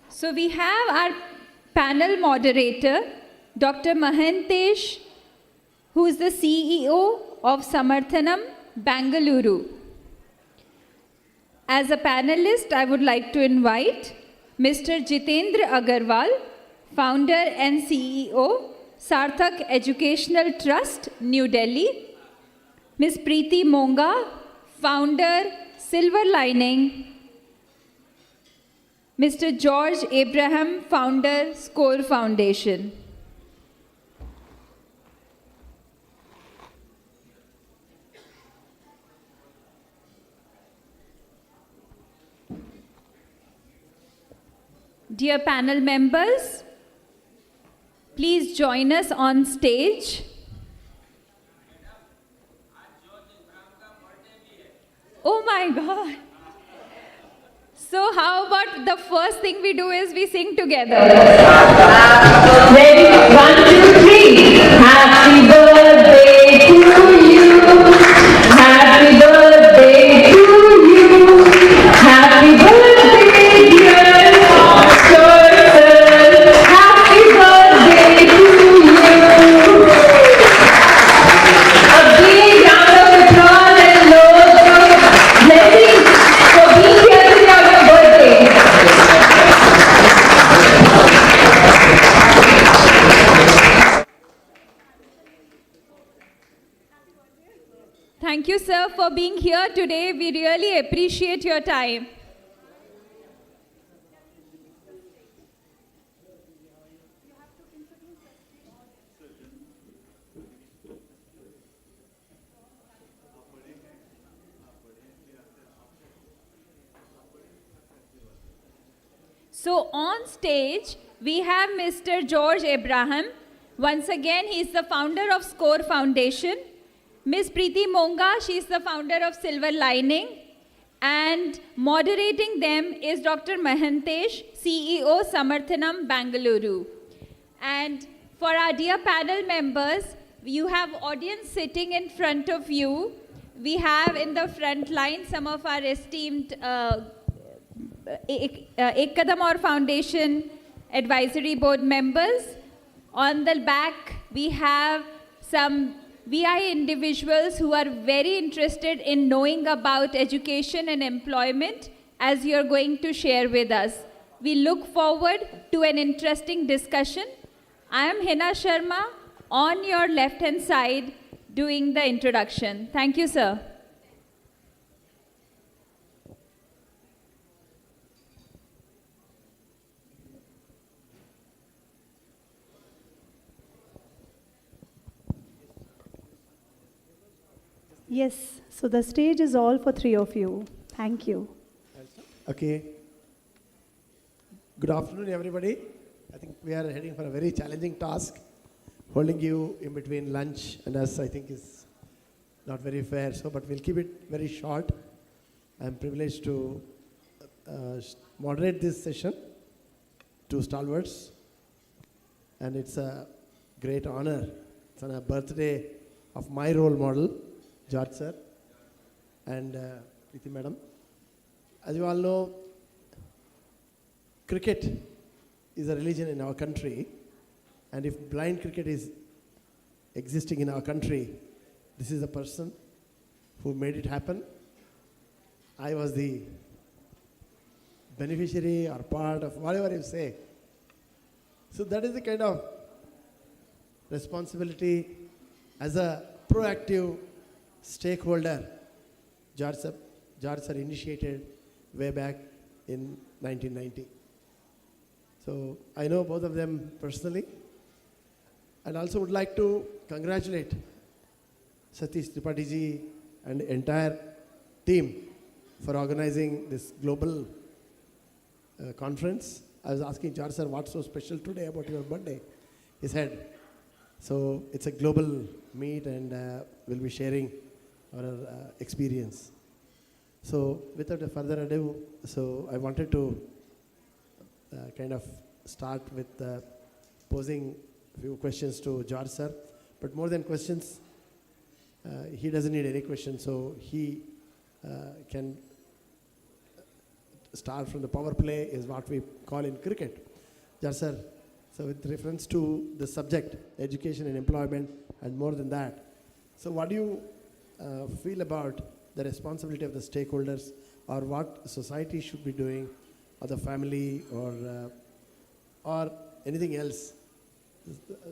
So we have our panel moderator, Dr. Mahantesh, who is the CEO of Samarthanam, Bangalore. As a panelist, I would like to invite Mr. Jitendra Agarwal, founder and CEO, Sarthak Educational Trust, New Delhi. Ms. Preeti Monga, founder, Silver Lining. Mr. George Abraham, founder, SCORE Foundation. Dear panel members, please join us on stage. Oh my God. So how about the first thing we do is we sing together. Ready? 1, 2, 3. Happy birthday to you. Happy birthday to you. Happy birthday, dear Sir. Happy birthday to you. A big round of applause and loads of blessings for being here today on your birthday. Thank you, sir, for being here today. We really appreciate your time. So on stage, we have Mr. George Abraham. Once again, he is the founder of SCORE Foundation. Ms. Preeti Monga, she is the founder of Silver Lining. And moderating them is Dr. Mahantesh, CEO, Samarthanam, Bangalore. And for our dear panel members, you have audience sitting in front of you. We have in the front line some of our esteemed Kadam Aur Foundation Advisory Board members. On the back, we have some VI individuals who are very interested in knowing about education and employment, as you're going to share with us. We look forward to an interesting discussion. I am Hina Sharma, on your left-hand side, doing the introduction. Thank you, sir. Yes, so the stage is all for three of you. Thank you. Okay. Good afternoon, everybody. I think we are heading for a very challenging task. Holding you in between lunch and us, I think, is not very fair. So, but we'll keep it very short. I'm privileged to moderate this session, two stalwarts, and it's a great honor. It's on a birthday of my role model, George sir, and Preeti madam. As you all know, cricket is a religion in our country, and if blind cricket is existing in our country, this is a person who made it happen. I was the beneficiary or part of whatever you say. So that is the kind of responsibility as a proactive stakeholder George sir initiated way back in 1990. So I know both of them personally, and also would like to congratulate Satish Tripathi ji and the entire team for organizing this global conference. I was asking George sir, what's so special today about your birthday? He said, so it's a global meet, and we'll be sharing our experience. So without a further ado, so I wanted to kind of start with posing a few questions to George sir. But more than questions, he doesn't need any questions, so he can start from the power play, is what we call in cricket. George sir, so with reference to the subject, education and employment, and more than that, so what do you feel about the responsibility of the stakeholders, or what society should be doing, or the family, or anything else?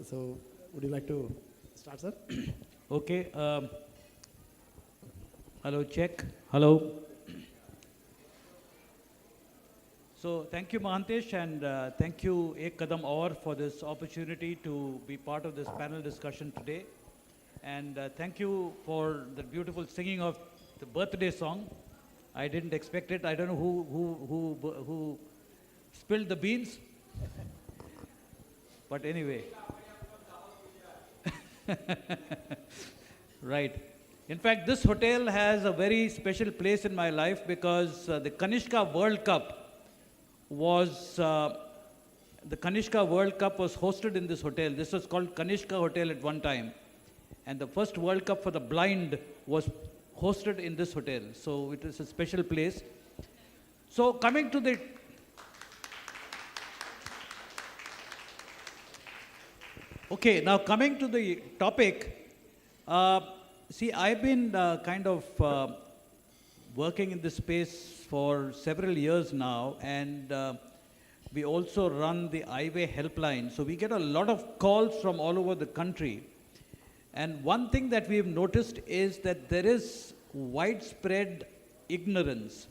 So would you like to start, sir? Okay. Hello, check. Hello. So thank you, Mahantesh, and thank you, Kadam Aur, for this opportunity to be part of this panel discussion today. And thank you for the beautiful singing of the birthday song. I didn't expect it. I don't know who spilled the beans. But anyway. Right. In fact, this hotel has a very special place in my life because the Kanishka World Cup was hosted in this hotel. This was called Kanishka Hotel at one time. And the first World Cup for the blind was hosted in this hotel. So it is a special place. So coming to the okay, now coming to the topic, see, I've been kind of working in this space for several years now, and we also run the highway helpline. So we get a lot of calls from all over the country. And one thing that we've noticed is that there is widespread ignorance.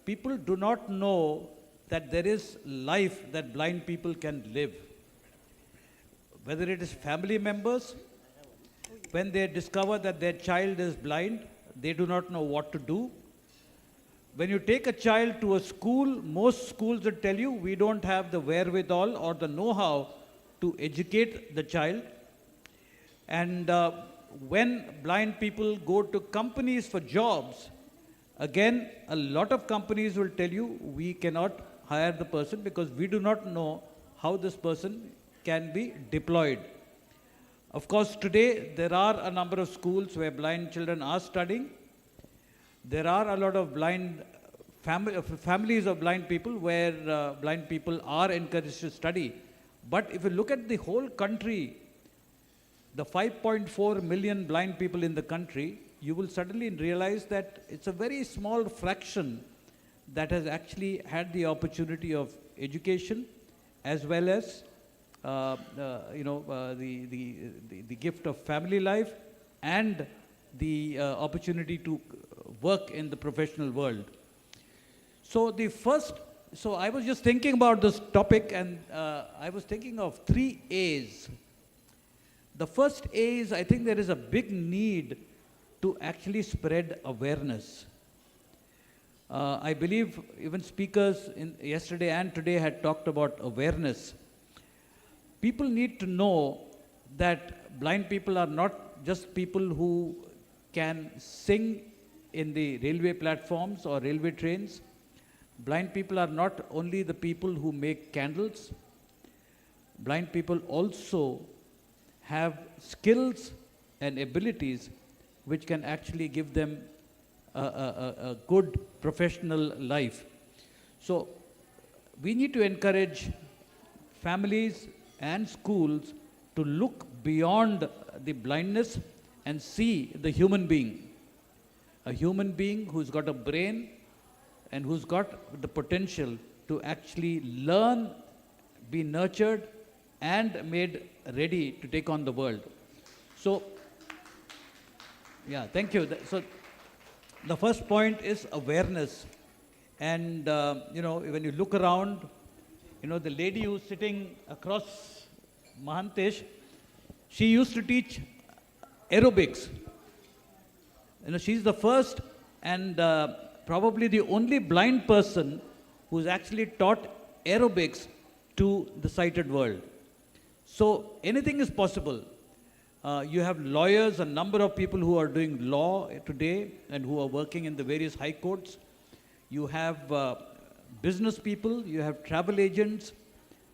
People do not know that there is life that blind people can live. Whether it is family members, when they discover that their child is blind, they do not know what to do. When you take a child to a school, most schools will tell you, we don't have the wherewithal or the know-how to educate the child. And when blind people go to companies for jobs, Again, a lot of companies will tell you we cannot hire the person because we do not know how this person can be deployed. Of course, today there are a number of schools where blind children are studying. There are a lot of families of blind people where blind people are encouraged to study. But if you look at the whole country, the 5.4 million blind people in the country, you will suddenly realize that it's a very small fraction that has actually had the opportunity of education as well as the gift of family life and the opportunity to work in the professional world. So I was just thinking about this topic, and I was thinking of 3 A's. The first A is, I think there is a big need to actually spread awareness. I believe even speakers yesterday and today had talked about awareness. People need to know that blind people are not just people who can sing in the railway platforms or railway trains. Blind people are not only the people who make candles. Blind people also have skills and abilities which can actually give them a good professional life. So we need to encourage families and schools to look beyond the blindness and see the human being. A human being who's got a brain and who's got the potential to actually learn, be nurtured, and made ready to take on the world. So, yeah, thank you. So, the first point is awareness. And, when you look around, the lady who's sitting across Mahantesh, she used to teach aerobics. She's the first and probably the only blind person who's actually taught aerobics to the sighted world. So anything is possible. You have lawyers, a number of people who are doing law today and who are working in the various high courts. You have business people, you have travel agents,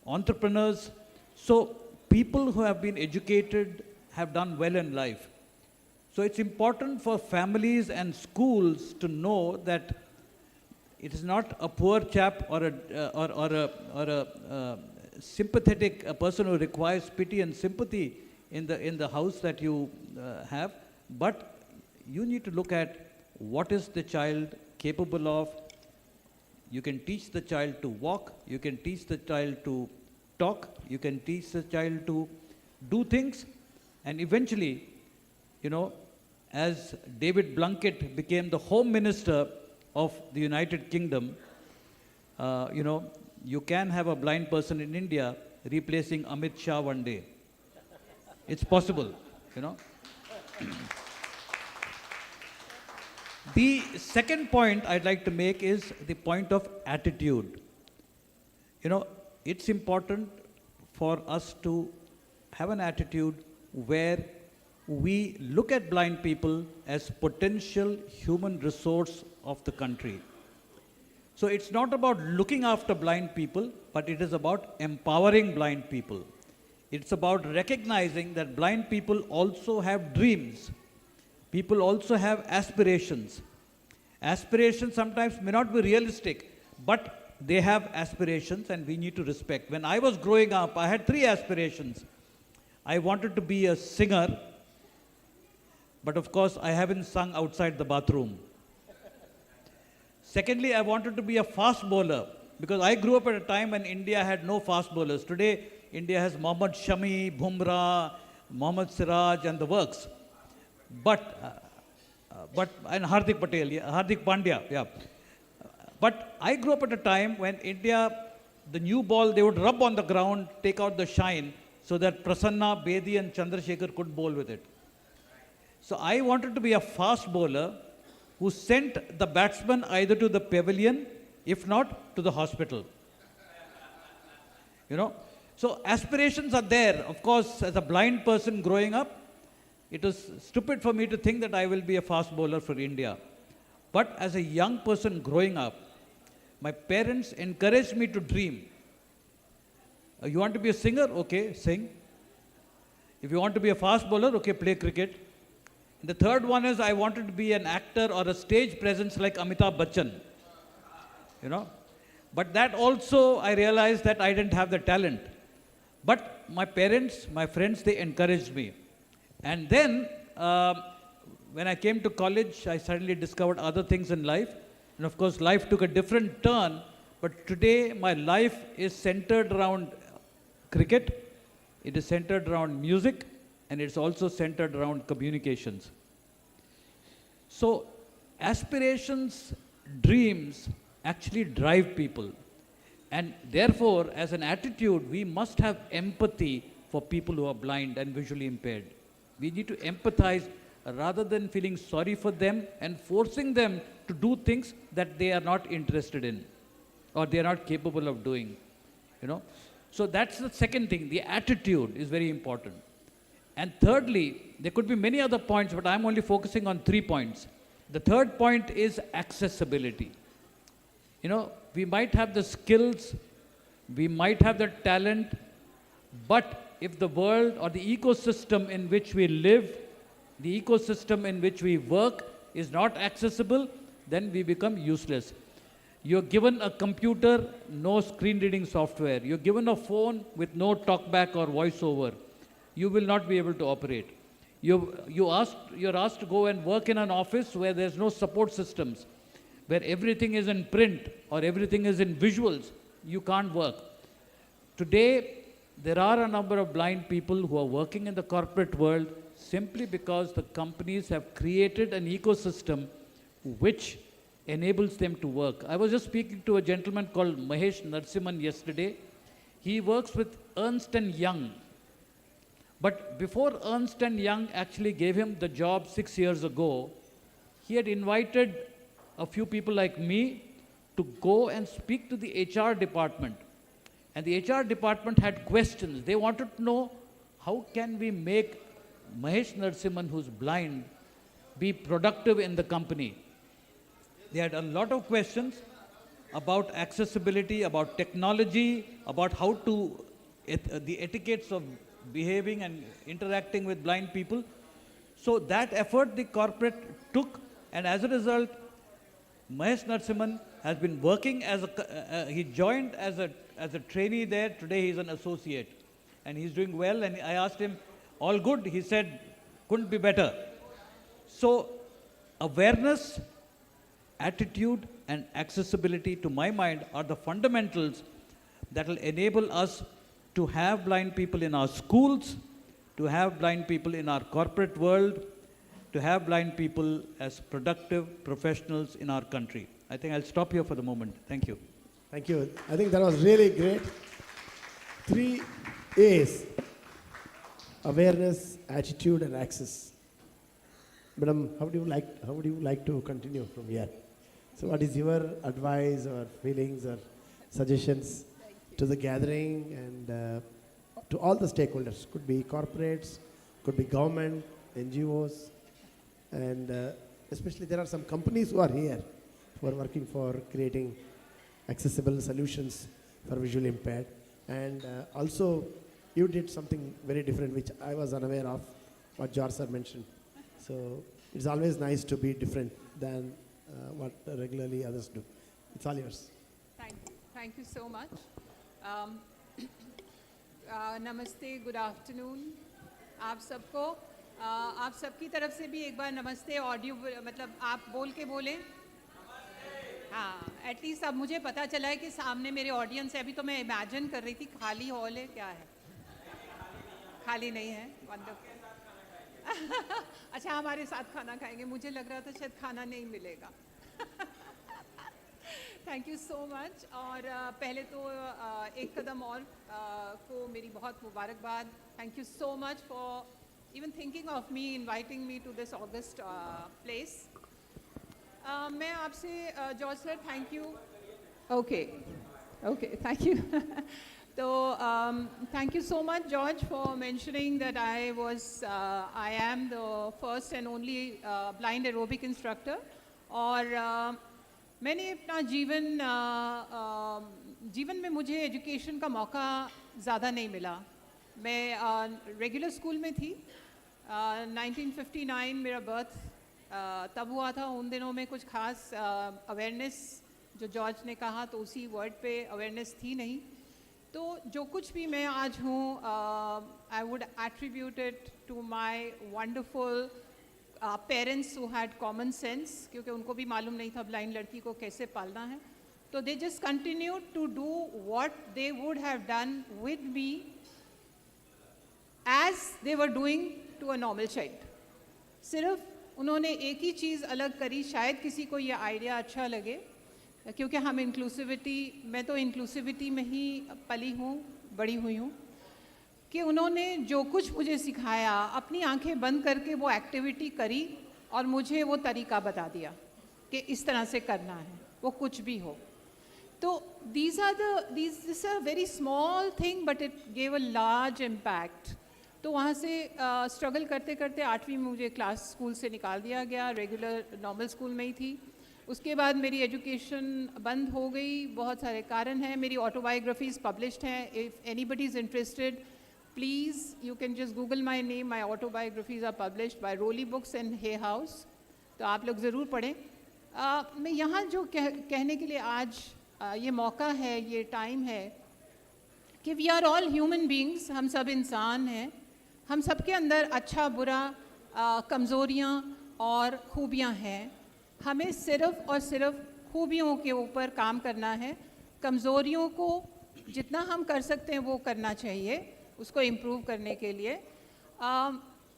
entrepreneurs. So people who have been educated have done well in life. So it's important for families and schools to know that it is not a poor chap or a sympathetic person who requires pity and sympathy in the house that you have, but you need to look at what is the child capable of. You can teach the child to walk, you can teach the child to talk, you can teach the child to do things, and eventually, as David Blunkett became the Home Minister of the United Kingdom, you can have a blind person in India replacing Amit Shah one day. It's possible, The second point I'd like to make is the point of attitude. It's important for us to have an attitude where we look at blind people as potential human resource of the country. So it's not about looking after blind people, but it is about empowering blind people. It's about recognizing that blind people also have dreams. People also have aspirations. Aspirations sometimes may not be realistic, but they have aspirations and we need to respect. When I was growing up, I had 3 aspirations. I wanted to be a singer, but of course I haven't sung outside the bathroom. Secondly, I wanted to be a fast bowler because I grew up at a time when India had no fast bowlers. Today, India has Mohammad Shami, Bumrah, Mohammad Siraj and the works. And Hardik Pandya, yeah. But I grew up at a time when India, the new ball, they would rub on the ground, take out the shine, so that Prasanna, Bedi and Chandrasekhar could bowl with it. So I wanted to be a fast bowler who sent the batsman either to the pavilion, if not to the hospital. So aspirations are there. Of course, as a blind person growing up, it was stupid for me to think that I will be a fast bowler for India. But as a young person growing up, my parents encouraged me to dream. You want to be a singer? Okay, sing. If you want to be a fast bowler, okay, play cricket. And the third one is I wanted to be an actor or a stage presence like Amitabh Bachchan. You know. But that also I realized that I didn't have the talent. But my parents, my friends, they encouraged me. And then when I came to college, I suddenly discovered other things in life. And of course, life took a different turn. But today, my life is centered around cricket. It is centered around music. And it's also centered around communications. So, aspirations, dreams actually drive people. And therefore, as an attitude, we must have empathy for people who are blind and visually impaired. We need to empathize rather than feeling sorry for them and forcing them to do things that they are not interested in or they are not capable of doing. You know? So that's the second thing. The attitude is very important. And thirdly, there could be many other points, but I'm only focusing on 3 points. The third point is accessibility. You know, we might have the skills, we might have the talent, but if the world or the ecosystem in which we live, the ecosystem in which we work is not accessible, then we become useless. You're given a computer, no screen reading software. You're given a phone with no talkback or voiceover. You will not be able to operate. You're asked to go and work in an office where there's no support systems, where everything is in print or everything is in visuals. You can't work. Today, there are a number of blind people who are working in the corporate world simply because the companies have created an ecosystem which enables them to work. I was just speaking to a gentleman called Mahesh Narsiman yesterday. He works with Ernst & Young. But before Ernst & Young actually gave him the job 6 years ago, he had invited a few people like me to go and speak to the HR department. And the HR department had questions. They wanted to know, how can we make Mahesh Narsiman, who's blind, be productive in the company? They had a lot of questions about accessibility, about technology, about how to, the etiquettes of behaving and interacting with blind people. So that effort the corporate took, and as a result, Mahesh Narsiman has been working as a, he joined as a trainee there. Today he's an associate and he's doing well. And I asked him, all good? He said, couldn't be better. So awareness, attitude and accessibility, to my mind, are the fundamentals that will enable us to have blind people in our schools, to have blind people in our corporate world, to have blind people as productive professionals in our country. I think I'll stop here for the moment. Thank you. Thank you. I think that was really great. 3 A's: awareness, attitude, and access. Madam, how would you like to continue from here? So, what is your advice or feelings or suggestions to the gathering and to all the stakeholders? Could be corporates, could be government, NGOs, and especially there are some companies who are here who are working for creating accessible solutions for visually impaired. And also, you did something very different which I was unaware of, what George sir mentioned. So it's always nice to be different than what regularly others do. It's all yours. Thank you so much. Namaste, good afternoon. आप सबकी तरफ से भी एक बार नमस्ते audio मतलब आप बोल के बोलें. हाँ, एटलीस्ट अब मुझे पता चला है कि सामने मेरे ऑडियंस है. अभी तो मैं इमेजिन कर रही थी खाली हॉल है, क्या है, खाली नहीं है. अच्छा, हमारे साथ खाना खाएंगे. मुझे लग रहा था शायद खाना नहीं मिलेगा. Thank you so much. और पहले तो एक कदम और को मेरी बहुत मुबारकबाद. Thank you so much for even thinking of me, inviting me to this August place. मैं आपसे George sir thank you. Okay, thank you. So thank you so much, George, for mentioning that I am the first and only blind aerobic instructor और मैंने अपना जीवन में मुझे education का मौका ज़्यादा नहीं मिला। मैं रेगुलर स्कूल में थी। 1959 मेरा बर्थ तब हुआ था। उन दिनों में कुछ खास अवेयरनेस, जो जॉर्ज ने कहा तो उसी वर्ड पे अवेयरनेस थी नहीं। तो जो कुछ भी मैं आज हूँ, I would attribute it to my wonderful parents who had common sense, क्योंकि उनको भी मालूम नहीं था ब्लाइंड लड़की को कैसे पालना है। तो they just continue to do what they would have done with me as they were doing to a normal child. सिर्फ उन्होंने एक ही चीज़ अलग करी, शायद किसी को ये आइडिया अच्छा लगे, क्योंकि हम इंक्लूसिविटी, मैं तो इंक्लूसिविटी में ही पली हूँ, बड़ी हुई हूँ, कि उन्होंने जो कुछ मुझे सिखाया, अपनी आंखें बंद करके वो एक्टिविटी करी और मुझे वो तरीका बता दिया कि इस तरह से करना है, वो कुछ भी हो। तो this are very small thing but it gave a large impact. तो वहाँ से स्ट्रगल करते करते 8वीं में मुझे क्लास स्कूल से निकाल दिया गया, रेगुलर नॉर्मल स्कूल में ही थी। उसके बाद मेरी एजुकेशन बंद हो गई, बहुत सारे कारण हैं। मेरी ऑटोबायोग्राफीज़ पब्लिश्ड हैं। If anybody is interested, please you can just Google my name, my autobiographies are published by Roli books and Hay House. तो आप लोग ज़रूर पढ़ें। मैं यहाँ जो कहने के लिए आज ये मौका है, ये टाइम है कि we are all human beings, हम सब इंसान हैं। हम सब के अंदर अच्छा बुरा, कमज़ोरियाँ और खूबियाँ हैं। हमें सिर्फ़ और सिर्फ खूबियों के ऊपर काम करना है। कमज़ोरियों को जितना हम कर सकते हैं वो करना चाहिए, उसको इम्प्रूव करने के लिए।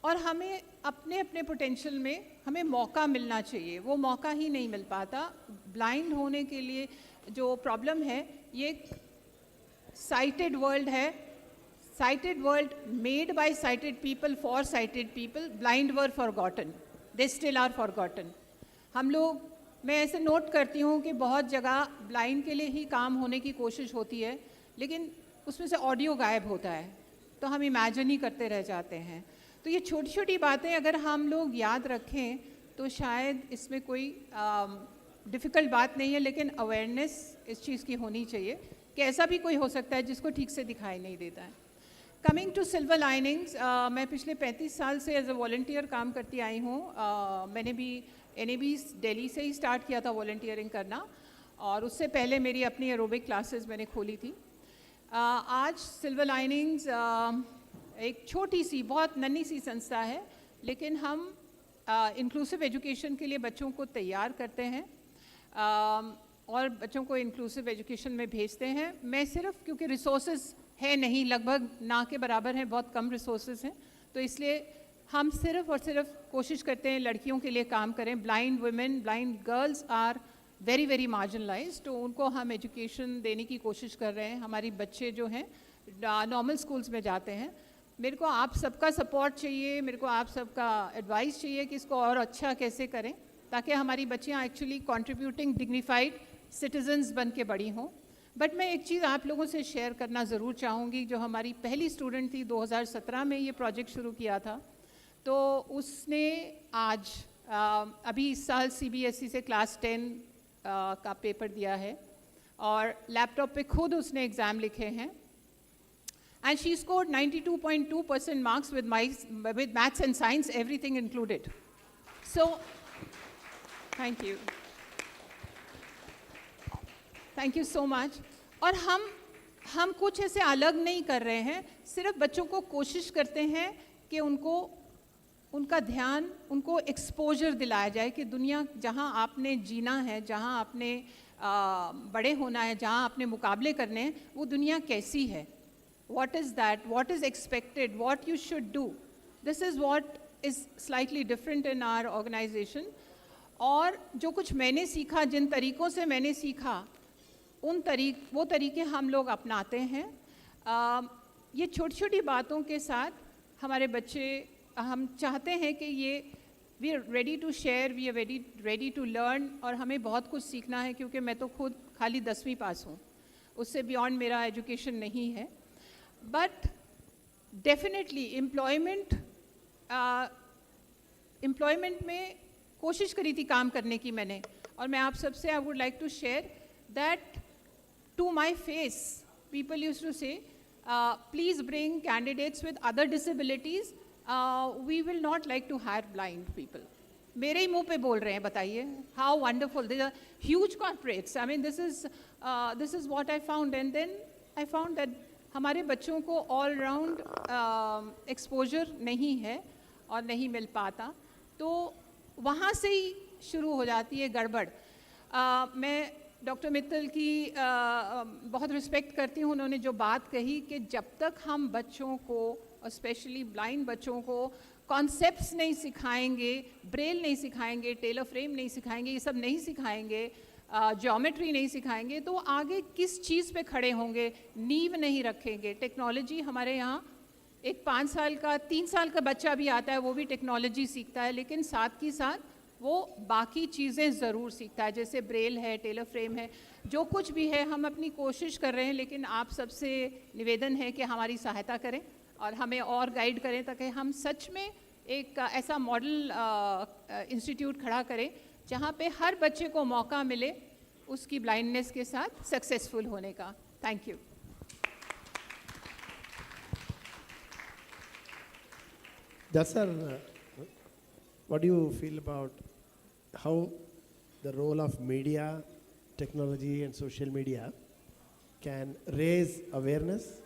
और हमें अपने अपने पोटेंशियल में हमें मौका मिलना चाहिए। वो मौका ही नहीं मिल पाता। ब्लाइंड होने के लिए जो प्रॉब्लम है, ये साइटेड वर्ल्ड है। Sighted world made by sighted people for sighted people. Blind were forgotten, they still are forgotten. हम लोग, मैं ऐसे नोट करती हूँ कि बहुत जगह ब्लाइंड के लिए ही काम होने की कोशिश होती है, लेकिन उसमें से ऑडियो गायब होता है, तो हम इमेजिन ही करते रह जाते हैं। तो ये छोटी छोटी बातें अगर हम लोग याद रखें तो शायद इसमें कोई डिफ़िकल्ट बात नहीं है, लेकिन अवेयरनेस इस चीज़ की होनी चाहिए कि ऐसा भी कोई हो सकता है जिसको ठीक से दिखाई नहीं देता है। कमिंग टू सिल्वर लाइनिंग्स, मैं पिछले 35 साल से एज अ वॉल्टियर काम करती आई हूँ। मैंने भी NAB दिल्ली से ही स्टार्ट किया था वॉल्टियरिंग करना, और उससे पहले मेरी अपनी एरोबिक क्लासेस मैंने खोली थी। आज सिल्वर लाइनिंग्स एक छोटी सी, बहुत नन्ही सी संस्था है, लेकिन हम इंक्लूसिव एजुकेशन के लिए बच्चों को तैयार करते हैं और बच्चों को इंक्लूसिव एजुकेशन में भेजते हैं। मैं सिर्फ, क्योंकि रिसोर्सेज है नहीं, लगभग ना के बराबर हैं, बहुत कम रिसोर्सेज हैं, तो इसलिए हम सिर्फ और सिर्फ कोशिश करते हैं लड़कियों के लिए काम करें। Blind women, blind girls are very very marginalised, तो उनको हम एजुकेशन देने की कोशिश कर रहे हैं। हमारी बच्चे जो हैं नॉर्मल स्कूल्स में जाते हैं। मेरे को आप सबका सपोर्ट चाहिए, मेरे को आप सबका एडवाइस चाहिए कि इसको और अच्छा कैसे करें, ताकि हमारी बच्चियाँ एक्चुअली कंट्रीब्यूटिंग डिग्निफाइड सिटीजन्स बन के बड़ी हों। बट मैं एक चीज़ आप लोगों से शेयर करना ज़रूर चाहूँगी। जो हमारी पहली स्टूडेंट थी, 2017 में ये प्रोजेक्ट शुरू किया था, तो उसने आज अभी इस साल CBSE से क्लास 10 का पेपर दिया है और लैपटॉप पे खुद उसने एग्ज़ाम लिखे हैं। And she scored 92.2% marks with maths and science, everything included. So thank you so much. और हम कुछ ऐसे अलग नहीं कर रहे हैं, सिर्फ बच्चों को कोशिश करते हैं कि उनका ध्यान, उनको एक्सपोजर दिलाया जाए कि दुनिया जहाँ आपने जीना है, जहाँ आपने बड़े होना है, जहाँ आपने मुकाबले करने हैं, वो दुनिया कैसी है, what is that, what is expected, what you should do. This is what is slightly different in our organization. और जो कुछ मैंने सीखा, जिन तरीक़ों से मैंने सीखा, वो तरीके हम लोग अपनाते हैं। ये छोटी छोटी बातों के साथ हमारे बच्चे, हम चाहते हैं कि ये we are ready to share, we are ready to learn, और हमें बहुत कुछ सीखना है, क्योंकि मैं तो खुद खाली 10वीं पास हूँ, उससे बियॉन्ड मेरा एजुकेशन नहीं है। बट डेफिनेटली एम्प्लॉयमेंट में कोशिश करी थी काम करने की मैंने, और मैं आप सबसे I would like to share that to my face people used to say, please bring candidates with other disabilities. We will not like to hire blind people. मेरे ही मुंह पे बोल रहे हैं, बताइए. How wonderful. These are huge corporates. I mean, this is what I found. And then I found that हमारे बच्चों को all round exposure नहीं है और नहीं मिल पाता. तो वहाँ से ही शुरू हो जाती है गड़बड़. मैं डॉक्टर मित्तल की बहुत रिस्पेक्ट करती हूँ. उन्होंने जो बात कही कि जब तक हम बच्चों को, स्पेशली ब्लाइंड बच्चों को, कॉन्सेप्ट्स नहीं सिखाएंगे, ब्रेल नहीं सिखाएंगे, टेलर फ्रेम नहीं सिखाएंगे, ये सब नहीं सिखाएंगे, ज्योमेट्री नहीं सिखाएंगे, तो आगे किस चीज़ पे खड़े होंगे, नींव नहीं रखेंगे. टेक्नोलॉजी हमारे यहाँ एक 5 साल का 3 साल का बच्चा भी आता है, वो भी टेक्नोलॉजी सीखता है, लेकिन साथ की साथ वो बाकी चीज़ें ज़रूर सीखता है. जैसे ब्रेल है, टेलर फ्रेम है, जो कुछ भी है हम अपनी कोशिश कर रहे हैं. लेकिन आप सबसे निवेदन है कि हमारी सहायता करें और हमें और गाइड करें, ताकि हम सच में एक ऐसा मॉडल इंस्टीट्यूट खड़ा करें जहाँ पे हर बच्चे को मौका मिले उसकी ब्लाइंडनेस के साथ सक्सेसफुल होने का. Thank you. Sir, what do you feel about how the role of media, technology and social media can raise awareness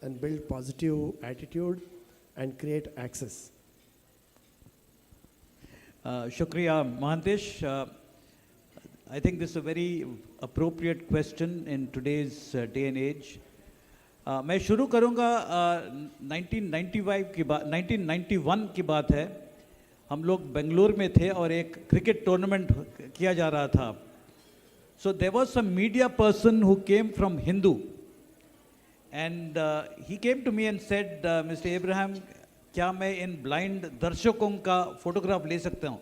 and build positive attitude and create access? Shukriya Mahantesh. I think this is a very appropriate question in today's day and age. मैं शुरू करूंगा 1991 की बात है. हम लोग बेंगलुरु में थे और एक क्रिकेट टूर्नामेंट किया जा रहा था. So there was some media person who came from Hindu and he came to me and said, mister Ibrahim, क्या मैं इन ब्लाइंड दर्शकों का फोटोग्राफ ले सकता हूँ?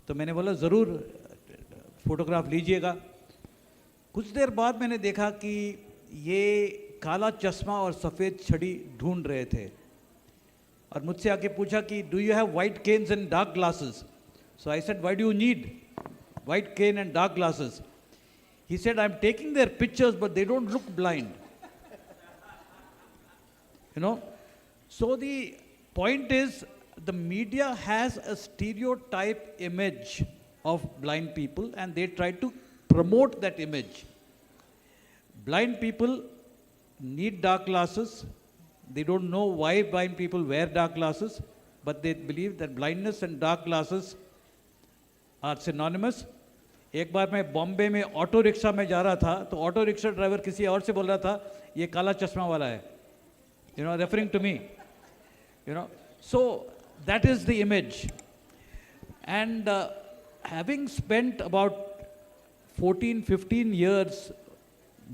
तो मैंने बोला ज़रूर फोटोग्राफ लीजिएगा. कुछ देर बाद मैंने देखा कि ये काला चश्मा और सफ़ेद छड़ी ढूंढ रहे थे और मुझसे आके पूछा कि do you have white canes and dark glasses? So I said, why do you need white cane and dark glasses? He said, I am taking their pictures but they don't look blind. You know, so the point is, the media has a stereotype image of blind people and they try to promote that image. Blind people need dark glasses. They don't know why blind people wear dark glasses, but they believe that blindness and dark glasses are synonymous. एक बार मैं बॉम्बे में auto rickshaw में जा रहा था तो auto rickshaw driver किसी और से बोल रहा था, ये काला चश्मा वाला है. You know, referring to me, you know, so that is the image. And having spent about 14-15 years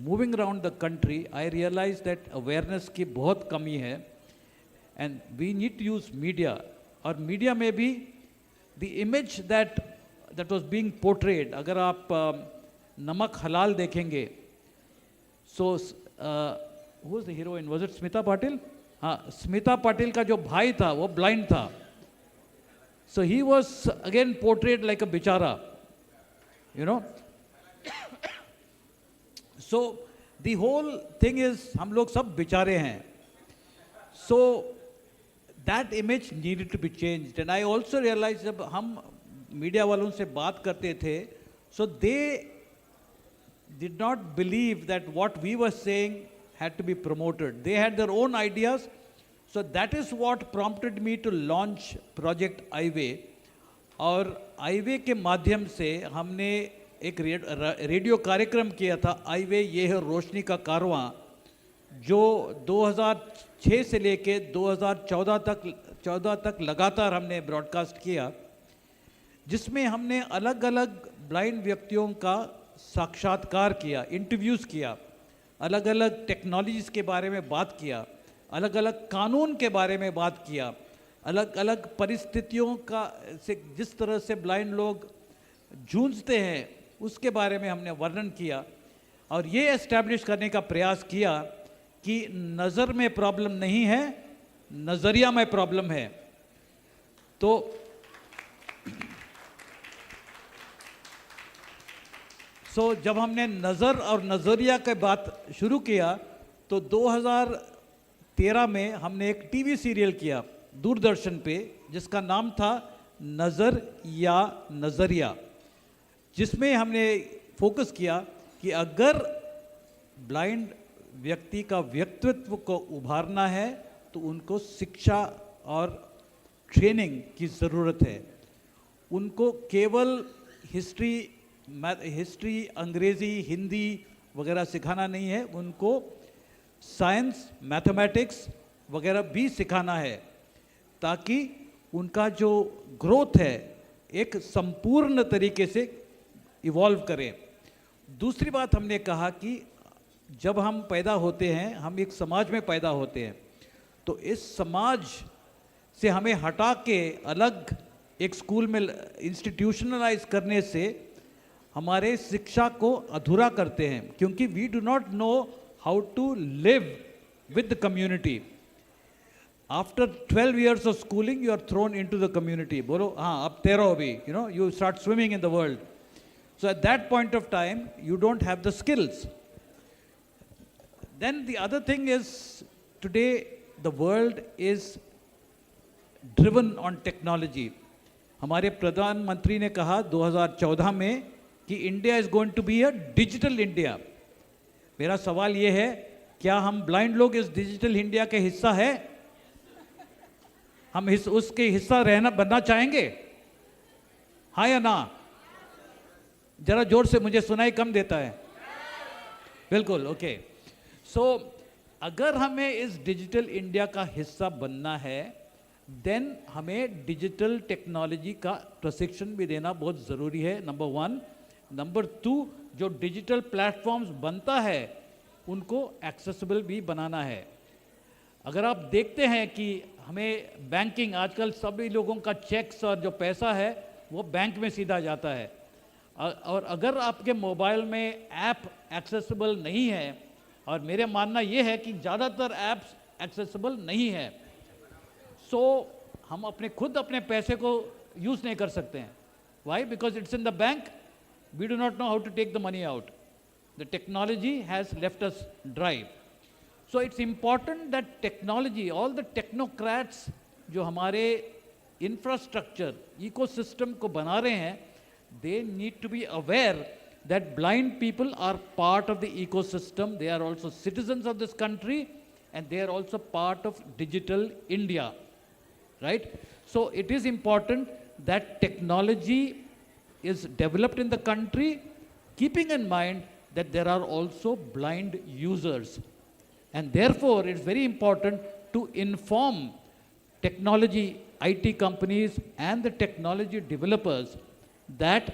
moving around the country, I realized that awareness की बहुत कमी है and we need to use media. और media में भी the image that was being portrayed, अगर आप नमक हलाल देखेंगे, so who was the heroine? Was it Smita Patil? हाँ, स्मिता पाटिल का जो भाई था वो ब्लाइंड था. So he was again portrayed like a bichara, you know. So the whole thing is हम लोग सब बिचारे हैं. So that image needed to be changed. And I also realized जब हम मीडिया वालों से बात करते थे, so they did not believe that what we were saying had to be promoted. They had their own ideas. So that is what prompted me to launch Project iWay. और iWay के माध्यम से हमने एक रेडियो कार्यक्रम किया था, iWay ये है रोशनी का कारवां, जो 2006 से लेके 2014 तक लगातार हमने ब्रॉडकास्ट किया, जिसमें हमने अलग अलग ब्लाइंड व्यक्तियों का साक्षात्कार किया, इंटरव्यूज़ किया, अलग अलग टेक्नोलॉजीज़ के बारे में बात किया, अलग अलग कानून के बारे में बात किया, अलग अलग परिस्थितियों का से जिस तरह से ब्लाइंड लोग जूझते हैं उसके बारे में हमने वर्णन किया. और ये एस्टैब्लिश करने का प्रयास किया कि नज़र में प्रॉब्लम नहीं है, नज़रिया में प्रॉब्लम है. तो जब हमने नज़र और नज़रिया के बात शुरू किया तो 2013 में हमने एक टीवी सीरियल किया दूरदर्शन पे जिसका नाम था नज़र या नज़रिया, जिसमें हमने फोकस किया कि अगर ब्लाइंड व्यक्ति का व्यक्तित्व को उभारना है तो उनको शिक्षा और ट्रेनिंग की ज़रूरत है। उनको केवल हिस्ट्री, अंग्रेज़ी, हिंदी वगैरह सिखाना नहीं है, उनको साइंस, मैथमेटिक्स वगैरह भी सिखाना है ताकि उनका जो ग्रोथ है एक संपूर्ण तरीके से इवॉल्व करे। दूसरी बात हमने कहा कि जब हम पैदा होते हैं, हम एक समाज में पैदा होते हैं, तो इस समाज से हमें हटा के अलग एक स्कूल में इंस्टीट्यूशनलाइज करने से हमारे शिक्षा को अधूरा करते हैं, क्योंकि we do not know how to live with the community. After 12 years of schooling, you are thrown into the community. बोलो हाँ अब तैरो अभी, you know, you start swimming in the world. So at that point of time, you don't have the skills. Then the other thing is, today the world is driven on technology. हमारे प्रधानमंत्री ने कहा 2014 में कि India is going to be a digital India. मेरा सवाल ये है, क्या हम ब्लाइंड लोग इस डिजिटल इंडिया के हिस्सा है? हम उसके हिस्सा बनना चाहेंगे, हाँ या ना? जरा जोर से, मुझे सुनाई कम देता है। बिल्कुल, ओके। सो अगर हमें इस डिजिटल इंडिया का हिस्सा बनना है, देन हमें डिजिटल टेक्नोलॉजी का प्रशिक्षण भी देना बहुत ज़रूरी है, नंबर 1। नंबर 2, जो डिजिटल प्लेटफॉर्म्स बनता है उनको एक्सेसिबल भी बनाना है। अगर आप देखते हैं कि हमें बैंकिंग, आजकल सभी लोगों का चेक्स और जो पैसा है वो बैंक में सीधा जाता है, और अगर आपके मोबाइल में ऐप एक्सेसिबल नहीं है, और मेरे मानना ये है कि ज़्यादातर ऐप्स एक्सेसिबल नहीं है, सो हम खुद अपने पैसे को यूज़ नहीं कर सकते हैं। Why? Because it's in the bank, we do not know how to take the money out. The technology has left us drive. So it's important that technology, all the technocrats जो हमारे infrastructure ecosystem को बना रहे हैं, they need to be aware that blind people are part of the ecosystem. They are also citizens of this country, and they are also part of digital India, right? So it is important that technology is developed in the country, keeping in mind that there are also blind users, and therefore it's very important to inform technology, IT companies and the technology developers that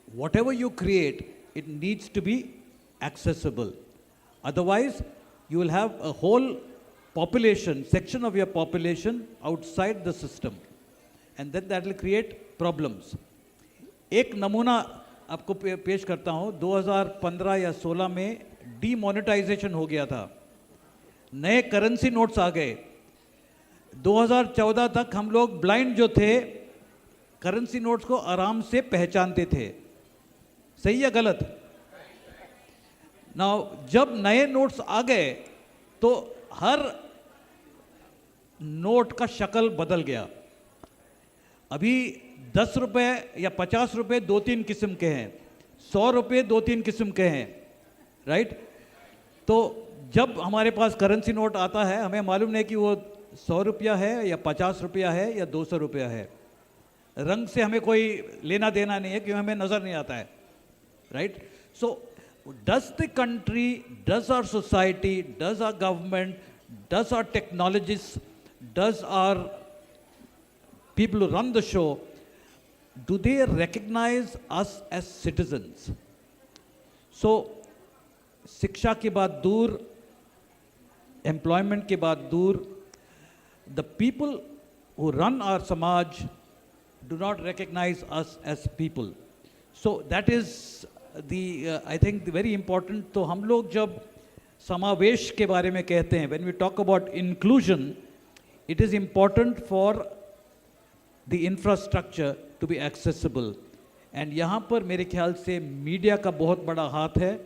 whatever you create, it needs to be accessible. Otherwise, you will have a whole population, section of your population outside the system, and then that will create problems. एक नमूना आपको पेश करता हूँ। 2015 या 16 में demonetisation हो गया था, नए करेंसी नोट्स आ गए। 2014 तक हम लोग ब्लाइंड जो थे करेंसी नोट्स को आराम से पहचानते थे। सही या गलत? नाउ जब नए नोट्स आ गए तो हर नोट का शक्ल बदल गया। अभी 10 रुपए या 50 रुपए 2-3 किस्म के हैं, 100 रुपए 2-3 किस्म के हैं, राइट? तो जब हमारे पास करेंसी नोट आता है, हमें मालूम नहीं कि वो 100 रुपया है या 50 रुपया है या 200 रुपया है। रंग से हमें कोई लेना देना नहीं है, क्योंकि हमें नजर नहीं आता है, right? So does the country, does our society, does our government, does our technologist, does our people who run the show, do they recognize us as citizens? So शिक्षा की बात दूर, एम्प्लॉयमेंट की बात दूर, the people who run our samaj do not recognize us as people. So that is the I think very important. तो हम लोग जब समावेश के बारे में कहते हैं, when we talk about inclusion, it is important for the infrastructure to be accessible. And यहाँ पर मेरे ख्याल से मीडिया का बहुत बड़ा हाथ है,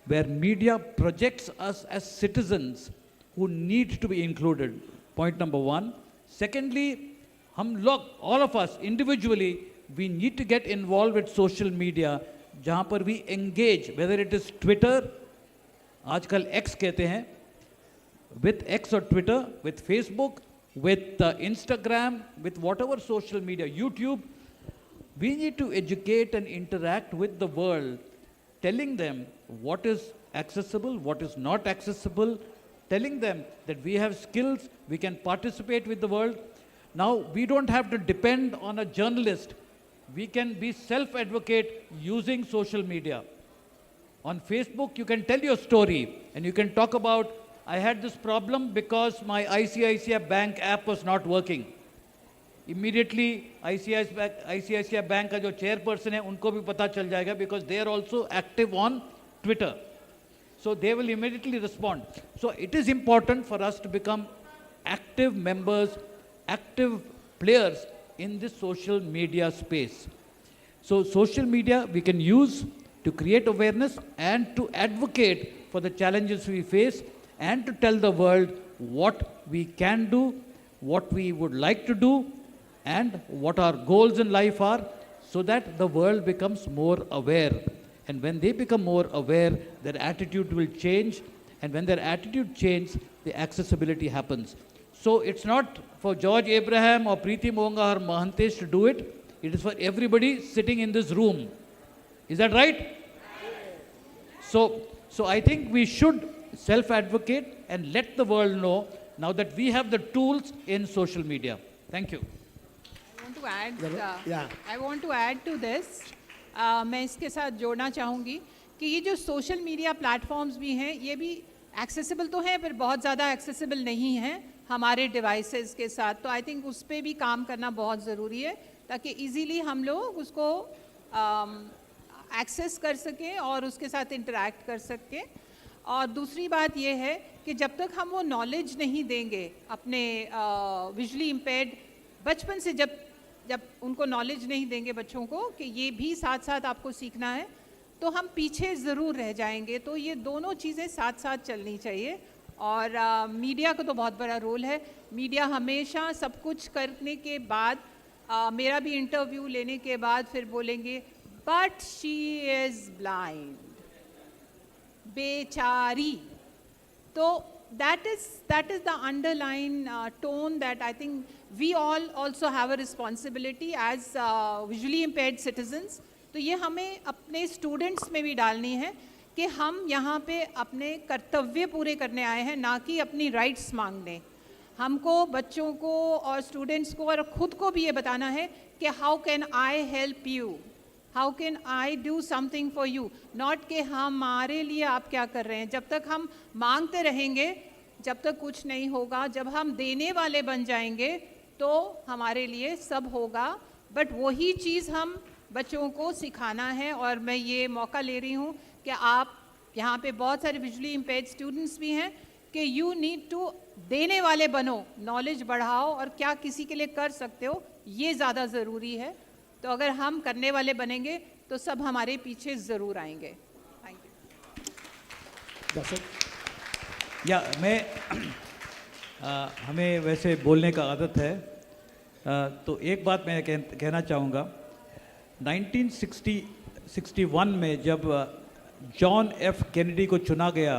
where media projects us as citizens who need to be included. Point number one. Secondly, हम लोग, all of us individually, we need to get involved with social media, जहाँ पर we engage, whether it is Twitter, आजकल X कहते हैं, with X or Twitter, with Facebook, with Instagram, with whatever social media, YouTube, we need to educate and interact with the world, telling them what is accessible, what is not accessible, telling them that we have skills, we can participate with the world. Now, we don't have to depend on a journalist. We can be self-advocate using social media. On Facebook, you can tell your story and you can talk about, I had this problem because my ICICI Bank app was not working. Immediately, ICICI Bank का जो chairperson है, उनको भी पता चल जाएगा because they are also active on Twitter. So they will immediately respond. So it is important for us to become active members, active players in this social media space. So social media we can use to create awareness and to advocate for the challenges we face and to tell the world what we can do, what we would like to do, and what our goals in life are, so that the world becomes more aware. And when they become more aware, their attitude will change. And when their attitude changes, the accessibility happens. So it's not for George Abraham or Preeti Monga or Mahantesh to do it. It is for everybody sitting in this room. Is that right? So I think we should self-advocate and let the world know now that we have the tools in social media. Thank you. I want to add to this. मैं इसके साथ जोड़ना चाहूँगी कि ये जो social media platforms भी हैं, ये भी एक्सेसिबल तो हैं पर बहुत ज़्यादा एक्सेसिबल नहीं हैं हमारे डिवाइसेस के साथ. तो आई थिंक उस पर भी काम करना बहुत ज़रूरी है ताकि इजीली हम लोग उसको एक्सेस कर सकें और उसके साथ इंटरेक्ट कर सकें. और दूसरी बात ये है कि जब तक हम वो नॉलेज नहीं देंगे अपने विजुअली इम्पेयर्ड, बचपन से जब उनको नॉलेज नहीं देंगे बच्चों को कि ये भी साथ साथ आपको सीखना है, तो हम पीछे ज़रूर रह जाएंगे. तो ये दोनों चीज़ें साथ साथ चलनी चाहिए. और मीडिया का तो बहुत बड़ा रोल है. मीडिया हमेशा सब कुछ करने के बाद, मेरा भी इंटरव्यू लेने के बाद फिर बोलेंगे बट शी इज़ ब्लाइंड, बेचारी. तो that is the underlying tone that I think we all also have a responsibility as visually impaired citizens. तो ये हमें अपने स्टूडेंट्स में भी डालनी है कि हम यहाँ पे अपने कर्तव्य पूरे करने आए हैं, ना कि अपनी राइट्स मांगने. हमको बच्चों को और स्टूडेंट्स को और खुद को भी ये बताना है कि how can I help you, how can I do something for you, not कि हमारे लिए आप क्या कर रहे हैं. जब तक हम मांगते रहेंगे, जब तक कुछ नहीं होगा. जब हम देने वाले बन जाएंगे तो हमारे लिए सब होगा. बट वही चीज़ हम बच्चों को सिखाना है. और मैं ये मौका ले रही हूँ कि आप यहाँ पे बहुत सारे विजुअली इम्पेयर्ड स्टूडेंट्स भी हैं कि यू नीड टू देने वाले बनो, नॉलेज बढ़ाओ और क्या किसी के लिए कर सकते हो ये ज़्यादा ज़रूरी है. तो अगर हम करने वाले बनेंगे तो सब हमारे पीछे ज़रूर आएंगे. Thank you. या मैं हमें वैसे बोलने का आदत है, तो एक बात मैं कहना चाहूँगा. 1961 में जब जॉन एफ कैनेडी को चुना गया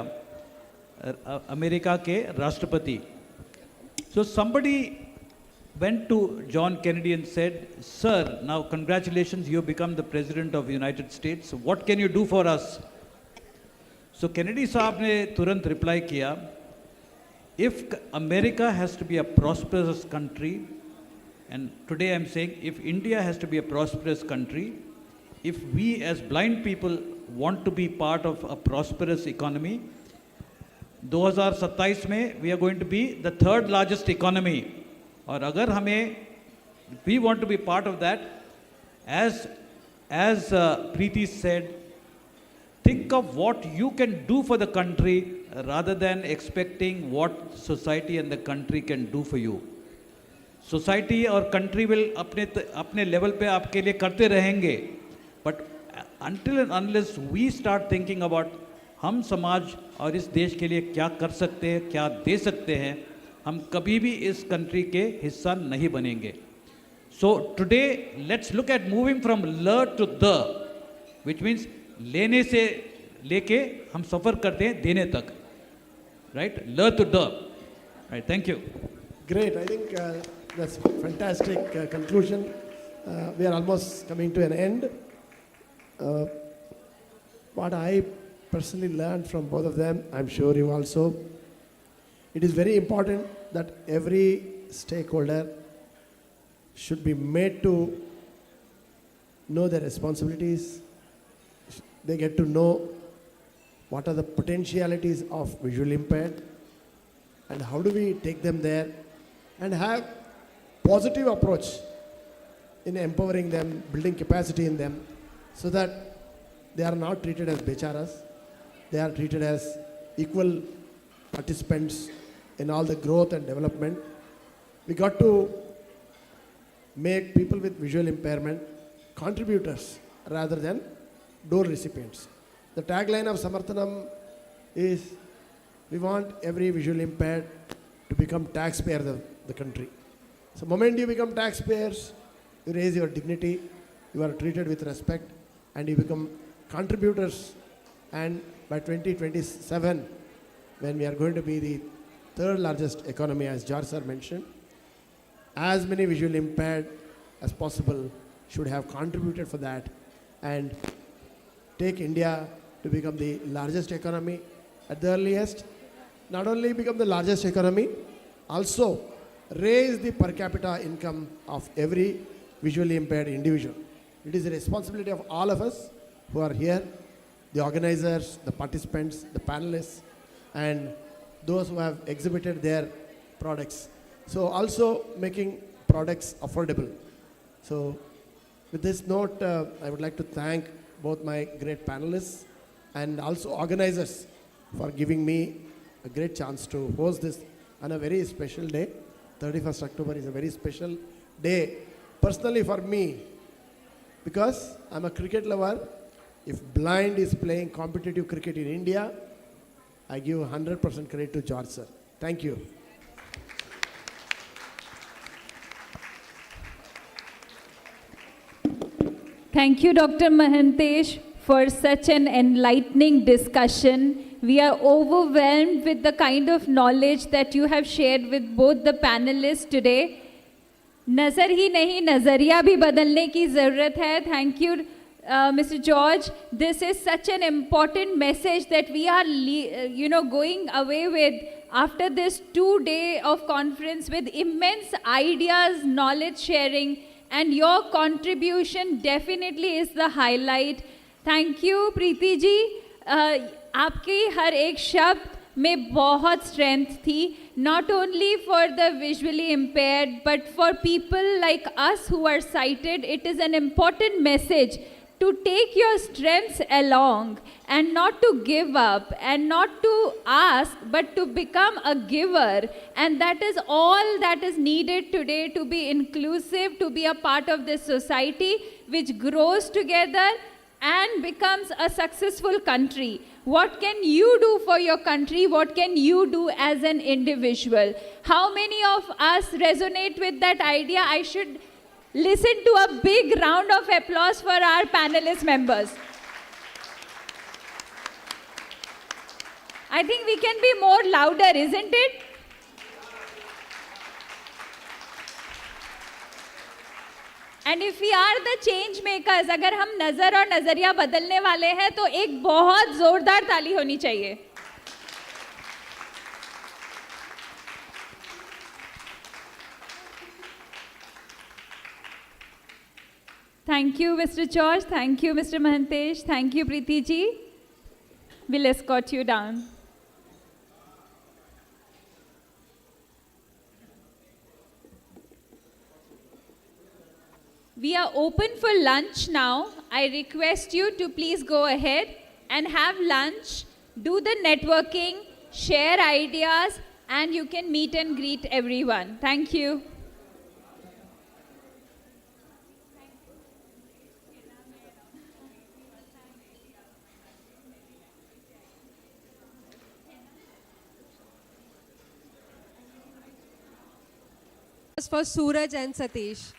अमेरिका के राष्ट्रपति, so somebody went to John Kennedy and said, "Sir, now congratulations, you have become the President of the United States. What can you do for us?" So Kennedy साहब ने तुरंत reply किया, if America has to be a prosperous country, and today I'm saying if India has to be a prosperous country, if we as blind people want to be part of a prosperous economy, 2027 में we are going to be the third largest economy. और अगर हमें, we want to be part of that, as Preeti said, think of what you can do for the country rather than expecting what society and the country can do for you. Society और country will अपने level पे आपके लिए करते रहेंगे, but until and unless we start thinking about हम समाज और इस देश के लिए क्या कर सकते हैं, क्या दे सकते हैं, हम कभी भी इस कंट्री के हिस्सा नहीं बनेंगे. So today let's look at moving from ल to द, which means लेने से लेके हम सफ़र करते हैं देने तक, right? ल to the. Right, thank you. Great, I think that's a fantastic conclusion. We are almost coming to an end. What I personally learned from both of them, I'm sure you also, it is very important that every stakeholder should be made to know their responsibilities. They get to know what are the potentialities of visually impaired and how do we take them there and have positive approach in empowering them, building capacity in them, so that they are not treated as becharas, they are treated as equal participants in all the growth and development. We got to make people with visual impairment contributors rather than door recipients. The tagline of Samarthanam is, we want every visually impaired to become taxpayers of the country. So the moment you become taxpayers, you raise your dignity, you are treated with respect, and you become contributors. And by 2027, when we are going to be the third largest economy, as George sir mentioned, as many visually impaired as possible should have contributed for that and take India to become the largest economy at the earliest. Not only become the largest economy, also raise the per capita income of every visually impaired individual. It is the responsibility of all of us who are here, the organizers, the participants, the panelists, and those who have exhibited their products. So also making products affordable. So with this note, I would like to thank both my great panelists and also organizers for giving me a great chance to host this on a very special day. 31st October is a very special day personally for me, because I'm a cricket lover. If blind is playing competitive cricket in India, I give 100% credit to George sir. Thank you. Thank you, Dr. Mahantesh, for such an enlightening discussion. We are overwhelmed with the kind of knowledge that you have shared with both the panelists today. नज़र ही नहीं, नज़रिया भी बदलने की ज़रूरत है. Thank you, Mr. George. This is such an important message that we are, going away with after this 2-day of conference with immense ideas, knowledge sharing, and your contribution definitely is the highlight. Thank you, Preeti ji. आपकी हर एक शब्द में बहुत strength थी, not only for the visually impaired, but for people like us who are sighted. It is an important message to take your strengths along and not to give up and not to ask, but to become a giver. And that is all that is needed today to be inclusive, to be a part of this society which grows together and becomes a successful country. What can you do for your country? What can you do as an individual? How many of us resonate with that idea? I should listen to a big round of applause for our panelist members. I think we can be more louder, isn't it? And if we are the change makers, अगर हम नज़र और नज़रिया बदलने वाले हैं, तो एक बहुत ज़ोरदार ताली होनी चाहिए. Thank you, Mr. George. Thank you, Mr. Mahantesh. Thank you, Preeti ji. We'll escort you down. We are open for lunch now. I request you to please go ahead and have lunch, do the networking, share ideas, and you can meet and greet everyone. Thank you. For Suraj and Satish.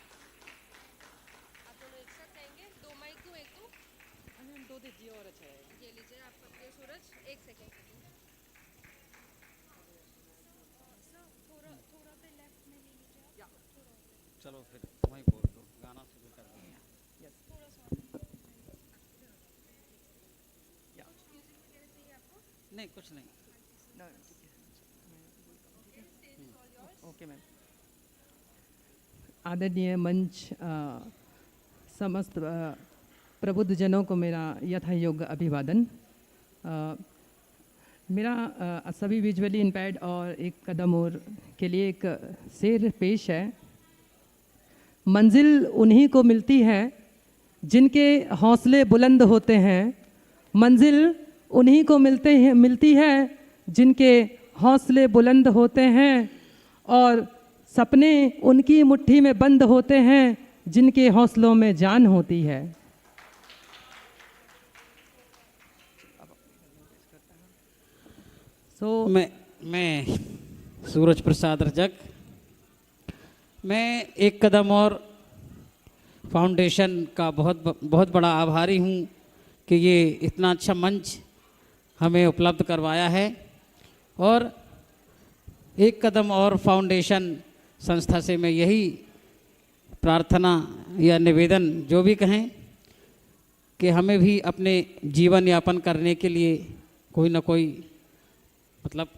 चलो फिर वहीं बोल दो, गाना शुरू कर दो। नहीं कुछ नहीं। Okay ma'am. आदरणीय मंच, समस्त प्रबुद्धजनों को मेरा यथा योग्य अभिवादन। मेरा सभी विजुअली इम्पेयर्ड और एक कदम और के लिए एक शेर पेश है। मंजिल उन्हीं को मिलती है जिनके हौसले बुलंद होते हैं। मंजिल उन्हीं को मिलती है जिनके हौसले बुलंद होते हैं, और सपने उनकी मुट्ठी में बंद होते हैं जिनके हौसलों में जान होती है। मैं सूरज प्रसाद रजक, मैं एक कदम और फाउंडेशन का बहुत बड़ा आभारी हूँ कि ये इतना अच्छा मंच हमें उपलब्ध करवाया है। और एक कदम और फाउंडेशन संस्था से मैं यही प्रार्थना या निवेदन जो भी कहें कि हमें भी अपने जीवन यापन करने के लिए कोई ना कोई मतलब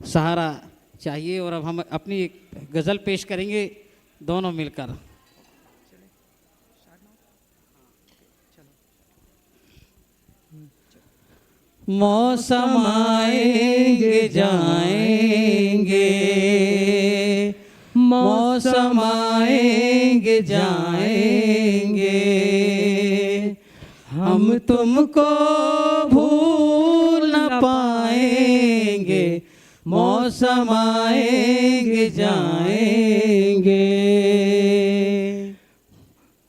सहारा चाहिए। और अब हम अपनी एक गज़ल पेश करेंगे दोनों मिलकर। मौसम आएंगे जाएंगे, मौसम आएंगे जाएंगे, हम तुमको भूल न पाएंगे। मौसम आएंगे जाएंगे,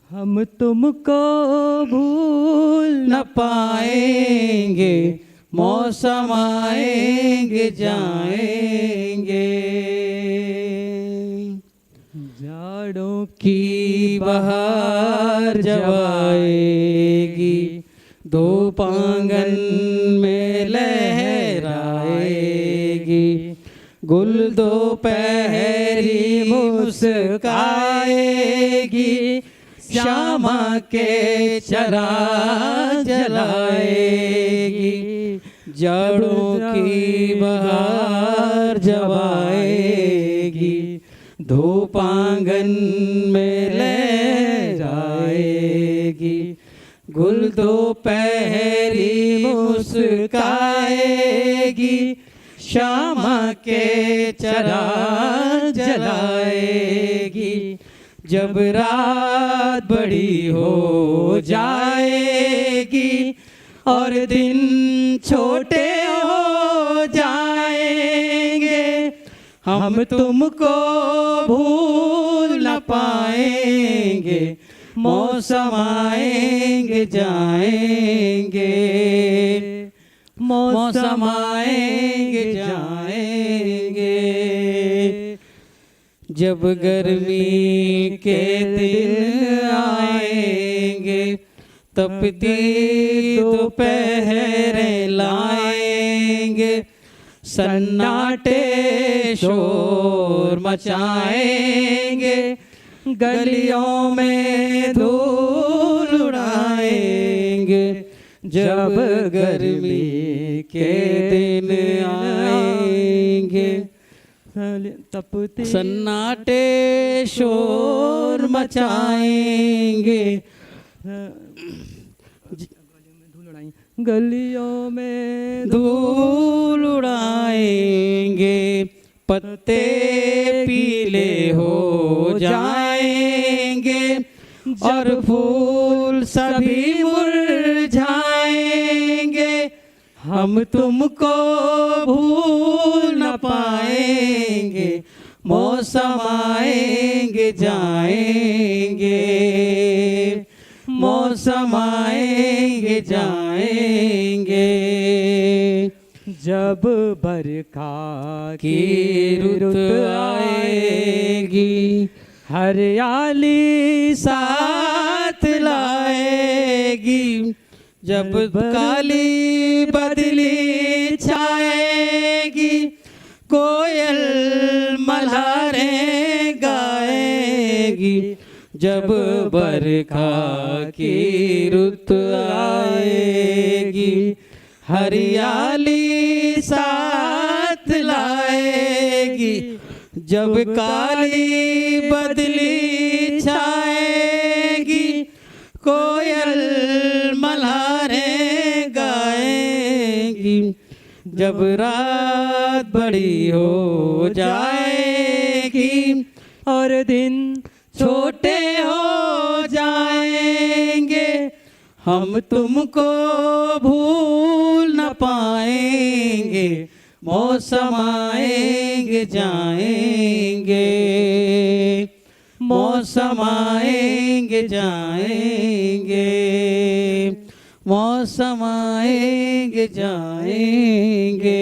हम तुमको भूल न पाएंगे। मौसम आएंगे जाएंगे, जाड़ों की बहार जब आएगी, दो पांगन में लहराएगी। गुल दोपहरी मुस्काएगी, श्यामा के चराग जलाएगी। जड़ों की बहार जब आएगी, धूप आंगन में लहराएगी। गुल दोपहरी मुस्काएगी, श्यामा के चराग जलाएगी। जब रात बड़ी हो जाएगी और दिन छोटे हो जाएंगे, हम तुमको भूल न पाएंगे। मौसम आएंगे जाएंगे, मौसम आएंगे जाएंगे। जब गर्मी के दिन आएंगे, तपती दोपहरें लाएंगे। सन्नाटे शोर मचाएंगे, गलियों में धूल उड़ाएंगे। जब गर्मी के दिन आएंगे, सन्नाटे शोर मचाएंगे। गलियों में धूल उड़ाएंगे, पत्ते पीले हो जाएंगे और फूल सभी मुरझाएंगे। हम तुमको भूल न पाएंगे। मौसम आएंगे जाएंगे, मौसम आएंगे जाएंगे। जब बरखा की रुत आएगी, हरियाली साथ लाएगी। जब काली बदली छाएगी, कोयल मल्हारें गाएगी। जब बरखा की रुत आएगी, हरियाली साथ लाएगी। जब काली बदली छाएगी, कोयल मल्हारें गाएगी। जब रात बड़ी हो जाएगी और दिन छोटे हो जाएंगे, हम तुमको भूल न पाएंगे। मौसम आएंगे जाएंगे, मौसम आएंगे जाएंगे, मौसम आएंगे जाएंगे।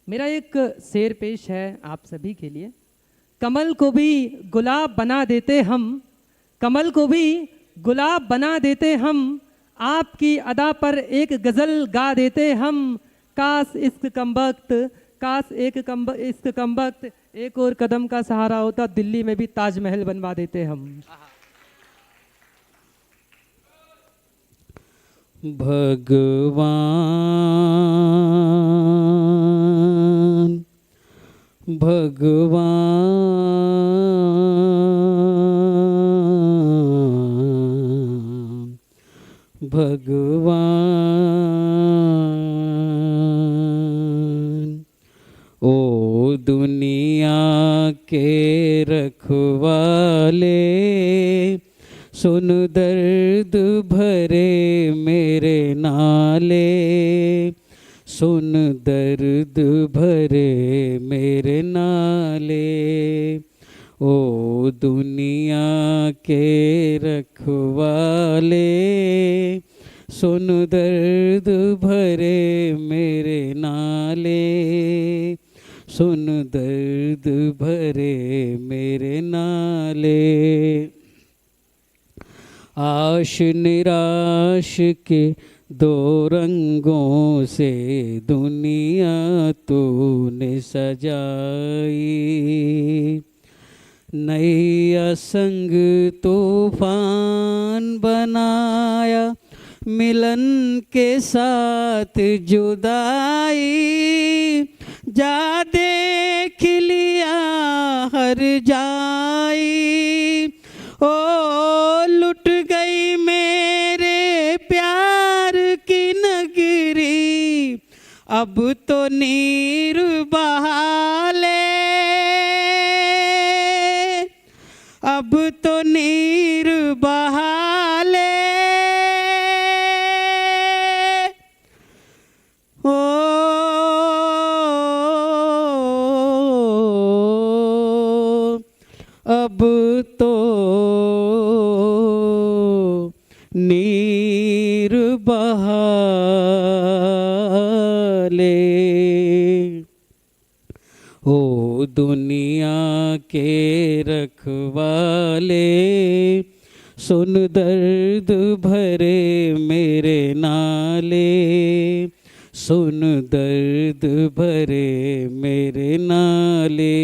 मेरा एक शेर पेश है आप सभी के लिए। कमल को भी गुलाब बना देते हम, कमल को भी गुलाब बना देते हम। आपकी अदा पर एक गज़ल गा देते हम। काश इश्क कमबख्त, काश इश्क कमबख्त एक और कदम का सहारा होता, दिल्ली में भी ताजमहल बनवा देते हम। भगवान भगवान भगवान, ओ दुनिया के रखवाले, सुन दर्द भरे मेरे नाले। सुन दर्द भरे मेरे नाले, ओ दुनिया के रखवाले। सुन दर्द भरे मेरे नाले, सुन दर्द भरे मेरे नाले। आश निराश के दो रंगों से दुनिया तूने सजाई। नैया संग तूफान बनाया, मिलन के साथ जुदाई। जा देख लिया हर जाई, ओ लुट गई मेरे प्यार की नगरी। अब तो नीर बहा ले, अब तो नीर बहा ले। ओ अब तो नीर बहा ले। ओ दुनिया के रखवाले, सुन दर्द भरे मेरे नाले। सुन दर्द भरे मेरे नाले।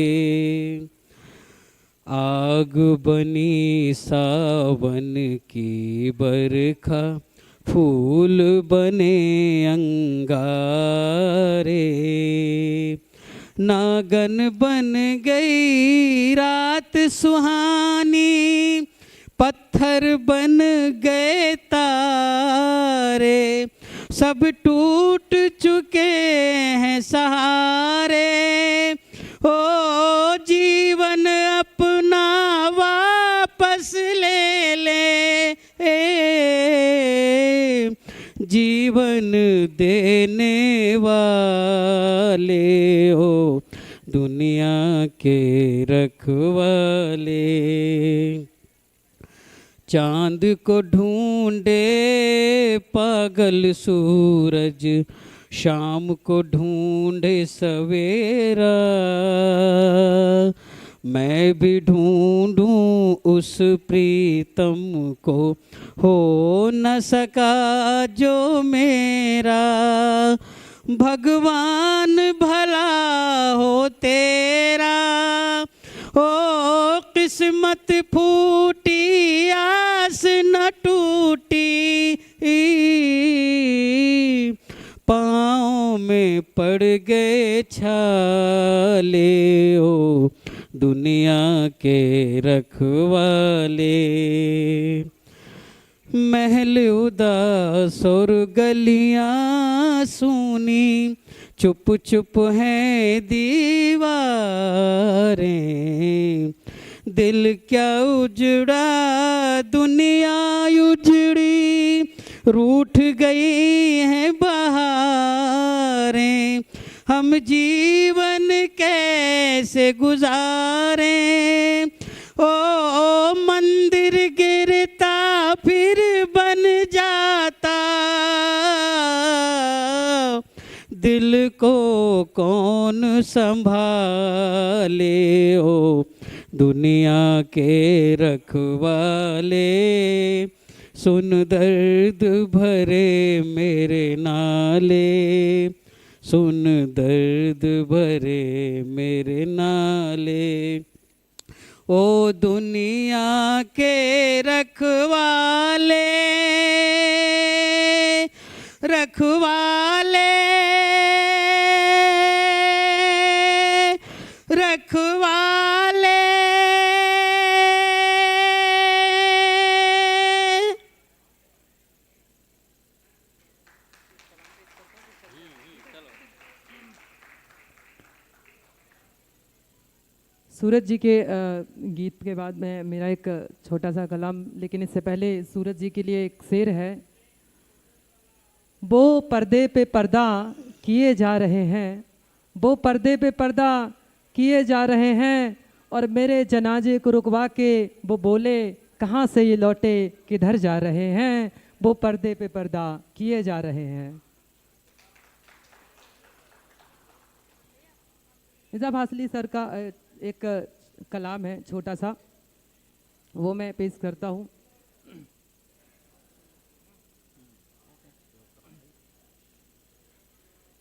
आग बनी सावन की बरखा, फूल बने अंगारे। नागन बन गई रात सुहानी, पत्थर बन गए तारे। सब टूट चुके हैं सहारे। ओ जीवन अपना वापस ले ले, जीवन देने वाले हो दुनिया के रखवाले। चांद को ढूंढे पागल सूरज, शाम को ढूंढे सवेरा। मैं भी ढूंढूं उस प्रीतम को, हो न सका जो मेरा। भगवान भला हो तेरा, ओ किस्मत फूटी आस न टूटी। पाँव में पड़ गए छाले, ओ दुनिया के रखवाले। महल उदास और गलियां सूनी, चुप चुप हैं दीवारें। दिल क्या उजड़ा दुनिया उजड़ी, रूठ गई हैं बहारें। हम जीवन कैसे गुजारें, ओ मंदिर गिरता फिर बन जाता। दिल को कौन संभाले, ओ दुनिया के रखवाले। सुन दर्द भरे मेरे नाले, सुन दर्द भरे मेरे नाले। ओ दुनिया के रखवाले, रखवाले, रखवाले। सूरज जी के गीत के बाद में मेरा एक छोटा सा कलाम, लेकिन इससे पहले सूरज जी के लिए एक शेर है। वो पर्दे पे पर्दा किए जा रहे हैं, वो पर्दे पे पर्दा किए जा रहे हैं, और मेरे जनाजे को रुकवा के वो बोले कहाँ से ये लौटे किधर जा रहे हैं। वो पर्दे पे पर्दा किए जा रहे हैं। निजाम हासली सर का एक कलाम है छोटा सा, वो मैं पेश करता हूँ।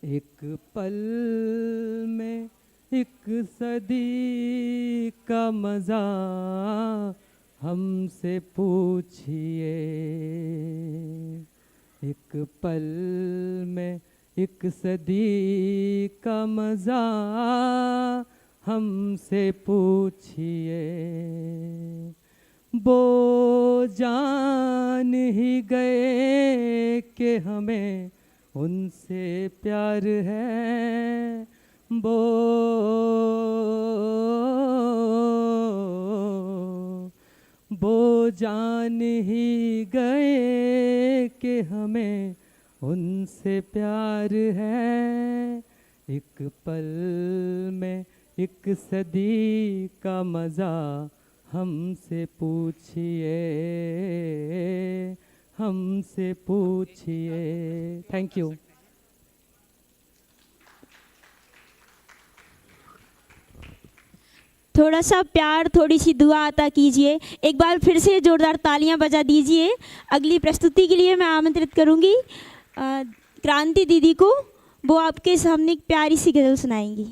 एक पल में एक सदी का मज़ा हमसे पूछिए। एक पल में एक सदी का मज़ा हमसे पूछिए। वो जान ही गए कि हमें उनसे प्यार है। वो जान ही गए कि हमें उनसे प्यार है। एक पल में एक सदी का मज़ा हमसे पूछिए, हमसे पूछिए। Thank you. थोड़ा सा प्यार, थोड़ी सी दुआ अता कीजिए। एक बार फिर से जोरदार तालियां बजा दीजिए। अगली प्रस्तुति के लिए मैं आमंत्रित करूंगी क्रांति दीदी को। वो आपके सामने एक प्यारी सी गज़ल सुनाएंगी।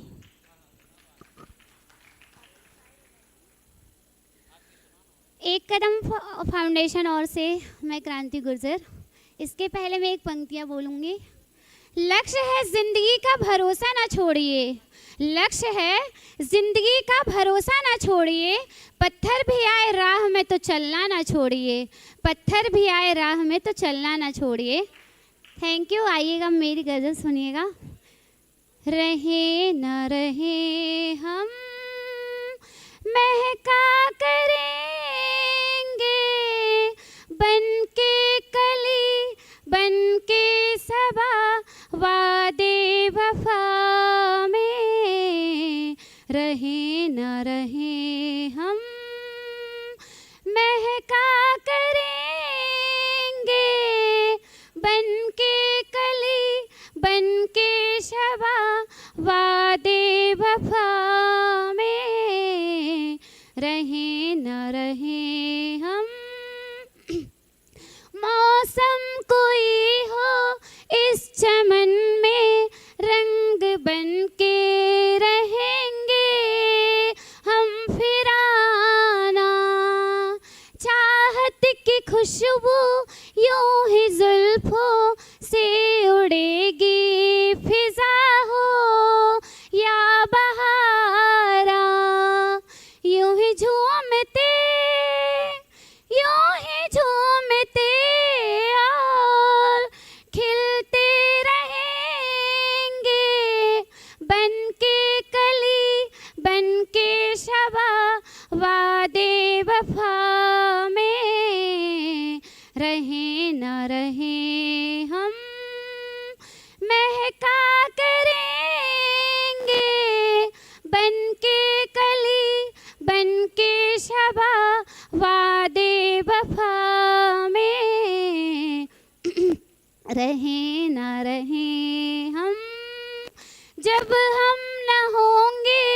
एक कदम फाउंडेशन और से मैं क्रांति गुर्जर। इसके पहले मैं एक पंक्तियाँ बोलूँगी। लक्ष्य है ज़िंदगी का भरोसा ना छोड़िए, लक्ष्य है ज़िंदगी का भरोसा ना छोड़िए। पत्थर भी आए राह में तो चलना ना छोड़िए, पत्थर भी आए राह में तो चलना ना छोड़िए। Thank you. आइएगा मेरी गज़ल सुनिएगा। रहे न रहे हम महका करेंगे, बन के कली बन के रहे न रहे हम महका करेंगे बन के कली बन के शबा वादे वफा में रहे न रहे हम मौसम कोई हो इस चमन में रंग बन के रहेंगे हम फिराना चाहत की खुशबू यूं ही जुल्फों से उड़ेगी फिजा हो या बहारा यूं ही झूमते और खिलते रहेंगे बन के कली बन के शबा वादे वफा में रहे न रहे हम महका करेंगे बन के कली बन के शबा वादे वफा में रहे न रहे हम जब हम न होंगे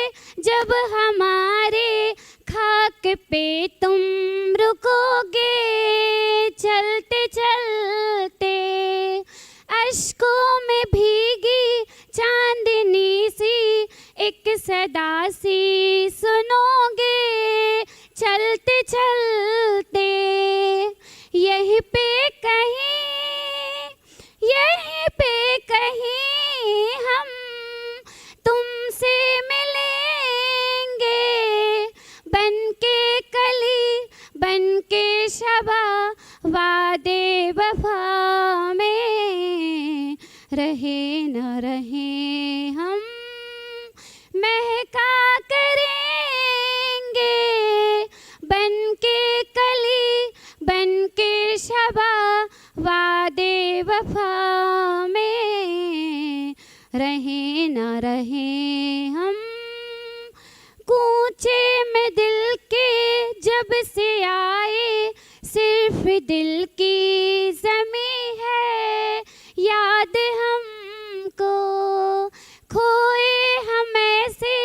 जब हमारे खाक पे तुम रुकोगे चलते चलते अश्कों में भीगी चांदनी सी एक सदा सी सुनोगे चलते चलते यहीं पे कहीं हम तुमसे मिलेंगे बन के कली बन के शबा वादे वफा में रहे न रहे हम महका करेंगे बन के कली बन के शबा वादे वफा में रहे न रहे हम कूचे में दिल के जब से आए सिर्फ दिल की ज़मी है याद हमको खोए हम ऐसे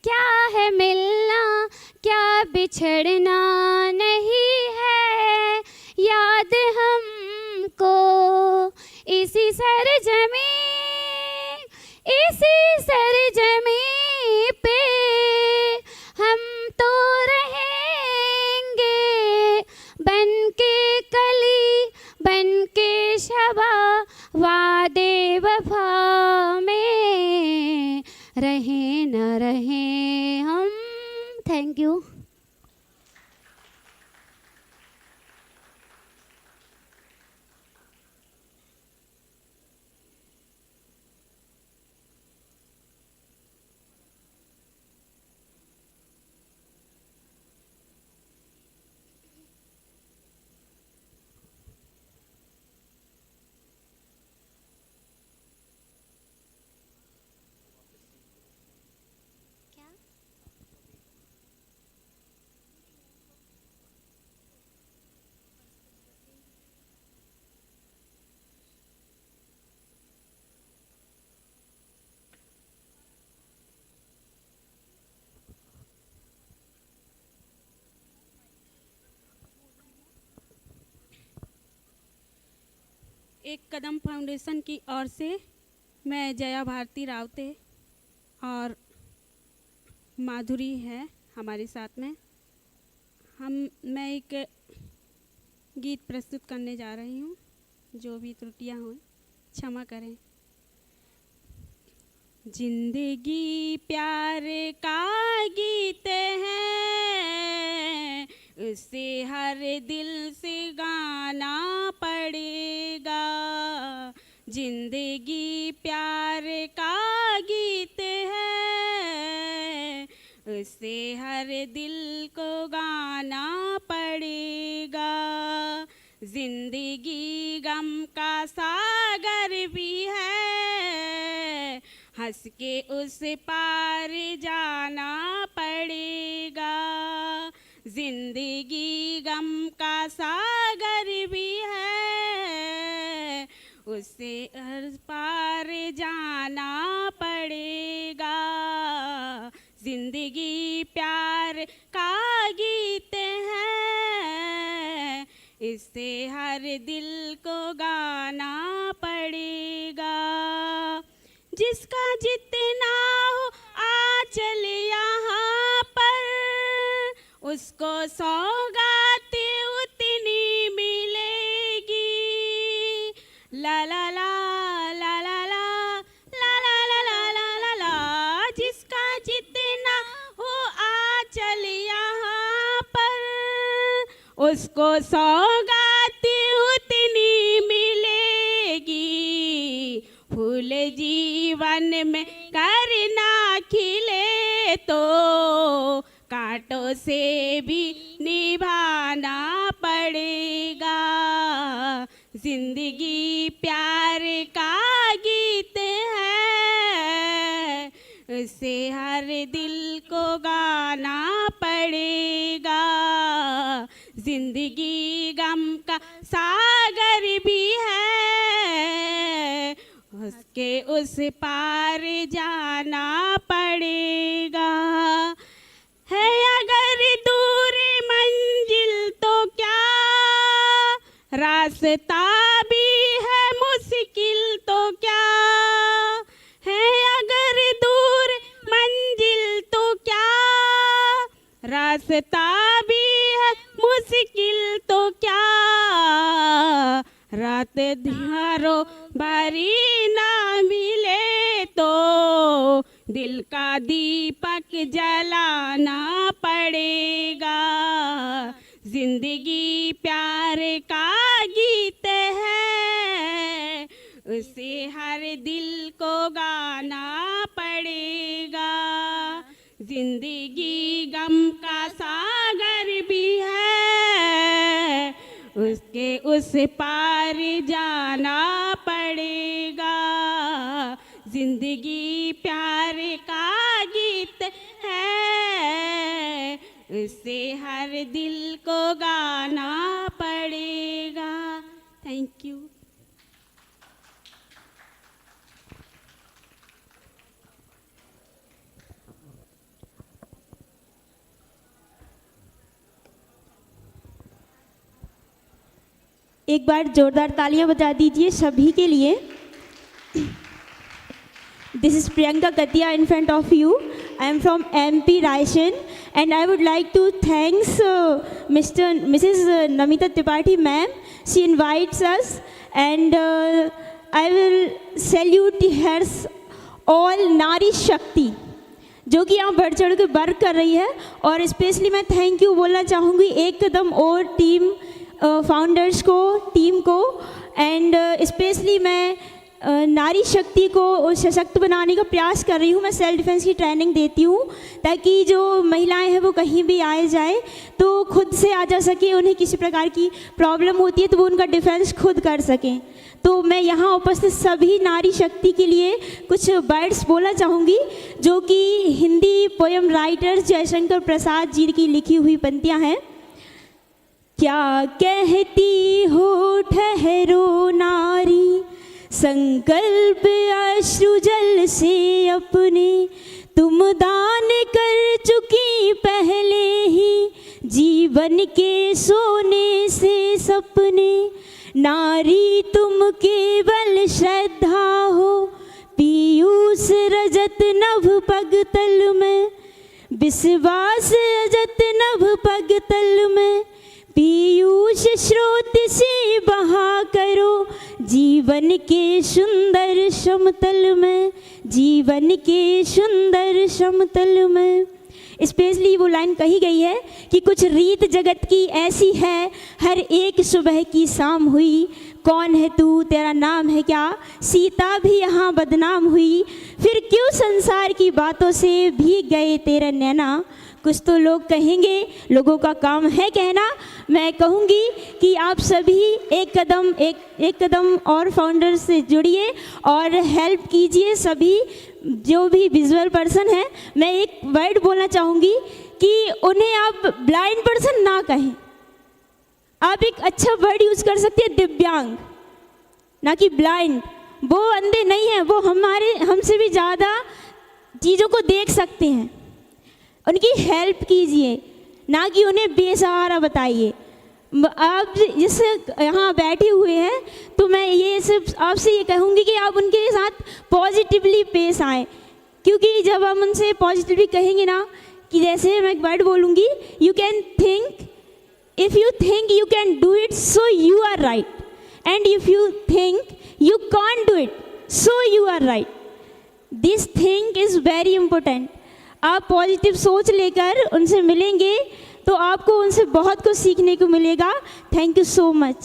क्या है मिलना क्या बिछड़ना नहीं है याद हमको इसी सरजमी पे हम तो रहेंगे बन के कली बन के शबा वादे वफा में रहे न रहे हम थैंक यू एक कदम फाउंडेशन की ओर से मैं जया भारती रावते और माधुरी है हमारे साथ में मैं एक गीत प्रस्तुत करने जा रही हूँ जो भी त्रुटियाँ हों क्षमा करें। जिंदगी प्यार का गीत है उसे हर दिल से गाना पड़ेगा। जिंदगी प्यार का गीत है उसे हर दिल को गाना पड़ेगा। जिंदगी गम का सागर भी है हंस के उस पार जाना पड़ेगा। जिंदगी गम का सागर भी है, उसे हर पार जाना पड़ेगा। जिंदगी प्यार का गीत है, इसे हर दिल को गाना पड़ेगा। जिसका जितना हो आंचल यहाँ पर, उसको सौगात उतनी मिलेगी। ला ला ला ला ला ला ला ला ला ला ला ला ला। जिसका जितना हो आंचल यहाँ पर, उसको सौगात उतनी मिलेगी। फूल जीवन में करना खिले तो कांटों से भी निभाना पड़ेगा। जिंदगी प्यार का गीत है, उसे हर दिल को गाना पड़ेगा। जिंदगी गम का सागर भी है, उसके उस पार जाना पड़ेगा। है अगर दूर मंजिल तो क्या, रास्ता भी है मुश्किल तो क्या। है अगर दूर मंजिल तो क्या, रास्ता भी है मुश्किल तो क्या। रात ध्यारो बारी ना मिले तो दिल का दीपक जलाना पड़ेगा। जिंदगी प्यार का गीत है, उसे हर दिल को गाना पड़ेगा। जिंदगी गम का सागर भी है, उसके उस पार जाना पड़ेगा। जिंदगी प्यार का गीत है, उसे हर दिल को गाना पड़ेगा। Thank you. एक बार जोरदार तालियां बजा दीजिए सभी के लिए। This is Priyanka Katia in front of you. I am from MP Raisen and I would like to thanks Mrs. Namita Tripathi ma'am. She invites us and I will salute her all Nari Shakti जो कि यहाँ बढ़ चढ़ के work कर रही है। और स्पेशली मैं थैंक यू बोलना चाहूँगी एक कदम और टीम फाउंडर्स को, टीम को। एंड स्पेशली मैं नारी शक्ति को सशक्त बनाने का प्रयास कर रही हूँ। मैं सेल्फ डिफेंस की ट्रेनिंग देती हूँ ताकि जो महिलाएं हैं वो कहीं भी आए जाए तो खुद से आ जा सके। उन्हें किसी प्रकार की प्रॉब्लम होती है तो वो उनका डिफेंस खुद कर सकें। तो मैं यहाँ उपस्थित सभी नारी शक्ति के लिए कुछ वर्ड्स बोलना चाहूँगी जो कि हिंदी पोएम राइटर जयशंकर प्रसाद जी की लिखी हुई पंक्तियाँ हैं। क्या कहती हो ठहरो नारी, संकल्प अश्रु जल से अपने, तुम दान कर चुकी पहले ही जीवन के सोने से सपने। नारी तुम केवल श्रद्धा हो, पीयूष रजत नभ पग तल में, विश्वास रजत नभ पग तल में। पीयूष स्रोत से बहा करो जीवन के सुंदर समतल में, जीवन के सुंदर समतल में। स्पेशली वो लाइन कही गई है कि कुछ रीत जगत की ऐसी है, हर एक सुबह की शाम हुई। कौन है तू, तेरा नाम है क्या, सीता भी यहाँ बदनाम हुई। फिर क्यों संसार की बातों से भीग गए तेरे नैना, कुछ तो लोग कहेंगे, लोगों का काम है कहना। मैं कहूँगी कि आप सभी एक कदम और फाउंडर से जुड़िए और हेल्प कीजिए सभी जो भी विजुअल पर्सन है। मैं एक वर्ड बोलना चाहूँगी कि उन्हें आप ब्लाइंड पर्सन ना कहें, आप एक अच्छा वर्ड यूज़ कर सकते हैं, दिव्यांग, ना कि ब्लाइंड। वो अंधे नहीं हैं, वो हमसे भी ज़्यादा चीज़ों को देख सकते हैं। उनकी हेल्प कीजिए, ना कि उन्हें बेसहारा बताइए। आप जिस यहाँ बैठे हुए हैं तो मैं ये सिर्फ आपसे ये कहूँगी कि आप उनके साथ पॉजिटिवली पेश आएँ, क्योंकि जब हम उनसे पॉजिटिवली कहेंगे ना, कि जैसे मैं एक वर्ड बोलूँगी, you can think, if you think you can do it, so you are right, and if you think you can't do it, so you are right. This thing is very important. आप positive सोच लेकर उनसे मिलेंगे तो आपको उनसे बहुत कुछ सीखने को मिलेगा। Thank you so much.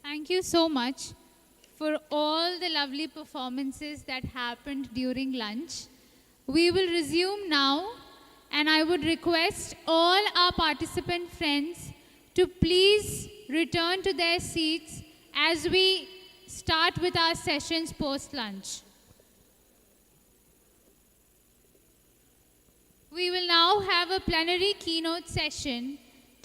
Thank you so much for all the lovely performances that happened during lunch. We will resume now, and I would request all our participant friends to please return to their seats as we start with our sessions post-lunch. We will now have a plenary keynote session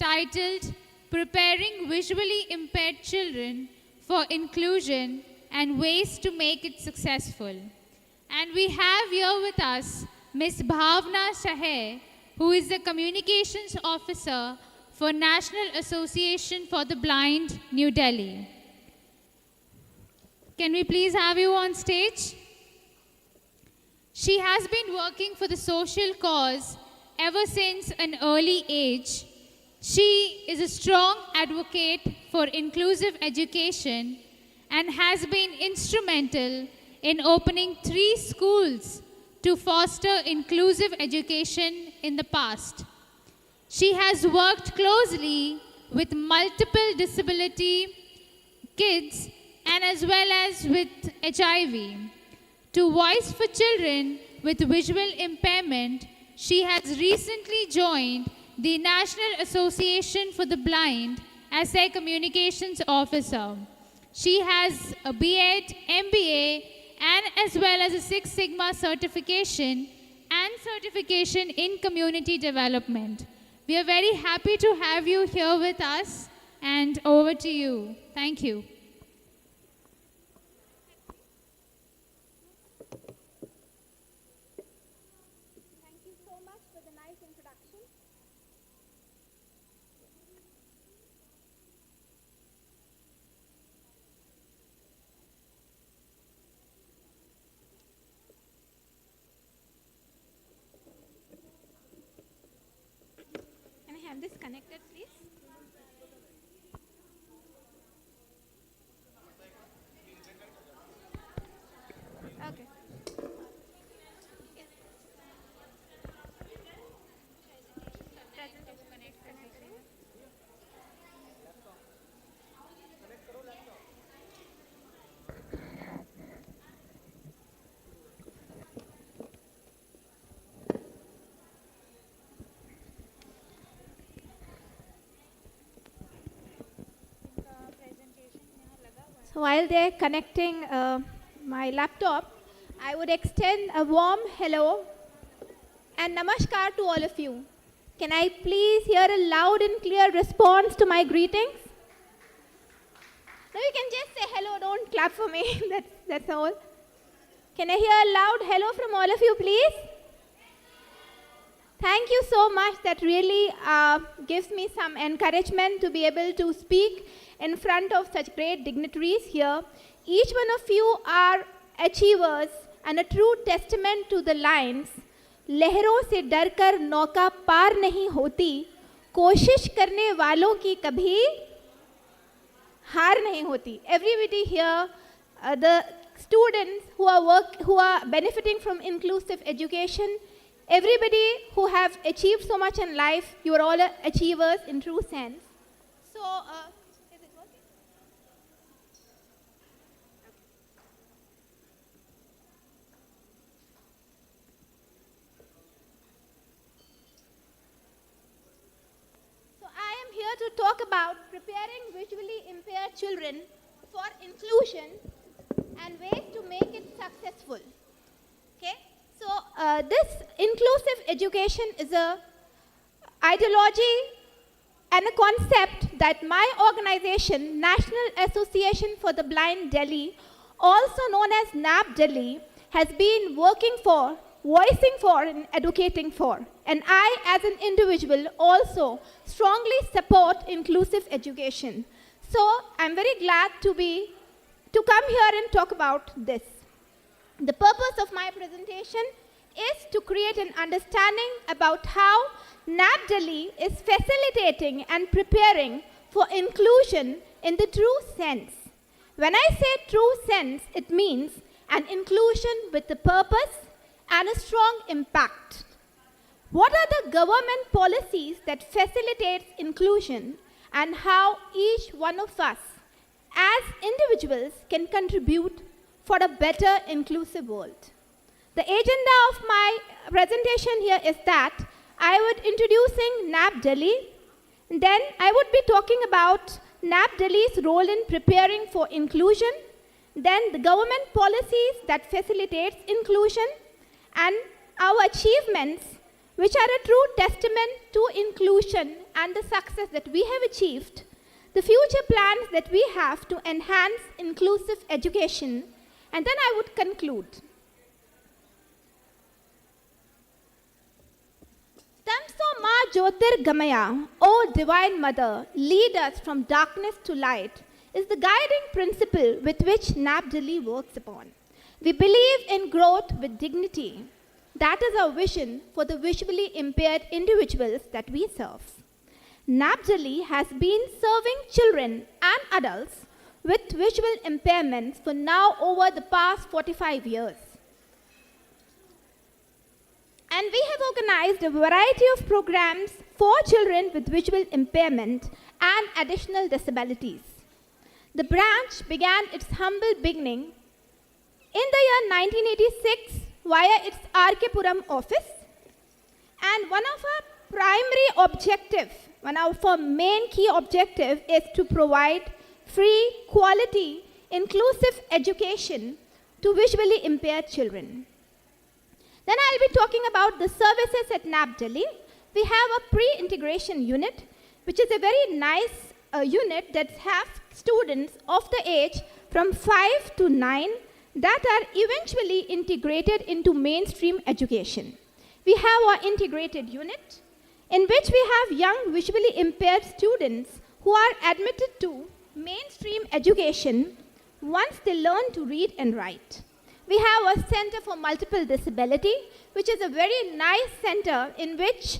titled Preparing Visually Impaired Children for Inclusion and Ways to Make It Successful. And we have here with us Ms. Bhavna Shahe, who is the Communications Officer for National Association for the Blind, New Delhi. Can we please have you on stage? She has been working for the social cause ever since an early age. She is a strong advocate for inclusive education and has been instrumental in opening 3 schools to foster inclusive education in the past. She has worked closely with multiple disability kids and as well as with HIV. To Voice for Children with Visual Impairment, she has recently joined the National Association for the Blind as their communications officer. She has a B.Ed, MBA, and as well as a 6 Sigma certification and certification in community development. We are very happy to have you here with us, and over to you. Thank you. Thank you so much for the nice introduction. Can I have this connected, please? Okay. So while they're connecting my laptop, I would extend a warm hello and namaskar to all of you. Can I please hear a loud and clear response to my greetings? No, you can just say hello, don't clap for me. That's all. Can I hear a loud hello from all of you, please? Thank you so much. That really gives me some encouragement to be able to speak in front of such great dignitaries here. Each one of you are achievers and a true testament to the lines, लहरों से डरकर नौका पार नहीं होती, कोशिश करने वालों की कभी हार नहीं होती. Everybody here, the students who are benefiting from inclusive education, everybody who have achieved so much in life, you are all achievers in true sense. So, is it working? here to talk about preparing visually impaired children for inclusion and ways to make it successful. Okay? So this inclusive education is a ideology and a concept that my organization, National Association for the Blind Delhi, also known as NAB Delhi, has been working for, voicing for, and advocating for. And I, as an individual, also strongly support inclusive education. So I'm very glad to come here and talk about this. The purpose of my presentation is to create an understanding about how NAB Delhi is facilitating and preparing for inclusion in the true sense. When I say true sense, it means an inclusion with a purpose and a strong impact. What are the government policies that facilitate inclusion, and how each one of us as individuals can contribute for a better inclusive world? The agenda of my presentation here is that I would introducing NAB Delhi, then I would be talking about NAB Delhi's role in preparing for inclusion, then the government policies that facilitates inclusion, and our achievements, which are a true testament to inclusion and the success that we have achieved, the future plans that we have to enhance inclusive education, and then I would conclude. Tamso Ma Jyotir Gamaya, O Divine Mother, lead us from darkness to light, is the guiding principle with which NAB Delhi works upon. We believe in growth with dignity. That is our vision for the visually impaired individuals that we serve. NAB Delhi has been serving children and adults with visual impairments for now over the past 45 years. And we have organized a variety of programs for children with visual impairment and additional disabilities. The branch began its humble beginning in the year 1986 via its RK office. And one of our primary objectives, one of our main key objectives is to provide free, quality, inclusive education to visually impaired children. Then I'll be talking about the services at NAB Delhi. We have a pre-integration unit, which is a very nice unit that has students of the age from 5 to 9 that are eventually integrated into mainstream education. We have our integrated unit in which we have young visually impaired students who are admitted to mainstream education once they learn to read and write. We have a Center for Multiple Disability, which is a very nice center in which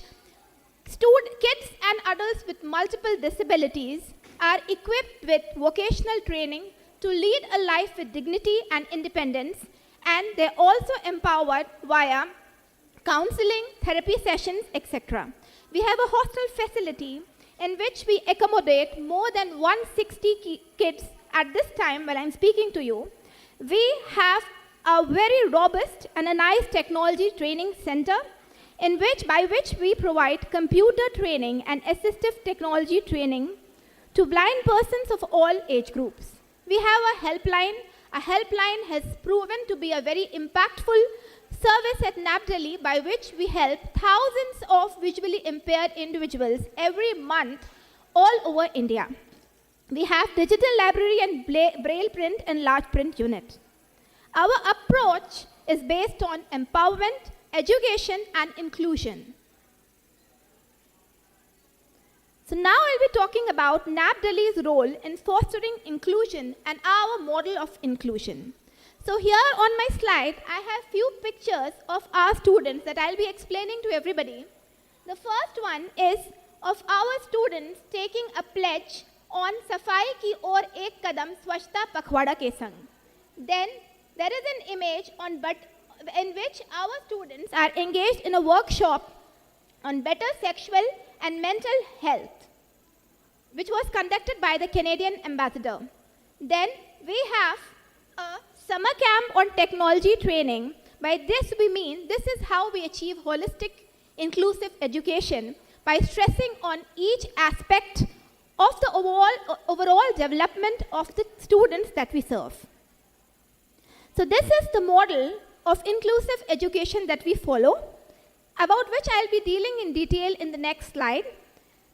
kids and adults with multiple disabilities are equipped with vocational training to lead a life with dignity and independence, and they're also empowered via counseling, therapy sessions, etc. We have a hostel facility in which we accommodate more than 160 kids at this time when I'm speaking to you. We have a very robust and a nice technology training center by which we provide computer training and assistive technology training to blind persons of all age groups. We have a helpline. A helpline has proven to be a very impactful service at NAB Delhi by which we help thousands of visually impaired individuals every month all over India. We have digital library and braille print and large print unit. Our approach is based on empowerment, education, and inclusion. So now I'll be talking about NAB Delhi's role in fostering inclusion and our model of inclusion. So here on my slide, I have few pictures of our students that I'll be explaining to everybody. The first one is of our students taking a pledge on Safai ki or ek kadam swachhta pakhwada ke sang. Then there is an image in which our students are engaged in a workshop on better sexual and mental health, which was conducted by the Canadian ambassador. Then we have a summer camp on technology training. By this we mean this is how we achieve holistic inclusive education by stressing on each aspect overall development of the students that we serve. So this is the model of inclusive education that we follow, about which I'll be dealing in detail in the next slide.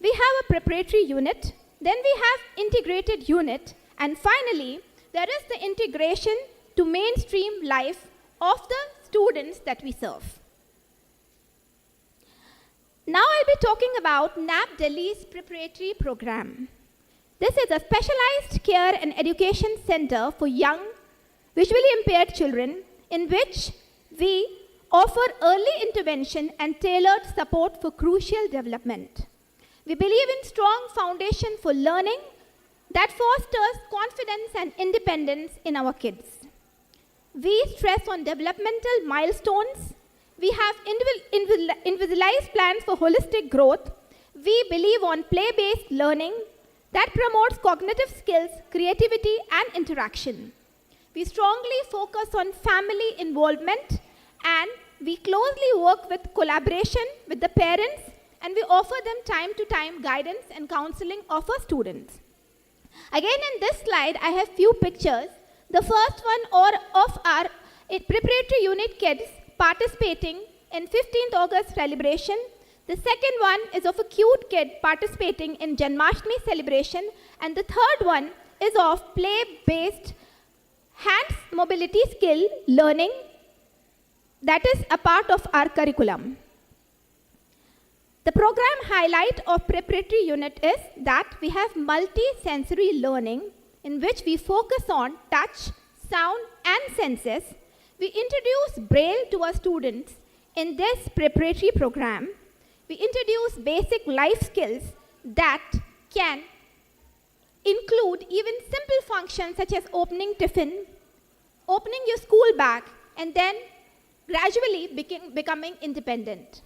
We have a preparatory unit, then we have integrated unit, and finally, there is the integration to mainstream life of the students that we serve. Now I'll be talking about NAP Delhi's preparatory program. This is a specialized care and education center for young, visually impaired children, in which we offer early intervention and tailored support for crucial development. We believe in strong foundation for learning that fosters confidence and independence in our kids. We stress on developmental milestones. We have individualized plans for holistic growth. We believe on play-based learning that promotes cognitive skills, creativity, and interaction. We strongly focus on family involvement, and we closely work with collaboration with the parents, and we offer them time to time guidance and counseling of our students. Again, in this slide, I have few pictures. The first one of our preparatory unit kids participating in 15th August celebration. The second one is of a cute kid participating in Janmashtami celebration, and the third one is of play-based hands mobility skill learning that is a part of our curriculum. The program highlight of preparatory unit is that we have multi-sensory learning in which we focus on touch, sound, and senses. We introduce Braille to our students in this preparatory program. We introduce basic life skills that can include even simple functions such as opening tiffin, opening your school bag, and then gradually becoming independent.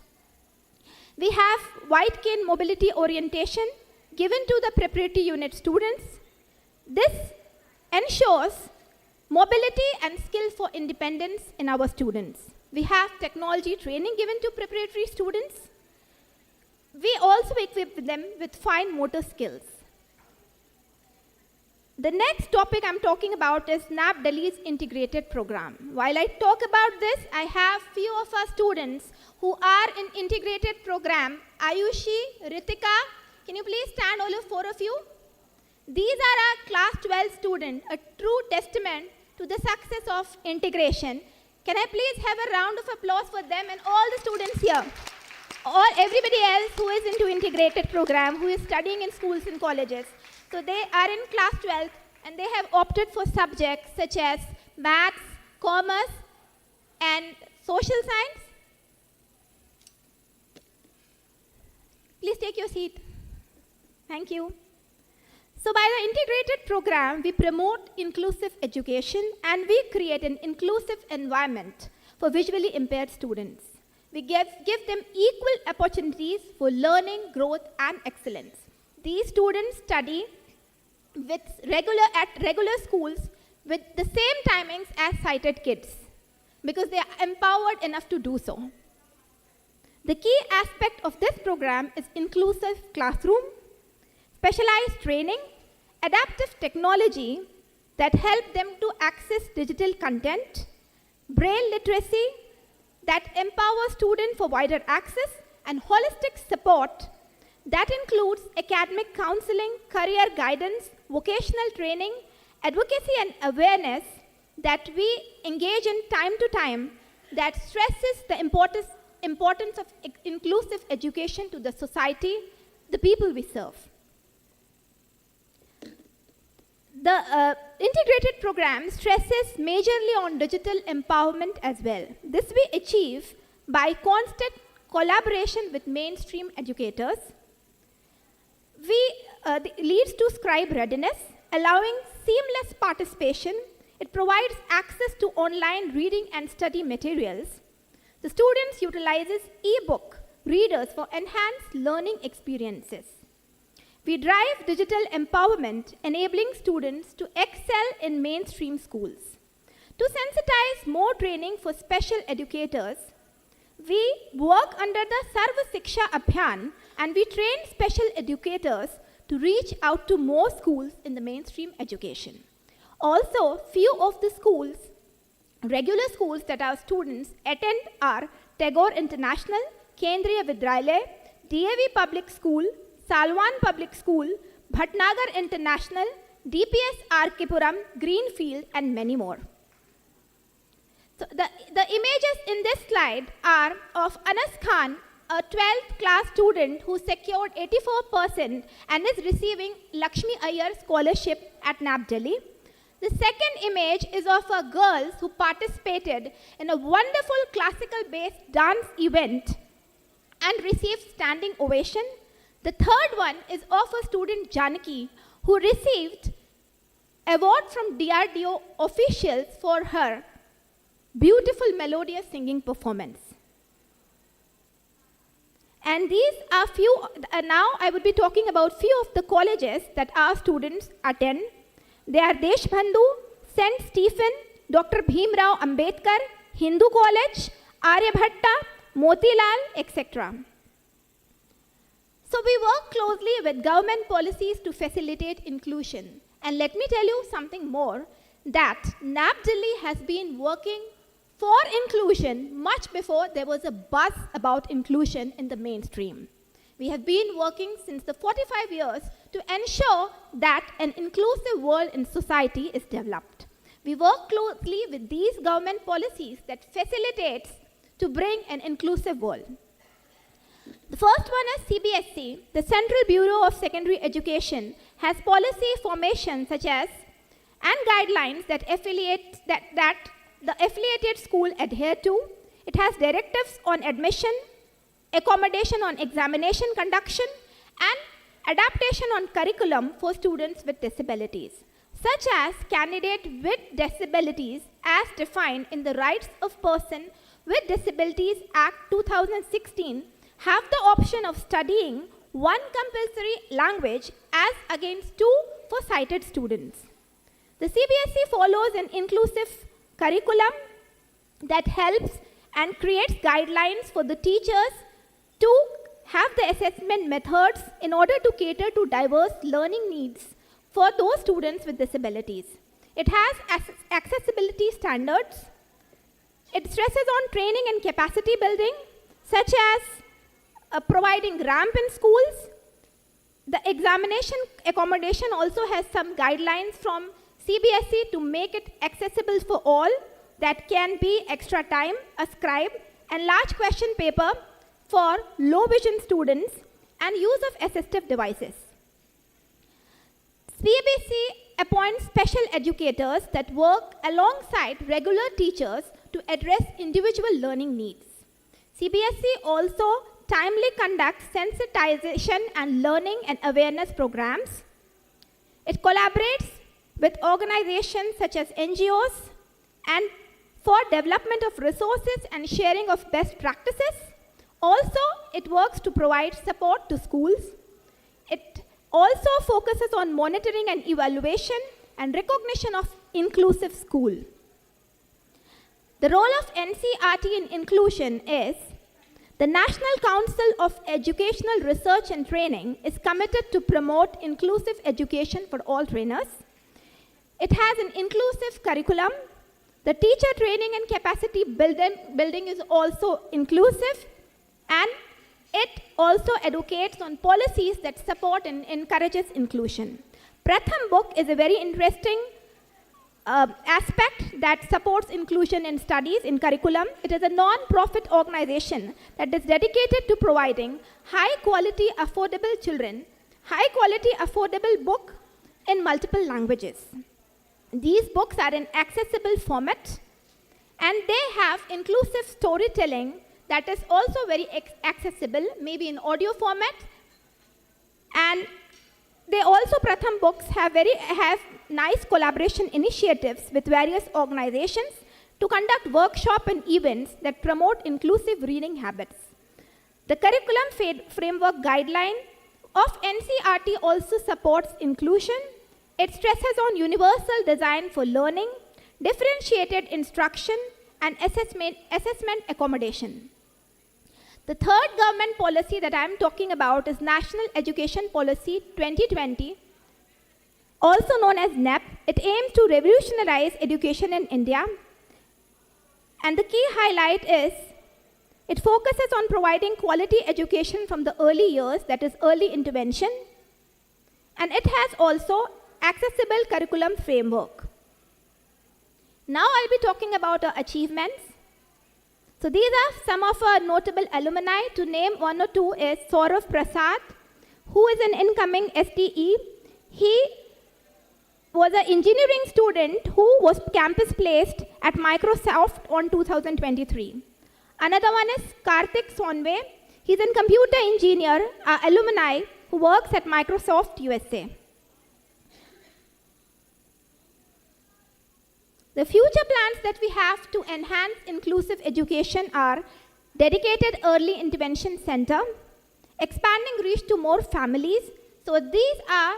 We have white cane mobility orientation given to the preparatory unit students. This ensures mobility and skill for independence in our students. We have technology training given to preparatory students. We also equip them with fine motor skills. The next topic I'm talking about is NAP Delhi's integrated program. While I talk about this, I have few of our students who are in integrated program. Ayushi, Ritika, can you please stand, all of four of you? These are our class 12 students, a true testament to the success of integration. Can I please have a round of applause for them and all the students here? Or everybody else who is into integrated program, who is studying in schools and colleges. So they are in class 12 and they have opted for subjects such as maths, commerce, and social science. Please take your seat. Thank you. So by the integrated program, we promote inclusive education and we create an inclusive environment for visually impaired students. We give them equal opportunities for learning, growth, and excellence. These students study at regular schools with the same timings as sighted kids because they are empowered enough to do so. The key aspect of this program is inclusive classroom, specialized training, adaptive technology that help them to access digital content, braille literacy that empowers students for wider access, and holistic support that includes academic counseling, career guidance, vocational training, advocacy and awareness that we engage in time to time that stresses the importance of inclusive education to the society, the people we serve. The integrated program stresses majorly on digital empowerment as well. This we achieve by constant collaboration with mainstream educators. Leads to scribe readiness, allowing seamless participation. It provides access to online reading and study materials. The students utilizes e-book readers for enhanced learning experiences. We drive digital empowerment, enabling students to excel in mainstream schools. To sensitize more training for special educators, we work under the Sarva Siksha Abhiyan and we train special educators to reach out to more schools in the mainstream education. Also, few of the schools, regular schools that our students attend are Tagore International, Kendriya Vidyalaya, DAV Public School, Salwan Public School, Bhatnagar International, DPS Arkipuram, Greenfield, and many more. So the images in this slide are of Anas Khan, a 12th class student who secured 84% and is receiving Lakshmi Iyer scholarship at NAP Delhi. The second image is of a girl who participated in a wonderful classical-based dance event and received standing ovation. The third one is of a student, Janaki, who received award from DRDO officials for her beautiful melodious singing performance. And these are few, now I would be talking about few of the colleges that our students attend. They are Deshbandhu, St. Stephen, Dr. Bhimrao Ambedkar, Hindu College, Aryabhatta, Motilal, etc. So we work closely with government policies to facilitate inclusion. And let me tell you something more, that NAP Delhi has been working for inclusion much before there was a buzz about inclusion in the mainstream. We have been working since the 45 years to ensure that an inclusive world in society is developed. We work closely with these government policies that facilitates to bring an inclusive world. The first one is CBSE, the Central Bureau of Secondary Education, has policy formation such as and guidelines that the affiliated school adhere to. It has directives on admission, accommodation on examination conduction, and adaptation on curriculum for students with disabilities, such as candidate with disabilities as defined in the Rights of Person with Disabilities Act 2016 have the option of studying one compulsory language as against 2 for sighted students. The CBSE follows an inclusive curriculum that helps and creates guidelines for the teachers to have the assessment methods in order to cater to diverse learning needs for those students with disabilities. It has accessibility standards. It stresses on training and capacity building, such as providing ramp in schools. The examination accommodation also has some guidelines from CBSE to make it accessible for all. That can be extra time, a scribe, and large question paper for low vision students, and use of assistive devices. CBSE appoints special educators that work alongside regular teachers to address individual learning needs. CBSE also timely conducts sensitization and learning and awareness programs. It collaborates with organizations such as NGOs and for development of resources and sharing of best practices. Also, it works to provide support to schools. It also focuses on monitoring and evaluation and recognition of inclusive school. The role of NCERT in inclusion is the National Council of Educational Research and Training is committed to promote inclusive education for all trainers. It has an inclusive curriculum. The teacher training and capacity building is also inclusive, and it also educates on policies that support and encourages inclusion. Pratham book is a very interesting aspect that supports inclusion in studies in curriculum. It is a non-profit organization that is dedicated to providing high-quality, affordable book in multiple languages. These books are in accessible format, and they have inclusive storytelling that is also very accessible, maybe in audio format. And they also, Pratham books have nice collaboration initiatives with various organizations to conduct workshops and events that promote inclusive reading habits. The curriculum framework guideline of NCERT also supports inclusion. It stresses on universal design for learning, differentiated instruction, and assessment accommodation. The third government policy that I am talking about is National Education Policy 2020, also known as NEP. It aims to revolutionize education in India. And the key highlight is it focuses on providing quality education from the early years, that is early intervention. And it has also accessible curriculum framework. Now I'll be talking about our achievements. So these are some of our notable alumni. To name one or two is Saurav Prasad, who is an incoming STE. He was an engineering student who was campus placed at Microsoft on 2023. Another one is Karthik Sonwe. He's a computer engineer, alumni who works at Microsoft USA. The future plans that we have to enhance inclusive education are dedicated early intervention center, expanding reach to more families. So these are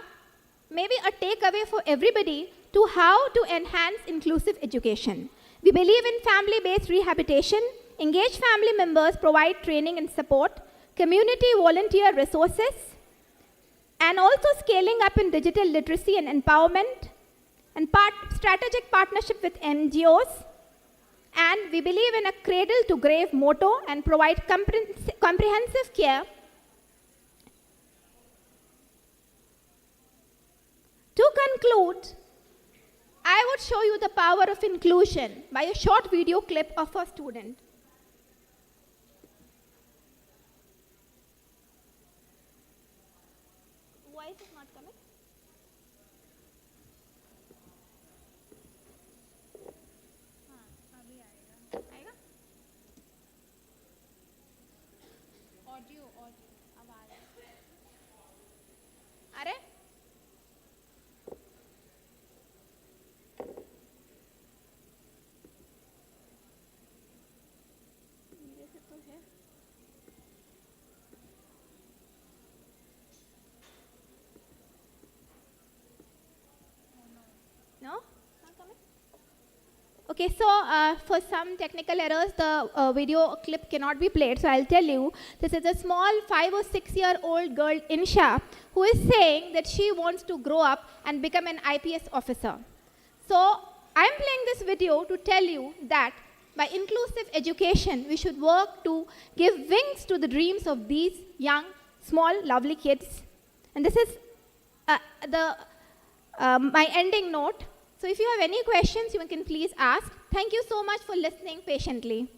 maybe a takeaway for everybody to how to enhance inclusive education. We believe in family-based rehabilitation, engage family members, provide training and support, community volunteer resources, and also scaling up in digital literacy and empowerment, and strategic partnership with NGOs. And we believe in a cradle-to-grave motto and provide comprehensive care. To conclude, I would show you the power of inclusion by a short video clip of a student. Voice is not coming. आएगा? Audio आवाज अरे मेरे से तो है no Okay, so for some technical errors, the video clip cannot be played. So I'll tell you, this is a small 5 or 6-year-old girl, Insha, who is saying that she wants to grow up and become an IPS officer. So I'm playing this video to tell you that by inclusive education, we should work to give wings to the dreams of these young, small, lovely kids. And this is my ending note. So if you have any questions, you can please ask. Thank you so much for listening patiently.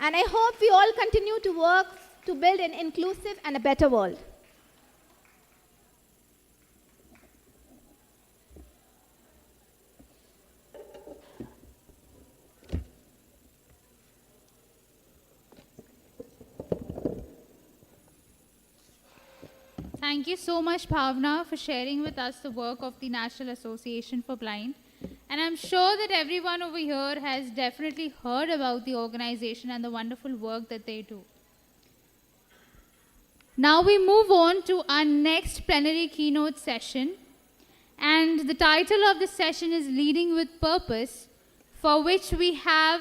And I hope we all continue to work to build an inclusive and a better world. Thank you so much, Bhavna, for sharing with us the work of the National Association for Blind. And I'm sure that everyone over here has definitely heard about the organization and the wonderful work that they do. Now we move on to our next plenary keynote session. And the title of the session is Leading with Purpose, for which we have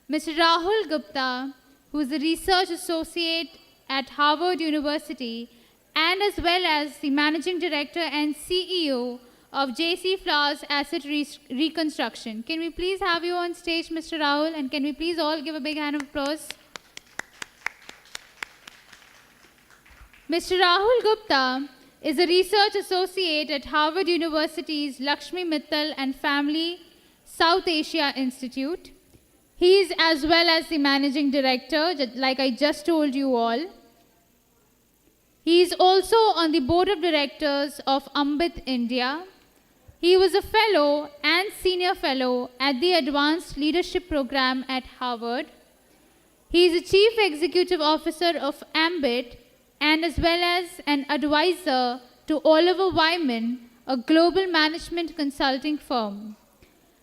Mr. Rahul Gupta, who is a research associate at Harvard University, and as well as the Managing Director and CEO of JC Flowers Asset Reconstruction. Can we please have you on stage, Mr. Rahul, and can we please all give a big hand of applause? Mr. Rahul Gupta is a research associate at Harvard University's Lakshmi Mittal and Family South Asia Institute. He is as well as the Managing Director, like I just told you all. He is also on the board of directors of Ambit India. He was a fellow and senior fellow at the Advanced Leadership Program at Harvard. He is a chief executive officer of Ambit and as well as an advisor to Oliver Wyman, a global management consulting firm.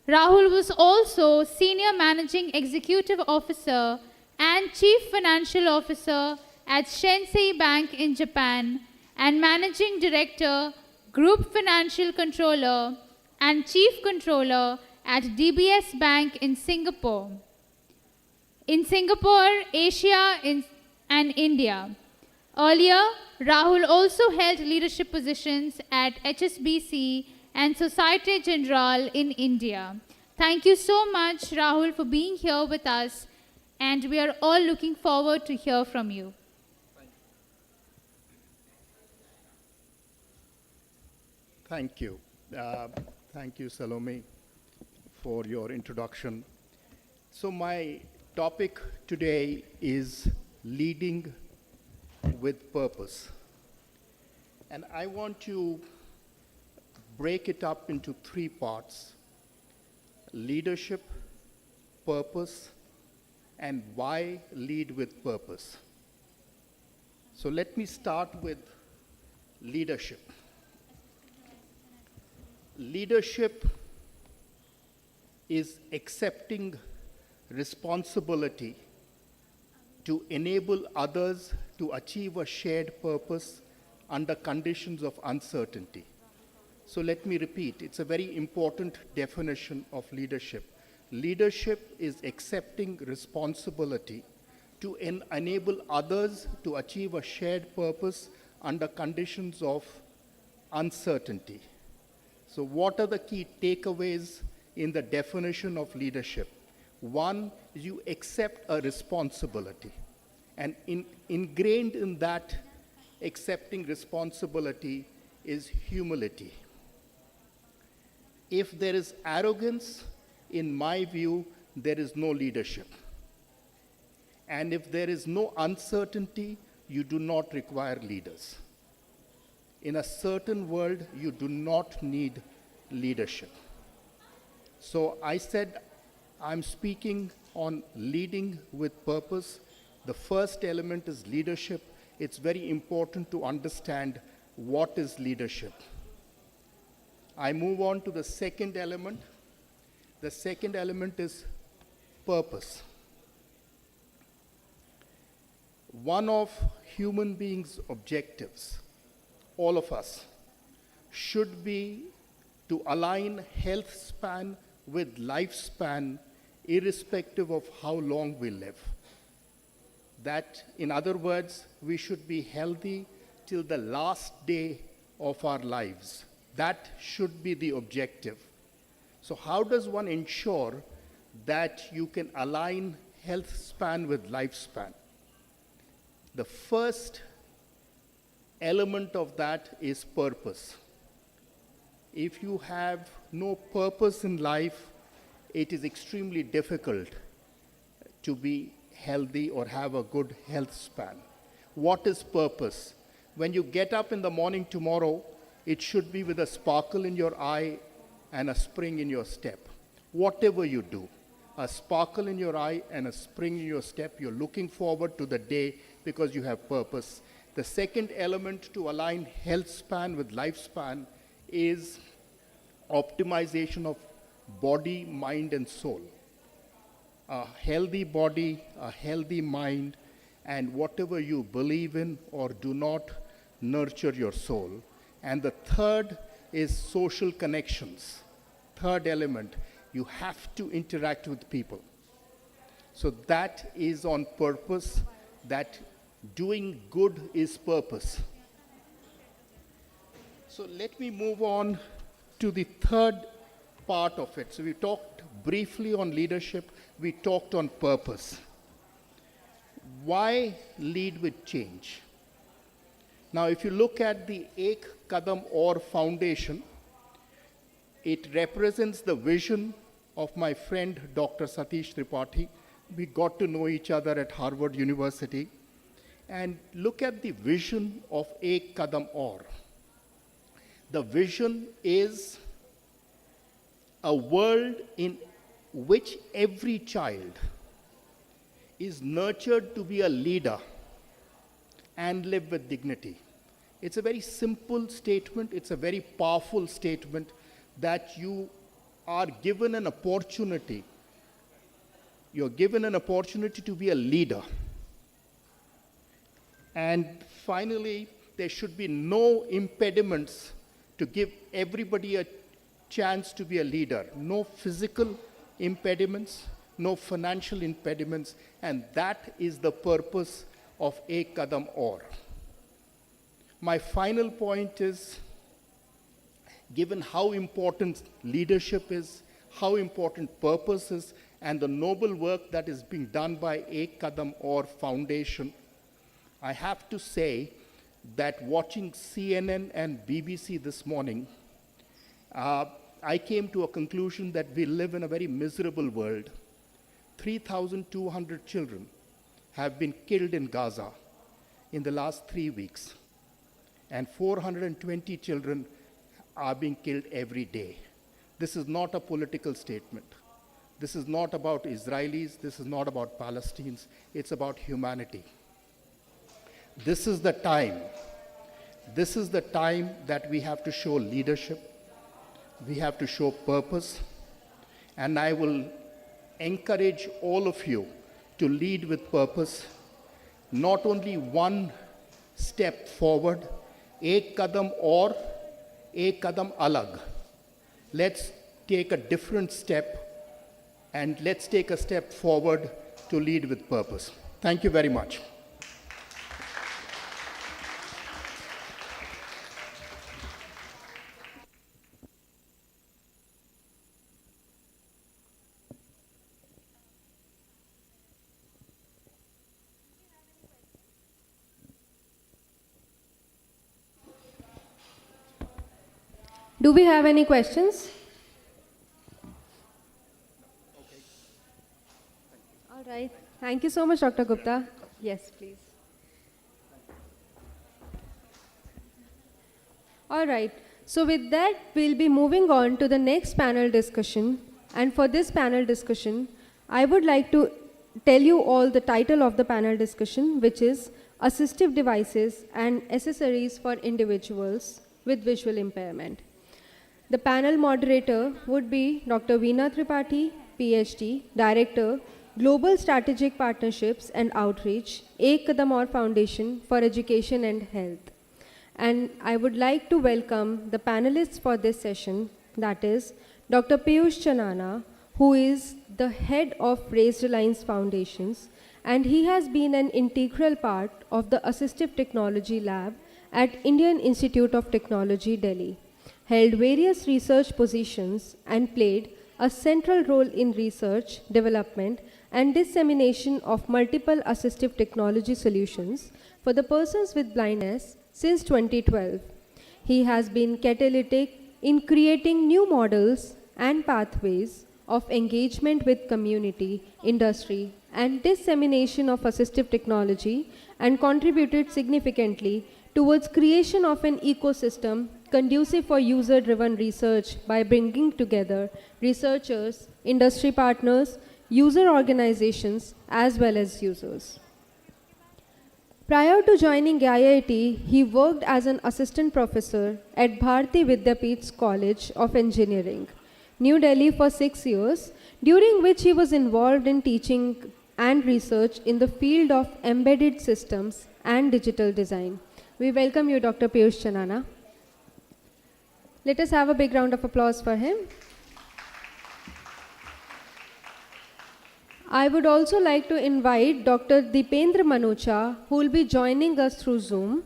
Rahul was also senior managing executive officer and chief financial officer at Shinsei Bank in Japan and Managing Director, Group Financial Controller and Chief Controller at DBS Bank in Singapore. in Singapore, Asia, and India. Earlier, Rahul also held leadership positions at HSBC and Societe Generale in India. Thank you so much, Rahul, for being here with us, and we are all looking forward to hear from you. Thank you. Thank you, Salome, for your introduction. So my topic today is leading with purpose. And I want to break it up into three parts: leadership, purpose, and why lead with purpose. So let me start with leadership. Leadership is accepting responsibility to enable others to achieve a shared purpose under conditions of uncertainty. So let me repeat, it's a very important definition of leadership. Leadership is accepting responsibility to enable others to achieve a shared purpose under conditions of uncertainty. So what are the key takeaways in the definition of leadership? One, you accept a responsibility. And ingrained in that accepting responsibility is humility. If there is arrogance, in my view, there is no leadership. And if there is no uncertainty, you do not require leaders. In a certain world, you do not need leadership. So I said, I'm speaking on leading with purpose. The first element is leadership. It's very important to understand what is leadership. I move on to the second element. The second element is purpose. One of human beings' objectives, all of us, should be to align health span with lifespan, irrespective of how long we live. That, in other words, we should be healthy till the last day of our lives. That should be the objective. So how does one ensure that you can align health span with lifespan? The first element of that is purpose. If you have no purpose in life, it is extremely difficult to be healthy or have a good health span. What is purpose? When you get up in the morning tomorrow, it should be with a sparkle in your eye and a spring in your step. Whatever you do, a sparkle in your eye and a spring in your step, you're looking forward to the day because you have purpose. The second element to align health span with lifespan is optimization of body, mind, and soul. A healthy body, a healthy mind, and whatever you believe in or do not, nurture your soul. And the third is social connections. Third element, you have to interact with people. So that is on purpose, that doing good is purpose. So let me move on to the third part of it. So we talked briefly on leadership, we talked on purpose. Why lead with change? Now, if you look at the Ek Kadam Aur Foundation, it represents the vision of my friend Dr. Satish Tripathi. We got to know each other at Harvard University. And look at the vision of Ek Kadam Aur. The vision is a world in which every child is nurtured to be a leader and live with dignity. It's a very simple statement. It's a very powerful statement that you are given an opportunity. You're given an opportunity to be a leader. And finally, there should be no impediments to give everybody a chance to be a leader. No physical impediments, no financial impediments, and that is the purpose of Ek Kadam Aur. My final point is, given how important leadership is, how important purpose is, and the noble work that is being done by Ek Kadam Aur Foundation, I have to say that watching CNN and BBC this morning, I came to a conclusion that we live in a very miserable world. 3,200 children have been killed in Gaza in the last 3 weeks, and 420 children are being killed every day. This is not a political statement. This is not about Israelis. This is not about Palestinians. It's about humanity. This is the time. This is the time that we have to show leadership. We have to show purpose. And I will encourage all of you to lead with purpose. Not only one step forward, Ek Kadam Aur, Ek Kadam Alag. Let's take a different step, and let's take a step forward to lead with purpose. Thank you very much. Do we have any questions? All right. Thank you so much, Dr. Gupta. Yes, please. All right. So with that, we'll be moving on to the next panel discussion. And for this panel discussion, I would like to tell you all the title of the panel discussion, which is Assistive Devices and Accessories for Individuals with Visual Impairment. The panel moderator would be Dr. Veena Tripathi, PhD, Director, Global Strategic Partnerships and Outreach, Ek Kadam Aur Foundation for Education and Health. And I would like to welcome the panelists for this session, that is Dr. Piyush Chanana, who is the head of Raised Alliance Foundations, and he has been an integral part of the Assistive Technology Lab at Indian Institute of Technology, Delhi, held various research positions and played a central role in research, development, and dissemination of multiple assistive technology solutions for the persons with blindness since 2012. He has been catalytic in creating new models and pathways of engagement with community, industry, and dissemination of assistive technology, and contributed significantly towards creation of an ecosystem conducive for user-driven research by bringing together researchers, industry partners, user organizations, as well as users. Prior to joining IIT, he worked as an assistant professor at Bharati Vidyapeeth's College of Engineering, New Delhi for 6 years, during which he was involved in teaching and research in the field of embedded systems and digital design. We welcome you, Dr. Piyush Chanana. Let us have a big round of applause for him. I would also like to invite Dr. Deependra Manocha, who will be joining us through Zoom.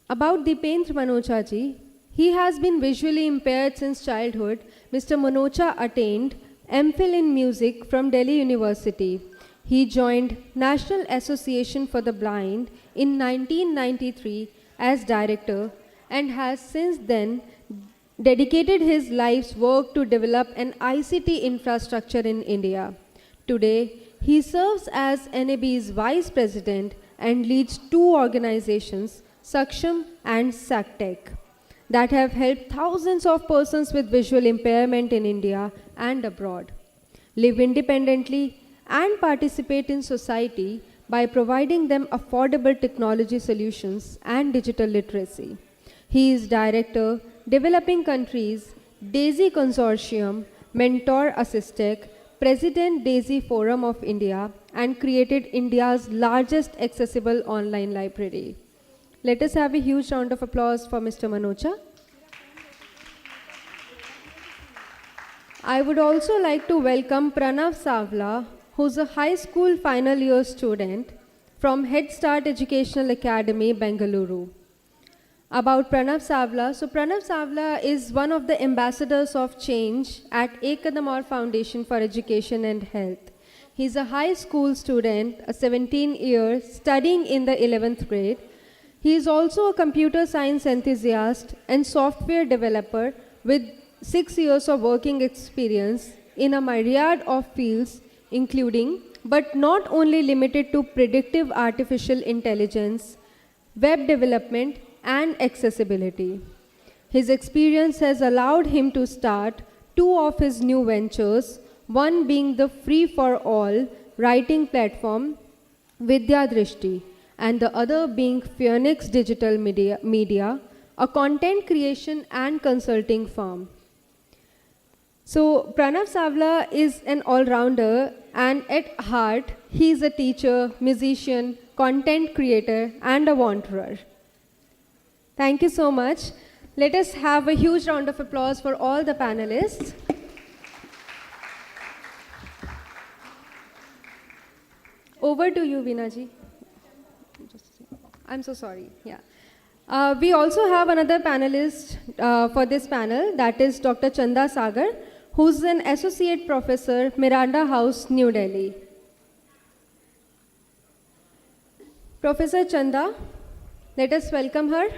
About Deependra Manocha ji, he has been visually impaired since childhood. Mr. Manocha attained MPhil in music from Delhi University. He joined National Association for the Blind in 1993 as director and has since then dedicated his life's work to develop an ICT infrastructure in India. Today, he serves as NAB's vice president and leads 2 organizations, Saksham and SACTEC, that have helped thousands of persons with visual impairment in India and abroad live independently and participate in society by providing them affordable technology solutions and digital literacy. He is director, Developing Countries, DAISY Consortium, Mentor Assistec, President DAISY Forum of India, and created India's largest accessible online library. Let us have a huge round of applause for Mr. Manocha. I would also like to welcome Pranav Savla, who's a high school final year student from Head Start Educational Academy, Bengaluru. About Pranav Savla, so Pranav Savla is one of the ambassadors of change at Kadam Foundation for Education and Health. He's a high school student, a 17 years, studying in the 11th grade. He is also a computer science enthusiast and software developer with 6 years of working experience in a myriad of fields, including, but not only limited to, predictive artificial intelligence, web development, and accessibility. His experience has allowed him to start 2 of his new ventures, one being the free-for-all writing platform Vidya Drishti, and the other being Phoenix Digital Media, a content creation and consulting firm. So Pranav Savla is an all-rounder, and at heart, he is a teacher, musician, content creator, and a wanderer. Thank you so much. Let us have a huge round of applause for all the panelists. Over to you, Veena-ji. I'm so sorry. Yeah. We also have another panelist for this panel, that is Dr. Chanda Sagar, who's an associate professor, Miranda House, New Delhi. Professor Chanda, let us welcome her.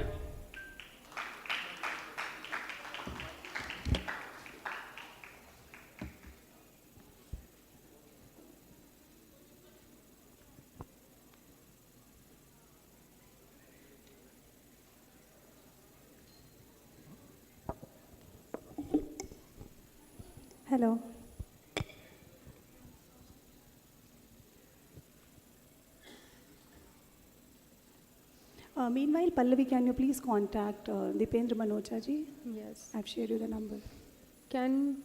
Hello. Meanwhile, Pallavi, can you please contact Dipendra Manocha ji? Yes. I've shared you the number. Can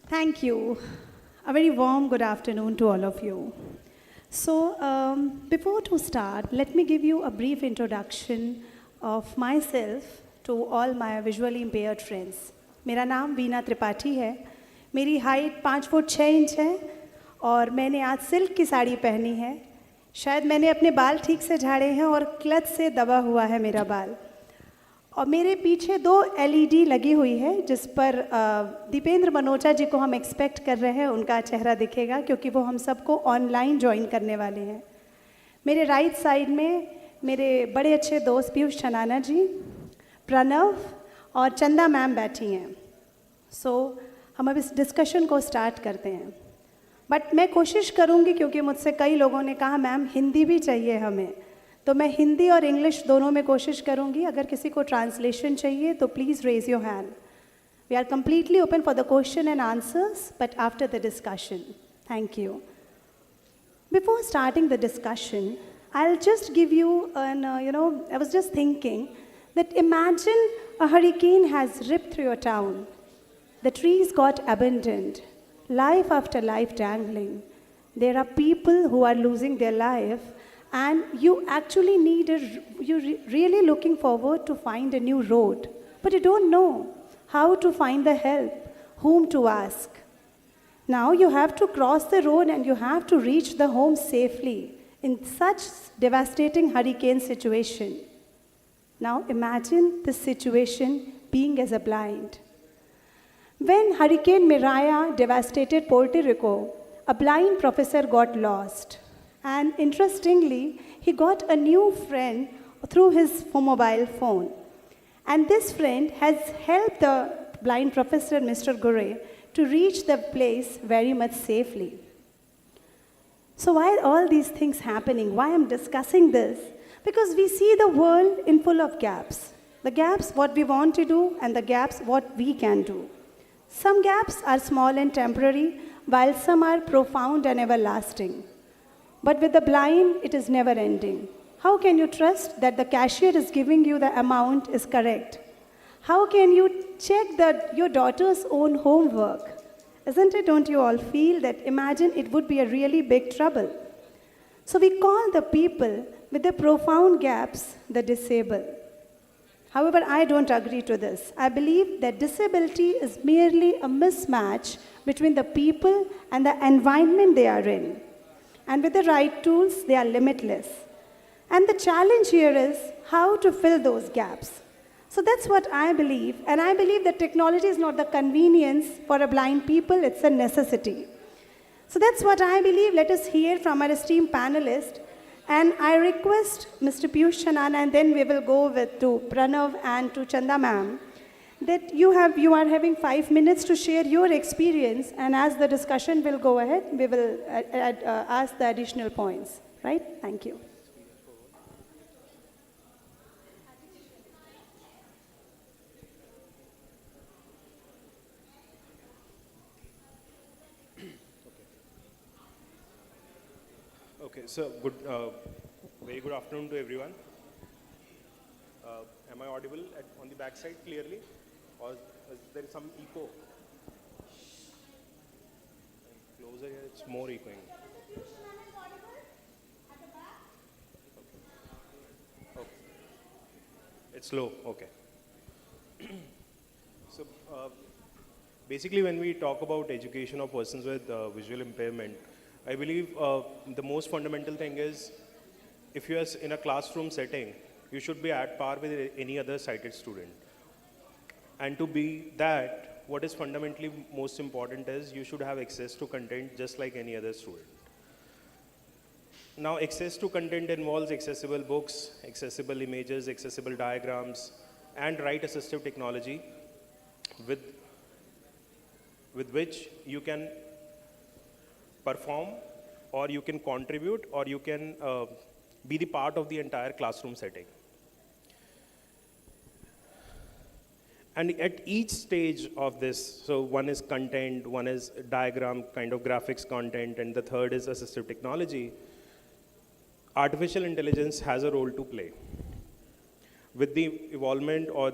Thank you. A very warm good afternoon to all of you. So, before to start, let me give you a brief introduction of myself to all my visually impaired friends. मेरा नाम वीना त्रिपाठी है. मेरी height 5 foot 6 inch है और मैंने आज silk की साड़ी पहनी है. शायद मैंने अपने बाल ठीक से झाड़े हैं और क्लच से दबा हुआ है मेरा बाल. और मेरे पीछे 2 LED लगी हुई है जिस पर दीपेंद्र मनोचा जी को हम एक्सपेक्ट कर रहे हैं, उनका चेहरा दिखेगा क्योंकि वो हम सबको ऑनलाइन ज्वाइन करने वाले हैं. मेरे राइट साइड में मेरे बड़े अच्छे दोस्त पीयूष छनाना जी, प्रणव और चंदा मैम बैठी हैं. सो हम अब इस डिस्कशन को स्टार्ट करते हैं. बट मैं कोशिश करूँगी क्योंकि मुझसे कई लोगों ने कहा मैम हिंदी भी चाहिए हमें, तो मैं हिंदी और इंग्लिश दोनों में कोशिश करूँगी. अगर किसी को ट्रांसलेशन चाहिए तो please raise your hand. We are completely open for the question and answers but after the discussion. Thank you. Before starting the discussion, I'll just give you I was just thinking that imagine a hurricane has ripped through your town. The trees got abandoned, life after life dangling. There are people who are losing their life, and you actually you're really looking forward to find a new road, but you don't know how to find the help, whom to ask. Now you have to cross the road and you have to reach the home safely in such devastating hurricane situation. Now imagine this situation being as a blind. When Hurricane Maria devastated Puerto Rico, a blind professor got lost. And interestingly, he got a new friend through his mobile phone. And this friend has helped the blind professor, Mr. Gore, to reach the place very much safely. So why are all these things happening? Why I'm discussing this? Because we see the world in full of gaps. The gaps what we want to do and the gaps what we can do. Some gaps are small and temporary, while some are profound and everlasting. But with the blind, it is never ending. How can you trust that the cashier is giving you the amount is correct? How can you check that your daughter's own homework? Isn't it, don't you all feel that imagine it would be a really big trouble? So we call the people with the profound gaps the disabled. However, I don't agree to this. I believe that disability is merely a mismatch between the people and the environment they are in. And with the right tools, they are limitless. And the challenge here is how to fill those gaps. So that's what I believe. And I believe that technology is not the convenience for a blind people, it's a necessity. So that's what I believe. Let us hear from our esteemed panelists. And I request Mr. Piyush Chanana, and then we will go to Pranav and to Chanda ma'am, that you are having 5 minutes to share your experience, and as the discussion will go ahead, we will ask the additional points. Right? Thank you. Okay, so very good afternoon to everyone. Am I audible on the back side clearly, or is there some echo? Closer here, it's more echoing. Okay. It's low. Okay. So basically, when we talk about education of persons with visual impairment, I believe the most fundamental thing is, if you are in a classroom setting, you should be at par with any other sighted student. And to be that, what is fundamentally most important is you should have access to content just like any other student. Now, access to content involves accessible books, accessible images, accessible diagrams, and right assistive technology with which you can perform, or you can contribute, or you can be the part of the entire classroom setting. And at each stage of this, so one is content, one is diagram, kind of graphics content, and the third is assistive technology, artificial intelligence has a role to play. With the evolvement or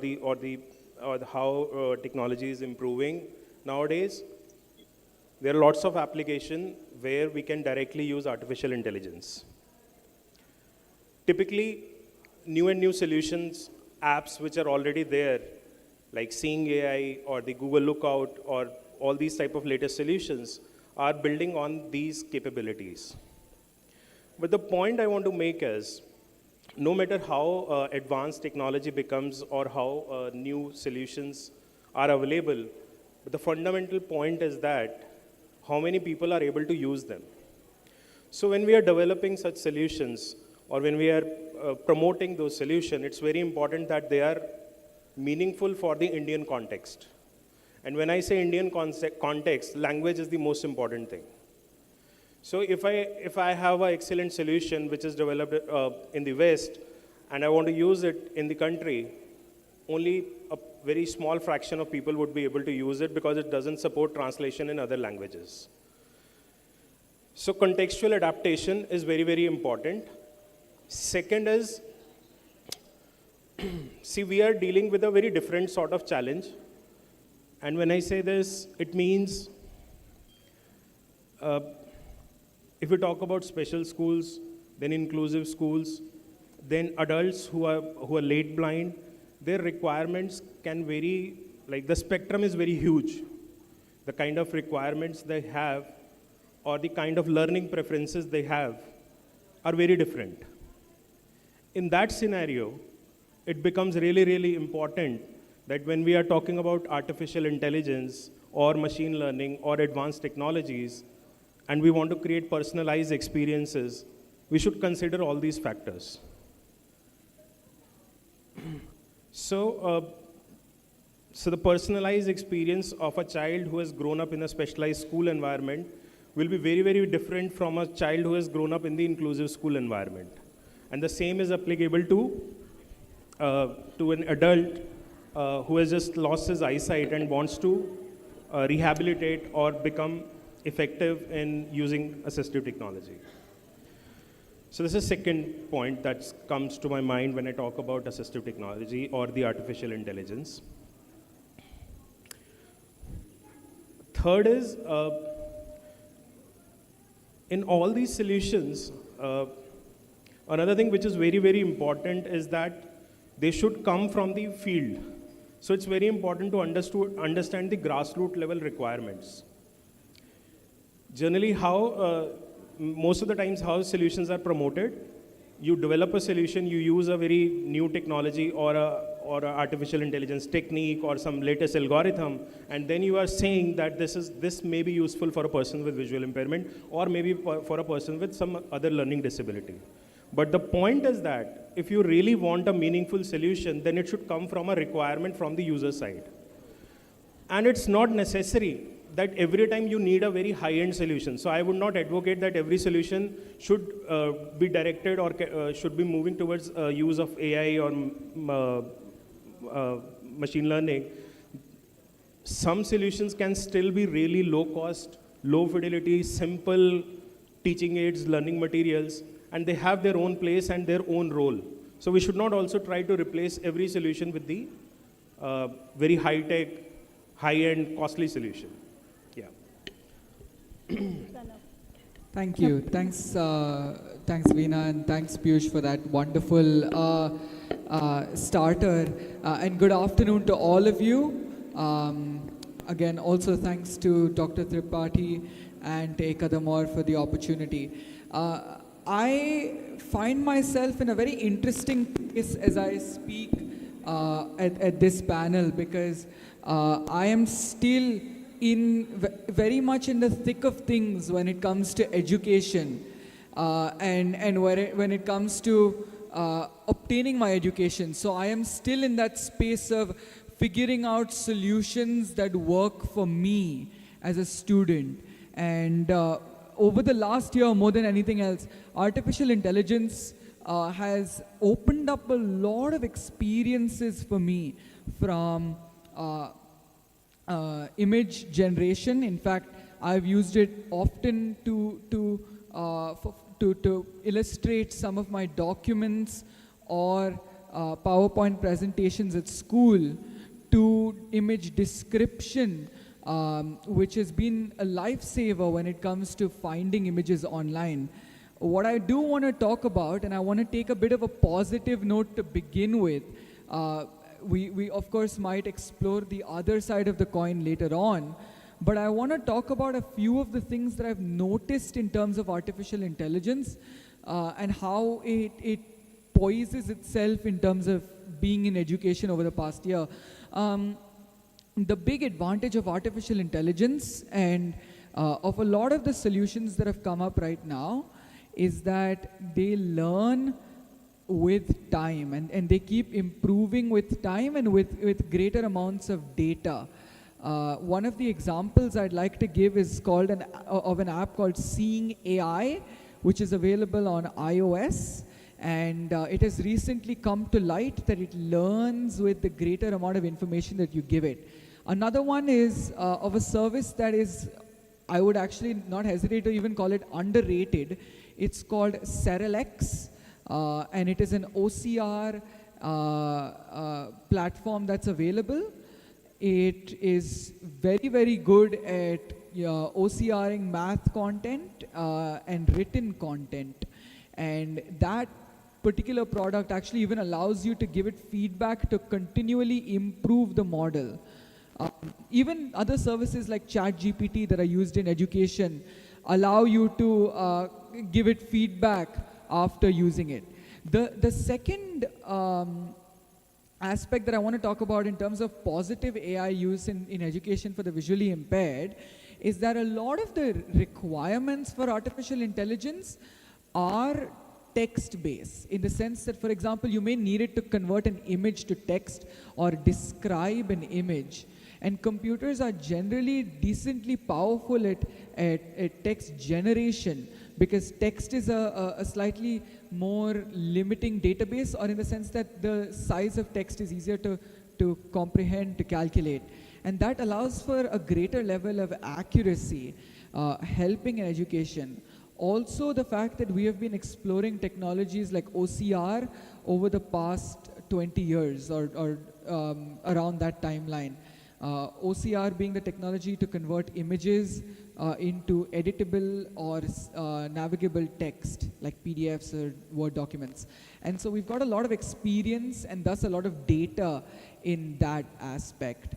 how technology is improving nowadays, there are lots of applications where we can directly use artificial intelligence. Typically, new solutions, apps which are already there, like Seeing AI or the Google Lookout or all these type of latest solutions, are building on these capabilities. But the point I want to make is, no matter how advanced technology becomes or how new solutions are available, but the fundamental point is that how many people are able to use them. So when we are developing such solutions, or when we are promoting those solutions, it's very important that they are meaningful for the Indian context. And when I say Indian context, language is the most important thing. So if I have an excellent solution which is developed in the West, and I want to use it in the country, only a very small fraction of people would be able to use it because it doesn't support translation in other languages. So contextual adaptation is very, very important. Second is, see, we are dealing with a very different sort of challenge. And when I say this, it means, if we talk about special schools, then inclusive schools, then adults who are late blind, their requirements can vary, like the spectrum is very huge. The kind of requirements they have or the kind of learning preferences they have are very different. In that scenario, it becomes really, really important that when we are talking about artificial intelligence or machine learning or advanced technologies, and we want to create personalized experiences, we should consider all these factors. So the personalized experience of a child who has grown up in a specialized school environment will be very, very different from a child who has grown up in the inclusive school environment. And the same is applicable to an adult who has just lost his eyesight and wants to rehabilitate or become effective in using assistive technology. So this is second point that comes to my mind when I talk about assistive technology or the artificial intelligence. Third is, in all these solutions, another thing which is very, very important is that they should come from the field. So it's very important to understand the grassroots level requirements. Generally, most of the times how solutions are promoted, you develop a solution, you use a very new technology or a artificial intelligence technique or some latest algorithm, and then you are saying that this may be useful for a person with visual impairment or maybe for a person with some other learning disability. But the point is that if you really want a meaningful solution, then it should come from a requirement from the user side. And it's not necessary that every time you need a very high-end solution. So I would not advocate that every solution should be directed or should be moving towards use of AI or machine learning. Some solutions can still be really low cost, low fidelity, simple teaching aids, learning materials, and they have their own place and their own role. So we should not also try to replace every solution with the very high-tech, high-end, costly solution. Yeah. Thank you. Thanks, Veena, and thanks, Piyush, for that wonderful starter. And good afternoon to all of you. Again, also thanks to Dr. Tripathi and Kadam for the opportunity. I find myself in a very interesting place as I speak at this panel, because I am still very much in the thick of things when it comes to education and when it comes to obtaining my education. So I am still in that space of figuring out solutions that work for me as a student. And over the last year, more than anything else, artificial intelligence has opened up a lot of experiences for me, from image generation. In fact, I've used it often to illustrate some of my documents or PowerPoint presentations at school, to image description, which has been a lifesaver when it comes to finding images online. What I do want to talk about, and I want to take a bit of a positive note to begin with, we of course might explore the other side of the coin later on, but I want to talk about a few of the things that I've noticed in terms of artificial intelligence and how it poises itself in terms of being in education over the past year. The big advantage of artificial intelligence and of a lot of the solutions that have come up right now is that they learn with time, and they keep improving with time and with greater amounts of data. One of the examples I'd like to give is called of an app called Seeing AI, which is available on iOS. And it has recently come to light that it learns with the greater amount of information that you give it. Another one is of a service that is, I would actually not hesitate to even call it underrated. It's called Seralex, and it is an OCR platform that's available. It is very, very good at OCRing math content and written content. And that particular product actually even allows you to give it feedback to continually improve the model. Even other services like ChatGPT that are used in education allow you to give it feedback after using it. The second aspect that I want to talk about in terms of positive AI use in education for the visually impaired is that a lot of the requirements for artificial intelligence are text-based, in the sense that, for example, you may need it to convert an image to text or describe an image. And computers are generally decently powerful at text generation, because text is a slightly more limiting database, or in the sense that the size of text is easier to comprehend, to calculate. And that allows for a greater level of accuracy, helping in education. Also, the fact that we have been exploring technologies like OCR over the past 20 years or around that timeline. OCR being the technology to convert images into editable or navigable text like PDFs or Word documents. And so we've got a lot of experience and thus a lot of data in that aspect.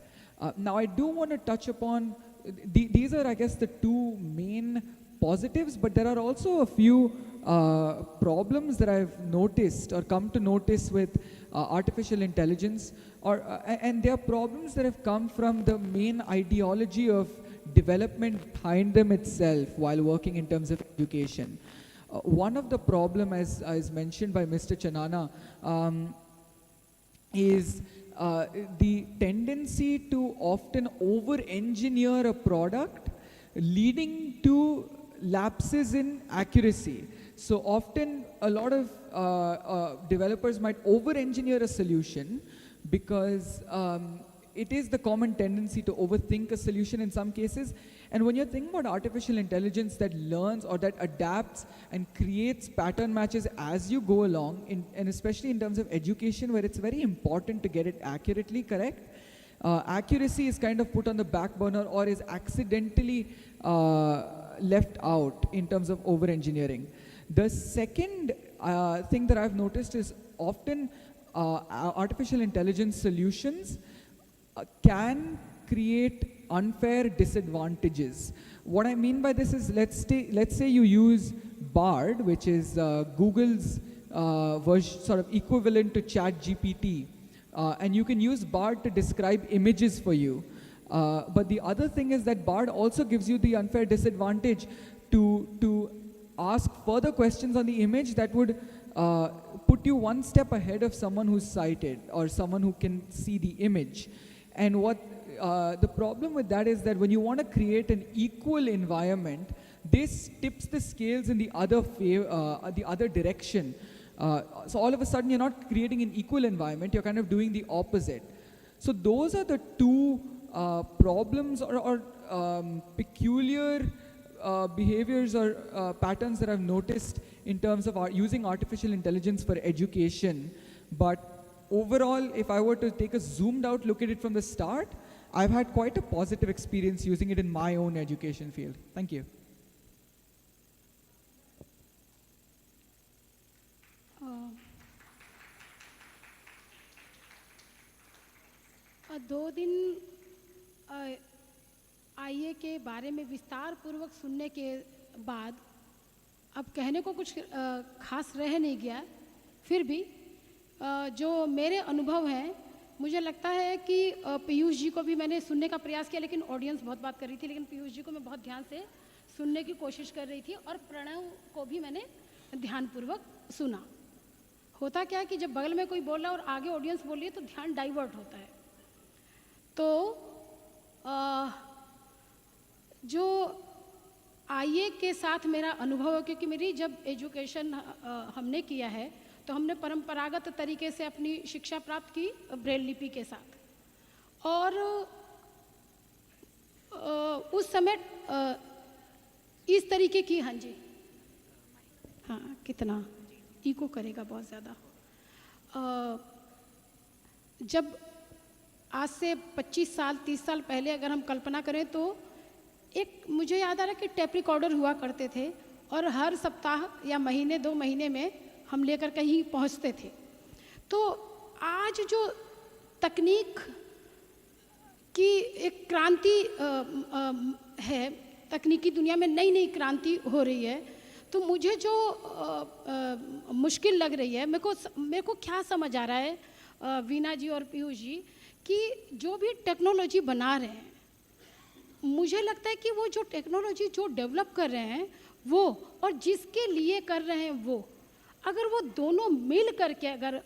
Now I do want to touch upon, these are I guess the two main positives, but there are also a few problems that I've noticed or come to notice with artificial intelligence, and they are problems that have come from the main ideology of development behind them itself while working in terms of education. One of the problem, as mentioned by Mr. Chanana, is the tendency to often over-engineer a product, leading to lapses in accuracy. So often a lot of developers might over-engineer a solution because it is the common tendency to overthink a solution in some cases. And when you're thinking about artificial intelligence that learns or that adapts and creates pattern matches as you go along, and especially in terms of education where it's very important to get it accurately correct, accuracy is kind of put on the back burner or is accidentally left out in terms of over-engineering. The second thing that I've noticed is often artificial intelligence solutions can create unfair disadvantages. What I mean by this is, let's say you use Bard, which is Google's sort of equivalent to ChatGPT, and you can use Bard to describe images for you. But the other thing is that Bard also gives you the unfair disadvantage to ask further questions on the image that would put you one step ahead of someone who's sighted or someone who can see the image. And what the problem with that is that when you want to create an equal environment, this tips the scales in the other direction. So all of a sudden you're not creating an equal environment, you're kind of doing the opposite. So those are the two problems or peculiar behaviors or patterns that I've noticed in terms of using artificial intelligence for education. But overall, if I were to take a zoomed out look at it from the start, I've had quite a positive experience using it in my own education field. Thank you. दो दिन आईए के बारे में विस्तार पूर्वक सुनने के बाद अब कहने को कुछ खास रह नहीं गया, फिर भी जो मेरे अनुभव हैं, मुझे लगता है कि पीयूष जी को भी मैंने सुनने का प्रयास किया, लेकिन ऑडियंस बहुत बात कर रही थी, लेकिन पीयूष जी को मैं बहुत ध्यान से सुनने की कोशिश कर रही थी और प्रणव को भी मैंने ध्यानपूर्वक सुना। होता क्या है कि जब बगल में कोई बोल रहा है और आगे ऑडियंस बोल रही है तो ध्यान डाइवर्ट होता है। तो जो आईए के साथ मेरा अनुभव है, क्योंकि मेरी जब एजुकेशन हमने किया है तो हमने परंपरागत तरीके से अपनी शिक्षा प्राप्त की ब्रेल लिपि के साथ, और उस समय इस तरीके की, हाँ जी, हाँ कितना इको करेगा बहुत ज़्यादा, जब आज से 25 साल 30 साल पहले अगर हम कल्पना करें तो एक मुझे याद आ रहा है कि टेप रिकॉर्डर हुआ करते थे और हर सप्ताह या महीने 2 महीने में हम लेकर कहीं पहुंचते थे। तो आज जो तकनीक की एक क्रांति है, तकनीकी दुनिया में नई नई क्रांति हो रही है, तो मुझे जो मुश्किल लग रही है, मेरे को क्या समझ आ रहा है वीना जी और पीयूष जी, कि जो भी टेक्नोलॉजी बना रहे हैं, मुझे लगता है कि वो जो टेक्नोलॉजी जो डेवलप कर रहे हैं वो और जिसके लिए कर रहे हैं वो, अगर वो दोनों मिल करके अगर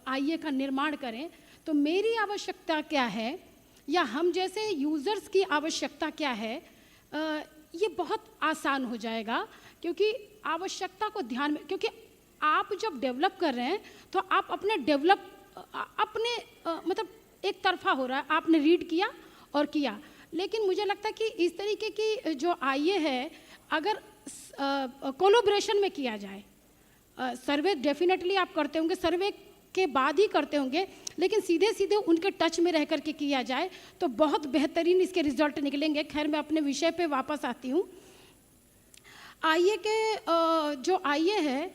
आईए का निर्माण करें तो मेरी आवश्यकता क्या है या हम जैसे यूज़र्स की आवश्यकता क्या है, ये बहुत आसान हो जाएगा। क्योंकि आवश्यकता को ध्यान में, क्योंकि आप जब डेवलप कर रहे हैं तो आप अपने मतलब एक तरफा हो रहा है, आपने रीड किया और किया। लेकिन मुझे लगता है कि इस तरीके की जो आईए है, अगर कोलोब्रेशन में किया जाए, सर्वे डेफिनेटली आप करते होंगे, सर्वे के बाद ही करते होंगे, लेकिन सीधे सीधे उनके टच में रह करके किया जाए तो बहुत बेहतरीन इसके रिजल्ट निकलेंगे। खैर, मैं अपने विषय पे वापस आती हूँ। आईए के जो आईए है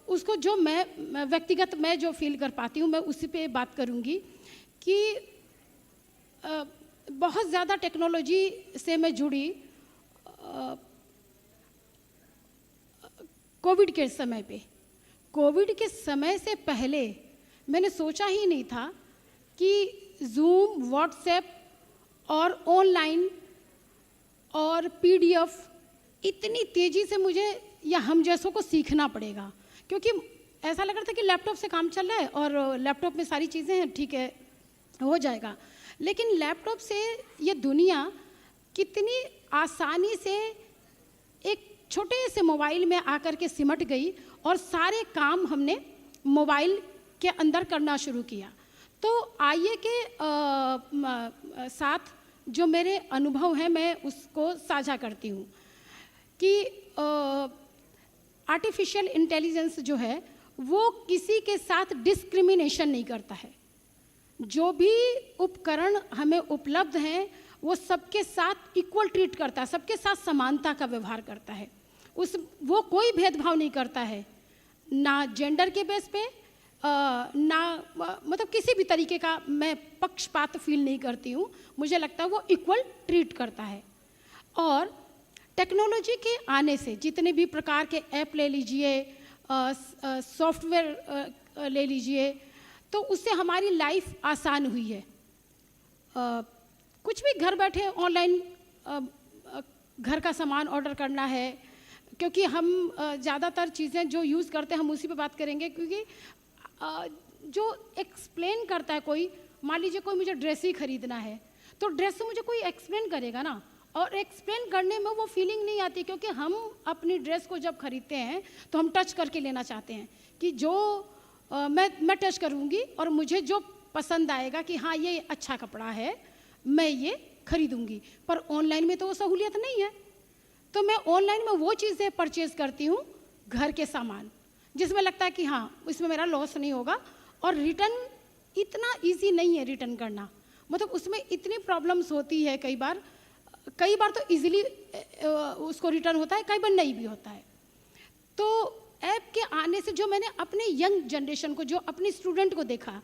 उसको जो मैं व्यक्तिगत मैं जो फील कर पाती हूँ, मैं उसी पे बात करूँगी कि बहुत ज़्यादा टेक्नोलॉजी से मैं जुड़ी कोविड के समय पे। कोविड के समय से पहले मैंने सोचा ही नहीं था कि जूम, व्हाट्सएप और ऑनलाइन और पीडीएफ इतनी तेज़ी से मुझे या हम जैसों को सीखना पड़ेगा, क्योंकि ऐसा लग रहा था कि लैपटॉप से काम चल रहा है और लैपटॉप में सारी चीज़ें हैं, ठीक है हो जाएगा। लेकिन लैपटॉप से ये दुनिया कितनी आसानी से एक छोटे से मोबाइल में आकर के सिमट गई और सारे काम हमने मोबाइल के अंदर करना शुरू किया। तो आइए के साथ जो मेरे अनुभव हैं मैं उसको साझा करती हूँ कि आर्टिफिशियल इंटेलिजेंस जो है वो किसी के साथ डिस्क्रिमिनेशन नहीं करता है। जो भी उपकरण हमें उपलब्ध हैं वो सबके साथ इक्वल ट्रीट करता है, सबके साथ समानता का व्यवहार करता है। वो कोई भेदभाव नहीं करता है, ना जेंडर के बेस पे ना मतलब किसी भी तरीके का मैं पक्षपात फील नहीं करती हूँ। मुझे लगता है वो इक्वल ट्रीट करता है। और टेक्नोलॉजी के आने से जितने भी प्रकार के ऐप ले लीजिए, सॉफ्टवेयर ले लीजिए, तो उससे हमारी लाइफ आसान हुई है। कुछ भी घर बैठे ऑनलाइन घर का सामान ऑर्डर करना है, क्योंकि हम ज़्यादातर चीज़ें जो यूज़ करते हैं हम उसी पे बात करेंगे, क्योंकि जो एक्सप्लेन करता है कोई, मान लीजिए कोई मुझे ड्रेस ही खरीदना है तो ड्रेस से मुझे कोई एक्सप्लेन करेगा ना, और एक्सप्लेन करने में वो फीलिंग नहीं आती, क्योंकि हम अपनी ड्रेस को जब खरीदते हैं तो हम टच करके लेना चाहते हैं कि जो मैं टच करूँगी और मुझे जो पसंद आएगा कि हाँ ये अच्छा कपड़ा है मैं ये खरीदूँगी। पर ऑनलाइन में तो वो सहूलियत नहीं है। तो मैं ऑनलाइन में वो चीज़ें परचेज़ करती हूँ, घर के सामान, जिसमें लगता है कि हाँ इसमें मेरा लॉस नहीं होगा। और रिटर्न इतना इजी नहीं है रिटर्न करना, मतलब उसमें इतनी प्रॉब्लम्स होती है। कई बार तो इजीली उसको रिटर्न होता है, कई बार नहीं भी होता है। तो ऐप के आने से जो मैंने अपने यंग जनरेशन को, जो अपनी स्टूडेंट को देखा,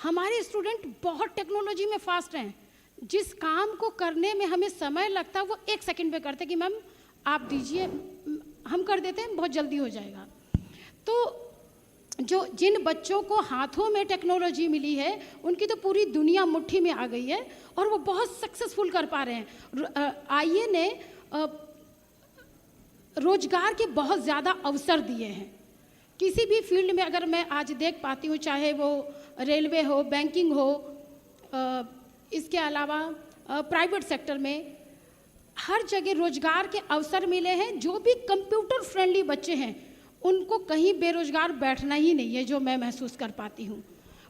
हमारे स्टूडेंट बहुत टेक्नोलॉजी में फास्ट हैं। जिस काम को करने में हमें समय लगता है वो 1 सेकंड में करते कि मैम आप दीजिए, हम कर देते हैं, बहुत जल्दी हो जाएगा। तो जिन बच्चों को हाथों में टेक्नोलॉजी मिली है उनकी तो पूरी दुनिया मुट्ठी में आ गई है और वो बहुत सक्सेसफुल कर पा रहे हैं। आईए ने रोजगार के बहुत ज़्यादा अवसर दिए हैं। किसी भी फील्ड में अगर मैं आज देख पाती हूँ, चाहे वो रेलवे हो, बैंकिंग हो, इसके अलावा प्राइवेट सेक्टर में, हर जगह रोजगार के अवसर मिले हैं। जो भी कंप्यूटर फ्रेंडली बच्चे हैं उनको कहीं बेरोजगार बैठना ही नहीं है, जो मैं महसूस कर पाती हूँ।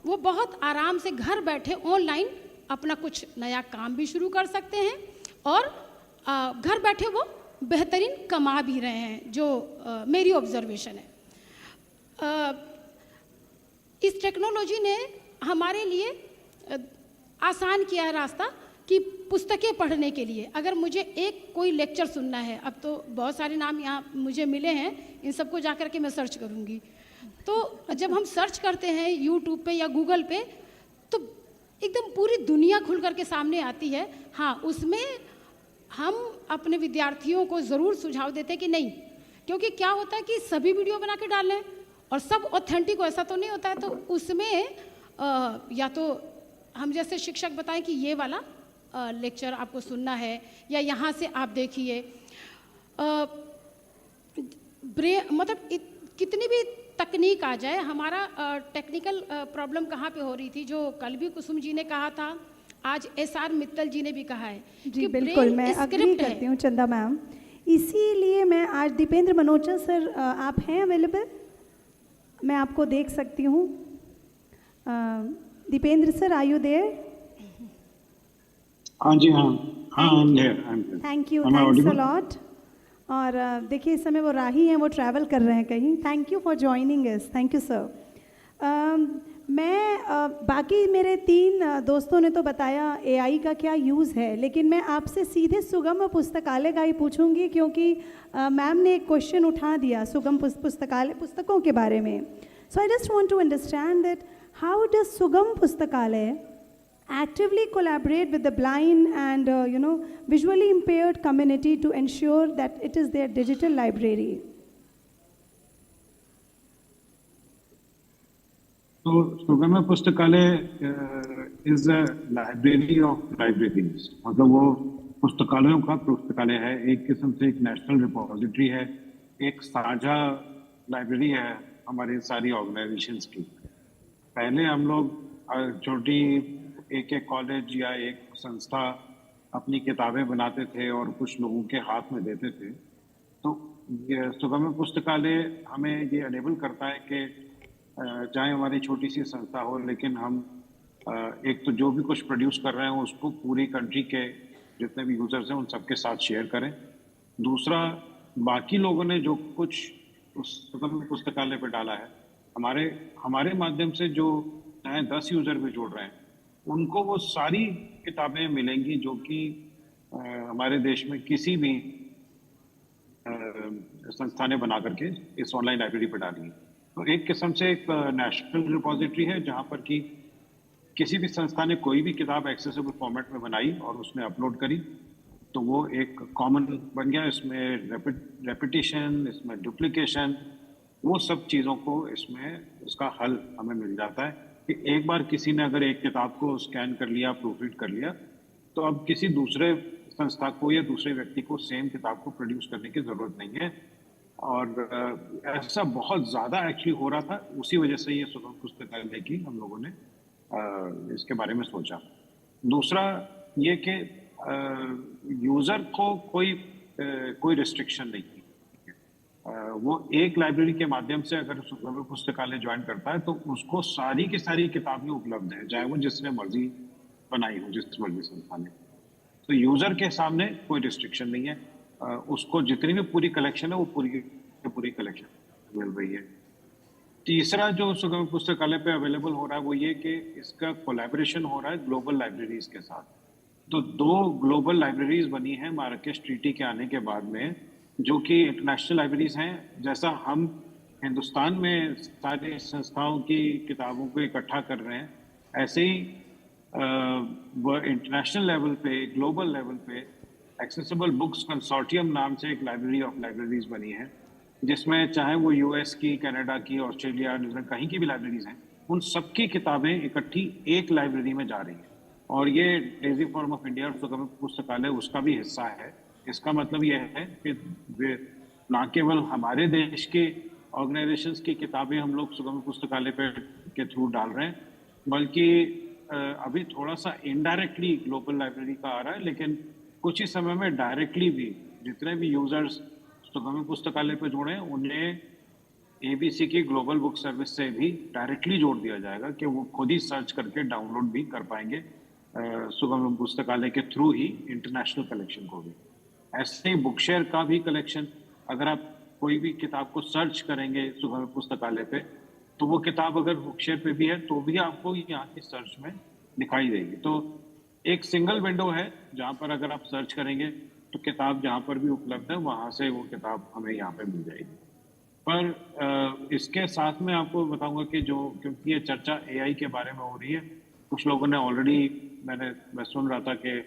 वो बहुत आराम से घर बैठे ऑनलाइन अपना कुछ नया काम भी शुरू कर सकते हैं और घर बैठे वो बेहतरीन कमा भी रहे हैं, जो मेरी ऑब्जर्वेशन है। इस टेक्नोलॉजी ने हमारे लिए आसान किया है रास्ता कि पुस्तकें पढ़ने के लिए अगर मुझे कोई लेक्चर सुनना है, अब तो बहुत सारे नाम यहाँ मुझे मिले हैं, इन सबको जा कर के मैं सर्च करूँगी। तो जब हम सर्च करते हैं यूट्यूब पे या गूगल पे तो एकदम पूरी दुनिया खुल कर के सामने आती है। हाँ, उसमें हम अपने विद्यार्थियों को ज़रूर सुझाव देते हैं कि नहीं, क्योंकि क्या होता है कि सभी वीडियो बना के डाल लें और सब ऑथेंटिक ऐसा तो नहीं होता है। तो उसमें या तो हम जैसे शिक्षक बताएं कि ये वाला लेक्चर आपको सुनना है या यहाँ से आप देखिए। मतलब कितनी भी तकनीक आ जाए, हमारा टेक्निकल प्रॉब्लम कहाँ पे हो रही थी, जो कल भी कुसुम जी ने कहा था, आज SR मित्तल जी ने भी कहा है जी बिल्कुल, मैं अग्री करती हूँ चंदा मैम। इसीलिए मैं आज दीपेंद्र मनोचा सर, आप हैं अवेलेबल? मैं आपको देख सकती हूँ। Dipendra sir, are you there? हाँ जी हाँ हाँ I'm here. Thank you, Am I thanks a audible? lot. और देखिए इस समय वो राही हैं, वो ट्रैवल कर रहे हैं कहीं. Thank you for joining us. Thank you sir. मैं बाकी मेरे 3 दोस्तों ने तो बताया एआई का क्या यूज़ है, लेकिन मैं आपसे सीधे सुगम पुस्तकालय का ही पूछूंगी, क्योंकि मैम ने एक क्वेश्चन उठा दिया सुगम पुस्तकालय पुस्तकों के बारे में. So I just want to understand that how does Sugam Pustakalaya actively collaborate with the blind and visually impaired community to ensure that it is their digital library. तो सुगम पुस्तकालय is a library of libraries. मतलब वो पुस्तकालयों का पुस्तकालय है, एक किस्म से एक नेशनल रिपोजिटरी है, एक साझा लाइब्रेरी है हमारे सारी ऑर्गेनाइजेशंस की. पहले हम लोग छोटी एक कॉलेज या एक संस्था अपनी किताबें बनाते थे और कुछ लोगों के हाथ में देते थे. तो ये सुगम पुस्तकालय हमें ये अनेबल करता है कि चाहे हमारी छोटी सी संस्था हो, लेकिन हम एक तो जो भी कुछ प्रोड्यूस कर रहे हैं उसको पूरी कंट्री के जितने भी यूजर्स हैं उन सबके साथ शेयर करें. दूसरा, बाकी लोगों ने जो कुछ उस सुगम पुस्तकालय पे डाला है, हमारे माध्यम से जो चाहे 10 यूजर भी जोड़ रहे हैं, उनको वो सारी किताबें मिलेंगी जो कि हमारे देश में किसी भी संस्था ने बना करके इस ऑनलाइन लाइब्रेरी पर डाली है. तो एक किस्म से एक नेशनल रिपोजिटरी है जहाँ पर कि किसी भी संस्था ने कोई भी किताब एक्सेसिबल फॉर्मेट में बनाई और उसने अपलोड करी, तो वो एक कॉमन बन गया. इसमें रेपिटेशन, इसमें डुप्लीकेशन, वो सब चीज़ों को इसमें इसका हल हमें मिल जाता है कि एक बार किसी ने अगर एक किताब को स्कैन कर लिया, प्रूफ रीड कर लिया, तो अब किसी दूसरे संस्था को या दूसरे व्यक्ति को सेम किताब को प्रोड्यूस करने की ज़रूरत नहीं है. और ऐसा बहुत ज़्यादा एक्चुअली हो रहा था, उसी वजह से ये सुगम पुस्तकालय की हम लोगों ने इसके बारे में सोचा. दूसरा ये कि यूज़र को कोई रिस्ट्रिक्शन नहीं है. वो एक लाइब्रेरी के माध्यम से अगर सुगम पुस्तकालय ज्वाइन करता है तो उसको सारी की सारी किताबें उपलब्ध है, चाहे वो जिसने मर्जी बनाई हो, जिस मर्जी संस्था ने. तो यूज़र के सामने कोई रिस्ट्रिक्शन नहीं है. उसको जितनी भी पूरी कलेक्शन है वो पूरी कलेक्शन मिल रही है. तीसरा जो सुगम पुस्तकालय पे अवेलेबल हो रहा है वो ये कि इसका कोलैबोरेशन हो रहा है ग्लोबल लाइब्रेरीज के साथ. तो 2 ग्लोबल लाइब्रेरीज बनी हैं मार्राकेश ट्रीटी के आने के बाद में, जो कि इंटरनेशनल लाइब्रेरीज हैं. जैसा हम हिंदुस्तान में सारी संस्थाओं की किताबों को इकट्ठा कर रहे हैं, ऐसे ही वो इंटरनेशनल लेवल पे, ग्लोबल लेवल पे एक्सेसिबल बुक्स कंसोर्टियम नाम से एक लाइब्रेरी ऑफ लाइब्रेरीज बनी है, जिसमें चाहे वो यूएस की, कनाडा की, ऑस्ट्रेलिया, न्यूजीलैंड, कहीं की भी लाइब्रेरीज हैं, उन सबकी किताबें इकट्ठी एक लाइब्रेरी में जा रही हैं. और ये डेजी फोरम ऑफ इंडिया और सुगम पुस्तकालय उसका भी हिस्सा है. इसका मतलब यह है कि ना केवल हमारे देश के ऑर्गेनाइजेशंस की किताबें हम लोग सुगम पुस्तकालय के थ्रू डाल रहे हैं, बल्कि अभी थोड़ा सा इनडायरेक्टली ग्लोबल लाइब्रेरी का आ रहा है, लेकिन कुछ ही समय में डायरेक्टली भी जितने भी यूजर्स सुगम पुस्तकालय पर जुड़े हैं उन्हें एबीसी की ग्लोबल बुक सर्विस से भी डायरेक्टली जोड़ दिया जाएगा कि वो खुद ही सर्च करके डाउनलोड भी कर पाएंगे सुगम पुस्तकालय के थ्रू ही इंटरनेशनल कलेक्शन को भी. ऐसे ही बुक शेयर का भी कलेक्शन, अगर आप कोई भी किताब को सर्च करेंगे सुगम पुस्तकालय पे, तो वो किताब अगर बुक शेयर पे भी है तो भी आपको यहाँ की सर्च में दिखाई देगी. तो एक सिंगल विंडो है जहाँ पर अगर आप सर्च करेंगे तो किताब जहाँ पर भी उपलब्ध है वहाँ से वो किताब हमें यहाँ पे मिल जाएगी. पर इसके साथ में आपको बताऊंगा कि क्योंकि ये चर्चा एआई के बारे में हो रही है, कुछ लोगों ने ऑलरेडी, मैं सुन रहा था कि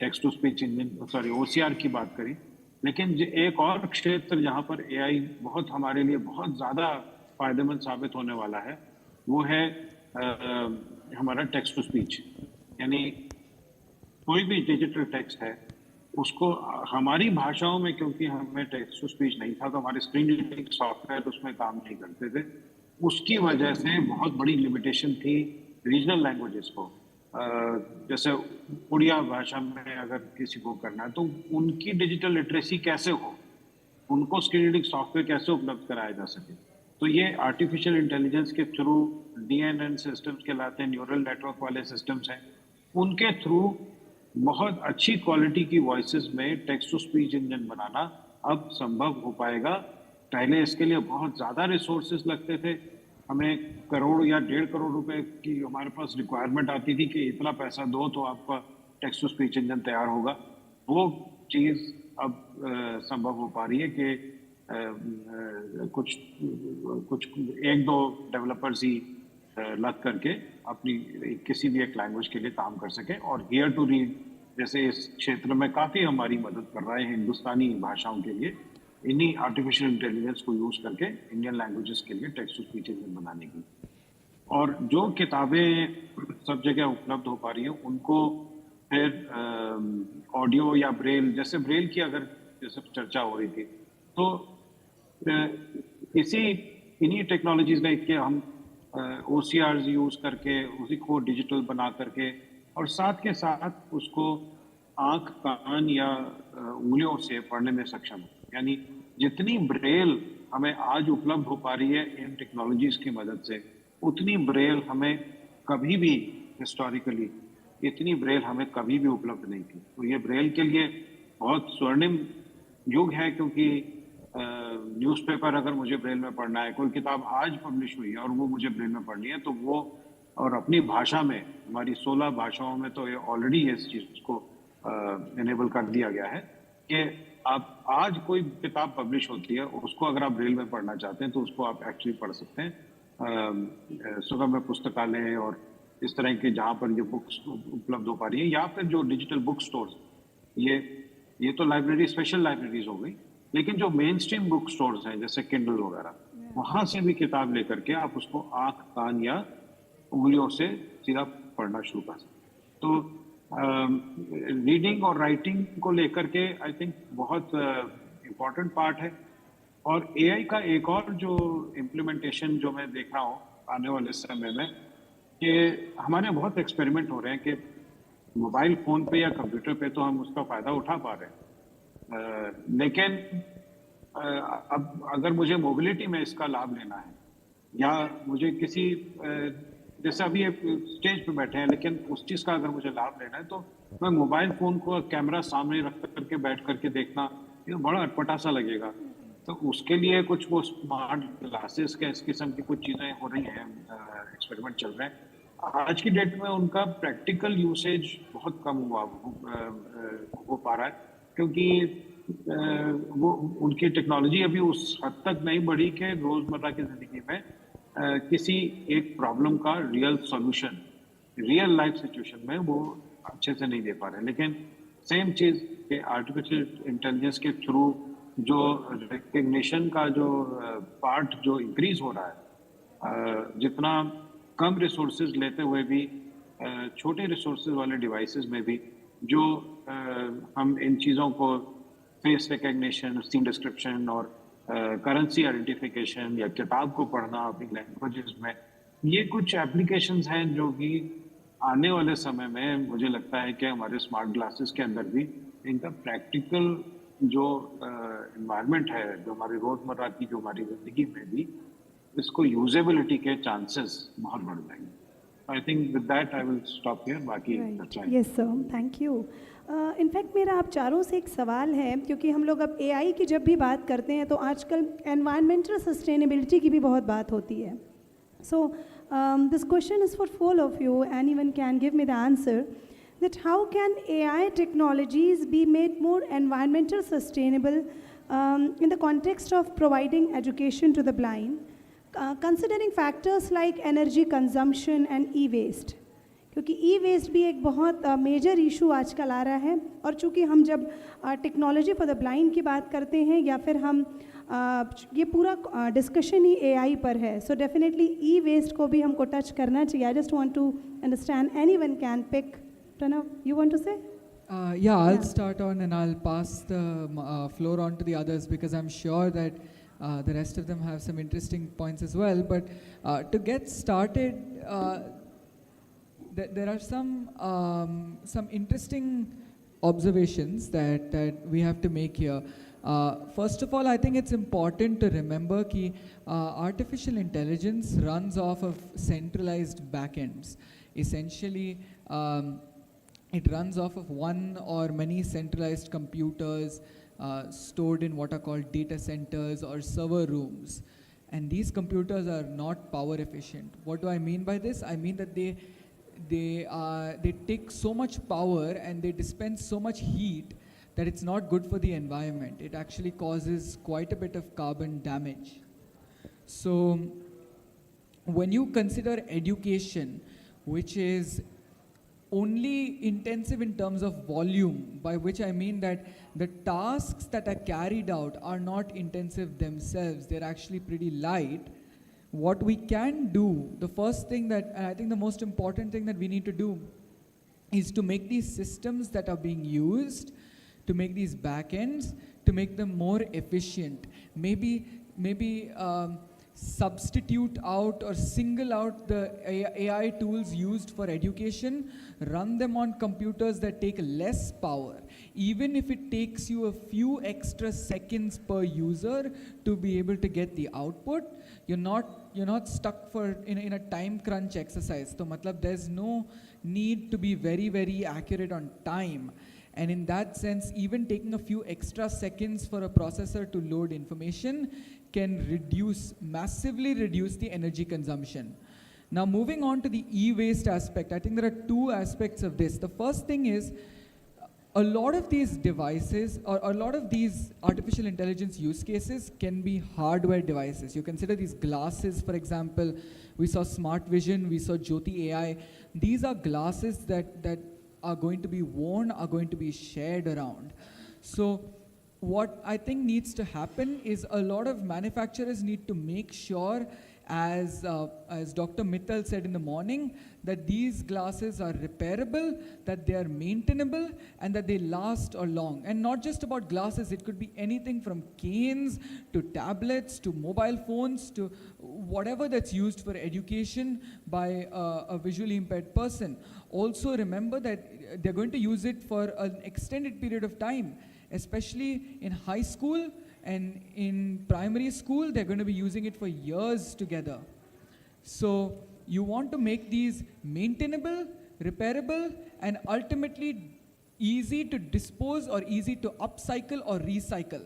text to speech engine, sorry OCR की बात करी, लेकिन एक और क्षेत्र जहाँ पर एआई बहुत हमारे लिए बहुत ज़्यादा फायदेमंद साबित होने वाला है वो है हमारा टेक्स्ट टू स्पीच. यानी कोई भी डिजिटल टेक्स्ट है उसको हमारी भाषाओं में, क्योंकि हमें टेक्स्ट टू स्पीच नहीं था तो हमारे स्क्रीन रीडिंग सॉफ्टवेयर उसमें काम नहीं करते थे, उसकी वजह से बहुत बड़ी लिमिटेशन थी रीजनल लैंग्वेजेस को. जैसे उड़िया भाषा में अगर किसी को करना है तो उनकी डिजिटल लिटरेसी कैसे हो, उनको स्क्रीन रीडिंग सॉफ्टवेयर कैसे उपलब्ध कराया जा सके. तो ये आर्टिफिशियल इंटेलिजेंस के थ्रू डीएनएन सिस्टम्स कहलाते हैं, न्यूरल नेटवर्क वाले सिस्टम्स हैं, उनके थ्रू बहुत अच्छी क्वालिटी की वॉइसेस में टेक्स्ट टू स्पीच इंजन बनाना अब संभव हो पाएगा। पहले इसके लिए बहुत ज़्यादा रिसोर्सेज लगते थे, हमें करोड़ या 1.5 करोड़ रुपए की हमारे पास रिक्वायरमेंट आती थी कि इतना पैसा दो तो आपका टेक्स्ट टू स्पीच इंजन तैयार होगा। वो चीज़ अब संभव हो पा रही है कि कुछ कुछ 1-2 डेवलपर्स ही लग करके अपनी किसी भी एक लैंग्वेज के लिए काम कर सके, और हियर टू रीड जैसे इस क्षेत्र में काफ़ी हमारी मदद कर रहा है हिंदुस्तानी भाषाओं के लिए, इन्हीं आर्टिफिशियल इंटेलिजेंस को यूज़ करके इंडियन लैंग्वेजेस के लिए टेक्स्ट टू स्पीच इंजन बनाने की। और जो किताबें सब जगह उपलब्ध हो पा रही हैं उनको फिर ऑडियो या ब्रेल, जैसे ब्रेल की अगर जैसे चर्चा हो रही थी, तो इन्हीं टेक्नोलॉजीज में कि हम OCRs यूज़ करके उसी को डिजिटल बना करके और साथ के साथ उसको आँख, कान या उंगलियों से पढ़ने में सक्षम है। यानी जितनी ब्रेल हमें आज उपलब्ध हो पा रही है इन टेक्नोलॉजीज की मदद से, उतनी ब्रेल हमें कभी भी हिस्टोरिकली इतनी ब्रेल हमें कभी भी उपलब्ध नहीं थी। तो ये ब्रेल के लिए बहुत स्वर्णिम युग है, क्योंकि न्यूज़पेपर अगर मुझे ब्रेल में पढ़ना है, कोई किताब आज पब्लिश हुई है और वो मुझे ब्रेल में पढ़नी है, तो वो और अपनी भाषा में, हमारी 16 भाषाओं में तो ये ऑलरेडी इस चीज़ को इनेबल कर दिया गया है कि आप आज कोई किताब पब्लिश होती है, उसको अगर आप ब्रेल में पढ़ना चाहते हैं तो उसको आप एक्चुअली पढ़ सकते हैं। सुगम पुस्तकालय और इस तरह के जहाँ पर ये बुक्स उपलब्ध हो पा रही है, या फिर जो डिजिटल बुक स्टोर्स, ये तो लाइब्रेरी, स्पेशल लाइब्रेरीज हो गई, लेकिन जो मेन स्ट्रीम बुक स्टोर्स हैं जैसे किंडल वगैरह, वहाँ से भी किताब लेकर के आप उसको आँख, कान या उंगलियों से सीधा पढ़ना शुरू कर सकते। तो रीडिंग और राइटिंग को लेकर के आई थिंक बहुत इम्पोर्टेंट पार्ट है। और एआई का एक और जो इम्प्लीमेंटेशन जो मैं देख रहा हूँ आने वाले समय में, कि हमारे बहुत एक्सपेरिमेंट हो रहे हैं कि मोबाइल फ़ोन पे या कंप्यूटर पे तो हम उसका फ़ायदा उठा पा रहे हैं, लेकिन अब अगर मुझे मोबिलिटी में इसका लाभ लेना है, या मुझे किसी जैसे अभी एक स्टेज पे बैठे हैं, लेकिन उस चीज़ का अगर मुझे लाभ लेना है, तो मैं मोबाइल फ़ोन को कैमरा सामने रख करके बैठ करके देखना, ये बड़ा अटपटा सा लगेगा। तो उसके लिए कुछ वो स्मार्ट ग्लासेस के इस किस्म की कुछ चीज़ें हो रही हैं, एक्सपेरिमेंट चल रहे हैं। आज की डेट में उनका प्रैक्टिकल यूसेज बहुत कम हो पा रहा है, क्योंकि वो उनकी टेक्नोलॉजी अभी उस हद तक नहीं बढ़ी कि रोज़मर्रा की ज़िंदगी में किसी एक प्रॉब्लम का real solution real life situation में वो अच्छे से नहीं दे पा रहे। लेकिन सेम चीज़ के आर्टिफिशियल इंटेलिजेंस के थ्रू जो रिकग्निशन का जो पार्ट जो इंक्रीज हो रहा है, जितना कम रिसोर्सेज लेते हुए भी छोटे रिसोर्सेज वाले डिवाइसेस में भी जो हम इन चीज़ों को फेस रिकग्निशन, सीन डिस्क्रिप्शन और करेंसी आइडेंटिफिकेशन या किताब को पढ़ना अपनी लैंग्वेजेस में, ये कुछ एप्लीकेशंस हैं जो कि आने वाले समय में मुझे लगता है कि हमारे स्मार्ट ग्लासेस के अंदर भी इनका प्रैक्टिकल जो इन्वायरमेंट है, जो हमारी रोज़मर्रा की जो हमारी ज़िंदगी में भी इसको यूजेबिलिटी के चांसेस बहुत बढ़ जाएंगे। I think with that I will stop here, बाकी चर्चाएं। Yes sir, thank you. In fact मेरा आप चारों से एक सवाल है, क्योंकि हम लोग अब एआई की जब भी बात करते हैं तो आजकल एनवायरमेंटल सस्टेनेबिलिटी की भी बहुत बात होती है। So this question is for four of you, anyone can give me the answer, that how can AI technologies be made more environmental sustainable in the context of providing education to the blind, considering factors like energy consumption and e-waste? क्योंकि e-waste भी एक बहुत major issue आजकल आ रहा है, और चूँकि हम जब टेक्नोलॉजी फॉर द ब्लाइंड की बात करते हैं या फिर हम ये पूरा डिस्कशन ही एआई पर है, सो डेफिनेटली ई-वेस्ट को भी हमको टच करना चाहिए। I just want to understand, anyone can pick. Pranav, you want to say? I'll start on and I'll pass the floor on to the others, because I'm sure that the rest of them have some interesting points as well. But to get started, there are some interesting observations that we have to make here. First of all, I think it's important to remember that artificial intelligence runs off of centralized backends. Essentially, it runs off of one or many centralized computers stored in what are called data centers or server rooms. And these computers are not power efficient. What do I mean by this? I mean that they take so much power and they dispense so much heat that it's not good for the environment. It actually causes quite a bit of carbon damage. So when you consider education, which is only intensive in terms of volume, by which I mean that the tasks that are carried out are not intensive themselves, they're actually pretty light. What we can do, the first thing that, and I think the most important thing that we need to do, is to make these systems that are being used, to make these backends, to make them more efficient. Maybe substitute out or single out the AI tools used for education, run them on computers that take less power. Even if it takes you a few extra seconds per user to be able to get the output, you're not stuck in a time crunch exercise. So matlab, there's no need to be very, very accurate on time. And in that sense, even taking a few extra seconds for a processor to load information can massively reduce the energy consumption. Now moving on to the e-waste aspect, I think there are two aspects of this. The first thing is, a lot of these devices, or a lot of these artificial intelligence use cases can be hardware devices. You consider these glasses, for example. We saw Smart Vision, we saw Jyoti AI. These are glasses that are going to be worn, are going to be shared around. So what I think needs to happen is a lot of manufacturers need to make sure, as Dr. Mittal said in the morning, that these glasses are repairable, that they are maintainable, and that they last a long. And not just about glasses, it could be anything from canes to tablets to mobile phones to whatever that's used for education by a visually impaired person. Also remember that they're going to use it for an extended period of time, especially in high school and in primary school. They're going to be using it for years together. So you want to make these maintainable, repairable, and ultimately easy to dispose or easy to upcycle or recycle.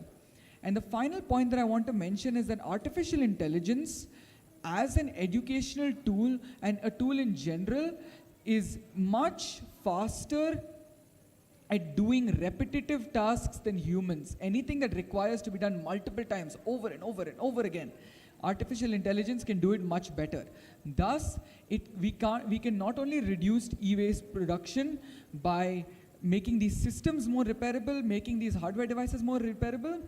And the final point that I want to mention is that artificial intelligence as an educational tool and a tool in general is much faster at doing repetitive tasks than humans. Anything that requires to be done multiple times over and over and over again, artificial intelligence can do it much better. Thus, we can not only reduce e-waste production by making these systems more repairable, making these hardware devices more repairable,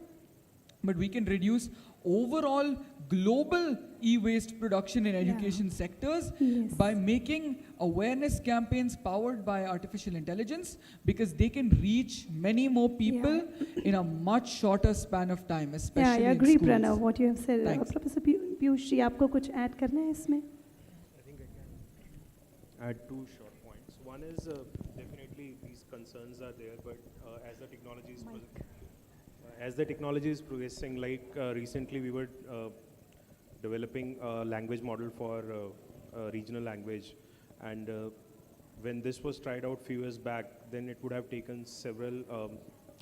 but we can reduce overall global e-waste production in education sectors by making awareness campaigns powered by artificial intelligence, because they can reach many more people in a much shorter span of time, especially I agree, in schools. Pranav, what you have said. Thanks. Professor Piyush ji, आपको कुछ add करना है इसमें? I think I can add two short points. One is definitely these concerns are there, but as the technology is progressing, like recently we were developing a language model for regional language, and when this was tried out few years back, then it would have taken several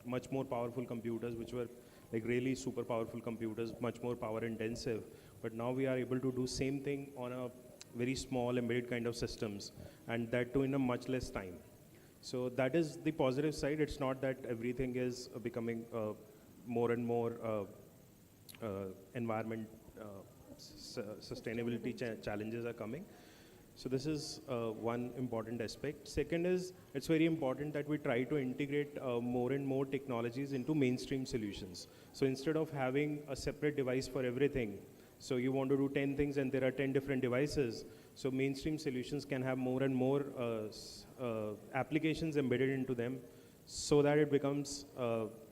much more powerful computers, which were like really super powerful computers, much more power intensive. But now we are able to do same thing on a very small embedded kind of systems, and that too in a much less time. So that is the positive side. It's not that everything is becoming more and more environment sustainability challenges are coming. So this is one important aspect. Second is, it's very important that we try to integrate more and more technologies into mainstream solutions. So instead of having a separate device for everything, so you want to do 10 things and there are 10 different devices, so mainstream solutions can have more and more applications embedded into them, so that it becomes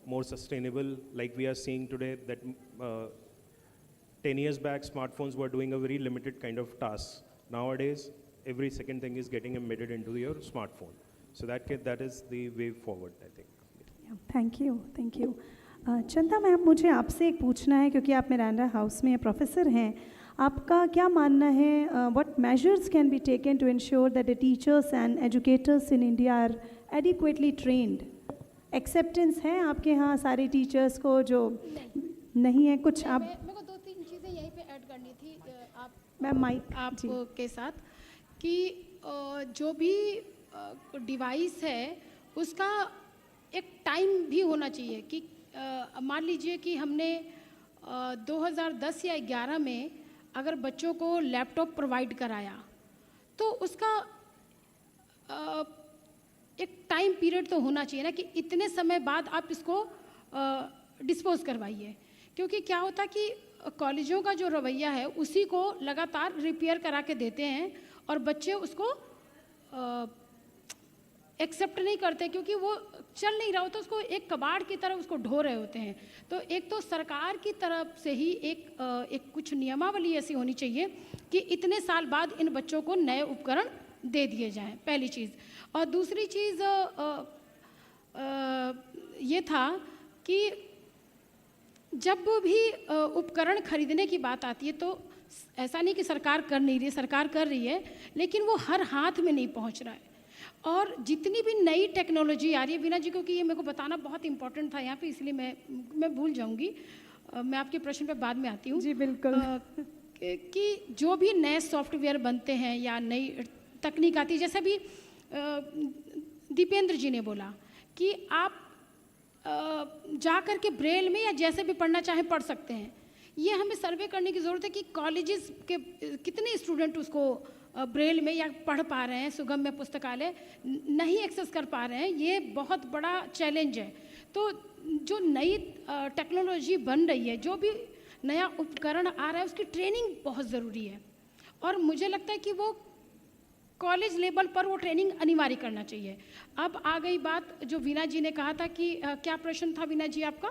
more sustainable. Like we are seeing today that 10 years back, smartphones were doing a very limited kind of task. Nowadays, every second thing is getting embedded into your smartphone. So that is the way forward, I think. Yeah, thank you, thank you. चंदा ma'am, मुझे आपसे एक पूछना है, क्योंकि आप Miranda house में professor हैं, आपका क्या मानना है, what measures can be taken to ensure that the teachers and educators in India are adequately trained? Acceptance है आपके यहाँ सारे टीचर्स को जो नहीं है? कुछ आप मेरे को 2-3 चीज़ें यहीं पे ऐड करनी थी आप मैम माइक आपके साथ, कि जो भी डिवाइस है उसका एक टाइम भी होना चाहिए। कि मान लीजिए कि हमने 2010 या 11 में अगर बच्चों को लैपटॉप प्रोवाइड कराया, तो उसका एक टाइम पीरियड तो होना चाहिए ना, कि इतने समय बाद आप इसको डिस्पोज करवाइए। क्योंकि क्या होता कि कॉलेजों का जो रवैया है उसी को लगातार रिपेयर करा के देते हैं और बच्चे उसको एक्सेप्ट नहीं करते, क्योंकि वो चल नहीं रहा होता, उसको एक कबाड़ की तरह उसको ढो रहे होते हैं। तो एक तो सरकार की तरफ से ही एक कुछ नियमावली ऐसी होनी चाहिए कि इतने साल बाद इन बच्चों को नए उपकरण दे दिए जाएं, पहली चीज़। और दूसरी चीज़ ये था कि जब भी उपकरण खरीदने की बात आती है, तो ऐसा नहीं कि सरकार कर नहीं रही है, सरकार कर रही है, लेकिन वो हर हाथ में नहीं पहुंच रहा है। और जितनी भी नई टेक्नोलॉजी आ रही है, वीना जी, क्योंकि ये मेरे को बताना बहुत इंपॉर्टेंट था यहाँ पे, इसलिए मैं भूल जाऊंगी, मैं आपके प्रश्न पे बाद में आती हूँ। जी बिल्कुल। कि जो भी नए सॉफ्टवेयर बनते हैं या नई तकनीक आती है, जैसे भी दीपेंद्र जी ने बोला कि आप जा कर के ब्रेल में या जैसे भी पढ़ना चाहें पढ़ सकते हैं। ये हमें सर्वे करने की ज़रूरत है कि कॉलेजेस के कितने स्टूडेंट उसको ब्रेल में या पढ़ पा रहे हैं, सुगम्य पुस्तकालय नहीं एक्सेस कर पा रहे हैं। ये बहुत बड़ा चैलेंज है। तो जो नई टेक्नोलॉजी बन रही है, जो भी नया उपकरण आ रहा है, उसकी ट्रेनिंग बहुत ज़रूरी है। और मुझे लगता है कि वो कॉलेज लेवल पर वो ट्रेनिंग अनिवार्य करना चाहिए। अब आ गई बात जो वीना जी ने कहा था कि क्या प्रश्न था वीना जी आपका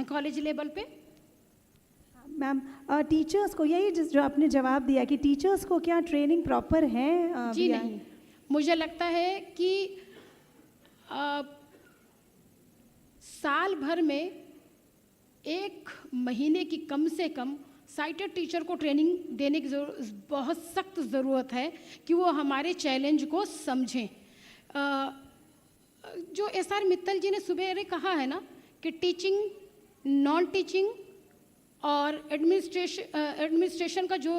कॉलेज लेवल पे? मैम, टीचर्स को यही जो आपने जवाब दिया कि टीचर्स को क्या ट्रेनिंग प्रॉपर है? जी नहीं, मुझे लगता है कि साल भर में 1 महीने की कम से कम साइटेड टीचर को ट्रेनिंग देने की बहुत सख्त ज़रूरत है कि वो हमारे चैलेंज को समझें। जो SR मित्तल जी ने सुबह कहा है ना कि टीचिंग, नॉन टीचिंग और एडमिनिस्ट्रेशन का जो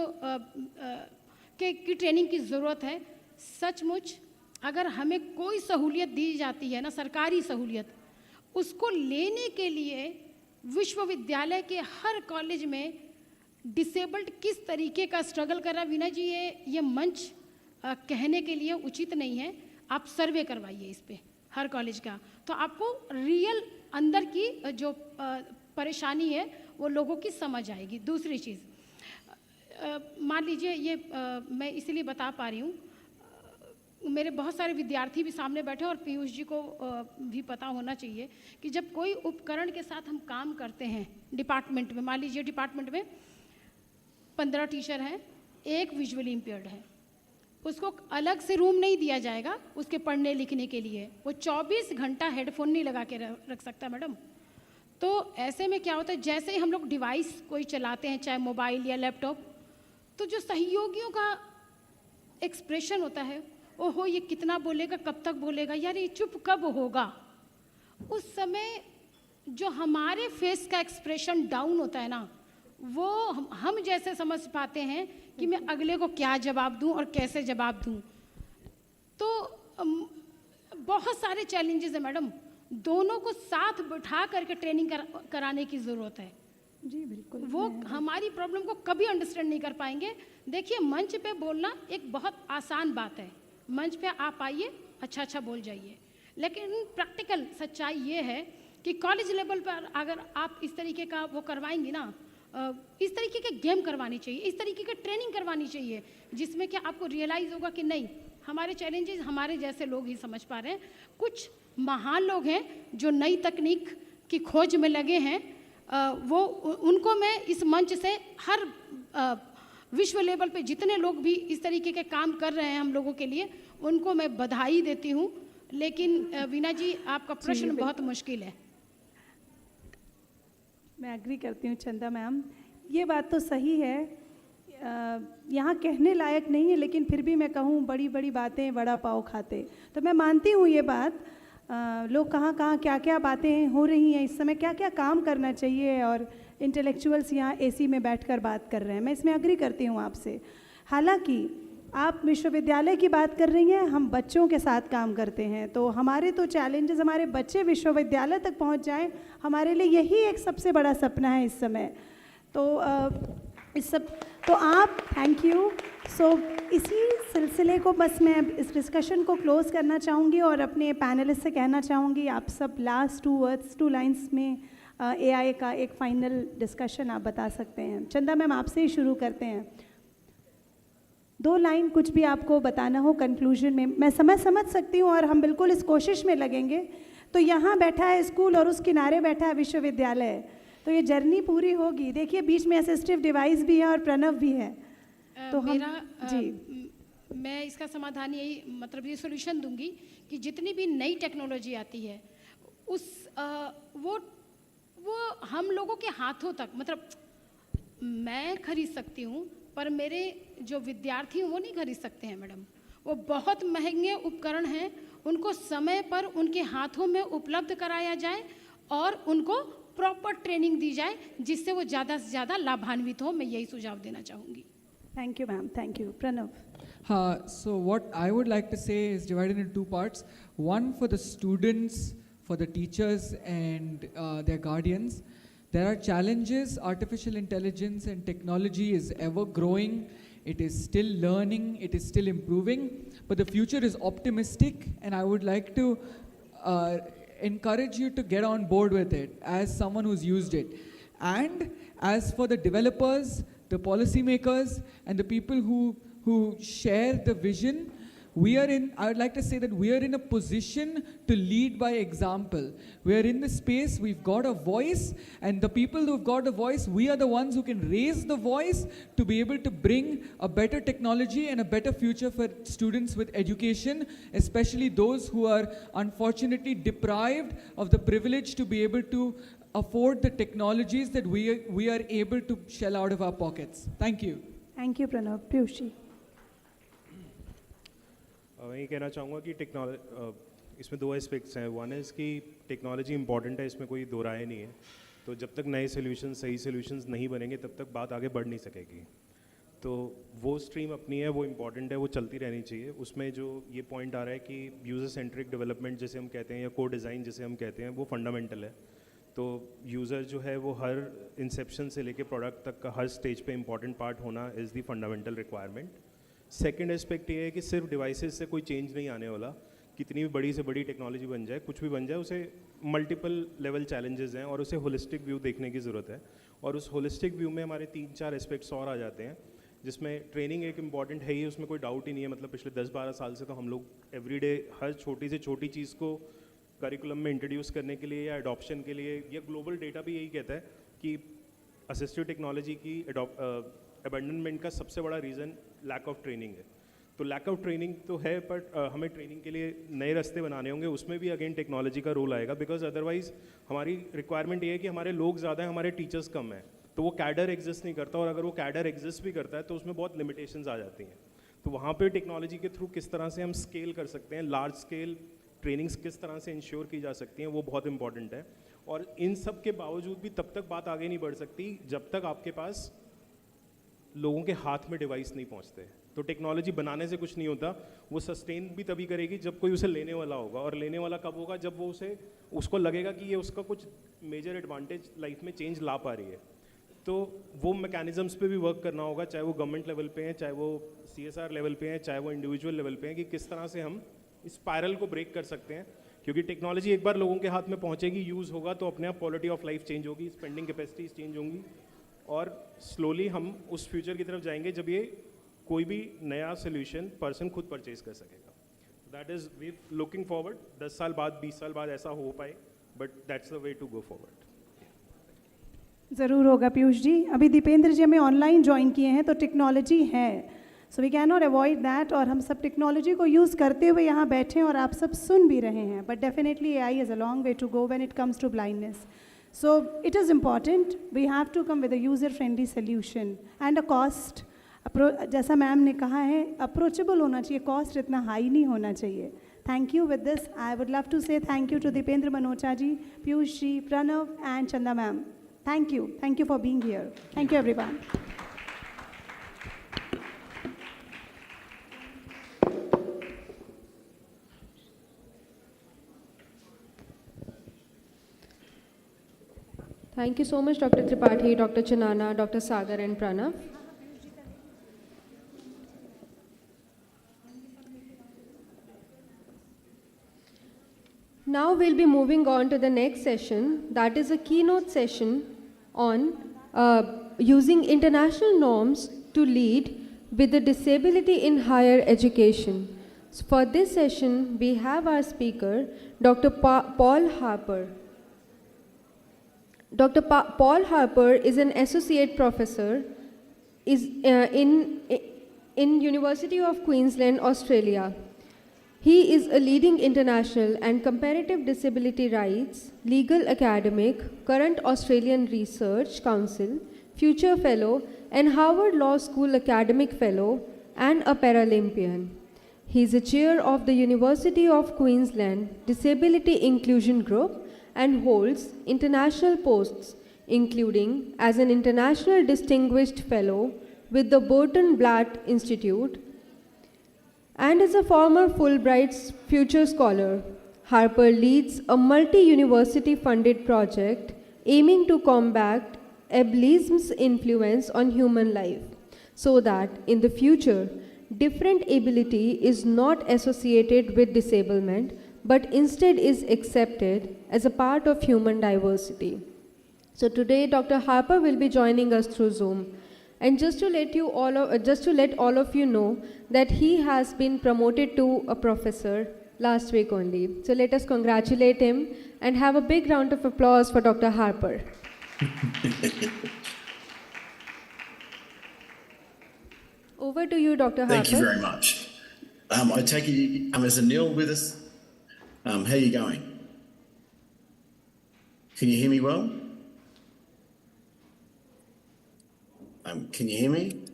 की ट्रेनिंग की ज़रूरत है, सचमुच अगर हमें कोई सहूलियत दी जाती है ना, सरकारी सहूलियत, उसको लेने के लिए विश्वविद्यालय के हर कॉलेज में डिसेबल्ड किस तरीके का स्ट्रगल कर रहा है, वीना जी, ये मंच कहने के लिए उचित नहीं है। आप सर्वे करवाइए इस पे हर कॉलेज का, तो आपको रियल अंदर की जो परेशानी है वो लोगों की समझ आएगी। दूसरी चीज़, मान लीजिए ये मैं इसलिए बता पा रही हूँ, मेरे बहुत सारे विद्यार्थी भी सामने बैठे और पीयूष जी को भी पता होना चाहिए कि जब कोई उपकरण के साथ हम काम करते हैं डिपार्टमेंट में, मान लीजिए डिपार्टमेंट में 15 टीचर हैं, 1 विजुअली इम्पेयर्ड है, उसको अलग से रूम नहीं दिया जाएगा उसके पढ़ने लिखने के लिए। वो 24 घंटा हेडफोन नहीं लगा के रख सकता मैडम। तो ऐसे में क्या होता है, जैसे ही हम लोग डिवाइस कोई चलाते हैं, चाहे मोबाइल या लैपटॉप, तो जो सहयोगियों का एक्सप्रेशन होता है, ओहो ये कितना बोलेगा, कब तक बोलेगा, यार ये चुप कब होगा, उस समय जो हमारे फेस का एक्सप्रेशन डाउन होता है ना, वो हम जैसे समझ पाते हैं कि मैं अगले को क्या जवाब दूं और कैसे जवाब दूं। तो बहुत सारे चैलेंजेस है मैडम, दोनों को साथ बिठा करके ट्रेनिंग कराने की ज़रूरत है। जी बिल्कुल। वो हमारी प्रॉब्लम को कभी अंडरस्टैंड नहीं कर पाएंगे। देखिए, मंच पे बोलना एक बहुत आसान बात है, मंच पे आप आइए, अच्छा बोल जाइए, लेकिन प्रैक्टिकल सच्चाई ये है कि कॉलेज लेवल पर अगर आप इस तरीके का वो करवाएंगी ना, इस तरीके के गेम करवानी चाहिए, इस तरीके की ट्रेनिंग करवानी चाहिए, जिसमें कि आपको रियलाइज़ होगा कि नहीं, हमारे चैलेंजेस हमारे जैसे लोग ही समझ पा रहे हैं। कुछ महान लोग हैं जो नई तकनीक की खोज में लगे हैं, वो उनको मैं इस मंच से हर विश्व लेवल पे जितने लोग भी इस तरीके के काम कर रहे हैं हम लोगों के लिए, उनको मैं बधाई देती हूँ। लेकिन वीना जी, आपका प्रश्न बहुत मुश्किल है। मैं एग्री करती हूँ चंदा मैम, ये बात तो सही है, यहाँ कहने लायक नहीं है, लेकिन फिर भी मैं कहूँ बड़ी बड़ी बातें बड़ा पाव खाते, तो मैं मानती हूँ ये बात। लोग कहाँ कहाँ क्या क्या बातें हो रही हैं इस समय, क्या क्या काम करना चाहिए, और इंटेलेक्चुअल्स यहाँ एसी में बैठकर बात कर रहे हैं, मैं इसमें एग्री करती हूँ आपसे। हालांकि आप विश्वविद्यालय की बात कर रही हैं, हम बच्चों के साथ काम करते हैं, तो हमारे तो चैलेंजेस, हमारे बच्चे विश्वविद्यालय तक पहुंच जाएं, हमारे लिए यही एक सबसे बड़ा सपना है इस समय। तो इस सब तो आप थैंक यू। सो इसी सिलसिले को बस मैं इस डिस्कशन को क्लोज करना चाहूँगी और अपने पैनलिस्ट से कहना चाहूँगी, आप सब लास्ट 2 वर्ड्स 2 लाइन्स में AI का एक फाइनल डिस्कशन आप बता सकते हैं। चंदा मैम, आपसे ही शुरू करते हैं। 2 लाइन कुछ भी आपको बताना हो कंक्लूजन में, मैं समझ सकती हूँ और हम बिल्कुल इस कोशिश में लगेंगे। तो यहाँ बैठा है स्कूल और उस किनारे बैठा है विश्वविद्यालय, तो ये जर्नी पूरी होगी। देखिए बीच में असिस्टिव डिवाइस भी है और प्रणव भी है। तो मेरा जी मैं इसका समाधान यही, मतलब ये सोल्यूशन दूंगी कि जितनी भी नई टेक्नोलॉजी आती है वो हम लोगों के हाथों तक, मतलब मैं खरीद सकती हूँ पर मेरे जो विद्यार्थी हैं वो नहीं खरीद सकते हैं मैडम। वो बहुत महंगे उपकरण हैं, उनको समय पर उनके हाथों में उपलब्ध कराया जाए और उनको प्रॉपर ट्रेनिंग दी जाए, जिससे वो ज़्यादा से ज़्यादा लाभान्वित हो। मैं यही सुझाव देना चाहूँगी। Thank you ma'am, thank you. Pranav. So what I would like to say is divided into 2 parts. One for the students, for the teachers and their guardians. There are challenges. Artificial intelligence and technology is ever growing. It is still learning. It is still improving. But the future is optimistic, and I would like to encourage you to get on board with it as someone who's used it. And as for the developers, the policymakers, and the people who share the vision, I would like to say that we are in a position to lead by example. We are in the space, we've got a voice, and the people who've got a voice, we are the ones who can raise the voice to be able to bring a better technology and a better future for students with education, especially those who are unfortunately deprived of the privilege to be able to afford the technologies that we are able to shell out of our pockets. Thank you. Thank you, Pranav. Piyush ji. मैं ये कहना चाहूँगा कि इसमें 2 aspects हैं। One है कि technology important है, इसमें कोई दो राय नहीं है। तो जब तक नए सही सोल्यूशंस नहीं बनेंगे तब तक बात आगे बढ़ नहीं सकेगी। तो वो स्ट्रीम अपनी है, वो इम्पॉर्टेंट है, वो चलती रहनी चाहिए। उसमें जो ये पॉइंट आ रहा है कि यूज़र सेंट्रिक डेवलपमेंट जिसे हम कहते हैं या कोड डिज़ाइन जिसे हम कहते हैं, वो फंडामेंटल है। तो यूज़र जो है वो हर इंसेप्शन से लेके प्रोडक्ट तक का हर स्टेज पे इंपॉर्टेंट पार्ट होना is the fundamental requirement. Second aspect ये है कि सिर्फ डिवाइसेस से कोई चेंज नहीं आने वाला। कितनी भी बड़ी से बड़ी टेक्नोलॉजी बन जाए, कुछ भी बन जाए, उसे मल्टीपल लेवल चैलेंजेस हैं और उसे होलिस्टिक व्यू देखने की ज़रूरत है। और उस होलिस्टिक व्यू में हमारे 3-4 एस्पेक्ट्स और आ जाते हैं, जिसमें ट्रेनिंग एक इम्पॉर्टेंट है ही, उसमें कोई डाउट ही नहीं है। मतलब पिछले 10-12 साल से तो हम लोग एवरीडे हर छोटी से छोटी चीज़ को करिकुलम में इंट्रोड्यूस करने के लिए या एडॉप्शन के लिए, या ग्लोबल डेटा भी यही कहता है कि असिस्टिव टेक्नोलॉजी की अबैंडनमेंट का सबसे बड़ा रीज़न लैक ऑफ ट्रेनिंग है। तो लैक ऑफ ट्रेनिंग तो है, बट हमें ट्रेनिंग के लिए नए रास्ते बनाने होंगे, उसमें भी अगेन टेक्नोलॉजी का रोल आएगा। बिकॉज अदरवाइज हमारी रिक्वायरमेंट ये है कि हमारे लोग ज़्यादा हैं, हमारे टीचर्स कम हैं, तो वो कैडर एग्जिस्ट नहीं करता, और अगर वो कैडर एग्जिस्ट भी करता है तो उसमें बहुत लिमिटेशंस आ जाती हैं। तो वहाँ पे टेक्नोलॉजी के थ्रू किस तरह से हम स्केल कर सकते हैं, लार्ज स्केल ट्रेनिंग्स किस तरह से इंश्योर की जा सकती हैं, वो बहुत इंपॉर्टेंट है। और इन सब के बावजूद भी तब तक बात आगे नहीं बढ़ सकती जब तक आपके पास लोगों के हाथ में डिवाइस नहीं पहुंचते। तो टेक्नोलॉजी बनाने से कुछ नहीं होता, वो सस्टेन भी तभी करेगी जब कोई उसे लेने वाला होगा। और लेने वाला कब होगा? जब वो उसको लगेगा कि ये उसका कुछ मेजर एडवांटेज लाइफ में चेंज ला पा रही है। तो वो मैकेनिज्म्स पे भी वर्क करना होगा, चाहे वो गवर्नमेंट लेवल पे हैं, चाहे वो CSR लेवल पे हैं, चाहे वो इंडिविजुअल लेवल पे हैं, कि किस तरह से हम इस स्पायरल को ब्रेक कर सकते हैं। क्योंकि टेक्नोलॉजी एक बार लोगों के हाथ में पहुंचेगी, यूज़ होगा, तो अपने आप क्वालिटी ऑफ लाइफ चेंज होगी, स्पेंडिंग कैपेसिटीज चेंज होंगी, और स्लोली हम उस फ्यूचर की तरफ जाएंगे जब ये कोई भी नया सोल्यूशन पर्सन खुद परचेज कर सकेगा। That is we looking forward. 10 साल बाद, 20 साल बाद ऐसा हो पाए, but that's the way to go forward. ज़रूर होगा पीयूष जी। अभी दीपेंद्र जी हमें ऑनलाइन ज्वाइन किए हैं, तो टेक्नोलॉजी है, so we can not avoid that. और हम सब टेक्नोलॉजी को यूज़ करते हुए यहाँ बैठे हैं और आप सब सुन भी रहे हैं, but definitely AI is a long way to go when it comes to blindness. So it is important, we have to come with a user-friendly solution and a cost. जैसा मैम ने कहा है, approachable होना चाहिए, cost इतना high नहीं होना चाहिए. Thank you. With this, I would love to say thank you to Dipendra Manocha ji, Piyush ji, Pranav and Chanda ma'am. Thank you. Thank you for being here. Thank you, everyone. Thank you so much, Dr. Tripathi, Dr. Chanana, Dr. Sagar and Pranav. Now we'll be moving on to the next session, that is a keynote session on using international norms to lead with the disability in higher education. So for this session, we have our speaker, Dr. Paul Harper. Dr. Paul Harper is an associate professor in University of Queensland, Australia. He is a leading international and comparative disability rights, legal academic, current Australian Research Council, future fellow, and Harvard Law School academic fellow, and a Paralympian. He is a chair of the University of Queensland Disability Inclusion Group and holds international posts, including as an international distinguished fellow with the Burton Blatt Institute, and is a former Fulbright's Future Scholar. Harper leads a multi-university funded project aiming to combat ableism's influence on human life, so that in the future, different ability is not associated with disablement, but instead is accepted as a part of human diversity. So today, Dr. Harper will be joining us through Zoom. And just to let all of you know that he has been promoted to a professor last week only. So let us congratulate him and have a big round of applause for Dr. Harper. Over to you, Dr. Harper. Thank you very much. I take it, is Anil with us? How are you going? Can you hear me well? Can you hear me?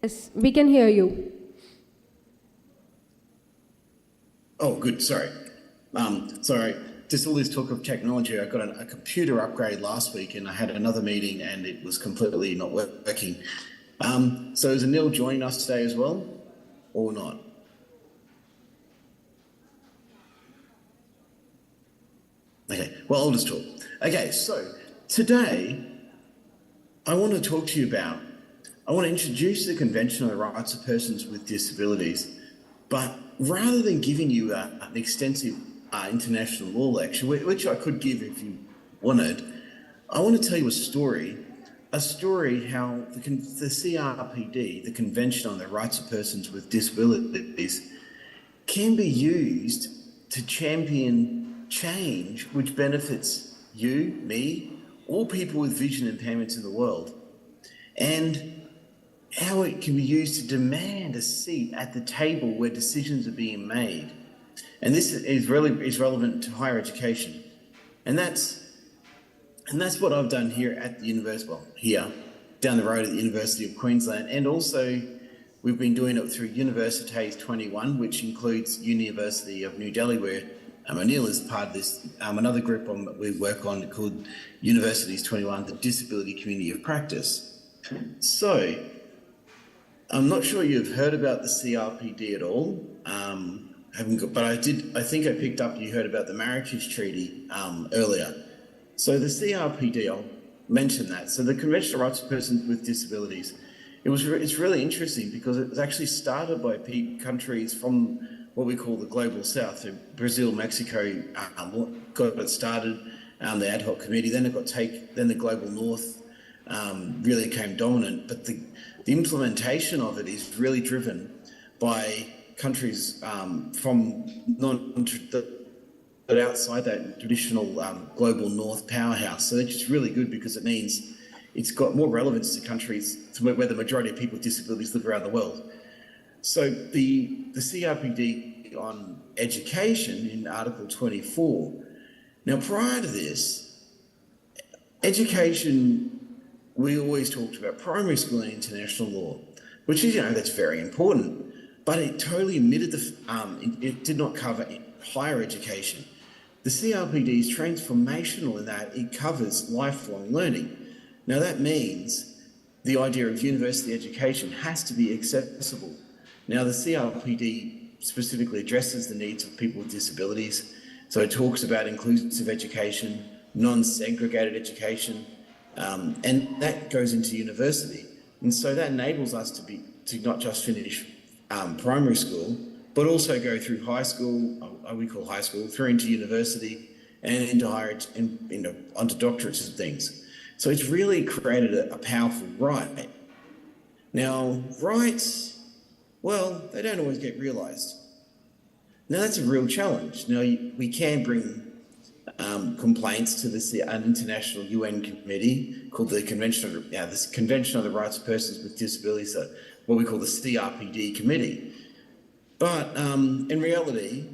Yes, we can hear you. Oh, good. Sorry. Sorry. Just all this talk of technology. I got a computer upgrade last week, and I had another meeting, and it was completely not working. So is Anil joining us today as well, or not? Okay. Well, I'll just talk. Okay. So today, I want to talk to you about, I want to introduce the Convention on the Rights of Persons with Disabilities, but rather than giving you an extensive international law lecture, which I could give if you wanted, I want to tell you a story how the CRPD, the Convention on the Rights of Persons with Disabilities, can be used to champion change which benefits you, me, all people with vision impairments in the world, and how it can be used to demand a seat at the table where decisions are being made. And this is relevant to higher education. And that's what I've done here at the university, well, here, down the road at the University of Queensland, and also we've been doing it through Universities 21, which includes University of New Delhi, where Anil is part of this, another group we work on called Universities 21, the Disability Community of Practice. So, I'm not sure you've heard about the CRPD at all, but I think I picked up you heard about the Marrakesh Treaty earlier. So the CRPD, I'll mention that. So the Convention on the Rights of Persons with Disabilities, it's really interesting because it was actually started by countries from what we call the Global South. So Brazil, Mexico got it started, the ad hoc committee, then then the Global North really became dominant. But the implementation of it is really driven by countries from but outside that traditional Global North powerhouse. So it's just really good because it means it's got more relevance to countries where the majority of people with disabilities live around the world. So the CRPD on education in Article 24. Now, prior to this, education, we always talked about primary school and international law, which is, that's very important, but it totally omitted it did not cover higher education. The CRPD is transformational in that it covers lifelong learning. Now that means the idea of university education has to be accessible. Now the CRPD specifically addresses the needs of people with disabilities. So it talks about inclusive education, non-segregated education, and that goes into university. And so that enables us to not just finish primary school, but also go through high school, we call high school, through into university and into higher, onto doctorates and things. So it's really created a powerful right. Now, rights, well, they don't always get realised. Now that's a real challenge. Now we can bring complaints to an international UN committee called the Convention of the Rights of Persons with Disabilities, what we call the CRPD committee. But in reality,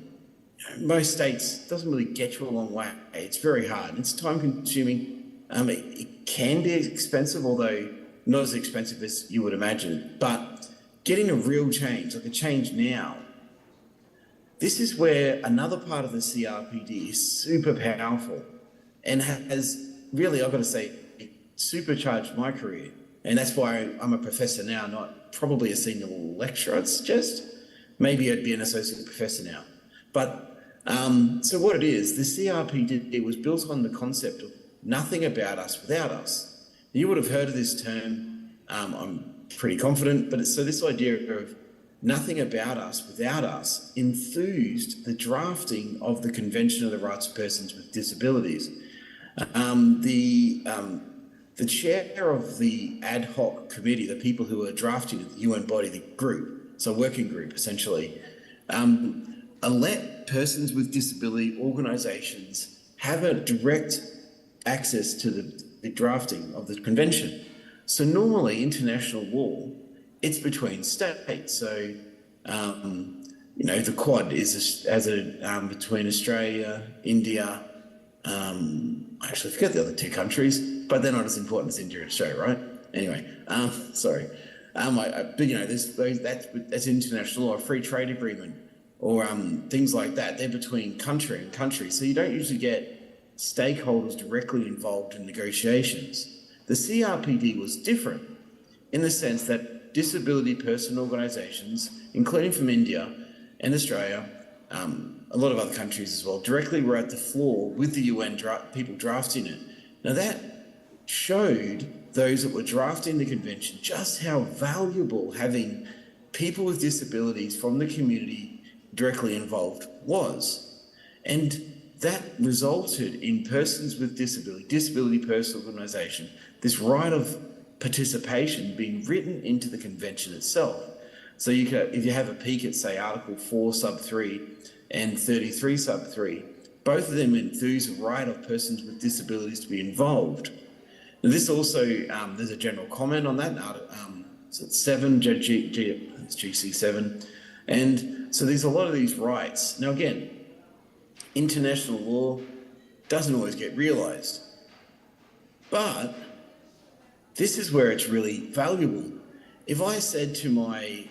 most states doesn't really get you a long way. It's very hard. It's time consuming. It can be expensive, although not as expensive as you would imagine. But getting a real change, like a change now, this is where another part of the CRPD is super powerful and has really, I've got to say, supercharged my career. And that's why I'm a professor now, not probably a senior lecturer, I'd suggest. Maybe I'd be an associate professor now. But so what it is, the CRPD was built on the concept of nothing about us without us. You would have heard of this term, I'm pretty confident, but so this idea of nothing about us without us enthused the drafting of the Convention of the Rights of Persons with Disabilities. The chair of the ad hoc committee, the people who are drafting it, the UN body, the group, so working group essentially, let persons with disability organisations have a direct access to the drafting of the convention. So normally international law, it's between states. So, the Quad is between Australia, India, I actually forget the other two countries, but they're not as important as India and Australia, right? Anyway, sorry. But that's international law, a free trade agreement, or things like that. They're between country and country. So you don't usually get stakeholders directly involved in negotiations. The CRPD was different in the sense that disability person organisations, including from India and Australia, a lot of other countries as well, directly were at the floor with the UN people drafting it. Now that showed those that were drafting the convention just how valuable having people with disabilities from the community directly involved was. And that resulted in persons with disability person organisation, this right of participation being written into the convention itself. So you could, if you have a peek at, say, Article 4 sub 3 and 33 sub 3, both of them enthuse a right of persons with disabilities to be involved. Now this also, there's a general comment on that, so it's 7, it's GC 7, and so there's a lot of these rights. Now again, international law doesn't always get realised, but this is where it's really valuable. If I said to my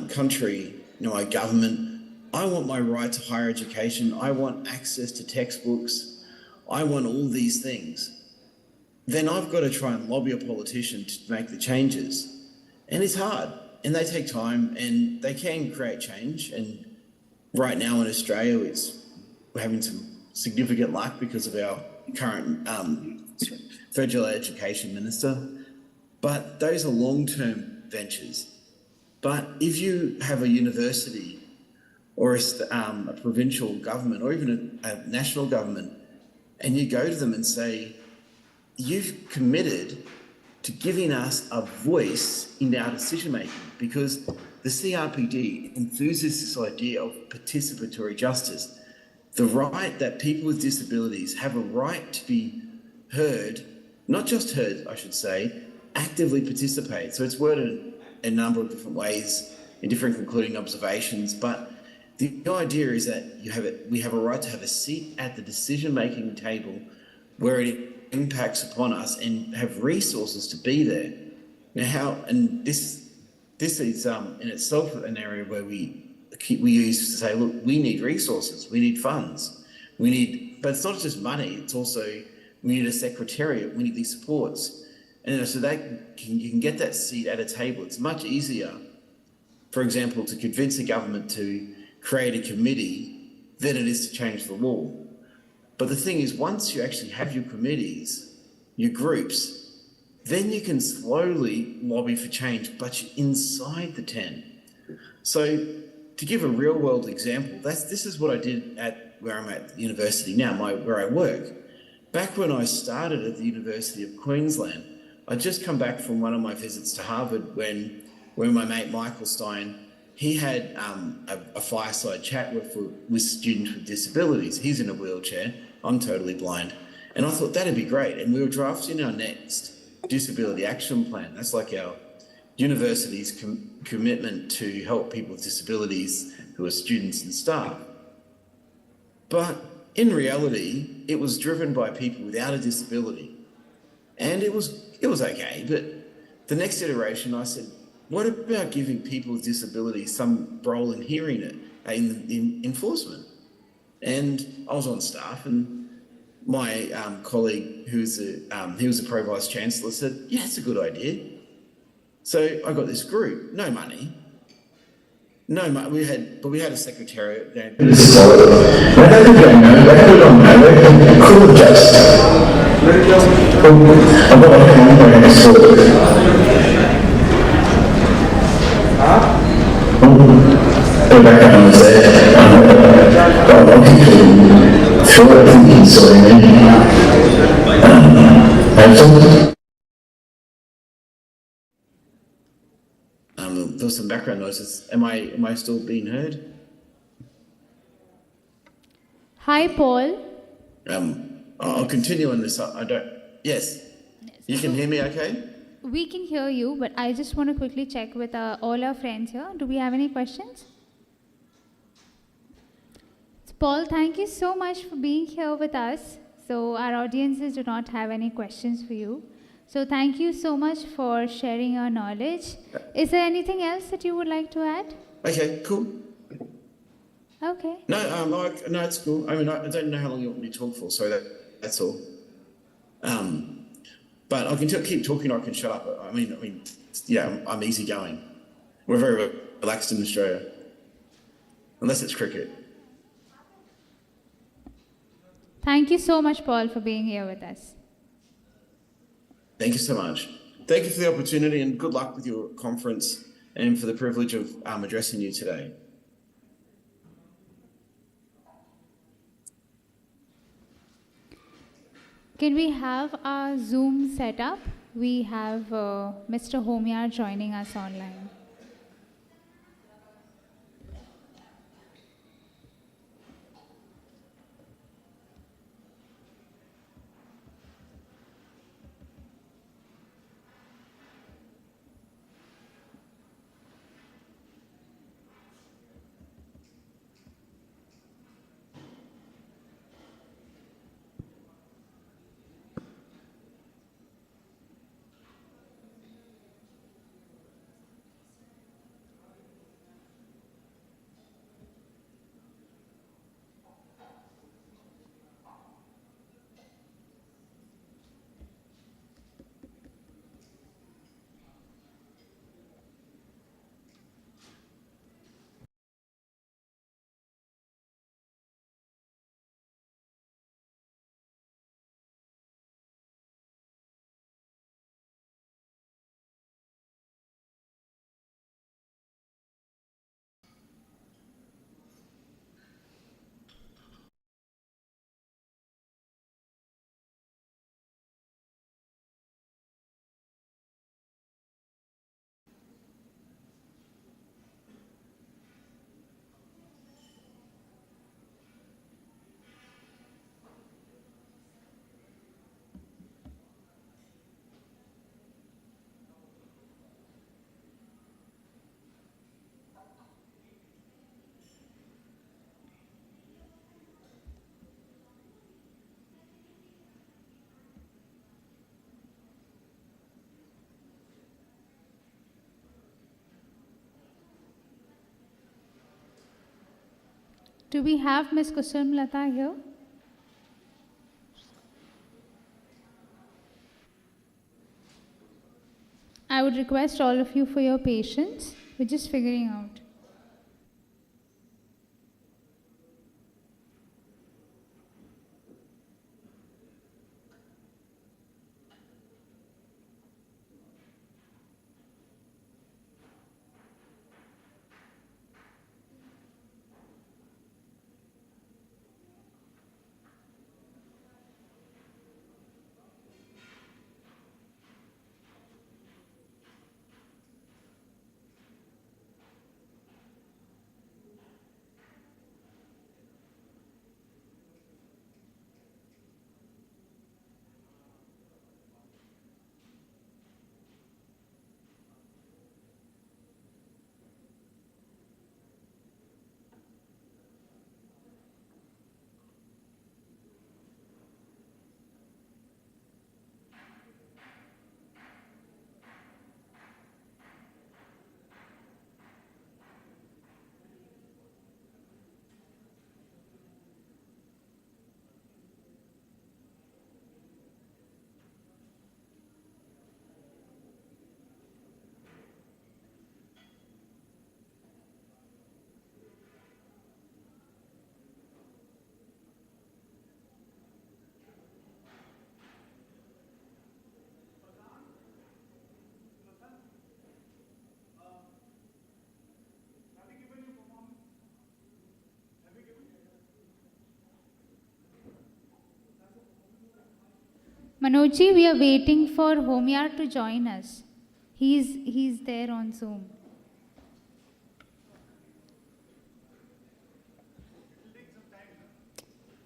country, my government, I want my right to higher education, I want access to textbooks, I want all these things, then I've got to try and lobby a politician to make the changes. And it's hard, and they take time, and they can create change. And right now in Australia, we're having some significant luck because of our current federal education minister. But those are long-term ventures. But if you have a university or a provincial government or even a national government, and you go to them and say, you've committed to giving us a voice in our decision-making, because the CRPD enthuses this idea of participatory justice, the right that people with disabilities have a right to be heard, not just heard, I should say, actively participate. So it's worded a number of different ways in different concluding observations, but the idea is that we have a right to have a seat at the decision-making table where it impacts upon us and have resources to be there. Now, this is in itself an area where we use to say, look, we need resources, we need funds, but it's not just money, it's also, we need a secretariat, we need these supports. And so you can get that seat at a table. It's much easier, for example, to convince the government to create a committee than it is to change the law. But the thing is, once you actually have your committees, your groups, then you can slowly lobby for change, but you're inside the tent. So to give a real world example, this is what I did at where I'm at university now, where I work. Back when I started at the University of Queensland, I'd just come back from one of my visits to Harvard when my mate Michael Stein, he had a fireside chat with students with disabilities. He's in a wheelchair, I'm totally blind. And I thought that'd be great. And we were drafting our next disability action plan. That's like our university's commitment to help people with disabilities who are students and staff. But in reality, it was driven by people without a disability. And it was okay, but the next iteration I said, what about giving people with disabilities some role in hearing it, in enforcement? And I was on staff, and my colleague, he was a pro vice chancellor, said, yeah, it's a good idea. So I got this group, no money, we had a secretariat. There was some background noises. Am I still being heard? Hi, Paul. I'll continue on this. Yes. You can hear me okay? We can hear you, but I just want to quickly check with all our friends here. Do we have any questions? Paul, thank you so much for being here with us. So our audiences do not have any questions for you. So thank you so much for sharing your knowledge. Is there anything else that you would like to add? Okay, cool. Okay. No, it's cool. I mean, I don't know how long you want me to talk for, so that's all. But I can keep talking, or I can shut up. I mean, yeah, I'm easygoing. We're very relaxed in Australia, unless it's cricket. Thank you so much, Paul, for being here with us. Thank you so much. Thank you for the opportunity, and good luck with your conference and for the privilege of addressing you today. Can we have our Zoom set up? We have Mr. Homyar joining us online. Do we have Ms. Kusum Lata here? I would request all of you for your patience. We're just figuring out. Manojji, we are waiting for Homyar to join us. He's there on Zoom.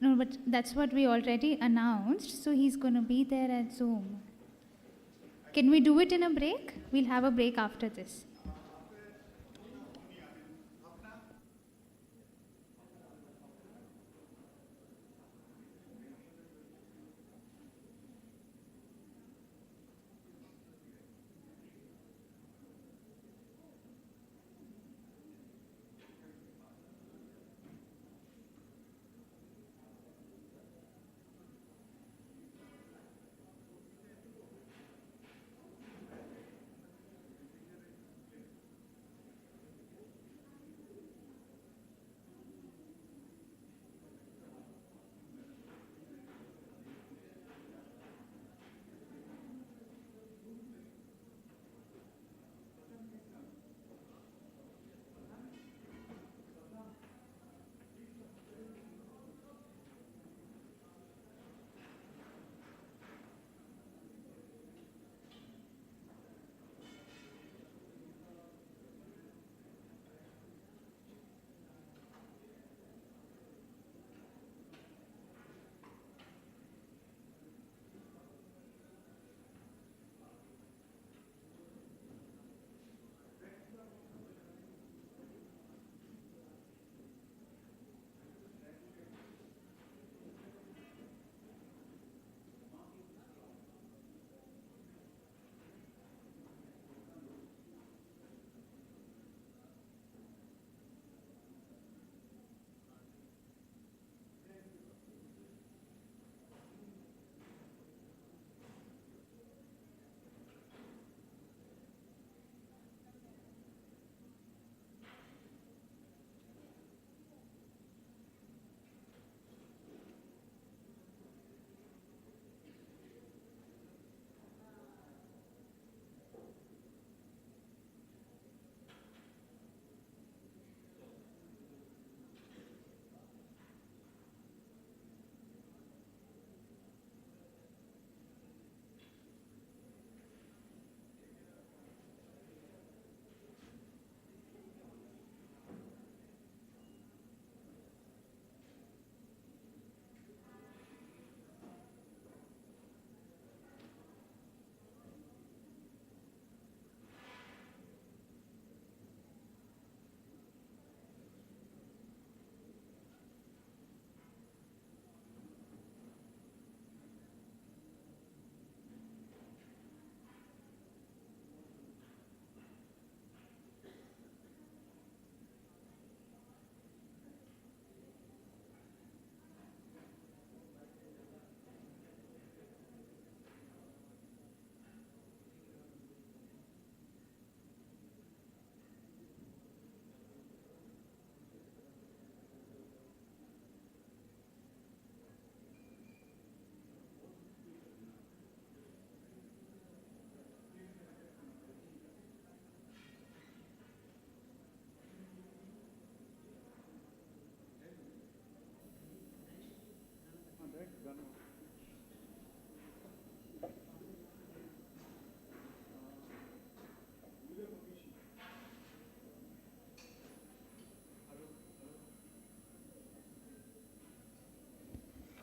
No, but that's what we already announced, so he's going to be there at Zoom. Can we do it in a break? We'll have a break after this.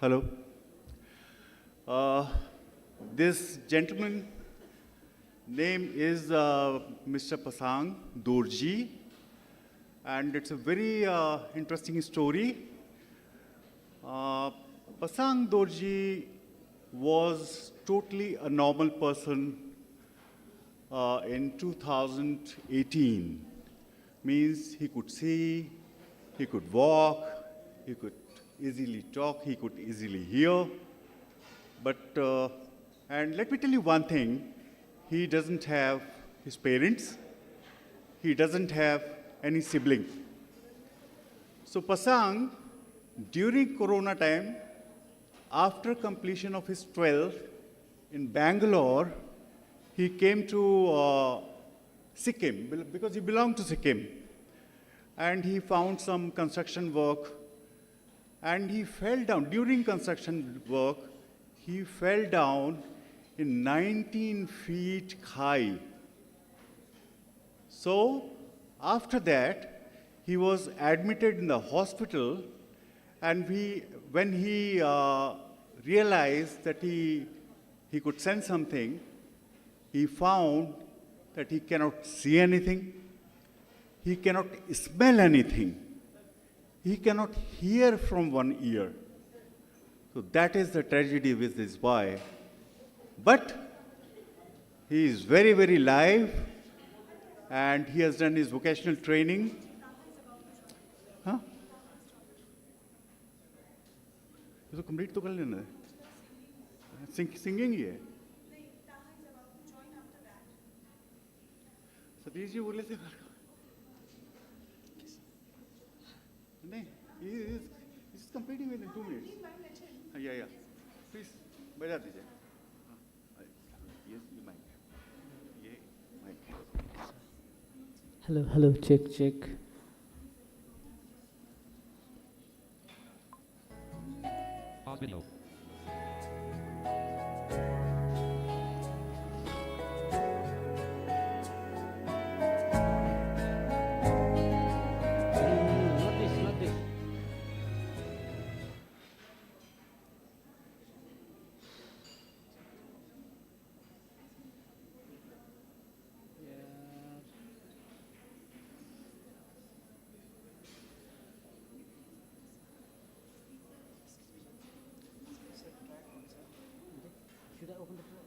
Hello. This gentleman name is Mr. Pasang Dorji, and it's a very interesting story. Pasang Dorji was totally a normal person in 2018. Means he could see, he could walk, he could easily talk, he could easily hear. But, and let me tell you one thing, he doesn't have his parents, he doesn't have any sibling. So Pasang, during Corona time, after completion of his 12th in Bangalore, he came to Sikkim, because he belonged to Sikkim. And he found some construction work, and he fell down. During construction work, he fell down in 19 feet high. So after that, he was admitted in the hospital, and when he realized that he could sense something, he found that he cannot see anything, he cannot smell anything, he cannot hear from one ear. So that is the tragedy with this boy. But he is very, very live, and he has done his vocational training. Huh? इसको complete तो कर लेना है. Singing ही है. सतीश जी बोले थे नहीं, he's completing within 2 minutes. Yeah. Please, बजा दीजिए. Yes, you mic. ये mic. Hello, check. Audio. Not this. Should I open the floor?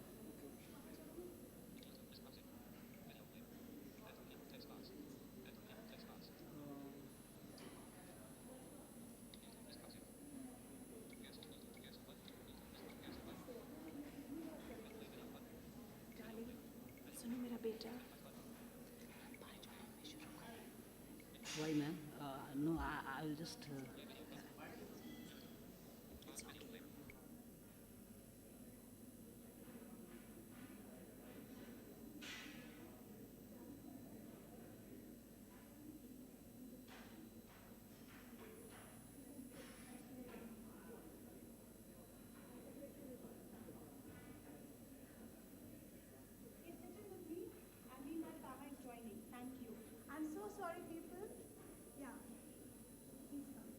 सुनो मेरा बेटा. Why, ma'am? No, I will just. I'm so sorry, people. Yeah. Please come.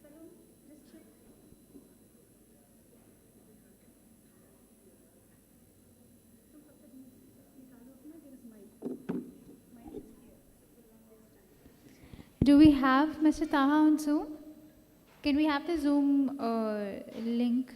Salon, just check. तुम कब तक निकालो अपना, there is mic. Mic is here. Do we have Mr. Taha on Zoom? Can we have the Zoom link?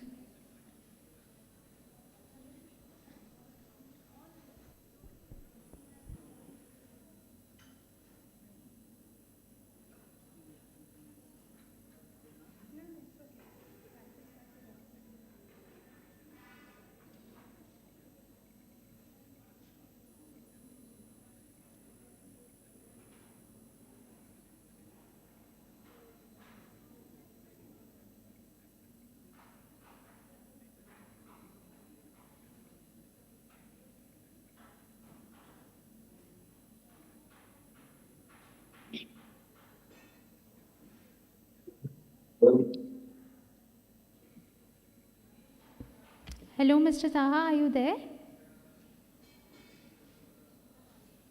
Hello, Mr. Taha, are you there?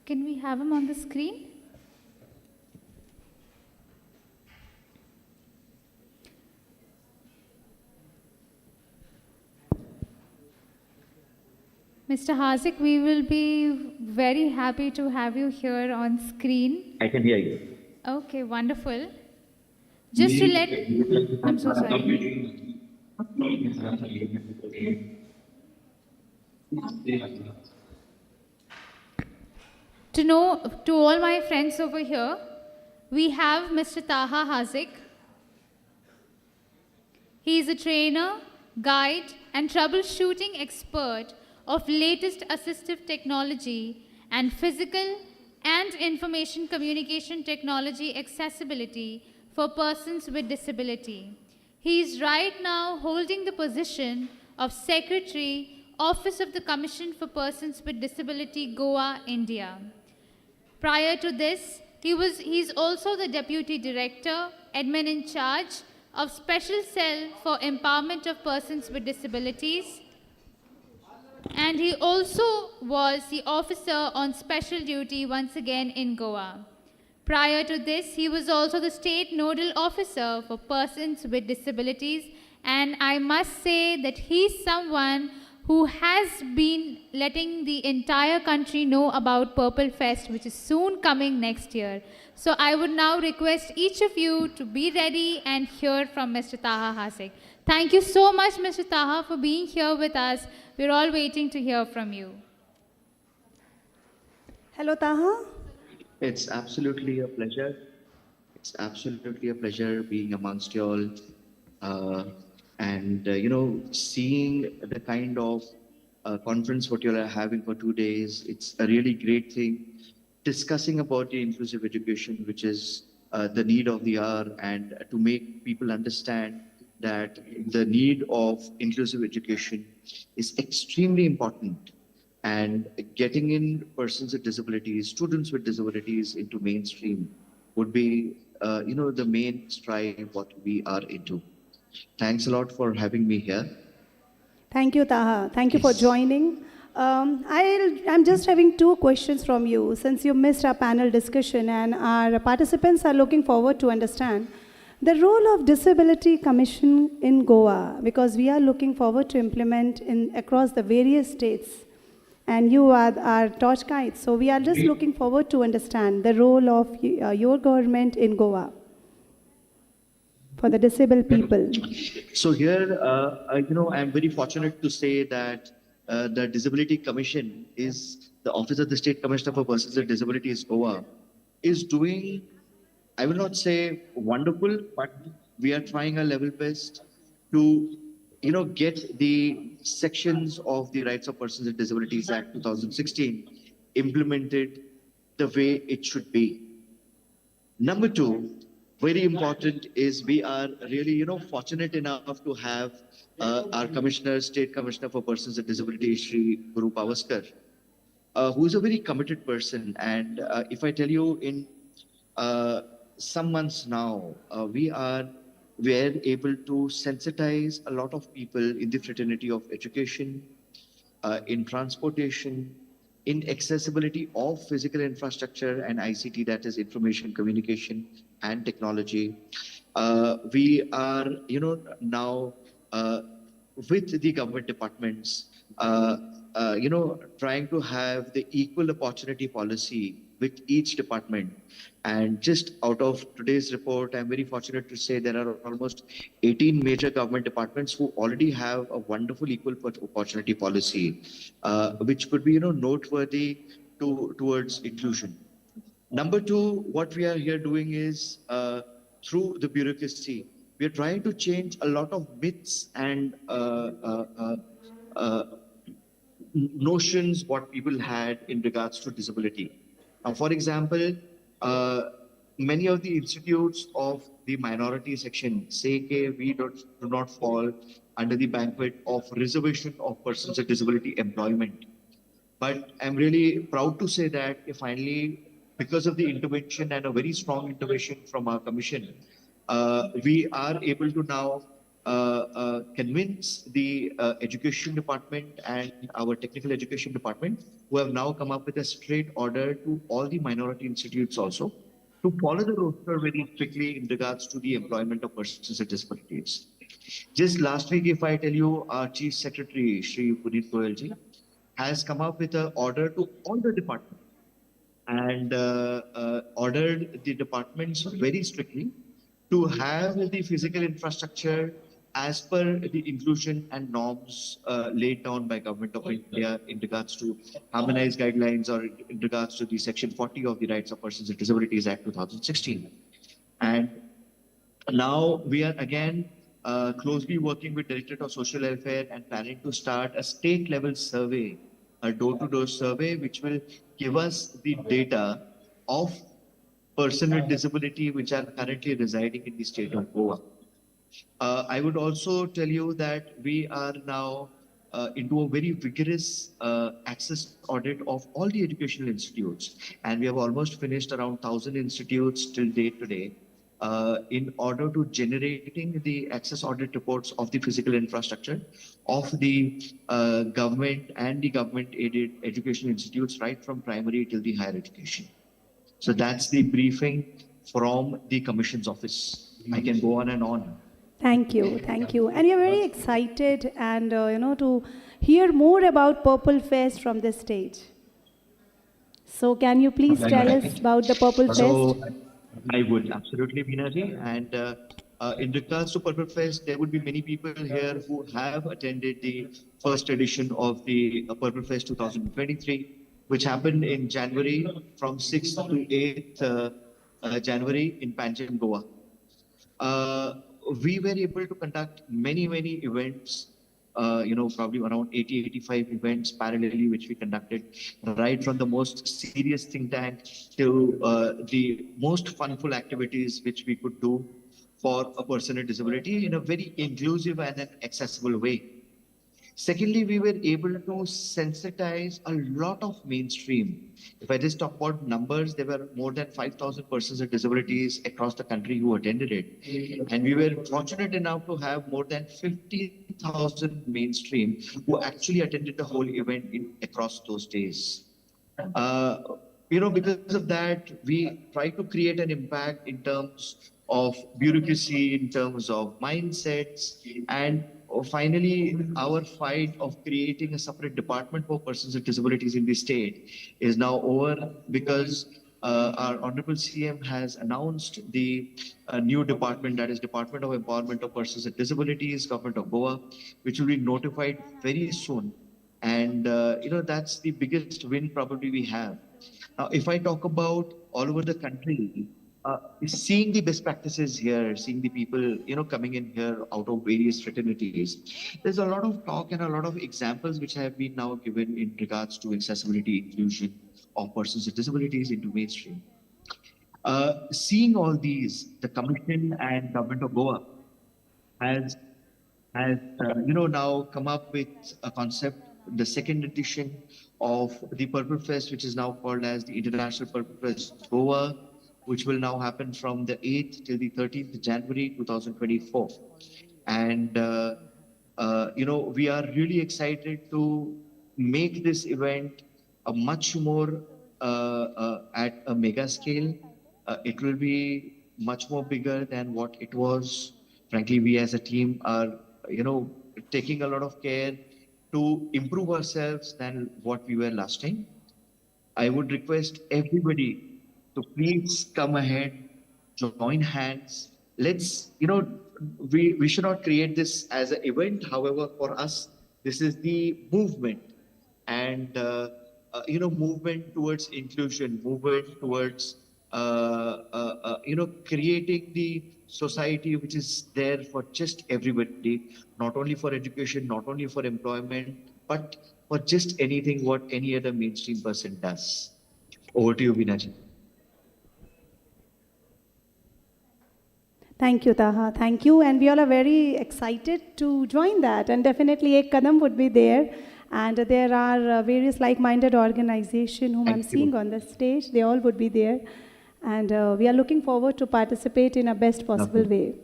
Can we have him on the screen? Mr. Hasik, we will be very happy to have you here on screen. I can hear you. Okay, wonderful. Just to let, I'm so sorry. To all my friends over here, we have Mr. Taha Hasik. He is a trainer, guide, and troubleshooting expert of latest assistive technology and physical and information communication technology accessibility for persons with disability. He is right now holding the position of Secretary, Office of the Commission for Persons with Disability, Goa, India. Prior to this, he's also the Deputy Director, Admin in Charge of Special Cell for Empowerment of Persons with Disabilities. And he also was the officer on special duty once again in Goa. Prior to this, he was also the State Nodal Officer for Persons with Disabilities. And I must say that he's someone who has been letting the entire country know about Purple Fest, which is soon coming next year. So I would now request each of you to be ready and hear from Mr. Taha Hasik. Thank you so much, Mr. Taha, for being here with us. We're all waiting to hear from you. Hello, Taha. It's absolutely a pleasure. It's absolutely a pleasure being amongst you all. Seeing the kind of conference what you all are having for 2 days, it's a really great thing. Discussing about the inclusive education, which is the need of the hour, and to make people understand that the need of inclusive education is extremely important, and getting in persons with disabilities, students with disabilities into mainstream would be, the main strive what we are into. Thanks a lot for having me here. Thank you, Taha. Thank you for joining. I'm just having 2 questions from you, since you missed our panel discussion and our participants are looking forward to understand the role of Disability Commission in Goa, because we are looking forward to implement across the various states, and you are our torch guides. So we are just looking forward to understand the role of your government in Goa for the disabled people. So here, I'm very fortunate to say that the Disability Commission is the Office of the State Commissioner for Persons with Disabilities, Goa, is doing, I will not say wonderful, but we are trying our level best to, get the sections of the Rights of Persons with Disabilities Act 2016 implemented the way it should be. Number 2, very important, is we are really, fortunate enough to have our Commissioner, State Commissioner for Persons with Disabilities, Shri Guru Pavaskar, who is a very committed person. And if I tell you, in some months now, we are able to sensitize a lot of people in the fraternity of education, in transportation, in accessibility of physical infrastructure and ICT, that is information, communication, and technology. We are, now with the government departments, trying to have the equal opportunity policy with each department. And just out of today's report, I'm very fortunate to say there are almost 18 major government departments who already have a wonderful equal opportunity policy, which could be, noteworthy towards inclusion. Number 2, what we are here doing is, through the bureaucracy, we are trying to change a lot of myths and notions what people had in regards to disability. Now, for example, many of the institutes of the minority section say that we do not fall under the banquet of reservation of persons with disability employment. But I'm really proud to say that finally, because of the intervention and a very strong intervention from our commission, we are able to now convince the education department and our technical education department, who have now come up with a straight order to all the minority institutes also to follow the roster very strictly in regards to the employment of persons with disabilities. Just last week, if I tell you, our Chief Secretary, Shri Puneet Goyalji, has come up with an order to all the departments and ordered the departments very strictly to have the physical infrastructure as per the inclusion and norms laid down by Government of India in regards to harmonized guidelines or in regards to the Section 40 of the Rights of Persons with Disabilities Act 2016. And now we are again closely working with Directorate of Social Welfare and planning to start a state level survey, a door-to-door survey, which will give us the data of persons with disability which are currently residing in the state of Goa. I would also tell you that we are now into a very vigorous access audit of all the educational institutes, and we have almost finished around 1,000 institutes till date today. In order to generating the access audit reports of the physical infrastructure of the government and the government aided educational institutes right from primary till the higher education. So that's the briefing from the Commission's office. I can go on and on. Thank you, thank you. And we are very excited and, to hear more about Purple Fest from this stage. So can you please tell us about the Purple So Fest? I would absolutely, Binaji. And in regards to Purple Fest, there would be many people here who have attended the first edition of the Purple Fest 2023, which happened in January from 6th to 8th January in Panjim, Goa. We were able to conduct many events, probably around 85 events parallelly, which we conducted, right from the most serious think tank to the most funful activities which we could do for a person with disability in a very inclusive and an accessible way. Secondly, we were able to sensitize a lot of mainstream. If I just talk about numbers, there were more than 5,000 persons with disabilities across the country who attended it. And we were fortunate enough to have more than 50,000 mainstream who actually attended the whole event across those days. Because of that, we try to create an impact in terms of bureaucracy, in terms of mindsets, and finally, our fight of creating a separate department for persons with disabilities in the state is now over because our Honorable CM has announced the new department, that is Department of Empowerment of Persons with Disabilities, Government of Goa, which will be notified very soon. And, that's the biggest win probably we have. Now, if I talk about all over the country, seeing the best practices here, seeing the people, coming in here out of various fraternities, there's a lot of talk and a lot of examples which have been now given in regards to accessibility, inclusion of persons with disabilities into mainstream. Seeing all these, the Commission and Government of Goa has now come up with a concept, the second edition of the Purple Fest, which is now called as the International Purple Fest Goa, which will now happen from the 8th till the 13th January 2024. And, we are really excited to make this event a much more at a mega scale. It will be much more bigger than what it was. Frankly, we as a team are, taking a lot of care to improve ourselves than what we were last time. I would request everybody to please come ahead, join hands. Let's, we should not create this as an event. However, for us, this is the movement and, movement towards inclusion, movement towards, creating the society which is there for just everybody, not only for education, not only for employment, but for just anything what any other mainstream person does. Over to you, Binaji. Thank you, Taha. Thank you. And we all are very excited to join that. And definitely Ek Kadam would be there. And there are various like-minded organizations whom I'm seeing on the stage. They all would be there. And we are looking forward to participate in a best possible way.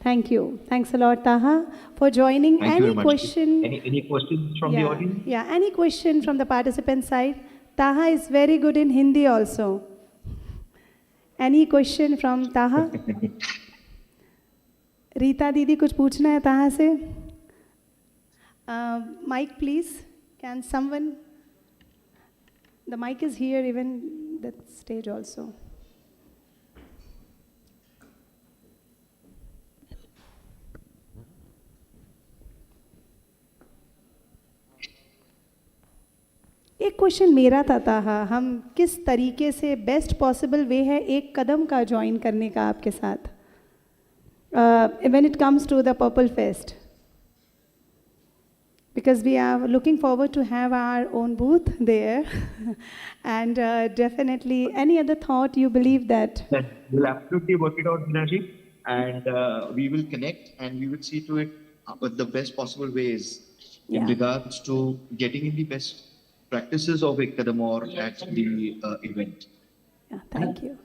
Thank you. Thanks a lot, Taha, for joining. Thank you very Any much. question? Any questions from the Yeah, audience? yeah. Any question from the participant side? Taha is very good in Hindi also. Any question from Taha? Rita दीदी कुछ पूछना है ताहा से? Mic, please. Can someone? The mic is here, even the stage also. एक question मेरा था ताहा, हम किस तरीके से बेस्ट पॉसिबल वे है एक कदम का ज्वाइन करने का आपके साथ when it comes to the purple fest, because we are looking forward to have our own booth there and definitely any other thought you believe that We'll absolutely work it out, Minaji, and we will connect and we will see to it with the best possible ways in regards to getting in the best practices of Kadam or at the event. thank you.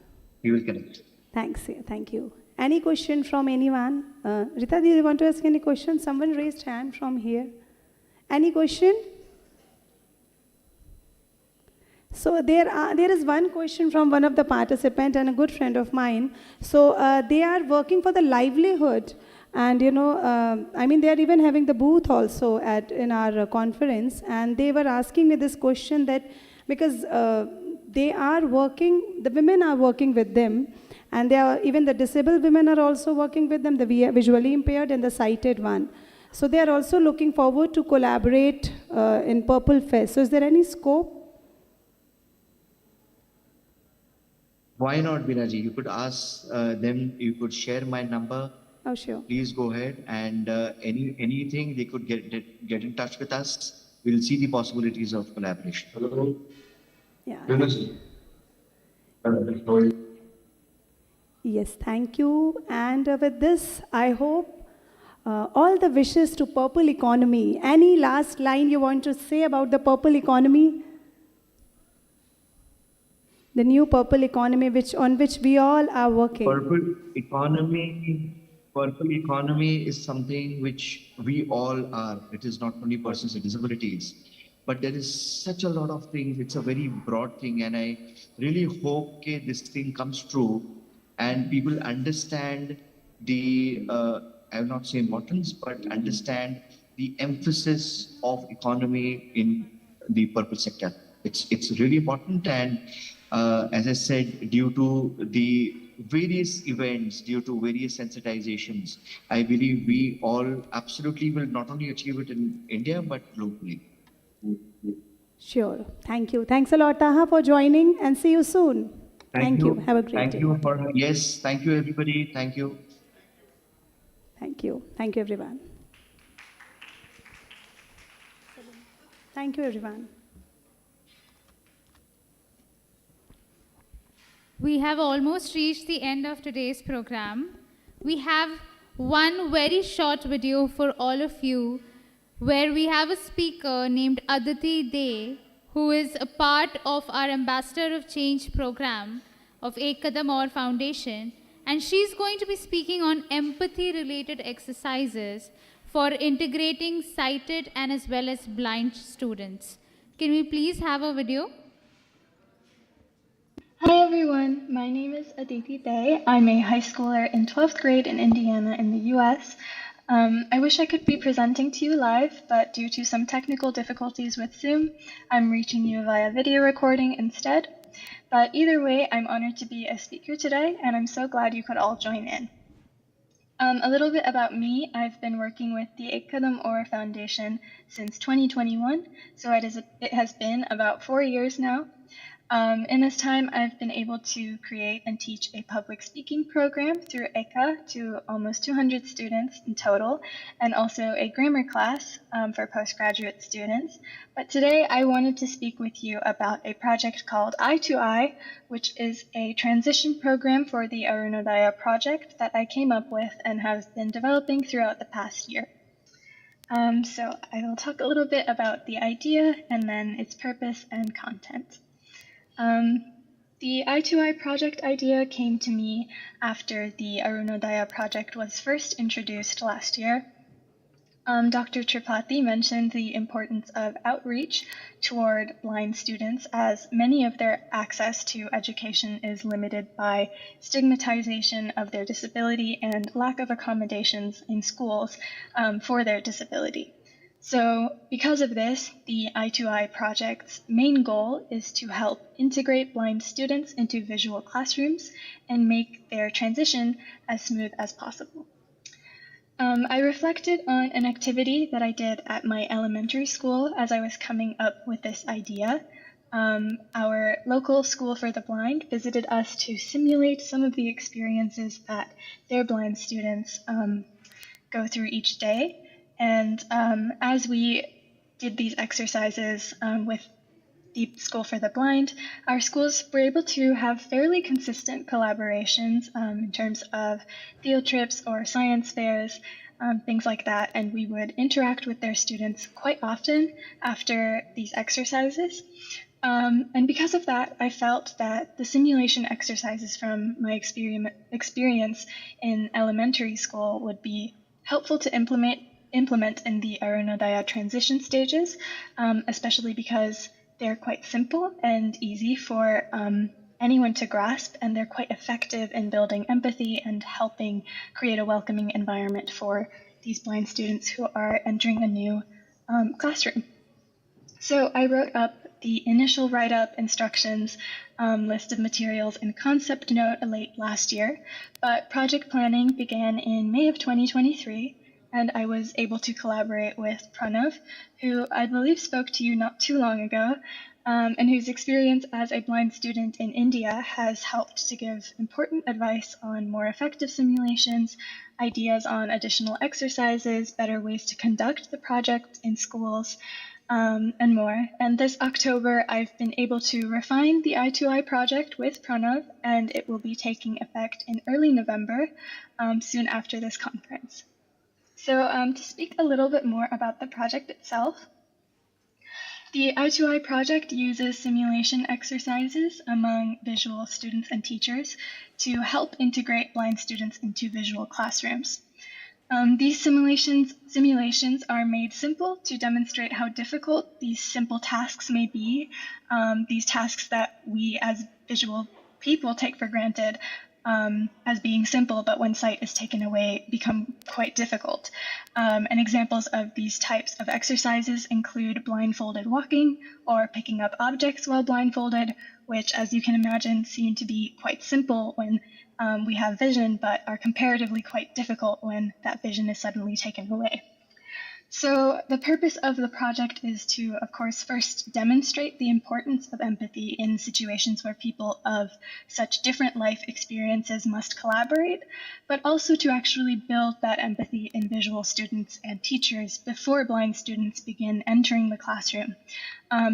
We will connect. Thank you. Any question from anyone? Rita, do you want to ask any question? Someone raised hand from here. Any question? So there is one question from one of the participants and a good friend of mine. So they are working for the livelihood, and I mean they are even having the booth also in our conference, and they were asking me this question that because they are working, the women are working with them, and even the disabled women are also working with them, the visually impaired and the sighted one. So they are also looking forward to collaborate in Purple Fest. So is there any scope? Why not, Binaji? You could ask them, you could share my number. Oh, sure. Please go ahead and anything they could get in touch with us. We'll see the possibilities of collaboration. Hello. Yeah. Yes, thank you. And with this, I hope all the wishes to purple economy. Any last line you want to say about the purple economy? The new purple economy on which we all are working. Purple economy is something which we all are. It is not only persons with disabilities, but there is such a lot of things. It's a very broad thing, and I really hope this thing comes true and people understand the I will not say importance, but understand the emphasis of economy in the purple sector. It's really important, and as I said, due to the various events, due to various sensitizations, I believe we all absolutely will not only achieve it in India, but globally. Sure. Thank you. Thanks a lot, Taha, for joining, and see you soon. Thank you. Have a great day. Thank you yes. Thank you, everybody. Thank you. Thank you. Thank you, everyone. Thank you, everyone. We have almost reached the end of today's program. We have one very short video for all of you where we have a speaker named Aditi De, who is a part of our Ambassador of Change program of Kadam Aur Foundation, and she's going to be speaking on empathy-related exercises for integrating sighted and as well as blind students. Can we please have a video? Hi everyone, my name is Aditi Day. I'm a high schooler in 12th grade in Indiana in the US. I wish I could be presenting to you live, but due to some technical difficulties with Zoom, I'm reaching you via video recording instead. But either way, I'm honored to be a speaker today, and I'm so glad you could all join in. A little bit about me. I've been working with the Kadam Aur Foundation since 2021, so it has been about 4 years now. In this time, I've been able to create and teach a public speaking program through EKA to almost 200 students in total, and also a grammar class for postgraduate students. But today, I wanted to speak with you about a project called Eye to Eye, which is a transition program for the Arunodaya project that I came up with and have been developing throughout the past year. So I will talk a little bit about the idea and then its purpose and content. The I2I project idea came to me after the Arunodaya project was first introduced last year. Dr. Tripathi mentioned the importance of outreach toward blind students, as many of their access to education is limited by stigmatization of their disability and lack of accommodations in schools for their disability. So, because of this, the I2I project's main goal is to help integrate blind students into visual classrooms and make their transition as smooth as possible. I reflected on an activity that I did at my elementary school as I was coming up with this idea. Our local school for the blind visited us to simulate some of the experiences that their blind students go through each day. And as we did these exercises with the School for the Blind, our schools were able to have fairly consistent collaborations in terms of field trips or science fairs, things like that, and we would interact with their students quite often after these exercises. And because of that, I felt that the simulation exercises from my experience in elementary school would be helpful to implement in the Arunodaya transition stages, especially because they're quite simple and easy for anyone to grasp, and they're quite effective in building empathy and helping create a welcoming environment for these blind students who are entering a new classroom. So I wrote up the initial write-up instructions, list of materials, and concept note late last year, but project planning began in May of 2023, and I was able to collaborate with Pranav, who I believe spoke to you not too long ago, and whose experience as a blind student in India has helped to give important advice on more effective simulations, ideas on additional exercises, better ways to conduct the project in schools, and more. And this October, I've been able to refine the I2I project with Pranav, and it will be taking effect in early November, soon after this conference. So to speak a little bit more about the project itself, the I2I project uses simulation exercises among visual students and teachers to help integrate blind students into visual classrooms. These simulations are made simple to demonstrate how difficult these simple tasks may be, these tasks that we as visual people take for granted as being simple, but when sight is taken away, become quite difficult. And examples of these types of exercises include blindfolded walking or picking up objects while blindfolded, which, as you can imagine, seem to be quite simple when we have vision, but are comparatively quite difficult when that vision is suddenly taken away. So the purpose of the project is to, of course, first demonstrate the importance of empathy in situations where people of such different life experiences must collaborate, but also to actually build that empathy in visual students and teachers before blind students begin entering the classroom,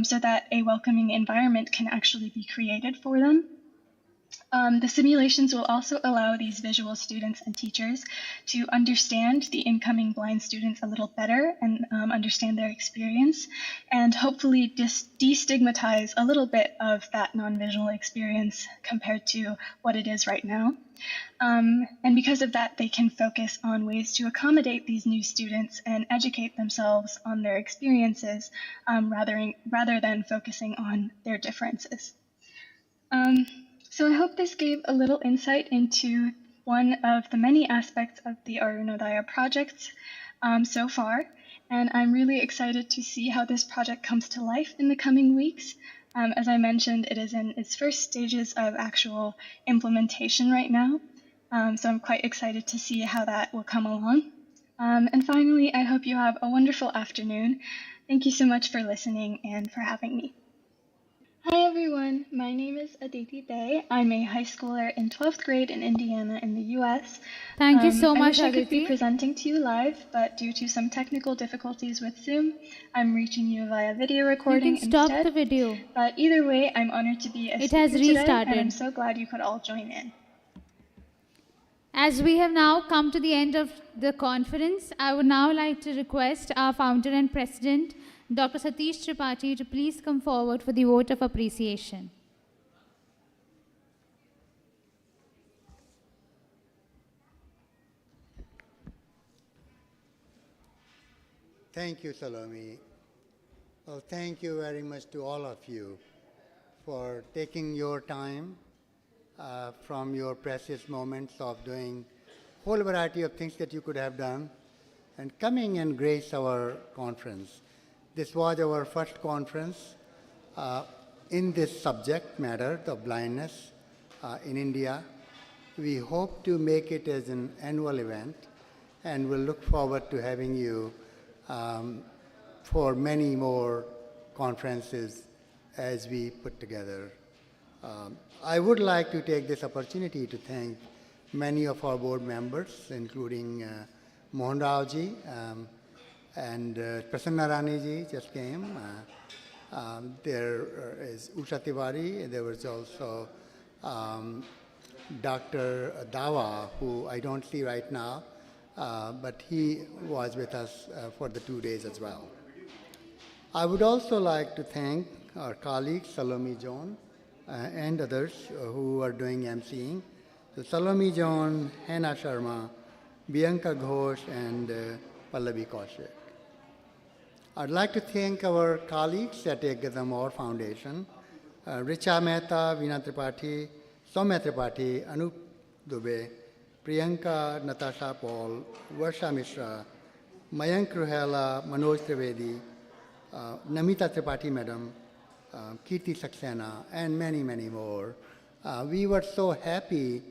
so that a welcoming environment can actually be created for them. The simulations will also allow these visual students and teachers to understand the incoming blind students a little better and understand their experience, and hopefully destigmatize a little bit of that non-visual experience compared to what it is right now. And because of that, they can focus on ways to accommodate these new students and educate themselves on their experiences rather than focusing on their differences. So I hope this gave a little insight into one of the many aspects of the Arunodaya project so far, and I'm really excited to see how this project comes to life in the coming weeks. As I mentioned, it is in its first stages of actual implementation right now, so I'm quite excited to see how that will come along. And finally, I hope you have a wonderful afternoon. Thank you so much for listening and for having me. Hi everyone, my name is Aditi Day. I'm a high schooler in 12th grade in Indiana in the US. Thank you so I much, wish I could be Aditi. presenting to you live, but due to some technical difficulties with Zoom, I'm reaching you via video recording You can stop instead. the video. But either way, I'm honored to be a It speaker has today, and restarted. I'm so glad you could all join in. As we have now come to the end of the conference, I would now like to request our founder and president, Dr. Satish Tripathi, to please come forward for the vote of appreciation. Thank you, Salome. Well, thank you very much to all of you for taking your time from your precious moments of doing whole variety of things that you could have done and coming and grace our conference. This was our first conference in this subject matter, the blindness in India. We hope to make it as an annual event, and we'll look forward to having you for many more conferences as we put together. I would like to take this opportunity to thank many of our board members, including Mohan Rao ji and Prasanna Rani ji just came. There is Usha Tiwari. There was also Dr. Dawa, who I don't see right now, but he was with us for the 2 days as well. I would also like to thank our colleagues, Salome John, and others who are doing emceeing. So Salome John, Hannah Sharma, Bianca Ghosh, and Pallavi Kaushik. I'd like to thank our colleagues at Kadam Aur Foundation, Richa Mehta, Veena Tripathi, Soumya Tripathi, Anup Dubey, Priyanka, Natasha Paul, Varsha Mishra, Mayank Ruhela, Manoj Trivedi, Namita Tripathi Madam, Kirti Saxena, and many, many more. We were so happy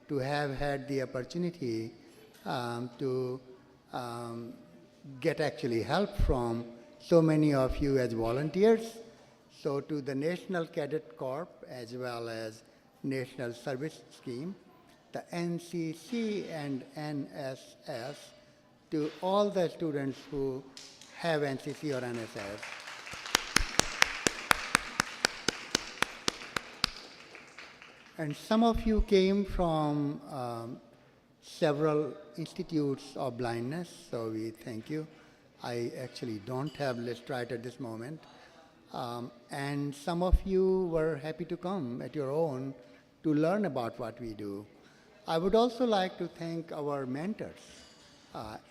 to have had the opportunity to get actually help from so many of you as volunteers. So to the National Cadet Corps as well as National Service Scheme, the NCC and NSS, to all the students who have NCC or NSS. And some of you came from several institutes of blindness, so we thank you. I actually don't have list right at this moment. And some of you were happy to come at your own to learn about what we do. I would also like to thank our mentors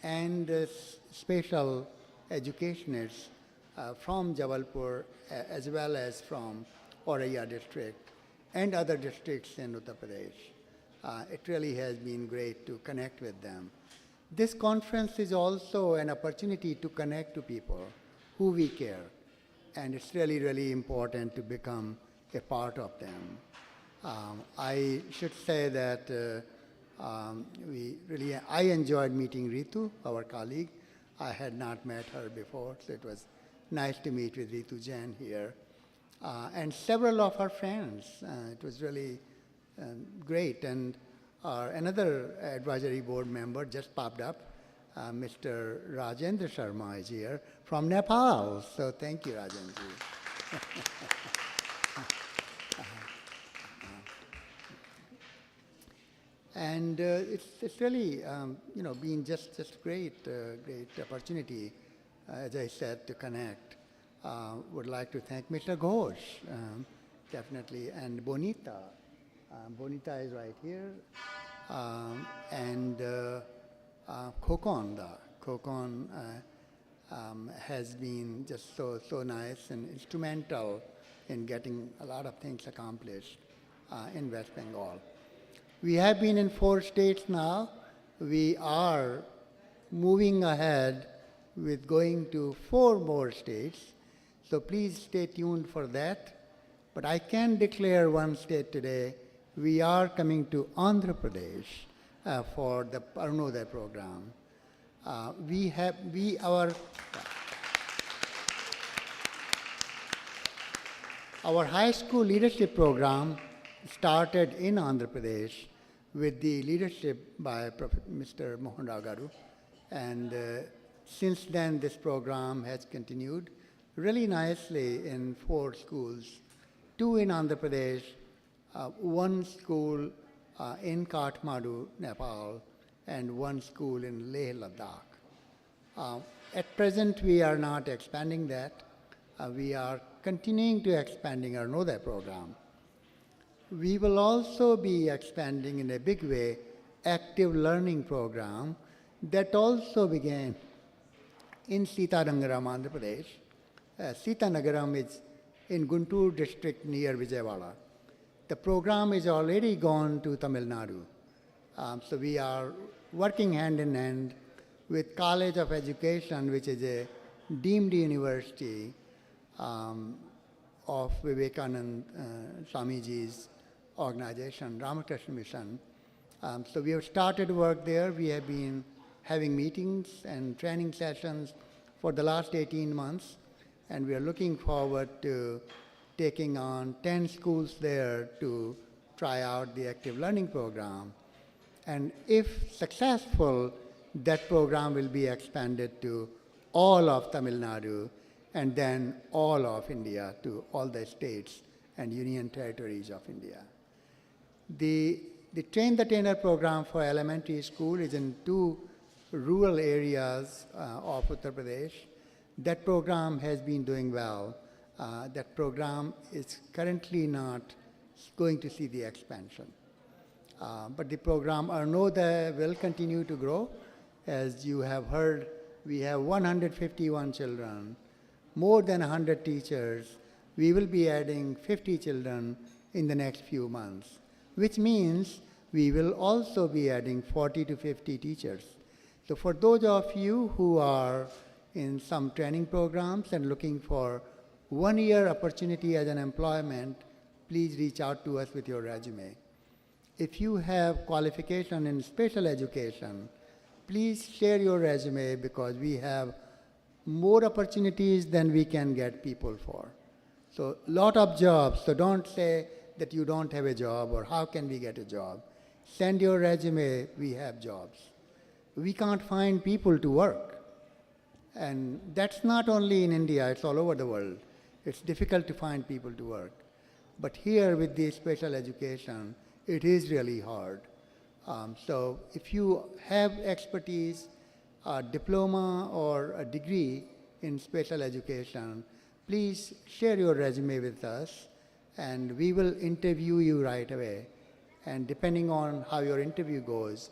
and special educationists from Jabalpur as well as from Auraiya district and other districts in Uttar Pradesh. It really has been great to connect with them. This conference is also an opportunity to connect to people who we care, and it's really, really important to become a part of them. I should say that I enjoyed meeting Ritu, our colleague. I had not met her before, so it was nice to meet with Ritu Jain here. And several of our friends. It was really great. And another advisory board member just popped up. Mr. Rajendra Sharma is here from Nepal. So thank you, Rajendra. And it's really, been just great opportunity, as I said, to connect. Would like to thank Mr. Ghosh, definitely, and Bonita. Bonita is right here. And Kokon has been just so nice and instrumental in getting a lot of things accomplished in West Bengal. We have been in 4 states now. We are moving ahead with going to 4 more states. So please stay tuned for that. But I can declare one state today. We are coming to Andhra Pradesh for the Arunodaya program. Our high school leadership program started in Andhra Pradesh with the leadership by Mr. Mohan Rao Garu. And since then, this program has continued really nicely in 4 schools, 2 in Andhra Pradesh, 1 school in Kathmandu, Nepal, and 1 school in Leh, Ladakh. At present, we are not expanding that. We are continuing to expanding our Arunodaya program. We will also be expanding in a big way active learning program that also began in Sitanagaram, Andhra Pradesh. Sitanagaram is in Guntur district near Vijayawada. The program is already gone to Tamil Nadu. So we are working hand in hand with College of Education, which is a deemed university of Vivekanand Swamiji's organization, Ramakrishna Mission. So we have started work there. We have been having meetings and training sessions for the last 18 months, and we are looking forward to taking on 10 schools there to try out the active learning program. And if successful, that program will be expanded to all of Tamil Nadu and then all of India, to all the states and union territories of India. The Train the Trainer program for elementary school is in 2 rural areas of Uttar Pradesh. That program has been doing well. That program is currently not going to see the expansion. But the program Arnodaya will continue to grow. As you have heard, we have 151 children, more than 100 teachers. We will be adding 50 children in the next few months, which means we will also be adding 40 to 50 teachers. So for those of you who are in some training programs and looking for 1-year opportunity as an employment, please reach out to us with your resume. If you have qualification in special education, please share your resume, because we have more opportunities than we can get people for. So lot of jobs, so don't say that you don't have a job or how can we get a job. Send your resume, we have jobs. We can't find people to work. And that's not only in India, it's all over the world. It's difficult to find people to work. But here with the special education, it is really hard. So if you have expertise, a diploma or a degree in special education, please share your resume with us and we will interview you right away. And depending on how your interview goes,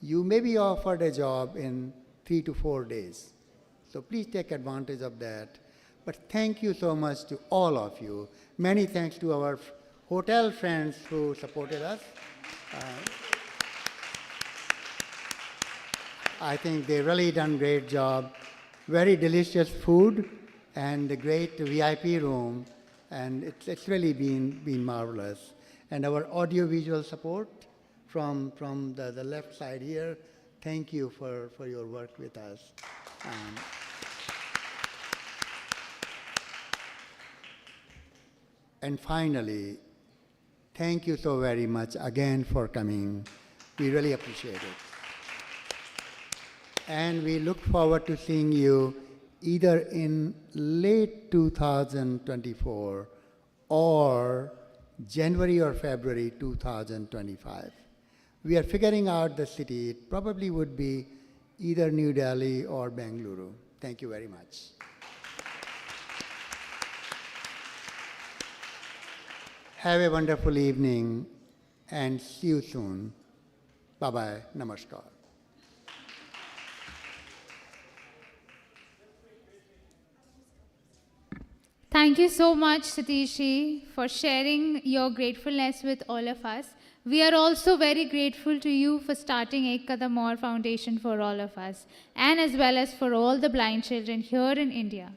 you may be offered a job in 3 to 4 days. So please take advantage of that. But thank you so much to all of you. Many thanks to our hotel friends who supported us. I think they really done great job. Very delicious food and a great VIP room, and it's really been marvelous. And our audio-visual support from the left side here, thank you for your work with us. And finally, thank you so very much again for coming. We really appreciate it. And we look forward to seeing you either in late 2024 or January or February 2025. We are figuring out the city. It probably would be either New Delhi or Bengaluru. Thank you very much. Have a wonderful evening and see you soon. Bye-bye. Namaskar. Thank you so much, Satishi, for sharing your gratefulness with all of us. We are also very grateful to you for starting Ek Kadam Aur Foundation for all of us, and as well as for all the blind children here in India.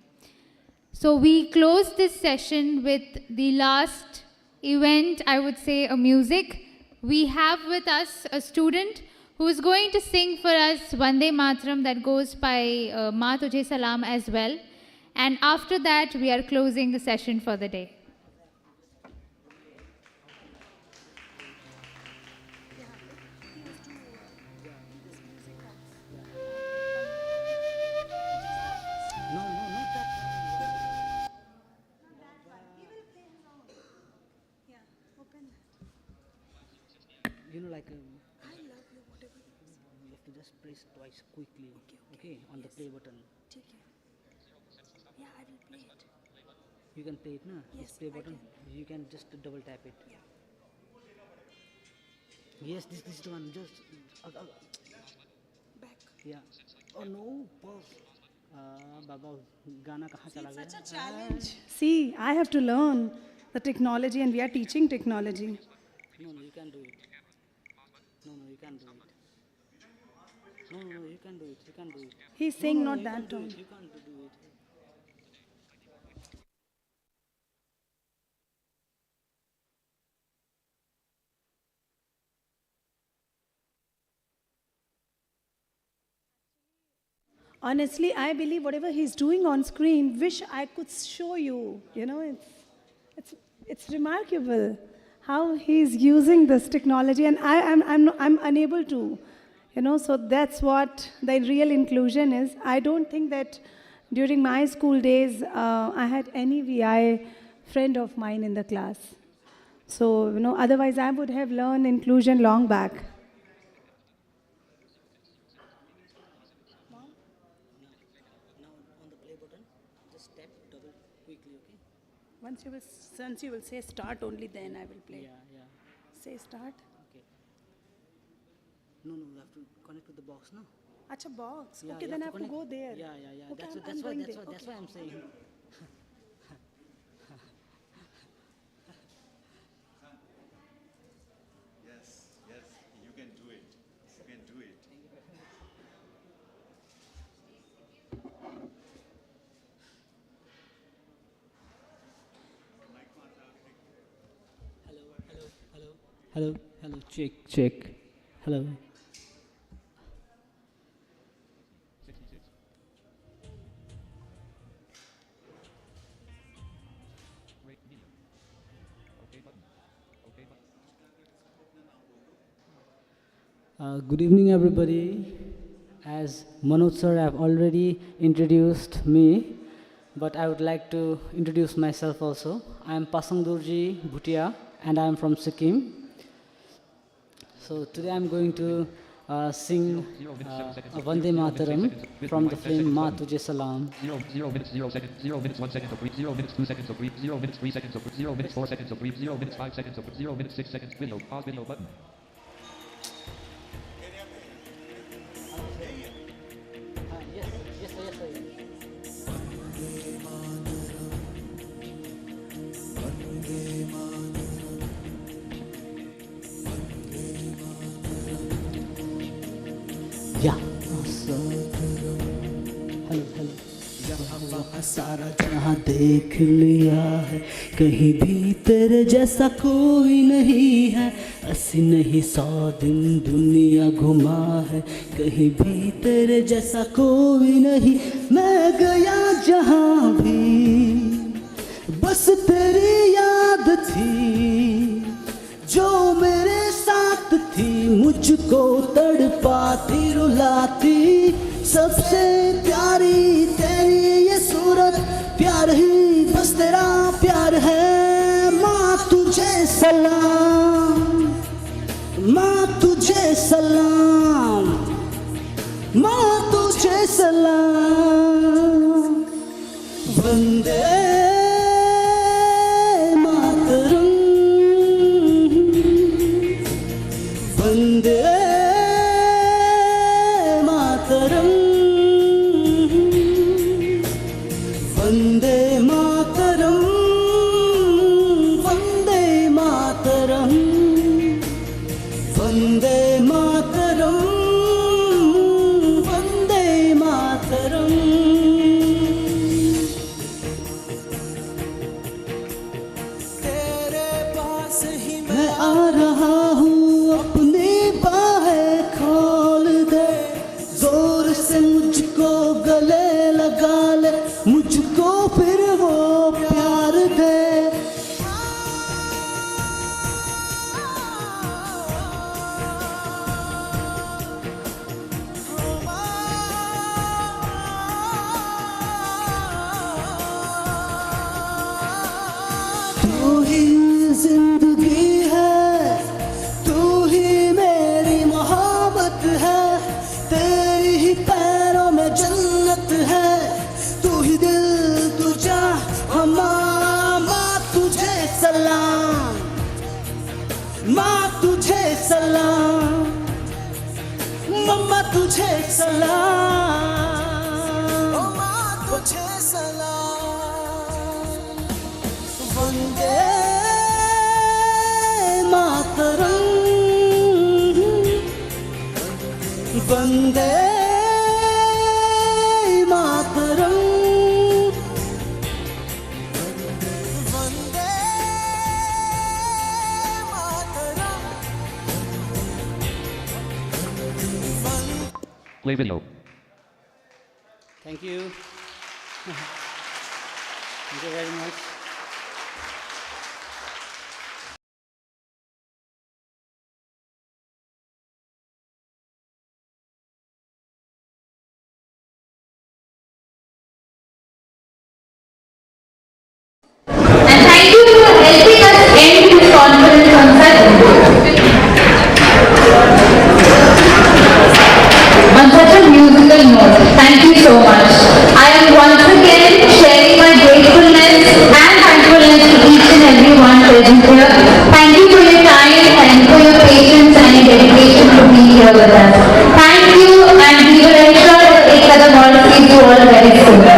So we close this session with the last event, I would say a music. We have with us a student who is going to sing for us Vande Mataram, that goes by Ma Tujhe Salam as well. And after that, we are closing the session for the day. You know, like, you have to just press twice quickly, okay, on the play button. Yeah, I will play it. You can play it, no? Yes, This play I button, can. you can just double tap it. Yeah. Yes, this is the one, just, Back. yeah. Oh no, pause. बाबा गाना कहाँ चला गया? Such a challenge. See, I have to learn the technology and we are teaching technology. No, you can do it. No, you can do it. No, you can do it. You can do it. He's saying No, not you that can do tone. it. You can do it. Honestly, I believe whatever he's doing on screen, wish I could show you. You know, it's remarkable how he's using this technology, and I'm unable to. You know, so that's what the real inclusion is. I don't think that during my school days I had any VI friend of mine in the class. So, you know, otherwise I would have learned inclusion long back. Once you will say start, only then I will play. Yeah. Say start. Okay. No, you have to connect with the box, no? Acha, box. Yeah, Okay, you then I have have to go there. Yeah. Okay, That's why I'm saying. Yes, you can do it. You can do it. Hello. Check. Hello. Good evening, everybody. As Manoj sir have already introduced me, but I would like to introduce myself also. I am Pasangdurji Bhutia, and I am from Sikkim. So today I am going to sing a Vande Mataram from the film Ma Tujhe Salam. 0 minutes, 0 seconds, 0 minutes, 1 second, so breathe, 0 minutes, 2 seconds, so breathe, 0 minutes, 3 seconds, so breathe, 0 minutes, 4 seconds, so breathe, 0 minutes, 5 seconds, so breathe, 0 minutes, 6 seconds, window, pause window button. Yes, sir. Yeah. Hello. सारा जहाँ देख लिया है, कहीं भी तेरे जैसा कोई नहीं है. अस्सी नहीं 100 दिन दुनिया घुमा है, कहीं भी तेरे जैसा कोई नहीं. मैं गया जहाँ भी बस तेरी याद थी, जो मेरे साथ थी मुझको तड़पाती रुलाती. सबसे प्यारी तेरी ये सूरत, प्यार ही बस तेरा प्यार है. माँ तुझे सलाम, माँ तुझे सलाम, माँ तुझे सलाम. वंदे मातरम, वंदे मातरम, वंदे मातरम, वंदे मातरम, वंदे मातरम, वंदे मातरम. तेरे पास ही मैं आ रहा हूँ, अपनी बाहें खोल दे. जोर से मुझको गले लगा ले, मुझको फिर वो प्यार दे. तू ही जिंदगी है, तू ही मेरी मोहब्बत है. तेरी ही पैरों में जन्नत है, तू ही दिल तुझा हमारा. माँ तुझे सलाम, माँ तुझे सलाम, मम्मा तुझे सलाम. Vande Mataram Vande Mataram Play video. Thank you. Thank you very much. Thank you for helping us end this conference on such a musical note. Thank you so much. I am once again sharing my gratefulness and thankfulness to each and every one present here. Thank you for your time and for your patience and your dedication to be here with us. Thank you, and we will ensure that Kadam all sees you all very soon.